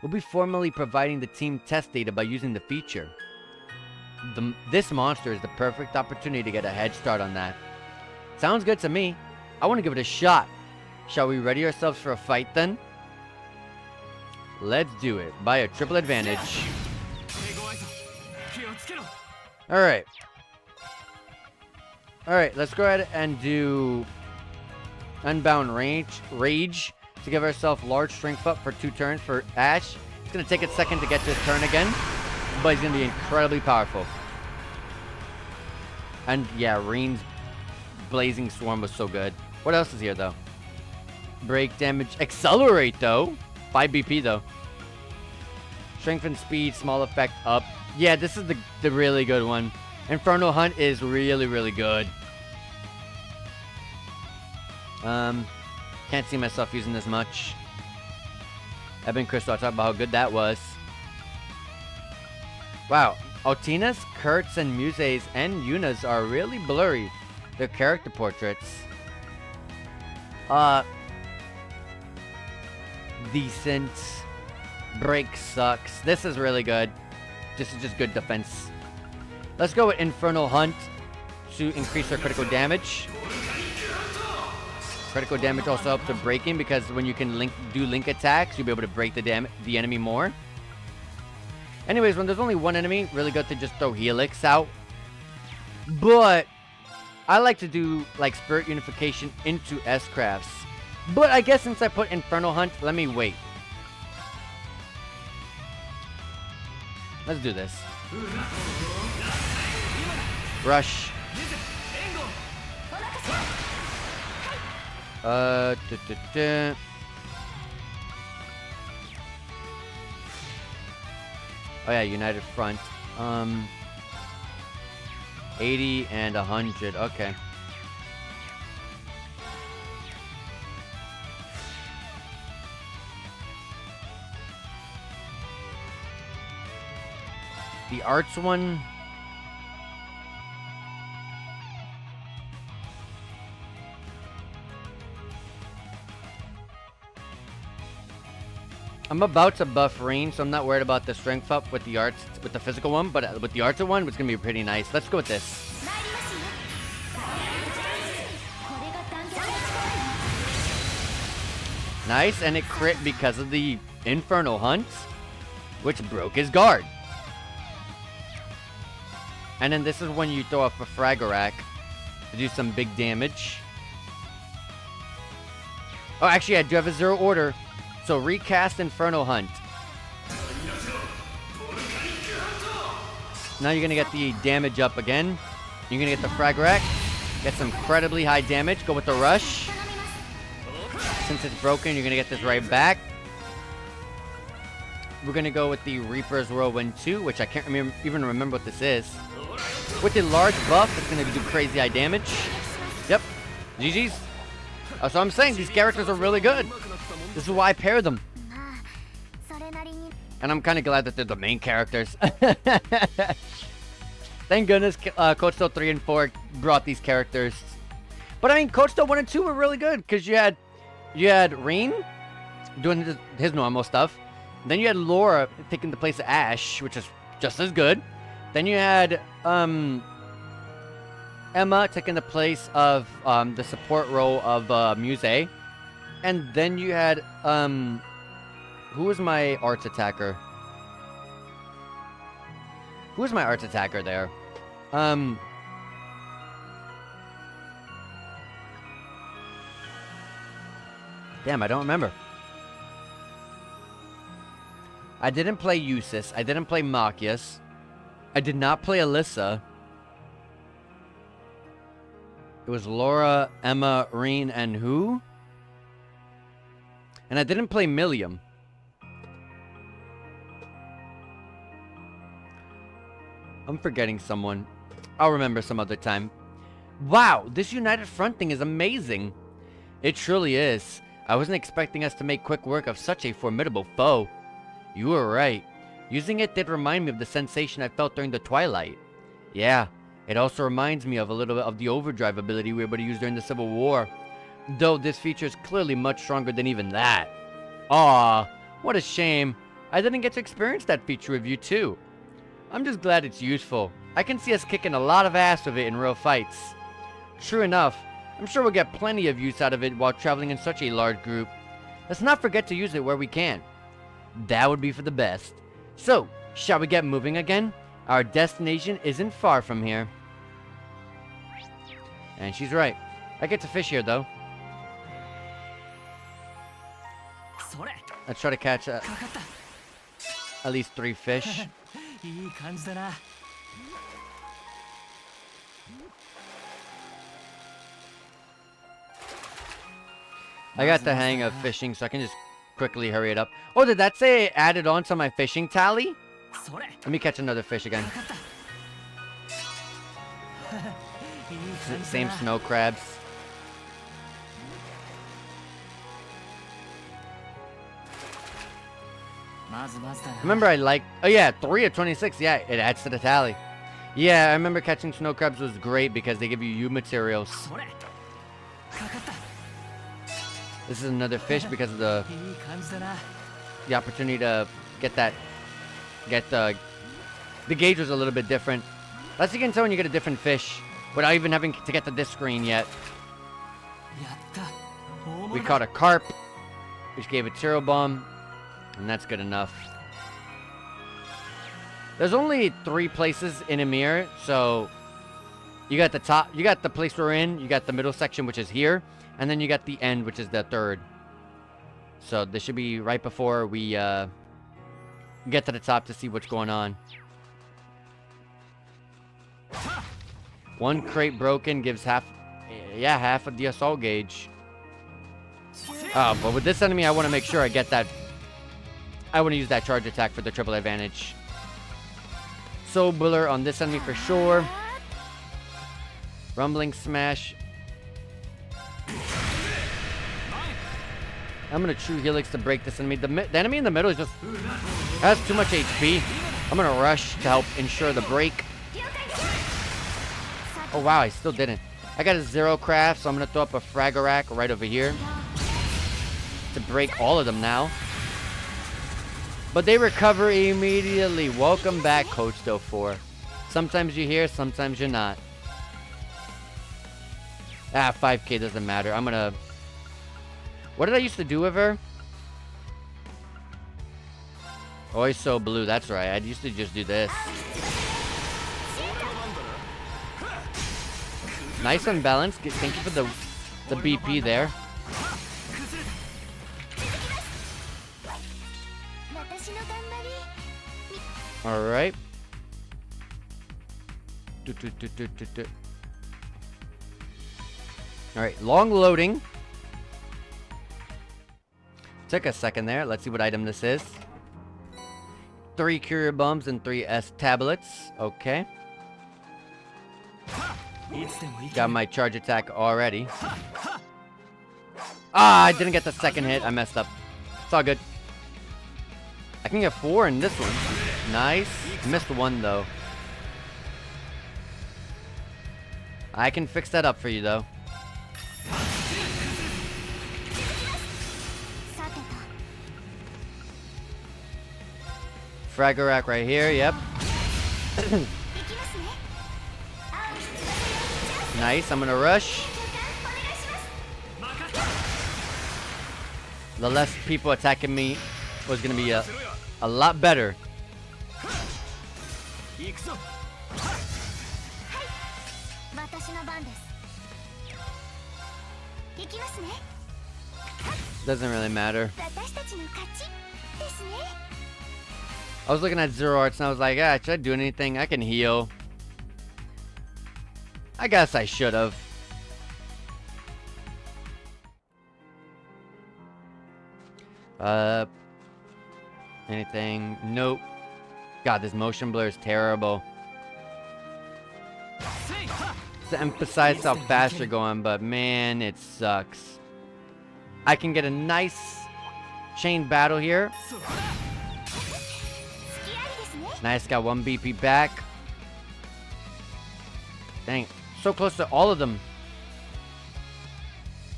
[SPEAKER 1] We'll be formally providing the team test data by using the feature. this monster is the perfect opportunity to get a head start on that. Sounds good to me. I want to give it a shot. Shall we ready ourselves for a fight then? Let's do it. By a triple advantage. Alright. Alright, let's go ahead and do Unbound Rage to give ourselves large strength up for 2 turns for Ash. It's going to take a second to get to his turn again, but he's going to be incredibly powerful. And yeah, Rean's Blazing Swarm was so good. What else is here though? Break damage. Accelerate though. 5 BP though. Strength and speed, small effect up. Yeah, this is the really good one. Infernal Hunt is really, really good. Can't see myself using this much. Ebon Crystal, I talked about how good that was. Wow. Altina's, Kurt's, and Muse's and Yuna's are really blurry. Their character portraits. Decent. Break sucks. This is really good. This is just good defense. Let's go with Infernal Hunt to increase their critical damage. Critical damage also helps with breaking because when you can do link attacks, you'll be able to break the enemy more. Anyways, when there's only one enemy, really good to just throw Helix out. But I like to do like Spirit Unification into S-Crafts. But I guess since I put Infernal Hunt, let me wait. Let's do this. Rush. Oh yeah, United Front. 80 and 100. Okay. The arts one. I'm about to buff Rean, so I'm not worried about the strength up with the arts, with the physical one, but with the arts one, it's gonna be pretty nice. Let's go with this. Nice, and it crit because of the Infernal Hunt, which broke his guard. And then this is when you throw up a Fragarack to do some big damage. Oh, actually, I do have a 0 order. So recast Infernal Hunt. Now you're going to get the damage up again. You're going to get the Fragarack. Get some incredibly high damage. Go with the Rush. Since it's broken, you're going to get this right back. We're going to go with the Reaper's Whirlwind 2, which I can't even remember what this is. With the large buff, it's going to do crazy high damage. Yep. GG's. So I'm saying these characters are really good. This is why I pair them. And I'm kind of glad that they're the main characters. Thank goodness Coach Stone 3 and 4 brought these characters. But I mean, Coach Stone 1 and 2 were really good because you had Rean doing his normal stuff. Then you had Laura taking the place of Ash, which is just as good. Then you had Emma taking the place of the support role of Muse. And then you had who was my arts attacker? Who was my arts attacker there? Damn, I don't remember. I didn't play Eustace. I didn't play Machias. I did not play Alyssa. It was Laura, Emma, Rean, and who? And I didn't play Milliam. I'm forgetting someone. I'll remember some other time. Wow, this United Front thing is amazing. It truly is. I wasn't expecting us to make quick work of such a formidable foe. You were right. Using it did remind me of the sensation I felt during the Twilight. Yeah, it also reminds me of a little bit of the overdrive ability we were able to use during the Civil War. Though this feature is clearly much stronger than even that. Aw, what a shame. I didn't get to experience that feature with you too. I'm just glad it's useful. I can see us kicking a lot of ass with it in real fights. True enough, I'm sure we'll get plenty of use out of it while traveling in such a large group. Let's not forget to use it where we can. That would be for the best. So, shall we get moving again? Our destination isn't far from here. And she's right. I get to fish here, though. Let's try to catch at least 3 fish. I got the hang of fishing, so I can just quickly hurry it up. Oh, did that say it added on to my fishing tally? Let me catch another fish again. Same snow crabs. Remember, I like... Oh, yeah, 3 of 26. Yeah, it adds to the tally. Yeah, I remember catching snow crabs was great because they give you U materials. This is another fish because of the opportunity to get that... the gauge was a little bit different. That's you can tell when you get a different fish without even having to get to this screen yet. We caught a carp, which gave a Tiro bomb, and that's good enough. There's only 3 places in Emir, so you got the top, you got the place we're in, you got the middle section, which is here, and then you got the end, which is the 3rd. So this should be right before we get to the top to see what's going on. 1 crate broken gives half of the assault gauge. But with this enemy, I want to make sure I get that. I want to use that charge attack for the triple advantage. Soul Buller on this enemy for sure. Rumbling Smash. I'm going to True Helix to break this enemy. The enemy in the middle is just has too much HP. I'm going to rush to help ensure the break. Oh, wow, I still didn't. I got a 0 craft, so I'm going to throw up a Fragarack right over here to break all of them now. But they recover immediately. Welcome back, Coach Doe 4. Sometimes you're here, sometimes you're not. 5k doesn't matter. I'm going to... What did I used to do with her? Oh, he's so blue. That's right. I used to just do this. Nice unbalanced. Thank you for the BP there. All right. All right. Long loading. Took a second there. Let's see what item this is. 3 Curio Bombs and 3 S tablets. Okay. Got my charge attack already. I didn't get the second hit. I messed up. It's all good. I can get 4 in this one. Nice. Missed 1 though. I can fix that up for you though. Fragarack right here, yep. Nice, I'm gonna rush. The less people attacking me was gonna be a lot better. Doesn't really matter. I was looking at 0 Arts and I was like, should I do anything? I can heal. I guess I should have. Anything? Nope. God, this motion blur is terrible. To emphasize how fast you're going, but man, it sucks. I can get a nice chain battle here. Nice, got 1 BP back. Dang, so close to all of them.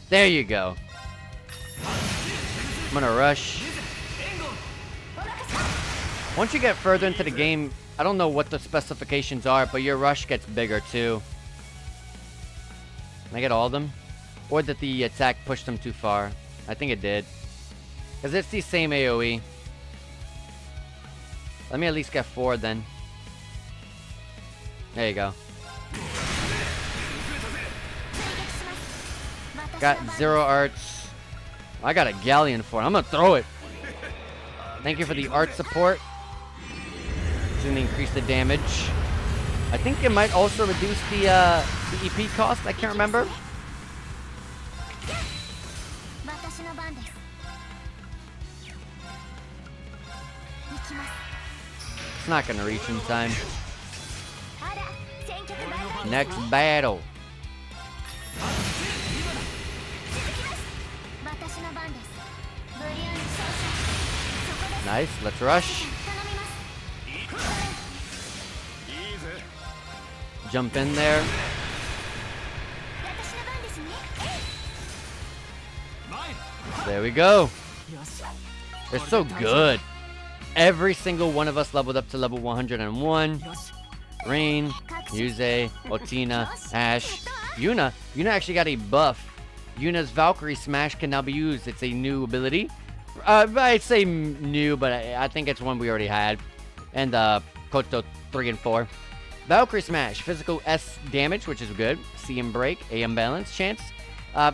[SPEAKER 1] There you go. I'm gonna rush. Once you get further into the game, I don't know what the specifications are, but your rush gets bigger too. Can I get all of them? Or did the attack push them too far? I think it did. Because it's the same AoE. Let me at least get 4 then. There you go. Got 0 arts. I got a galleon for it. I'm gonna throw it. Thank you for the art support. It's gonna increase the damage. I think it might also reduce the EP cost. I can't remember. It's not gonna reach in time. Next battle. Nice, let's rush. Jump in there. There we go. They're so good. Every single one of us leveled up to level 101. Rean, Yuze, Otina, Ash, Yuna. Yuna actually got a buff. Yuna's Valkyrie Smash can now be used. It's a new ability. I'd say new, but I think it's one we already had. And Koto 3 and 4. Valkyrie Smash, physical S damage, which is good. CM break, AM balance chance.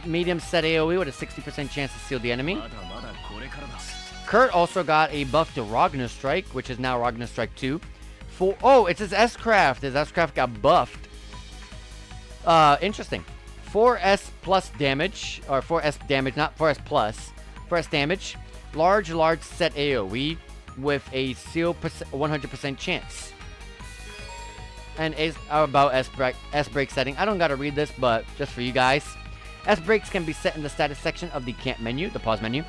[SPEAKER 1] Medium set AoE with a 60% chance to seal the enemy. Kurt also got a buff to Ragnar Strike, which is now Ragnar Strike 2. Oh, it's his S-Craft. His S-Craft got buffed. Interesting. 4S plus damage, or 4S damage, not 4S plus. 4S damage. Large set AoE with a seal 100% chance. And is about S-Break setting. I don't gotta read this, but just for you guys. S-Breaks can be set in the status section of the camp menu, the pause menu.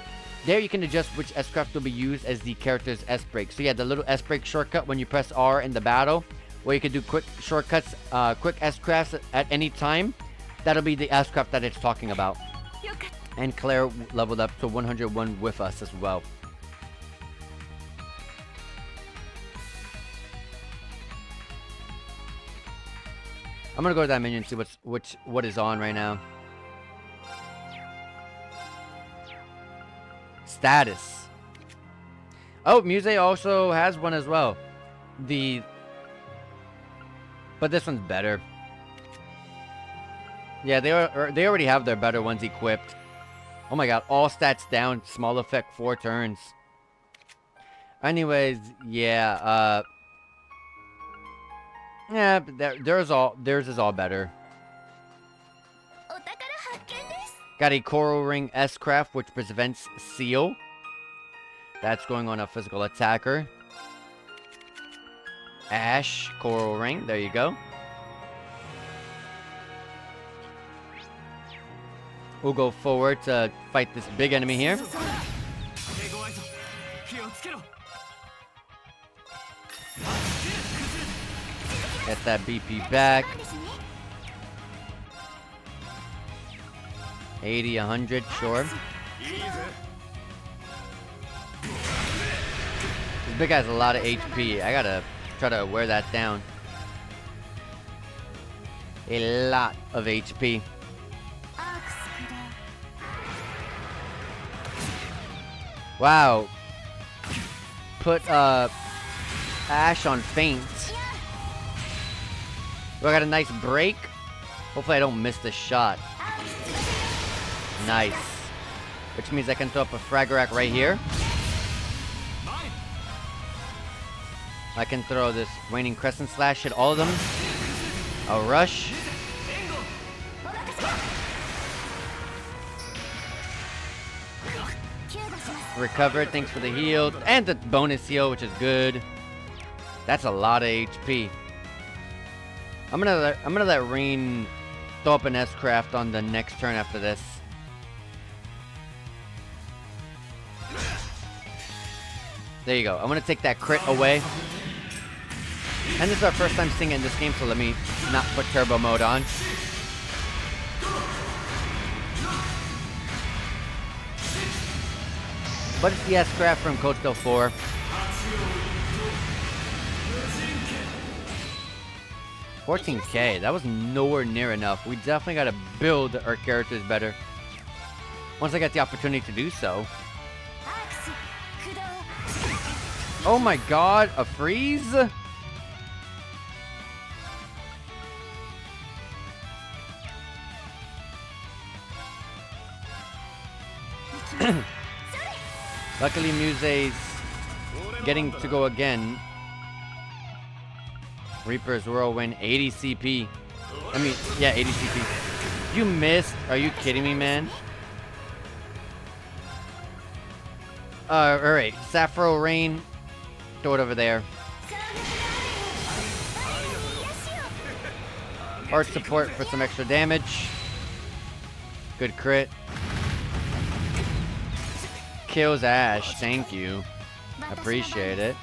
[SPEAKER 1] There you can adjust which S-Craft will be used as the character's S-Break. So yeah, the little S-Break shortcut when you press R in the battle, where you can do quick shortcuts, quick S-Crafts at any time. That'll be the S-Craft that it's talking about. And Claire leveled up to 101 with us as well. I'm gonna go to that menu and see what is on right now. Status. Oh, Muse also has one as well. But this one's better. Yeah, they already have their better ones equipped. Oh my god, all stats down, small effect 4 turns. Anyways, yeah, yeah, theirs is all better. Got a Coral Ring S-Craft, which prevents seal. That's going on a physical attacker. Ash, Coral Ring, there you go. We'll go forward to fight this big enemy here. Get that BP back. 80, 100, sure. This big guy's a lot of HP. I gotta try to wear that down. A lot of HP. Wow. Put Ash on feint. I got a nice break. Hopefully I don't miss the shot. Nice. Which means I can throw up a Fragarack right here. I can throw this Raining Crescent Slash, hit all of them. I'll rush. Recovered, thanks for the heal. And the bonus heal, which is good. That's a lot of HP. I'm gonna let Rean throw up an S-Craft on the next turn after this. There you go. I'm gonna take that crit away. And this is our first time seeing it in this game, so let me not put turbo mode on. But it's the S-Craft from Coastal 4. 14k. That was nowhere near enough. We definitely got to build our characters better. Once I get the opportunity to do so. Oh my god, a freeze? Luckily, Muse's getting to go again. Reaper's Whirlwind, 80 CP. I mean, yeah, 80 CP. You missed? Are you kidding me, man? Alright. Sappho Rain. Throw it over there. Art support for some extra damage. Good crit. Kills Ash. Thank you. Appreciate it.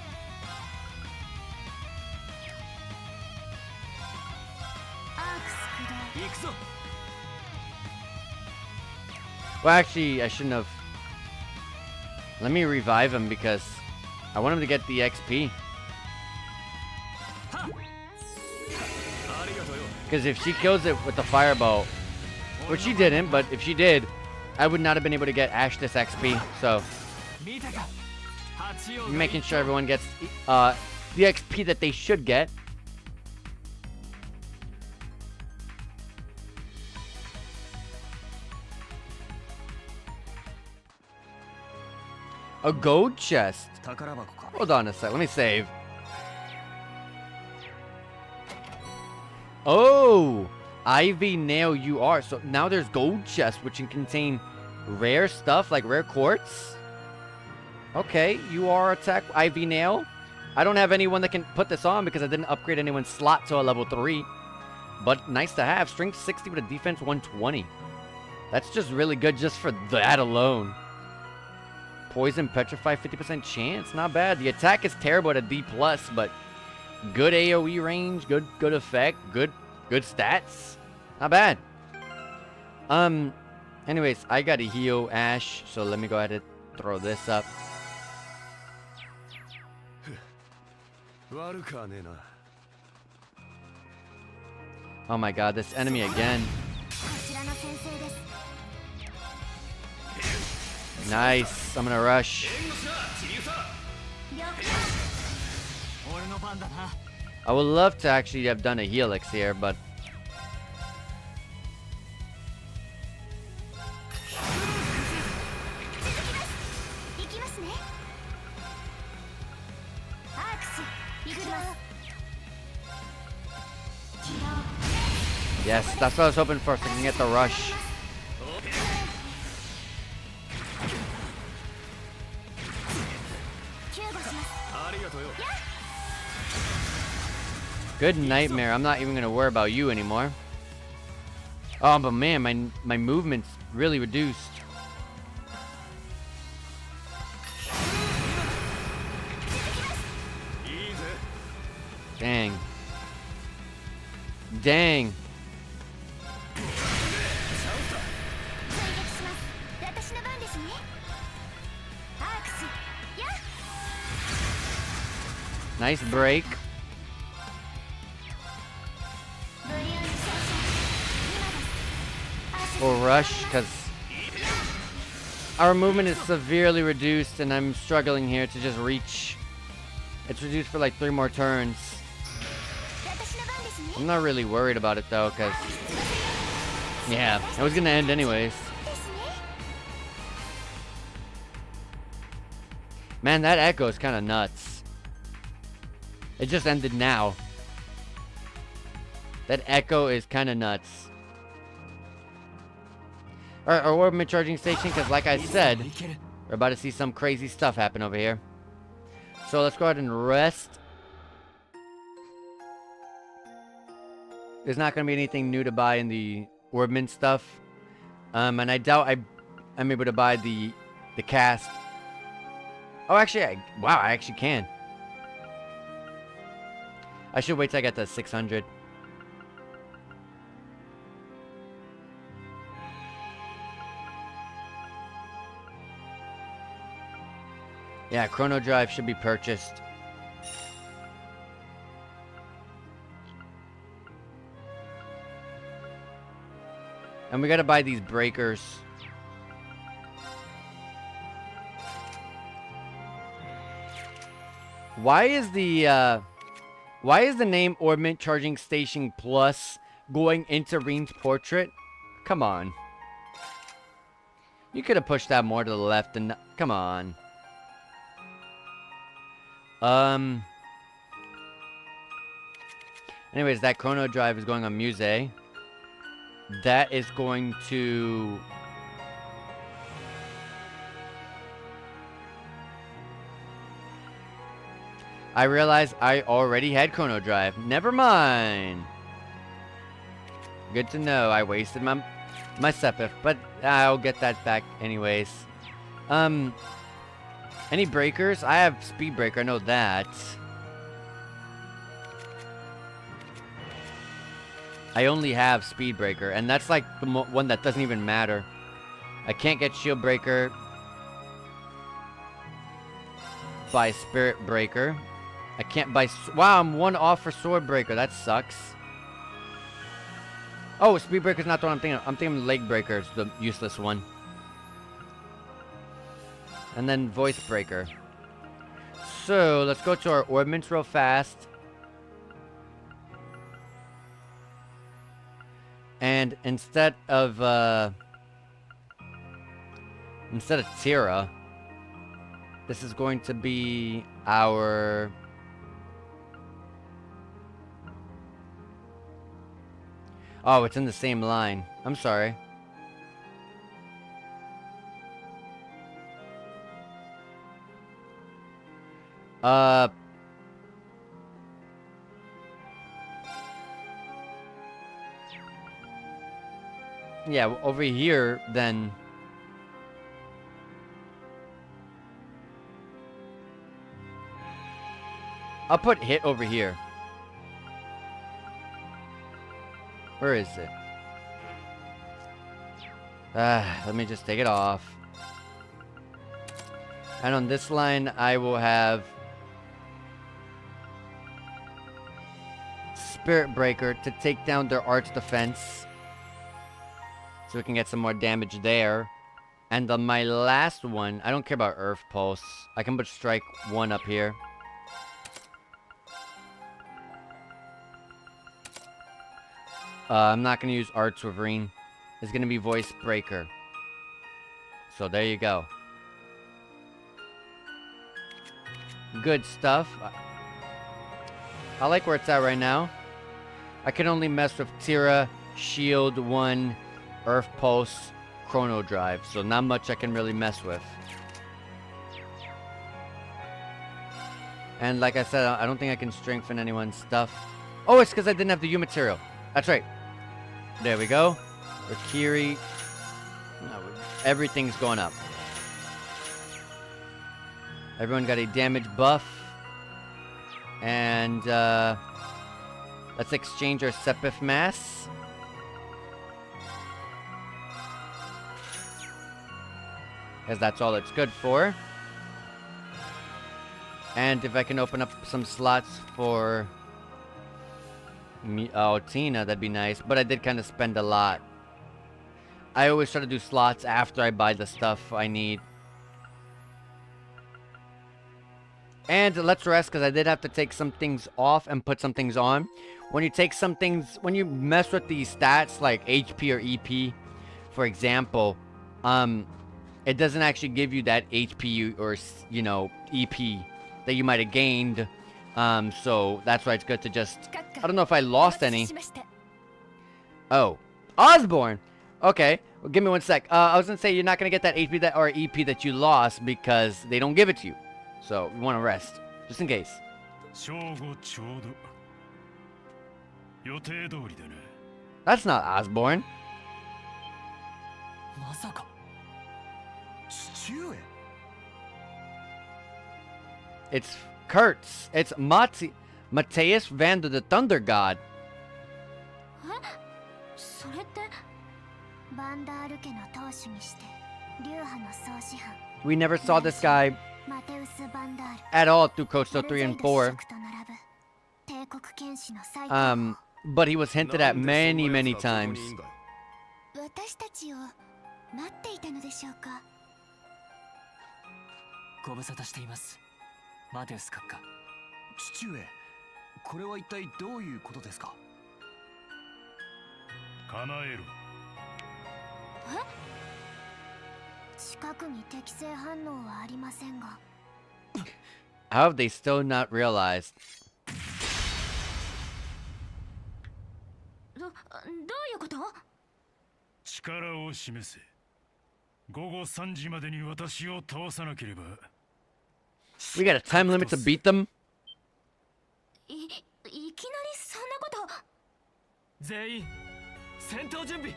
[SPEAKER 1] Well, actually, I shouldn't have. Let me revive him because I want him to get the XP. Because if she kills it with the fireball, which she didn't, but if she did, I would not have been able to get Ash this XP. So, making sure everyone gets the XP that they should get. A gold chest. Hold on a sec. Let me save. Oh, Ivy Nail UR. So now there's gold chests, which can contain rare stuff like rare quartz. Okay, UR attack Ivy Nail. I don't have anyone that can put this on because I didn't upgrade anyone's slot to a level 3. But nice to have. Strength 60 with a defense 120. That's just really good just for that alone. Poison, Petrify, 50% chance. Not bad. The attack is terrible at a D+, but good AoE range, good effect, good stats. Not bad. Anyways, I gotta heal Ash, so let me go ahead and throw this up. Oh my god, this enemy again. Nice. I'm gonna rush. I would love to actually have done a helix here, but yes, that's what I was hoping for, so I can get the rush. Good nightmare. I'm not even gonna worry about you anymore. Oh, but man, my movement's really reduced. Dang. Dang. Nice break. We'll rush because our movement is severely reduced and I'm struggling here to just reach. It's reduced for like 3 more turns. I'm not really worried about it though because, yeah, it was going to end anyways. Man, that echo is kind of nuts. It just ended now. That echo is kind of nuts. Alright, our orbit charging station, because like I said, we're about to see some crazy stuff happen over here. So let's go ahead and rest. There's not going to be anything new to buy in the Orbman stuff. And I doubt I'm able to buy the cast. Oh, actually, wow, I actually can. I should wait till I get to 600. Yeah, Chrono Drive should be purchased. And we gotta buy these breakers. Why is the name Orbment Charging Station Plus going into Rean's portrait? Come on. You could have pushed that more to the left and come on. Anyways, that chrono drive is going on Muse. That is going to... I realized I already had chrono drive. Never mind. Good to know. I wasted my sepif, but I'll get that back anyways. Any breakers? I have speed breaker. I know that. I only have speed breaker, and that's like the one that doesn't even matter. I can't get shield breaker by spirit breaker. I can't buy... Wow, I'm one off for sword breaker. That sucks. Oh, speed breaker's not the one I'm thinking of. I'm thinking leg breaker is the useless one. And then voice breaker. So, let's go to our ordnance real fast. And instead of Tira, this is going to be our... Oh, it's in the same line. I'm sorry. Yeah, over here, then... I'll put hit over here. Where is it? Let me just take it off. And on this line, I will have... Spirit Breaker to take down their arch defense. So we can get some more damage there. And on my last one, I don't care about Earth Pulse. I can put Strike 1 up here. I'm not going to use Arts with Rean. It's going to be Voice Breaker. So there you go. Good stuff. I like where it's at right now. I can only mess with Tira, Shield 1, Earth Pulse, Chrono Drive. So not much I can really mess with. And like I said, I don't think I can strengthen anyone's stuff. Oh, it's because I didn't have the U material. That's right. There we go. Rakiri. No, everything's going up. Everyone got a damage buff. And let's exchange our Sepith Mass. Because that's all it's good for. And if I can open up some slots for... Tina, that'd be nice. But I did kind of spend a lot. I always try to do slots after I buy the stuff I need. And let's rest, because I did have to take some things off and put some things on. When you take some things, when you mess with these stats like HP or EP, for example, it doesn't actually give you that HP or, you know, EP that you might have gained. So that's why it's good to just... I don't know if I lost any. Oh. Osborne! Okay. Well, give me one sec. I was going to say you're not going to get that HP that, or EP that you lost because they don't give it to you. So, we want to rest. Just in case. That's not Osborne. It's Kurtz. It's Mateus Vander, the Thunder God. We never saw this guy at all through Kosto 3 and 4. But he was hinted at many, many times.
[SPEAKER 2] 私たちを待っていたのでしょうか。
[SPEAKER 7] ご無沙汰しています、マテウス閣下。
[SPEAKER 3] 父上、これは一体どういうことですか？
[SPEAKER 4] 叶える。
[SPEAKER 2] 近くに適正反応はありませんが。
[SPEAKER 1] How have they still not realized?
[SPEAKER 2] どういうこと？
[SPEAKER 4] 力を示せ。午後3時までに私を倒さなければ。
[SPEAKER 1] We got a time limit to beat them?
[SPEAKER 2] いきなりそんなこと。
[SPEAKER 5] 全員戦闘準備。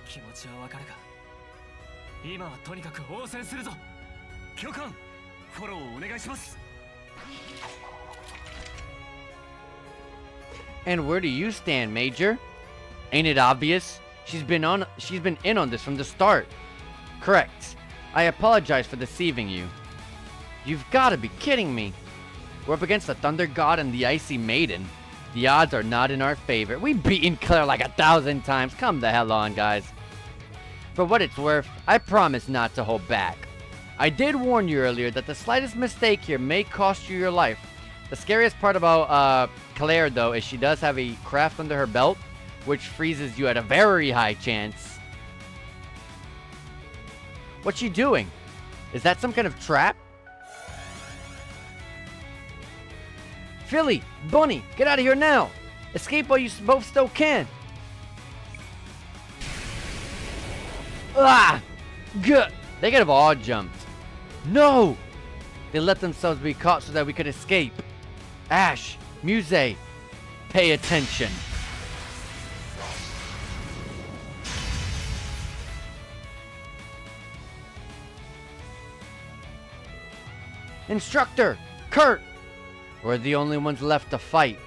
[SPEAKER 5] 気持ちはわかるが、今はとにかく応戦するぞ。教官、フォローをお願いします。
[SPEAKER 1] And where do you stand, Major? Ain't it obvious? She's been in on this from the start. Correct. I apologize for deceiving you. You've got to be kidding me. We're up against the Thunder God and the Icy Maiden. The odds are not in our favor. We've beaten Claire like 1,000 times. Come the hell on, guys. For what it's worth, I promise not to hold back. I did warn you earlier that the slightest mistake here may cost you your life. The scariest part about Claire, though, is she does have a craft under her belt, which freezes you at a very high chance. What's she doing? Is that some kind of trap? Philly, Bunny, get out of here now! Escape while you both still can! Ah! Good! They could have all jumped. No! They let themselves be caught so that we could escape. Ash, Muse, pay attention. Instructor, Kurt! We're the only ones left to fight.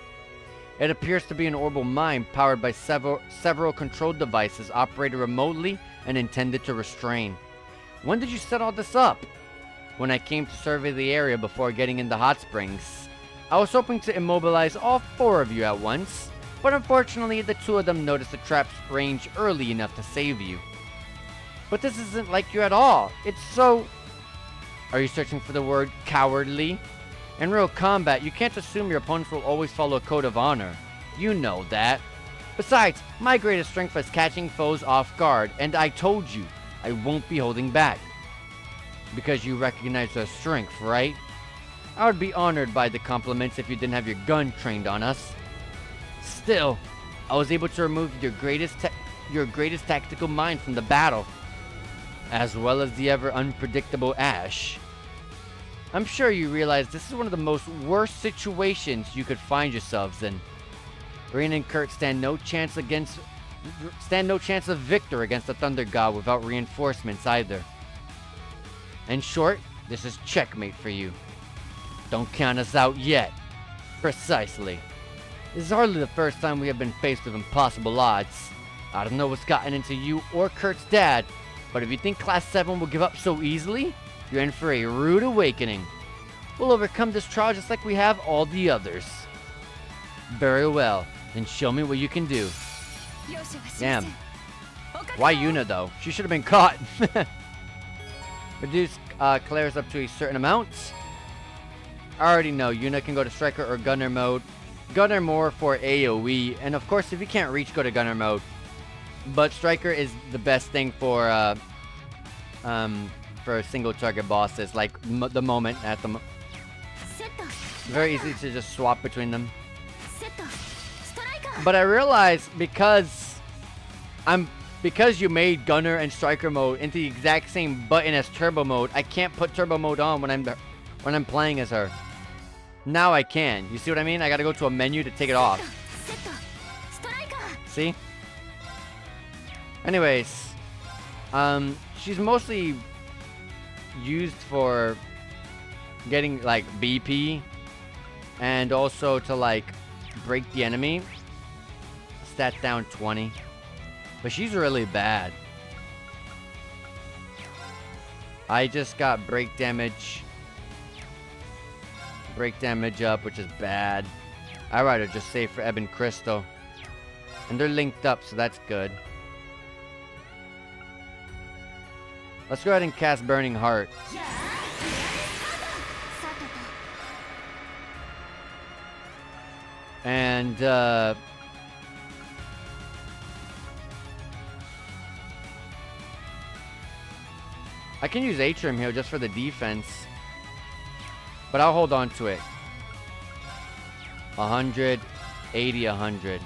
[SPEAKER 1] It appears to be an orbital mine powered by several control devices operated remotely and intended to restrain. When did you set all this up? When I came to survey the area before getting into Hot Springs. I was hoping to immobilize all 4 of you at once, but unfortunately the 2 of them noticed the trap's range early enough to save you. But this isn't like you at all. It's so... Are you searching for the word cowardly? In real combat, you can't assume your opponents will always follow a code of honor. You know that. Besides, my greatest strength is catching foes off guard, and I told you, I won't be holding back. Because you recognize our strength, right? I would be honored by the compliments if you didn't have your gun trained on us. Still, I was able to remove your greatest tactical mind from the battle, as well as the ever unpredictable Ash. I'm sure you realize this is one of the most worst situations you could find yourselves in. Rean and Kurt stand no chance of victor against the Thunder God without reinforcements either. In short, this is checkmate for you. Don't count us out yet. Precisely. This is hardly the first time we have been faced with impossible odds. I don't know what's gotten into you or Kurt's dad, but if you think Class 7 will give up so easily, you're in for a rude awakening. We'll overcome this trial just like we have all the others. Very well, then show me what you can do. Damn. Why Yuna though? She should have been caught. Reduce Claire's up to a certain amount. I already know Yuna can go to Striker or Gunner mode. Gunner more for AoE, and of course if you can't reach, go to Gunner mode. But Striker is the best thing for single target bosses, like the moment at the very easy to just swap between them. But I realize because you made Gunner and Striker mode into the exact same button as Turbo mode, I can't put Turbo mode on when I'm playing as her. Now I can. You see what I mean? I gotta go to a menu to take it off. See? Anyways, she's mostly used for getting like BP and also to like break the enemy. Stats down 20, but she's really bad. I just got break damage up, which is bad. I'd rather just save for Ebon Crystal, and they're linked up, so that's good. Let's go ahead and cast Burning Heart. And, I can use Atrium here just for the defense. But I'll hold on to it. 100, 80, 100.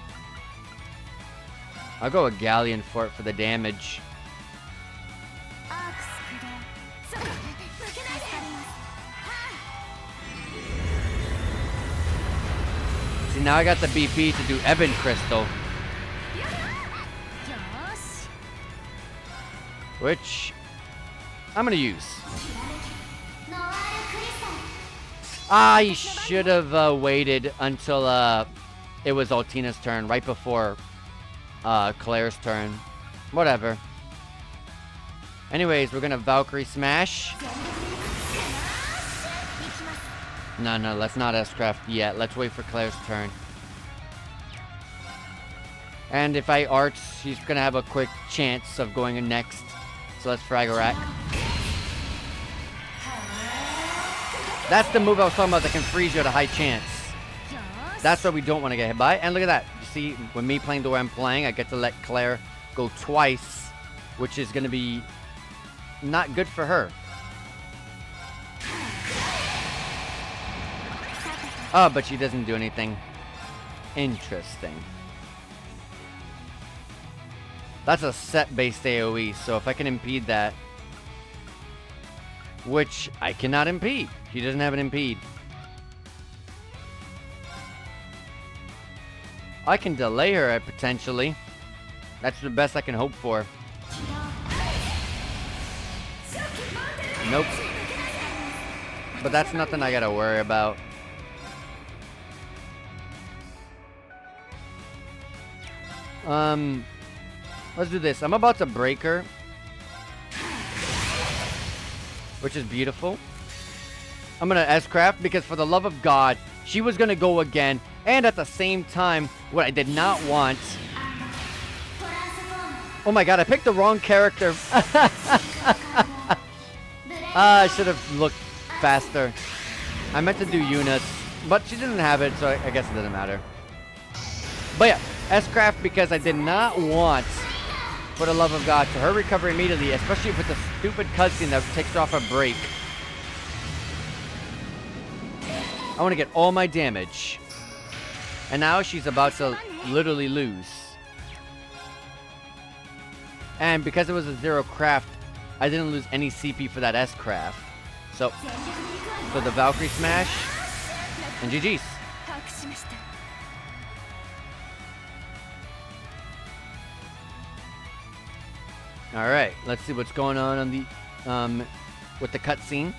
[SPEAKER 1] I'll go with Galleon for it for the damage. See, now I got the BP to do Ebon Crystal. Which I'm gonna use. I should have waited until it was Altina's turn, right before Claire's turn. Whatever. Anyways, we're gonna Valkyrie Smash. No, let's not S-Craft yet. Let's wait for Claire's turn. And if I arts, she's gonna have a quick chance of going in next. So let's Frag a Rack. That's the move I was talking about that can freeze you at a high chance. That's what we don't want to get hit by. And look at that. You see, with me playing the way I'm playing, I get to let Claire go twice, which is going to be not good for her. Oh, but she doesn't do anything. Interesting. That's a set-based AoE, so if I can impede that, which I cannot impede. He doesn't have an impede. I can delay her potentially. That's the best I can hope for. Nope. But that's nothing I gotta worry about. Let's do this. I'm about to break her, which is beautiful. I'm gonna S-Craft because for the love of God, she was gonna go again. And at the same time, what I did not want... Oh my god, I picked the wrong character. I should have looked faster. I meant to do units, but she didn't have it, so I guess it doesn't matter. But yeah, S-Craft because I did not want, for the love of God, to her recover immediately, especially with the stupid cutscene that takes her off a break. I want to get all my damage. And now she's about to literally lose. And because it was a 0 craft, I didn't lose any CP for that S-Craft. So the Valkyrie Smash and GG's. Alright, let's see what's going on the with the cutscene.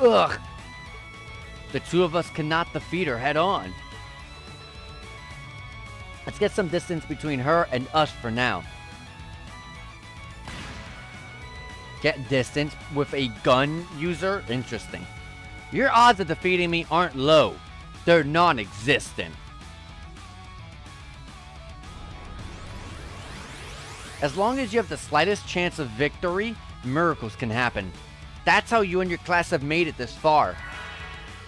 [SPEAKER 1] Ugh! The two of us cannot defeat her head on. Let's get some distance between her and us for now. Get distance with a gun user? Interesting. Your odds of defeating me aren't low. They're non-existent. As long as you have the slightest chance of victory, miracles can happen. That's how you and your class have made it this far.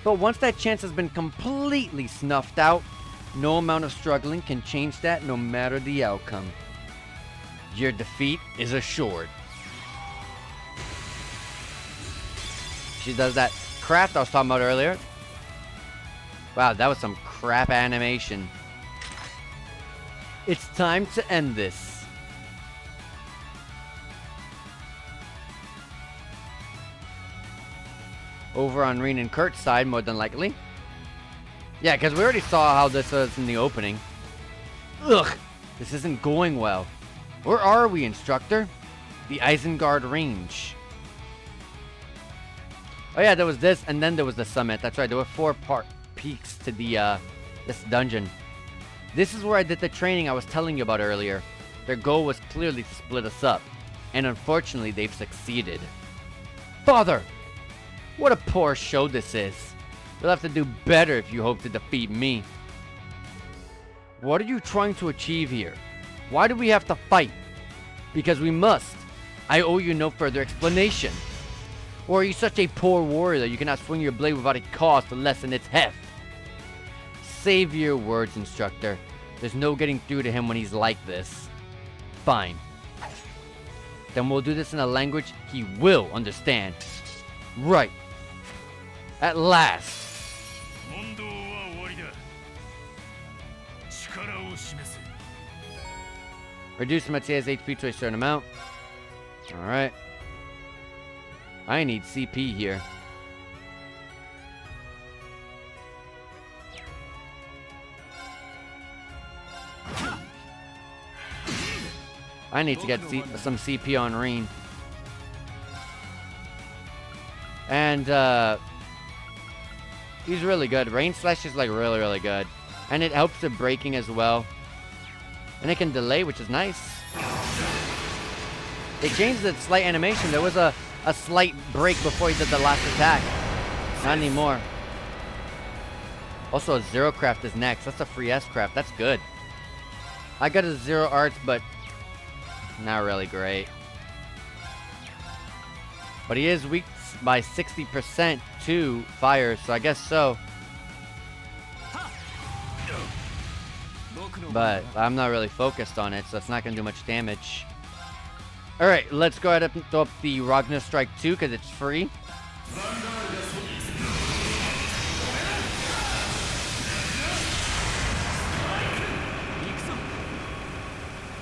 [SPEAKER 1] But once that chance has been completely snuffed out, no amount of struggling can change that no matter the outcome. Your defeat is assured. She does that craft I was talking about earlier. Wow, that was some crap animation. It's time to end this. Over on Rean and Kurt's side, more than likely. Yeah, because we already saw how this was in the opening. Ugh, this isn't going well. Where are we, instructor? The Isengard Range. Oh yeah, there was this, and then there was the summit. That's right, there were 4 peaks to the this dungeon. This is where I did the training I was telling you about earlier. Their goal was clearly to split us up, and unfortunately they've succeeded. Father! What a poor show this is. You'll have to do better if you hope to defeat me. What are you trying to achieve here? Why do we have to fight? Because we must. I owe you no further explanation. Or are you such a poor warrior that you cannot swing your blade without a cause to lessen its heft? Save your words, instructor. There's no getting through to him when he's like this. Fine. Then we'll do this in a language he will understand. Right. At last. Reduce Matsuya's HP to a certain amount. Alright. I need CP here. I need to get some CP on Rean. And, he's really good. Rain Slash is, like, really, really good. And it helps the breaking as well. And it can delay, which is nice. They changed the slight animation. There was a slight break before he did the last attack. Not anymore. Also, a Zero Craft is next. That's a free S Craft. That's good. I got a Zero Arts, but not really great. But he is weak by 60% to fire, so I guess so. But I'm not really focused on it, so it's not going to do much damage. Alright, let's go ahead and throw up the Ragnar Strike 2 because it's free.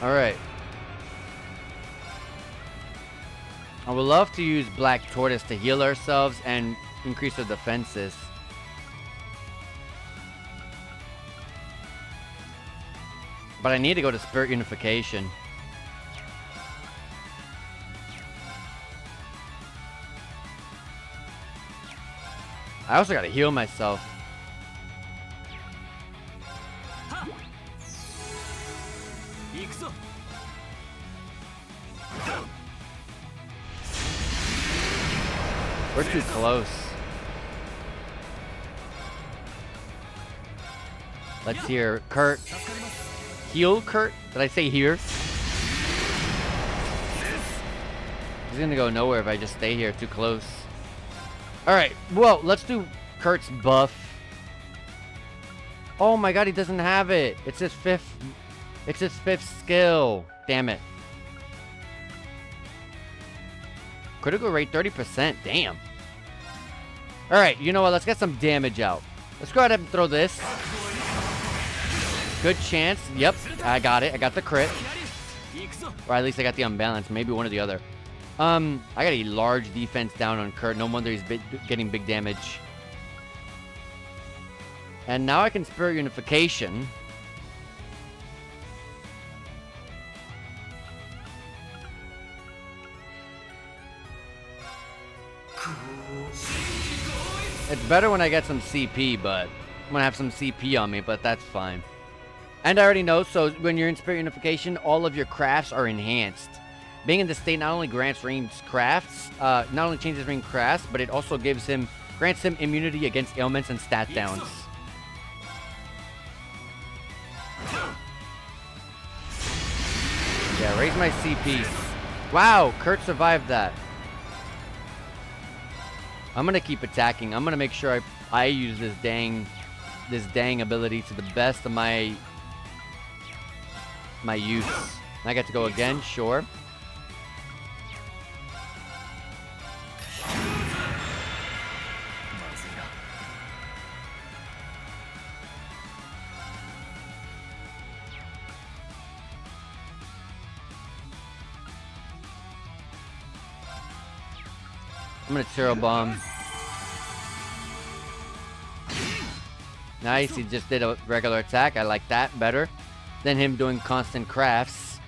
[SPEAKER 1] Alright. I would love to use Black Tortoise to heal ourselves and increase our defenses. But I need to go to Spirit Unification. I also gotta heal myself. We're too close. Let's hear Kurt. Heal Kurt? Did I say here? He's gonna go nowhere if I just stay here too close. Alright, well, let's do Kurt's buff. Oh my god, he doesn't have it. It's his fifth skill. Damn it. Critical rate 30%. Damn. Alright, you know what? Let's get some damage out. Let's go ahead and throw this. Good chance. Yep, I got it. I got the crit. Or at least I got the unbalance. Maybe one or the other. I got a large defense down on Kurt. No wonder he's getting big damage. And now I can Spirit Unification. It's better when I get some CP, but I'm gonna have some CP on me, but that's fine. And I already know, so when you're in Spirit Unification, all of your crafts are enhanced. Being in the state not only grants Rean's crafts, not only changes Rean's crafts, but it also grants him immunity against ailments and stat downs. Yeah, raise my CP. Wow, Kurt survived that. I'm gonna keep attacking. I'm gonna make sure I use this dang ability to the best of my use. I get to go again, sure. I'm gonna Turbo Bomb. Nice, he just did a regular attack. I like that better than him doing constant crafts.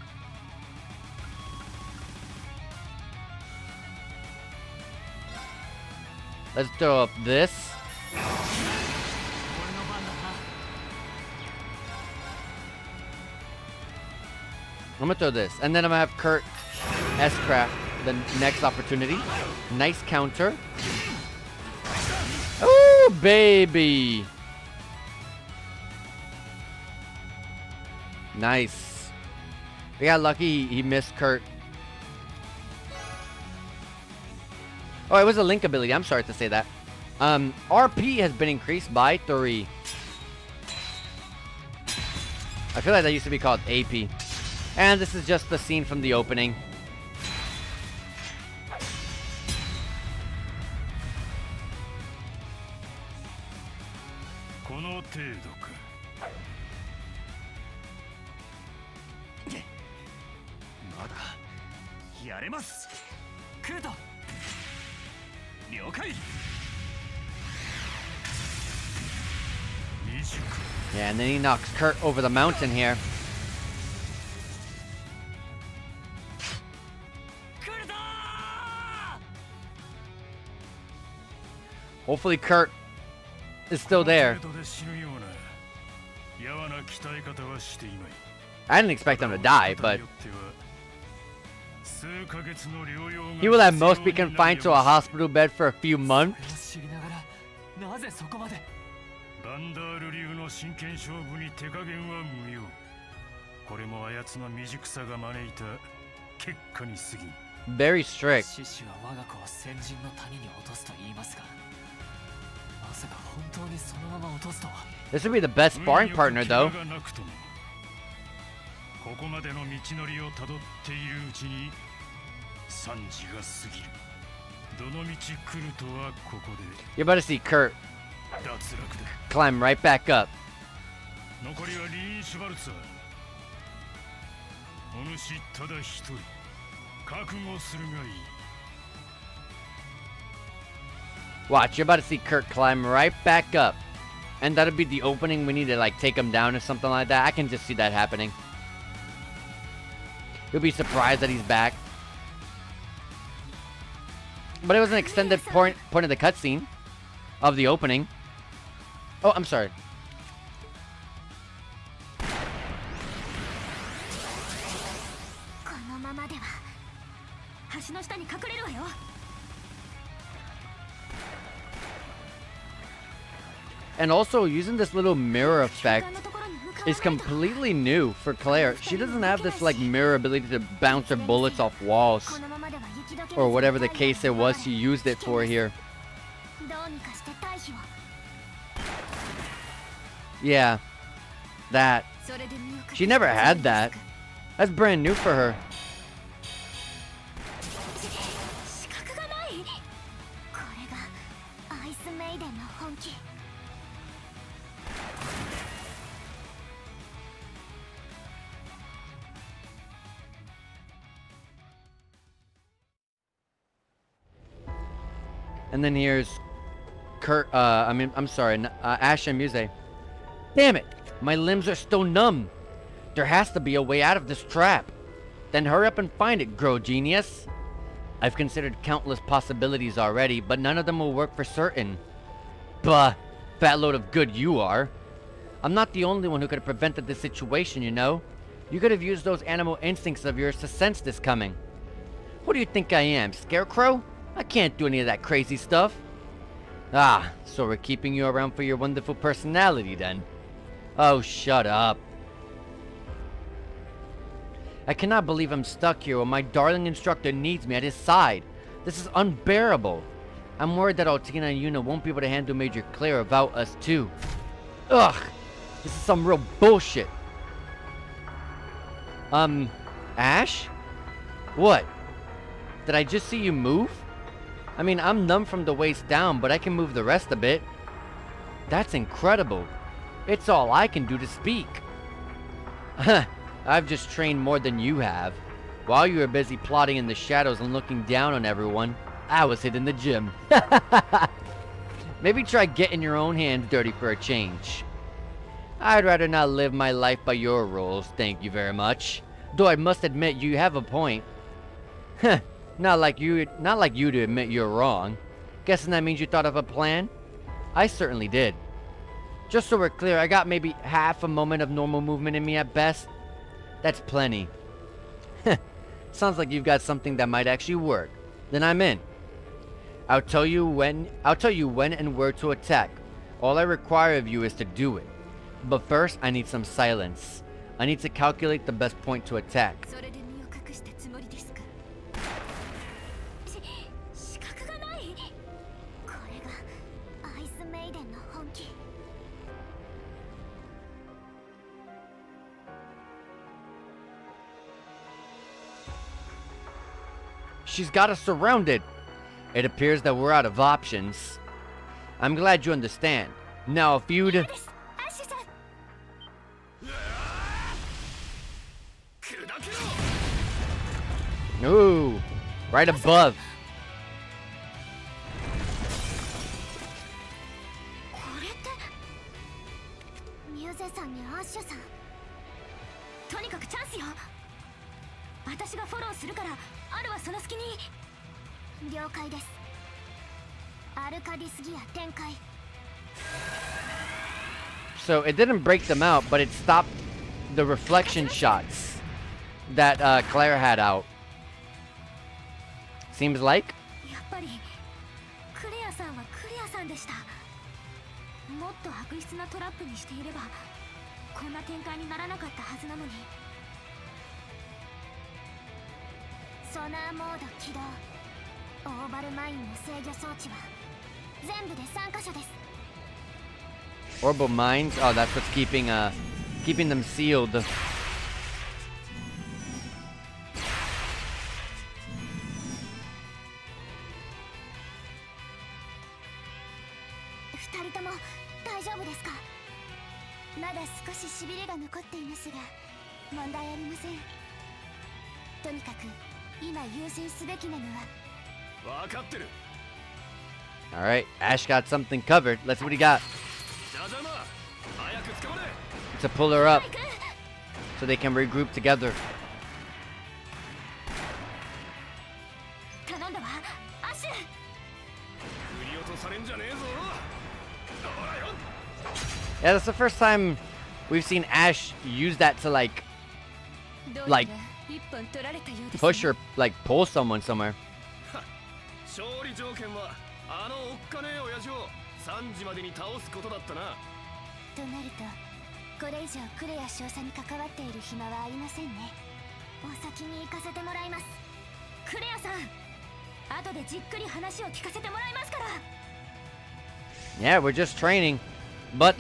[SPEAKER 1] Let's throw up this. I'm gonna throw this, and then I'm gonna have Kurt S-Craft the next opportunity. Nice counter. Oh, baby. Nice. We got lucky he missed Kurt Oh, it was a link ability. I'm sorry to say that. RP has been increased by 3. I feel like that used to be called AP. And this is just the scene from the opening. Yeah, and then he knocks Kurt over the mountain here. Hopefully Kurt is still there. I didn't expect him to die, but he will at most be confined to a hospital bed for a few months.
[SPEAKER 4] バンダール流の真剣勝負に手加減は無用。これもあやつの未熟さが招いた結果に過ぎん。
[SPEAKER 1] Very strict.
[SPEAKER 7] 獅子は我が子を先人の谷に落とすと言いますが、まさか本当にそのまま落とすとは。
[SPEAKER 1] This would be the best sparring partner, though.
[SPEAKER 4] ここまでの道のりをたどっているうちに3時が過ぎる。どの道来るとはここで。
[SPEAKER 1] You're about to see Kurt climb right back up.
[SPEAKER 4] 残りはリーン・シュバルツァー。お主ただ一人覚悟するがいい。
[SPEAKER 1] Watch, you're about to see Kurt climb right back up. And that'll be the opening. We need to like take him down or something like that. I can just see that happening. You'll be surprised that he's back. But it was an extended point of the cutscene of the opening. Oh, I'm sorry. And also, using this little mirror effect is completely new for Claire. She doesn't have this like mirror ability to bounce her bullets off walls. Or whatever the case it was she used it for here. Yeah. That. She never had that. That's brand new for her. And then here's Kurt, I'm sorry, Ash and Muse. Damn it! My limbs are still numb. There has to be a way out of this trap. Then hurry up and find it, Grow Genius. I've considered countless possibilities already, but none of them will work for certain. Bah, fat load of good you are. I'm not the only one who could have prevented this situation, you know. You could have used those animal instincts of yours to sense this coming. What do you think I am, Scarecrow? I can't do any of that crazy stuff. Ah, so we're keeping you around for your wonderful personality then. Oh, shut up. I cannot believe I'm stuck here when my darling instructor needs me at his side. This is unbearable. I'm worried that Altina and Yuna won't be able to handle Major Claire without us too. Ugh, this is some real bullshit. Ash? What? Did I just see you move? I mean, I'm numb from the waist down, but I can move the rest a bit. That's incredible. It's all I can do to speak. I've just trained more than you have. While you were busy plotting in the shadows and looking down on everyone, I was hitting the gym. Maybe try getting your own hands dirty for a change. I'd rather not live my life by your rules, thank you very much. Though I must admit you have a point. Not like you to admit you're wrong. Guessing that means you thought of a plan? I certainly did. Just so we're clear, I got maybe half a moment of normal movement in me at best. That's plenty. Sounds like you've got something that might actually work. Then I'm in. I'll tell you when and where to attack. All I require of you is to do it. But first, I need some silence. I need to calculate the best point to attack.
[SPEAKER 2] イデンの本気。
[SPEAKER 1] She's got us surrounded. It appears that we're out of options. I'm glad you understand. Now, if you'd... Ooh, right above. So it didn't break them out, but it stopped the reflection shots that Claire had out. Seems like. Orbital mines? Oh, that's what's keeping them sealed. Alright, Ash got something covered. Let's see what he got. To pull her up so they can regroup together. Yeah, that's the first time we've seen Ash use that to like push or like pull someone somewhere. Yeah, we're just training, but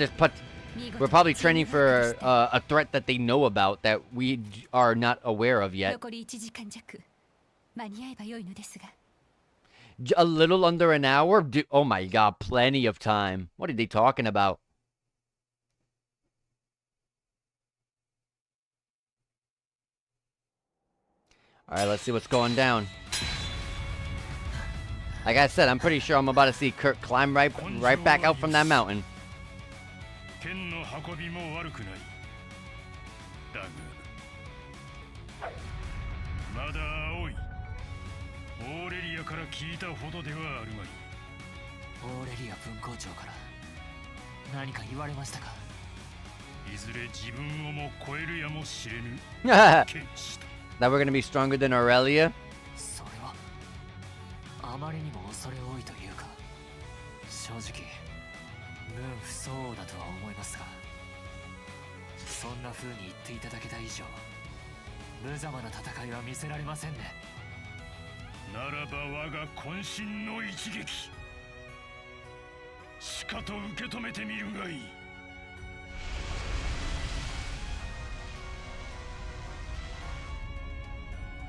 [SPEAKER 1] we're probably training for a threat that they know about that we are not aware of yet. A little under an hour? Oh my god, plenty of time. What are they talking about? Alright, let's see what's going down. Like I said, I'm pretty sure I'm about to see Kurt climb right back out from that mountain. That we're gonna be stronger than Aurelia?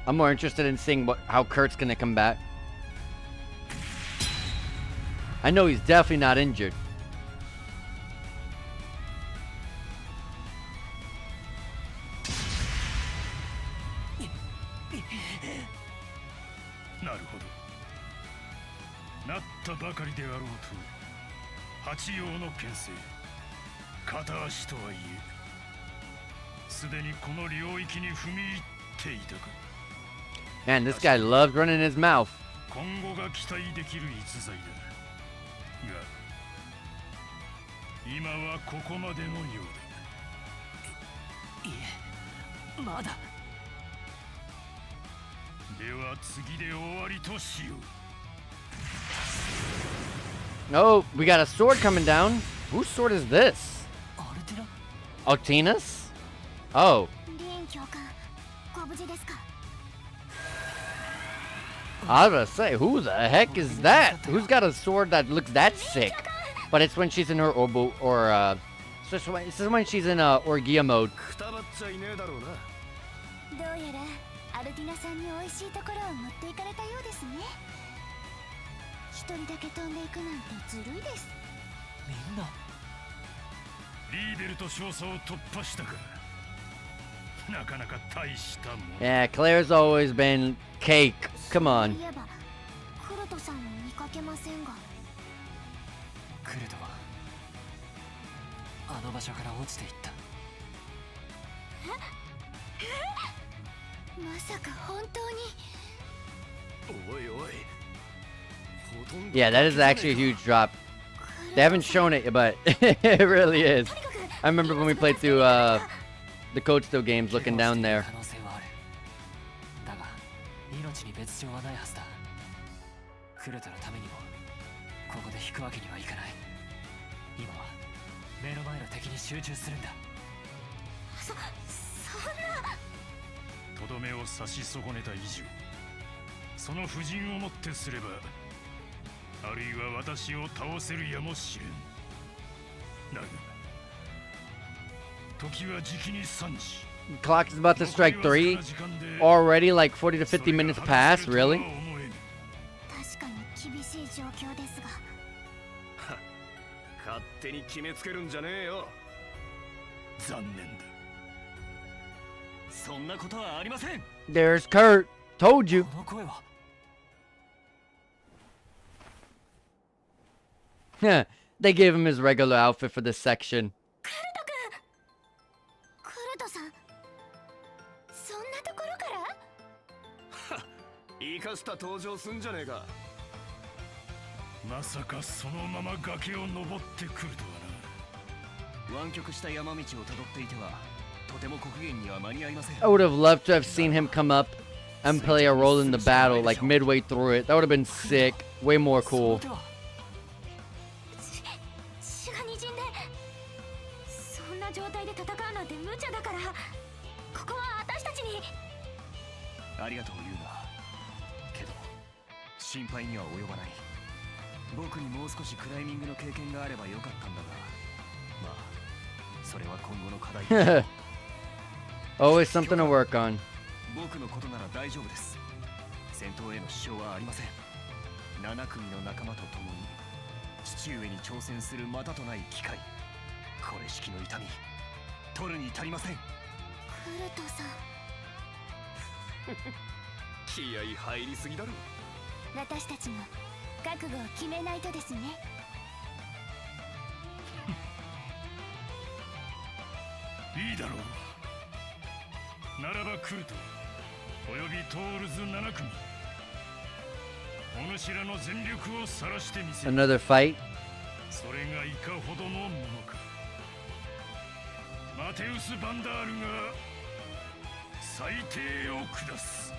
[SPEAKER 1] I'm more interested in seeing how Kurt's gonna come back. I know he's definitely not injured. Man, this guy loves running his mouth. Oh, we got a sword coming down. Whose sword is this? Altina's? Oh. I was gonna say, who the heck is that? Who's got a sword that looks that sick? But it's when she's in her Orbo or this is when she's in Orgia mode.
[SPEAKER 6] くたばっちゃいねえだろうな。
[SPEAKER 2] どうやらアルティナさんに美味しいところを持っていかれたようですね。一人だけ飛んでいくなんてずるいです。
[SPEAKER 7] みんな
[SPEAKER 4] リーベルと少佐を突破したか。なかなか大したもん。
[SPEAKER 1] Yeah, Claire's always been cake. Come on.
[SPEAKER 2] そういえばクルトさんを見かけませんが。
[SPEAKER 7] クルトはあの場所から落ちていった。
[SPEAKER 2] まさか本当に。
[SPEAKER 6] おいおい。
[SPEAKER 1] Yeah, that is actually a huge drop. They haven't shown it, but it really is. I remember when we played through the Code Still games, looking down there.
[SPEAKER 7] 可能性はある。だが命に別状はないはずだ。クルトのためにもここで引くわけにはいかない。今は目の前の敵に集中するんだ。
[SPEAKER 2] そんな。
[SPEAKER 4] とどめを差し損ねた以上、その布陣をもってすれば、あるいは私を倒せるやもしれん。だが時はじきに3時。
[SPEAKER 1] Clock is about to strike 3. Already like 40 to 50 minutes past. Really?
[SPEAKER 2] 確かに厳しい状況ですが。
[SPEAKER 6] 勝手に決めつけるんじゃねえよ。
[SPEAKER 4] 残念だ。
[SPEAKER 6] そんなことはありません。
[SPEAKER 1] There's Kurt. Told you.
[SPEAKER 7] この声は
[SPEAKER 1] They gave him his regular outfit for this section.
[SPEAKER 2] クルトさん、そんなところから？
[SPEAKER 6] 生かした登場すんじゃねえか。
[SPEAKER 4] まさかそのまま崖を登ってくるとはな。
[SPEAKER 6] 湾曲した山道をたどっていてはとても国原には間に合いません。
[SPEAKER 1] I would have loved to have seen him come up and play a role in the battle, like midway through it. That would have been sick. Way more cool.
[SPEAKER 2] 血がにじんで、そんな状態で戦うなんて無茶だから、ここは私たちに。
[SPEAKER 6] ありがとうユーナ。けど心配には及ばない。僕にもう少しクライミングの経験があればよかったんだが、まあそれは今後の課題。
[SPEAKER 1] Always something to work on.
[SPEAKER 6] 僕のことなら大丈夫です。戦闘への支障はありません。7組の仲間と共に父上に挑戦するまたとない機会。これしきの痛み取るに足りません。
[SPEAKER 2] クルトさん、
[SPEAKER 6] 気合入りすぎだろ。
[SPEAKER 2] 私たちも覚悟を決めないとですね。
[SPEAKER 4] いいだろう。ならば来るとおよびトールズ7組、お主らの全力を晒してみせる。
[SPEAKER 1] Another fight.
[SPEAKER 4] それがいかほどのものか。マテウス・バンダールが裁定を下す。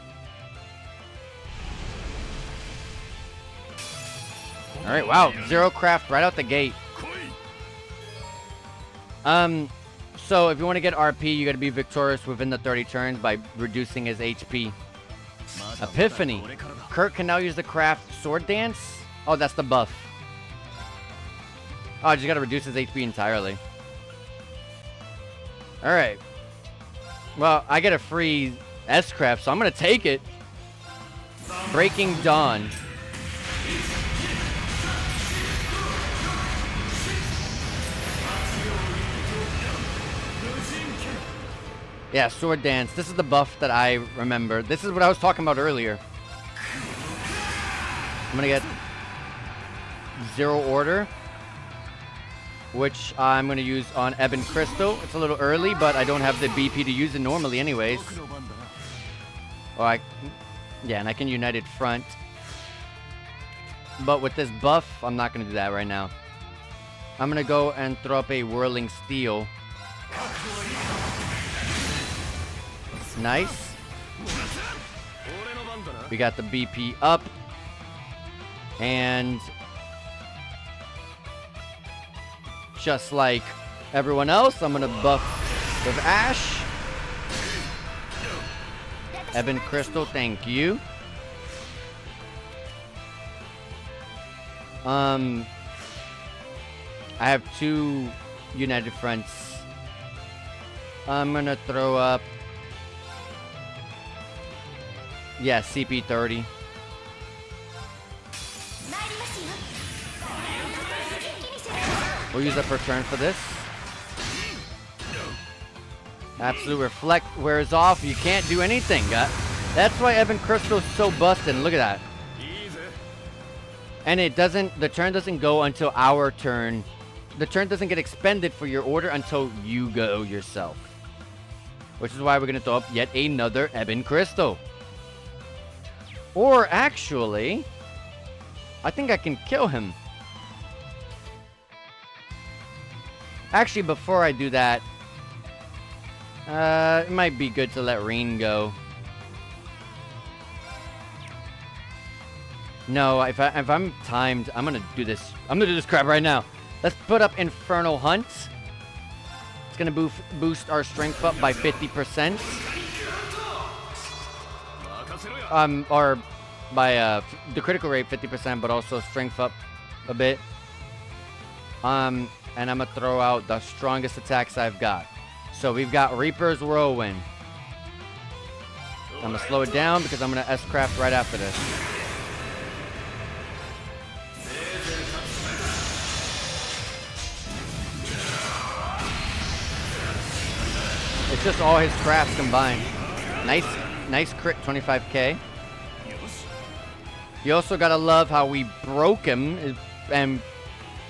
[SPEAKER 1] Alright, wow. Zero craft right out the gate. So if you want to get RP, you got to be victorious within the 30 turns by reducing his HP. Epiphany. Kurt can now use the craft Sword Dance. Oh, that's the buff. Oh, I just got to reduce his HP entirely. Alright. Well, I get a free S-Craft, so I'm going to take it. Breaking Dawn. Yeah, Sword Dance. This is the buff that I remember. This is what I was talking about earlier. I'm going to get Zero Order, which I'm going to use on Ebon Crystal. It's a little early, but I don't have the BP to use it normally anyways. Oh, yeah, and I can United Front. But with this buff, I'm not going to do that right now. I'm going to go and throw up a Whirling Steel. Nice. We got the BP up. And just like everyone else, I'm going to buff with Ash. Ebon Crystal, thank you. I have 2 United Fronts. I'm gonna throw up... Yeah, CP30. We'll use up her turn for this. Absolute Reflect wears off. You can't do anything. That's why Ebon Crystal's so busted. Look at that. And it doesn't... The turn doesn't go until our turn. The turn doesn't get expended for your order until you go yourself. Which is why we're going to throw up yet another Ebon Crystal. Or actually... I think I can kill him. Actually, before I do that... it might be good to let Rean go. No, if I'm timed, I'm gonna do this. I'm gonna do this crap right now. Let's put up Infernal Hunt. It's gonna boost our strength up by 50%. Or by the critical rate 50%, but also strength up a bit. And I'm gonna throw out the strongest attacks I've got. So we've got Reaper's Whirlwind. I'm gonna slow it down because I'm gonna S-craft right after this. It's just all his crafts combined. Nice crit, 25k. You also gotta love how we broke him and...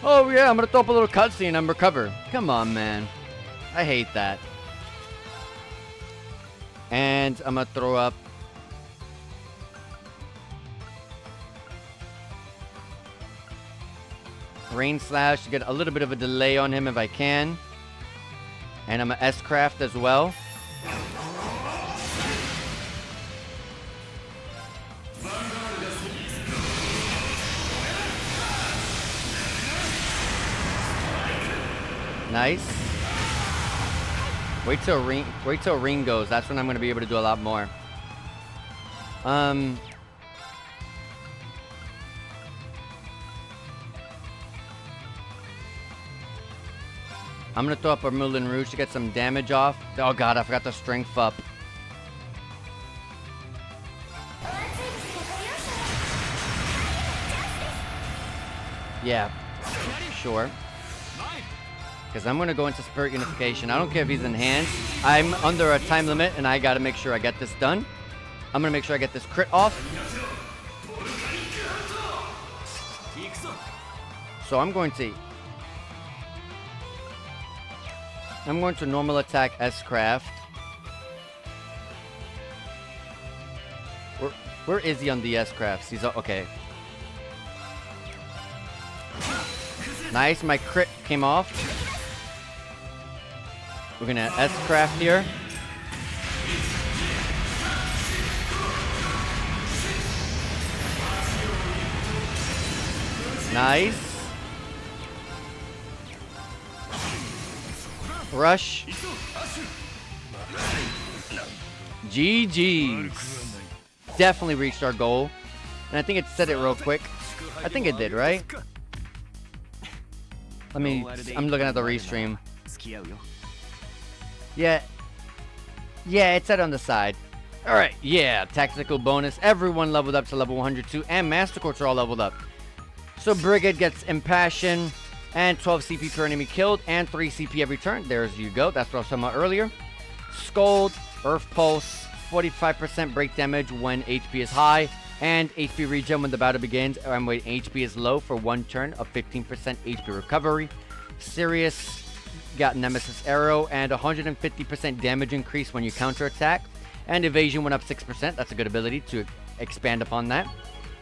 [SPEAKER 1] Oh yeah, I'm gonna throw up a little cutscene and recover. Come on, man. I hate that. And I'm gonna throw up... Rain Slash to get a little bit of a delay on him if I can. And I'm gonna S-craft as well. Nice. Wait till Rean goes. That's when I'm gonna be able to do a lot more. I'm gonna throw up a Moulin Rouge to get some damage off. Oh god, I forgot the strength up. Yeah, sure. Because I'm gonna go into Spirit Unification. I don't care if he's enhanced. I'm under a time limit and I gotta make sure I get this done. I'm gonna make sure I get this crit off. So I'm going to normal attack S-craft. Where is he on the S-crafts? He's okay. Nice, my crit came off. We're gonna S-craft here. Nice. Rush. GG's. Definitely reached our goal. And I think it said it real quick. I think it did, right? I'm looking at the restream. Yeah, it said on the side. Alright, yeah, tactical bonus. Everyone leveled up to level 102, and Master Courts are all leveled up. So Brigade gets Impassion, and 12 CP per enemy killed, and 3 CP every turn. There's you go. That's what I was talking about earlier. Scold, Earth Pulse, 45% break damage when HP is high, and HP regen when the battle begins, and when HP is low for 1 turn of 15% HP recovery. Sirius got Nemesis Arrow and 150% damage increase when you counterattack, and evasion went up 6%. That's a good ability to expand upon that.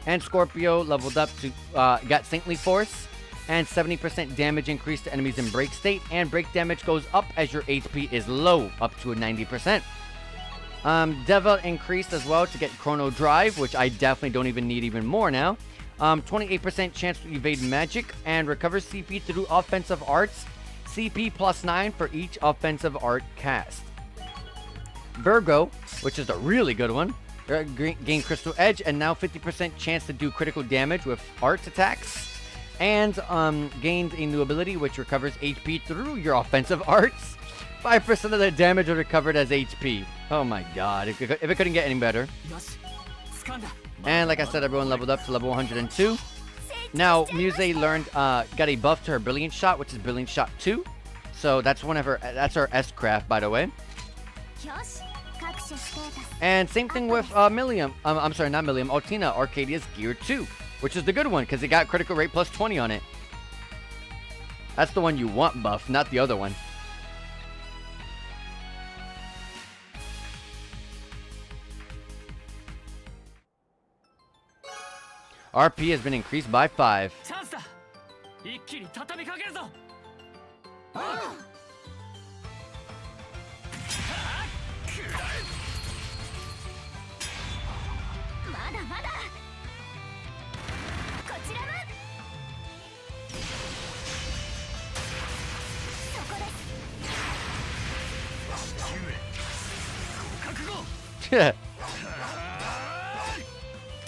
[SPEAKER 1] And Scorpio leveled up to got Saintly Force and 70% damage increase to enemies in break state, and break damage goes up as your HP is low, up to a 90%. Devil increased as well to get Chrono Drive, which I definitely don't even need even more now. 28% chance to evade magic and recover CP through offensive arts. CP +9 for each offensive art cast. Virgo, which is a really good one, gain Crystal Edge and now 50% chance to do critical damage with arts attacks. And gained a new ability which recovers HP through your offensive arts. 5% of the damage are recovered as HP. Oh my god, if it couldn't get any better. And like I said, everyone leveled up to level 102. Now, Muse learned, got a buff to her Brilliant Shot, which is Brilliant Shot 2. So that's one of her, that's her S-Craft, by the way. And same thing with Millium, I'm sorry, not Millium, Altina, Arcadia's Gear 2. Which is the good one, because it got critical rate plus 20 on it. That's the one you want buff, not the other one. RP has been increased by 5.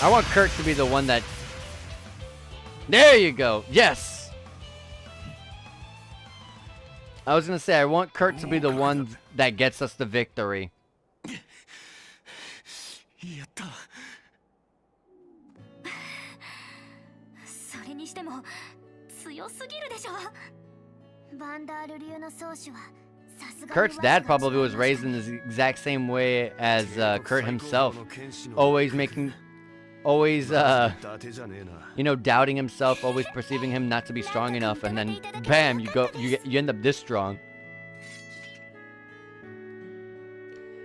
[SPEAKER 1] I want Kurt to be the one that... There you go. Yes. I was going to say, I want Kurt to be the one that gets us the victory. Kurt's dad probably was raised in the exact same way as Kurt himself. Always, you know, doubting himself, always perceiving him not to be strong enough, and then bam, you end up this strong.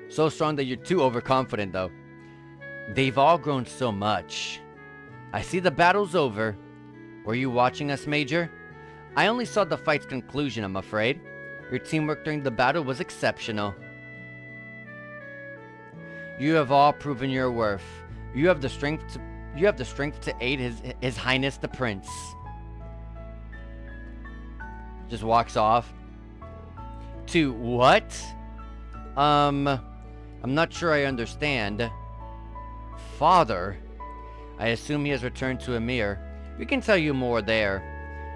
[SPEAKER 1] So strong that you're too overconfident, though. They've all grown so much. I see the battle's over. Were you watching us, Major? I only saw the fight's conclusion, I'm afraid. Your teamwork during the battle was exceptional. You have all proven your worth. You have the strength to aid His Highness the Prince. Just walks off. To what? I'm not sure I understand. Father? I assume he has returned to Emir. We can tell you more there.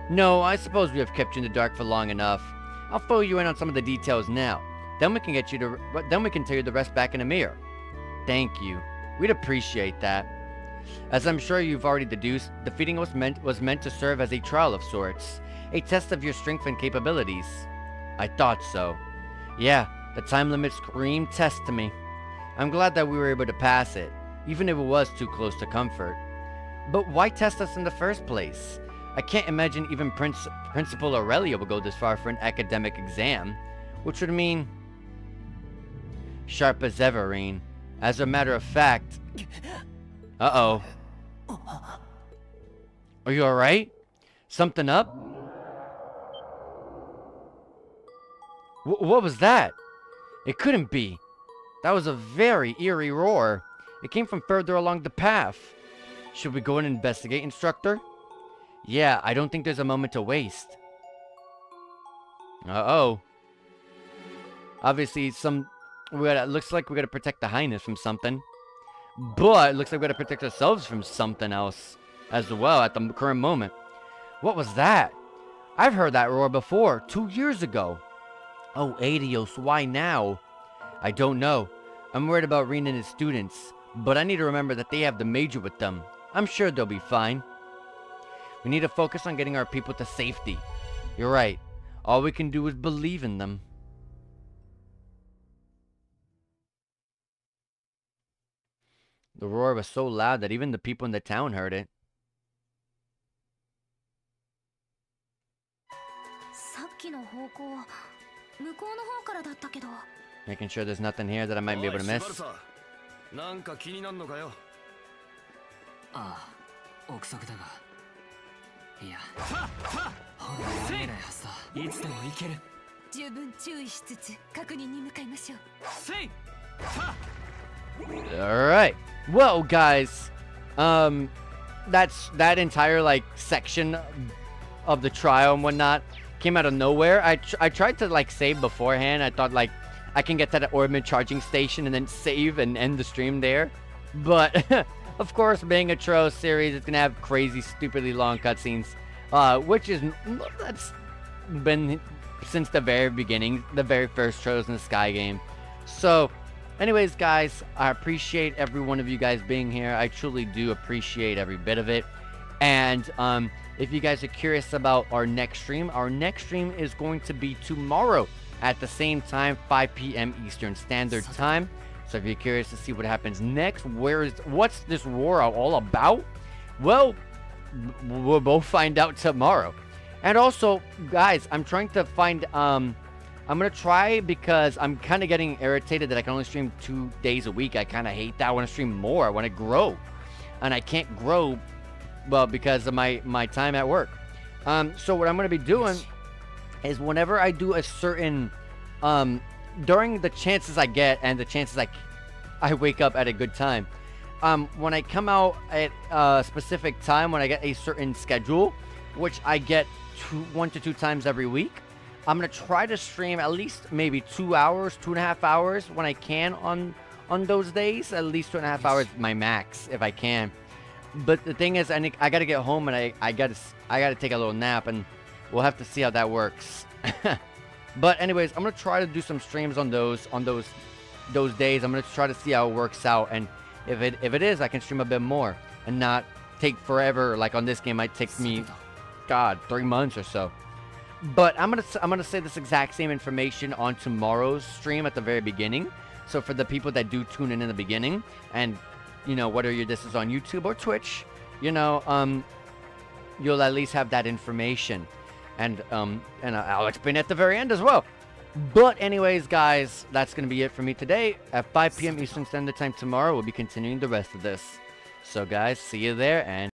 [SPEAKER 1] No, I suppose we have kept you in the dark for long enough. I'll fill you in on some of the details now. Then we can tell you the rest back in Emir. Thank you. We'd appreciate that. As I'm sure you've already deduced, defeating us was meant to serve as a trial of sorts. A test of your strength and capabilities. I thought so. Yeah, the time limit screamed test to me. I'm glad that we were able to pass it, even if it was too close to comfort. But why test us in the first place? I can't imagine even Principal Aurelia will go this far for an academic exam, which would mean... Sharp as ever, Rean. As a matter of fact... Uh-oh. Are you alright? Something up? What was that? It couldn't be. That was a very eerie roar. It came from further along the path. Should we go and investigate, Instructor? Yeah, I don't think there's a moment to waste. Uh-oh. Obviously, looks like we gotta protect the Highness from something. But, it looks like we gotta protect ourselves from something else as well at the current moment. What was that? I've heard that roar before, 2 years ago. Oh, Adios, why now? I don't know. I'm worried about Rean and his students, but I need to remember that they have the Major with them. I'm sure they'll be fine. We need to focus on getting our people to safety. You're right. All we can do is believe in them. The roar was so loud that even the people in the town heard it. Making sure there's nothing here that I might be able to miss. Alright. Well, guys, that entire, like, section of the trial and whatnot came out of nowhere. I tried to, like, save beforehand. I thought, like, I can get to the Ormond charging station and then save and end the stream there. But, of course, being a Tro series, it's going to have crazy, stupidly long cutscenes. which is that's been since the very beginning, the very first Trails in the Sky game. So anyways, guys, I appreciate every one of you guys being here. I truly do appreciate every bit of it. And if you guys are curious about our next stream is going to be tomorrow at the same time, 5 p.m. Eastern Standard Time. So if you're curious to see what happens next, what's this war all about? Well, we'll both find out tomorrow. And also, guys, I'm trying to find, I'm going to try, because I'm kind of getting irritated that I can only stream 2 days a week. I kind of hate that. I want to stream more. I want to grow. And I can't grow, well, because of my time at work. So what I'm going to be doing is whenever I do a certain, during the chances I get and the chances I wake up at a good time, when I come out at a specific time, when I get a certain schedule, which I get 1 to 2 times every week, I'm going to try to stream at least maybe 2 hours, 2.5 hours when I can on those days. At least 2.5 hours, my max, if I can. But the thing is, I got to get home and I got to take a little nap, and we'll have to see how that works. But anyways, I'm going to try to do some streams on those days. I'm going to try to see how it works out, and if it is, I can stream a bit more and not take forever. Like on this game, it might take me, God, 3 months or so. But I'm gonna say this exact same information on tomorrow's stream at the very beginning. So for the people that do tune in the beginning, and you know, whether this is on YouTube or Twitch, you know, you'll at least have that information, and I'll explain at the very end as well. But anyways, guys, that's gonna be it for me today. At 5 p.m. Eastern Standard Time tomorrow, we'll be continuing the rest of this. So guys, see you there, and